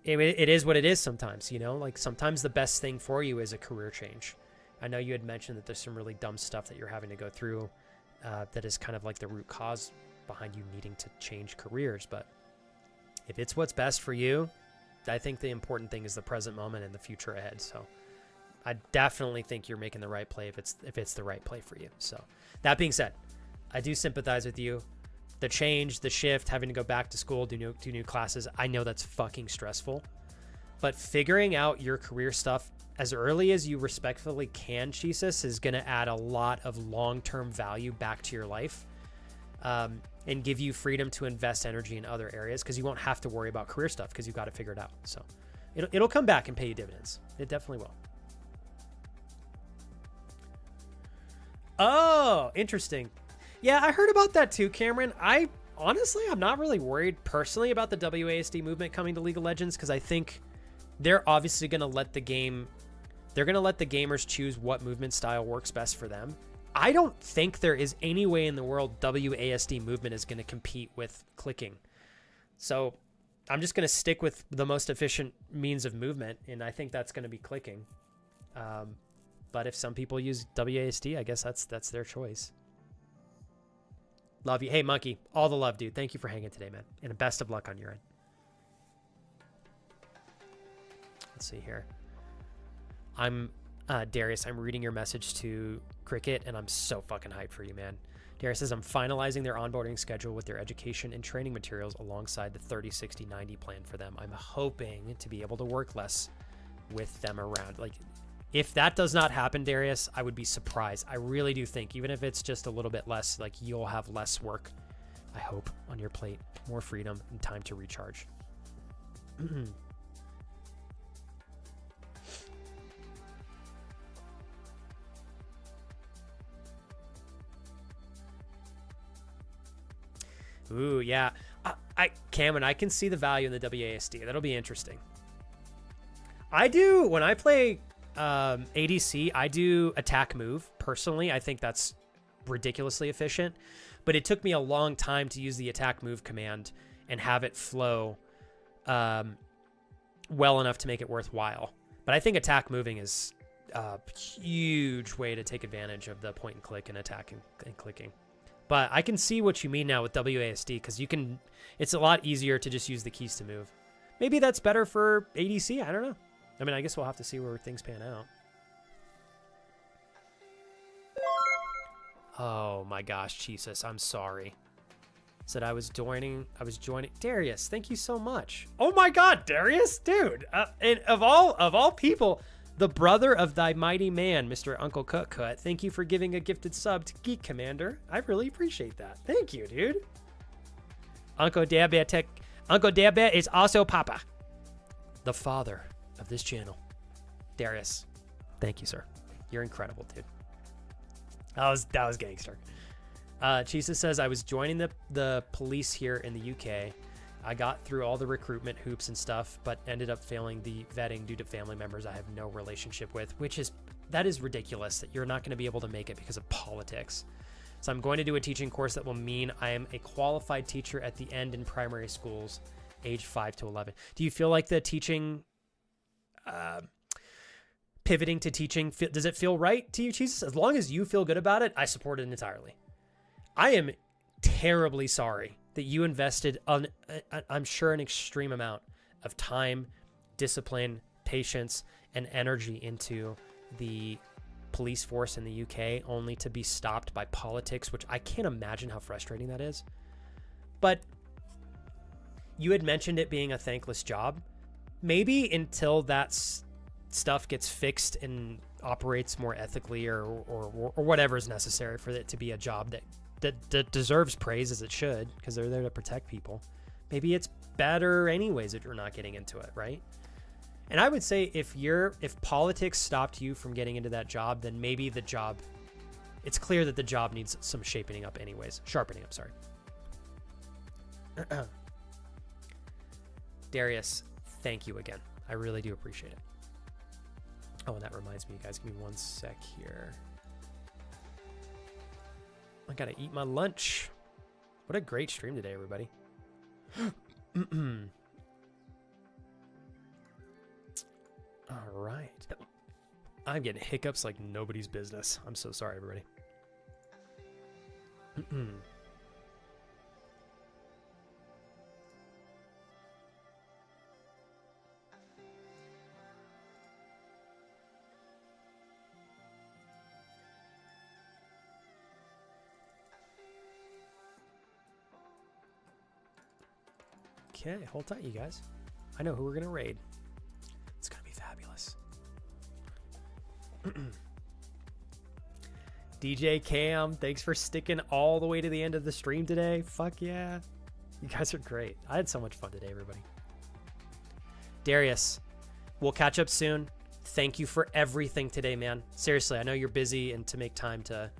it is what it is sometimes, like sometimes the best thing for you is a career change. I know you had mentioned that there's some really dumb stuff that you're having to go through that is kind of like the root cause behind you needing to change careers. But if it's what's best for you, I think the important thing is the present moment and the future ahead. So I definitely think you're making the right play if it's the right play for you. So that being said, I do sympathize with you. The change, the shift, having to go back to school, do new classes. I know that's fucking stressful, but figuring out your career stuff as early as you respectfully can, Jesus, is going to add a lot of long-term value back to your life, and give you freedom to invest energy in other areas, because you won't have to worry about career stuff because you've got to figure it out. So It'll come back and pay you dividends. It definitely will. Oh, interesting. Yeah, I heard about that too, Cameron. Honestly, I'm not really worried personally about the WASD movement coming to League of Legends because I think they're obviously going to let the game, they're going to let the gamers choose what movement style works best for them. I don't think there is any way in the world WASD movement is going to compete with clicking. So I'm just going to stick with the most efficient means of movement, and I think that's going to be clicking. But if some people use WASD, I guess that's their choice. Love you. Hey, Monkey, all the love, dude. Thank you for hanging today, man. And best of luck on your end. Let's see here. I'm Darius. I'm reading your message to Cricket, and I'm so fucking hyped for you, man. Darius says, I'm finalizing their onboarding schedule with their education and training materials alongside the 30-60-90 plan for them. I'm hoping to be able to work less with them around. Like, if that does not happen, Darius, I would be surprised. I really do think, even if it's just a little bit less, like, you'll have less work, I hope, on your plate, more freedom and time to recharge. Ooh, yeah. Cameron, I can see the value in the WASD. That'll be interesting. I do, when I play ADC, I do attack move. Personally, I think that's ridiculously efficient. But it took me a long time to use the attack move command and have it flow well enough to make it worthwhile. But I think attack moving is a huge way to take advantage of the point and click and attack and clicking. But I can see what you mean now with WASD, because you can, it's a lot easier to just use the keys to move. Maybe that's better for ADC. I don't know. I mean, I guess we'll have to see where things pan out. Oh my gosh, Jesus, I'm sorry. Said I was joining. Darius, thank you so much. Oh my God, Darius, dude. And of all people, the brother of thy mighty man, Mr. Uncle Cut. Thank you for giving a gifted sub to Geek Commander. I really appreciate that. Thank you, dude. Uncle Dabet is also Papa, the father of this channel. Darius, thank you, sir. You're incredible, dude. That was gangster. Jesus says, I was joining the police here in the UK. I got through all the recruitment hoops and stuff, but ended up failing the vetting due to family members I have no relationship with, that is ridiculous that you're not going to be able to make it because of politics. So I'm going to do a teaching course that will mean I am a qualified teacher at the end in primary schools, age 5 to 11. Do you feel like the teaching, pivoting to teaching, does it feel right to you, Jesus? As long as you feel good about it, I support it entirely. I am terribly sorry that you invested, I'm sure, an extreme amount of time, discipline, patience, and energy into the police force in the UK only to be stopped by politics, which I can't imagine how frustrating that is. But you had mentioned it being a thankless job. Maybe until that stuff gets fixed and operates more ethically or whatever is necessary for it to be a job that deserves praise, as it should, because they're there to protect people. Maybe it's better anyways if you're not getting into it, right? And I would say if politics stopped you from getting into that job, then maybe the job, it's clear that the job needs some sharpening up, sorry. Darius, thank you again. I really do appreciate it. Oh, and that reminds me, you guys, give me one sec here. I gotta eat my lunch. What a great stream today, everybody. All right. I'm getting hiccups like nobody's business. I'm so sorry, everybody. Okay, hold tight, you guys. I know who we're gonna raid. It's gonna be fabulous. DJ Cam, thanks for sticking all the way to the end of the stream today. Fuck yeah. You guys are great. I had so much fun today, everybody. Darius, We'll catch up soon. Thank you for everything today, man. Seriously, I know you're busy, and to make time to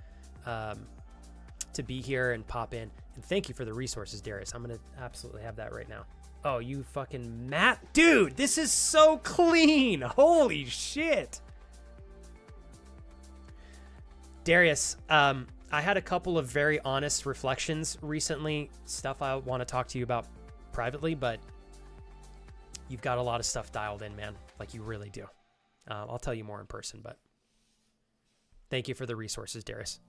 be here and pop in. And thank you for the resources, Darius. I'm gonna absolutely have that right now. Oh, you fucking Matt. Dude, this is so clean. Holy shit. Darius, I had a couple of very honest reflections recently, stuff I want to talk to you about privately, but you've got a lot of stuff dialed in, man. Like, you really do. I'll tell you more in person, but thank you for the resources, Darius.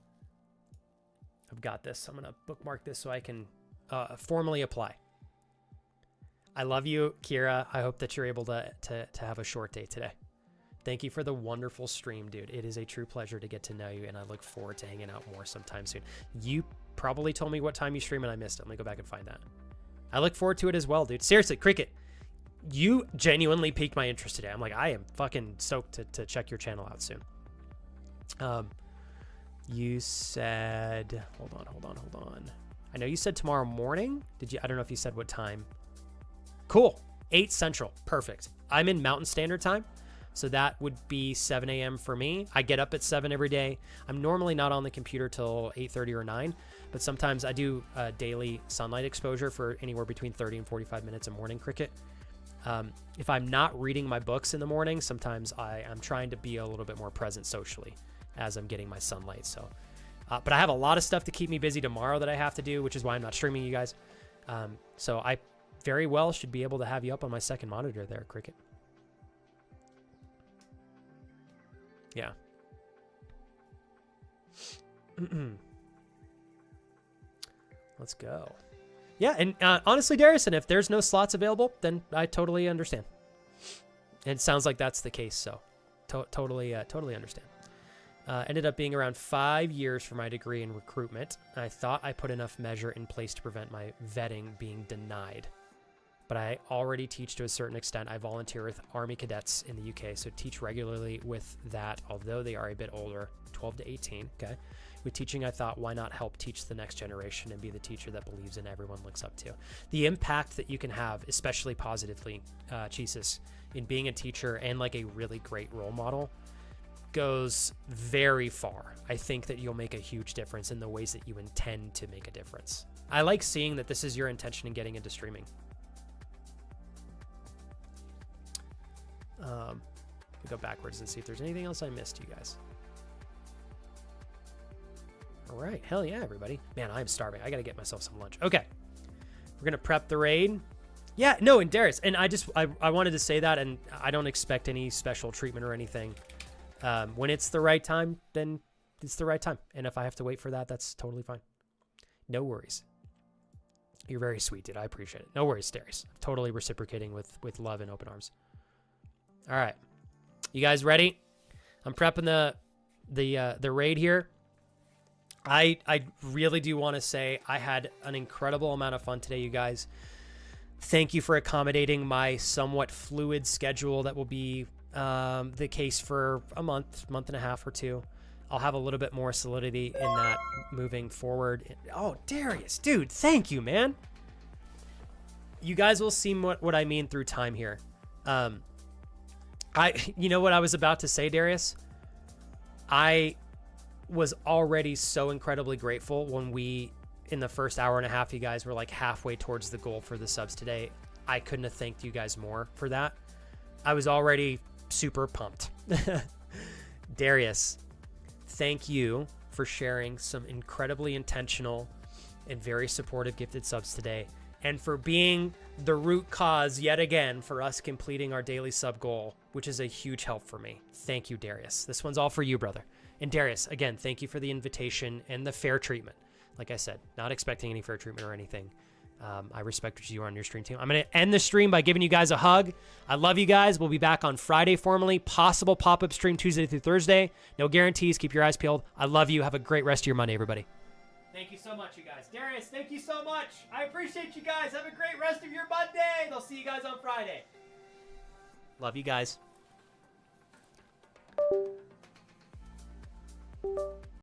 I've got this. I'm going to bookmark this so I can formally apply. I love you, Kira. I hope that you're able to have a short day today. Thank you for the wonderful stream, dude. It is a true pleasure to get to know you, and I look forward to hanging out more sometime soon. You probably told me what time you stream, and I missed it. Let me go back and find that. I look forward to it as well, dude. Seriously, Cricket, you genuinely piqued my interest today. I'm like, I am fucking stoked to check your channel out soon. You said, hold on. I know you said tomorrow morning. Did you? I don't know if you said what time. Cool. 8 Central. Perfect. I'm in Mountain Standard Time, so that would be 7 a.m. for me. I get up at 7 every day. I'm normally not on the computer till 8:30 or 9, but sometimes I do daily sunlight exposure for anywhere between 30 and 45 minutes a morning, Cricket. If I'm not reading my books in the morning, sometimes I'm trying to be a little bit more present socially as I'm getting my sunlight. So, but I have a lot of stuff to keep me busy tomorrow that I have to do, which is why I'm not streaming you guys. So I very well should be able to have you up on my second monitor there, Cricket. Yeah. Let's go. Yeah, and honestly, Darius, and if there's no slots available, then I totally understand. And it sounds like that's the case, so totally understand. Ended up being around 5 years for my degree in recruitment. I thought I put enough measure in place to prevent my vetting being denied. But I already teach to a certain extent. I volunteer with Army cadets in the UK, so teach regularly with that, although they are a bit older, 12 to 18, okay? With teaching, I thought, why not help teach the next generation and be the teacher that believes in everyone looks up to? The impact that you can have, especially positively, Jesus, in being a teacher and like a really great role model goes very far. I think that you'll make a huge difference in the ways that you intend to make a difference. I like seeing that this is your intention in getting into streaming. We go backwards and see if there's anything else I missed, you guys. All right, hell yeah, everybody. Man, I'm starving. I gotta get myself some lunch. Okay, we're gonna prep the raid. Yeah, no, and Darius, and I wanted to say that, and I don't expect any special treatment or anything. When it's the right time, then it's the right time. And if I have to wait for that, that's totally fine. No worries. You're very sweet, dude. I appreciate it. No worries, Darius. Totally reciprocating with love and open arms. All right, you guys ready? I'm prepping the raid here. I really do want to say I had an incredible amount of fun today, you guys. Thank you for accommodating my somewhat fluid schedule that will be the case for a month and a half or two. I'll have a little bit more solidity in that moving forward. Oh, Darius, dude, thank you, man. You guys will see what I mean through time here. You know what I was about to say, Darius? I was already so incredibly grateful when we, in the first hour and a half, you guys were like halfway towards the goal for the subs today. I couldn't have thanked you guys more for that. I was already super pumped. Darius, thank you for sharing some incredibly intentional and very supportive gifted subs today, and for being the root cause yet again for us completing our daily sub goal, which is a huge help for me. Thank you, Darius. This one's all for you, brother. And Darius, again, thank you for the invitation and the fair treatment. Like I said, not expecting any fair treatment or anything. I respect what you are on your stream team. I'm going to end the stream by giving you guys a hug. I love you guys. We'll be back on Friday formally. Possible pop-up stream Tuesday through Thursday. No guarantees. Keep your eyes peeled. I love you. Have a great rest of your Monday, everybody. Thank you so much, you guys. Darius, thank you so much. I appreciate you guys. Have a great rest of your Monday. They'll see you guys on Friday. Love you guys.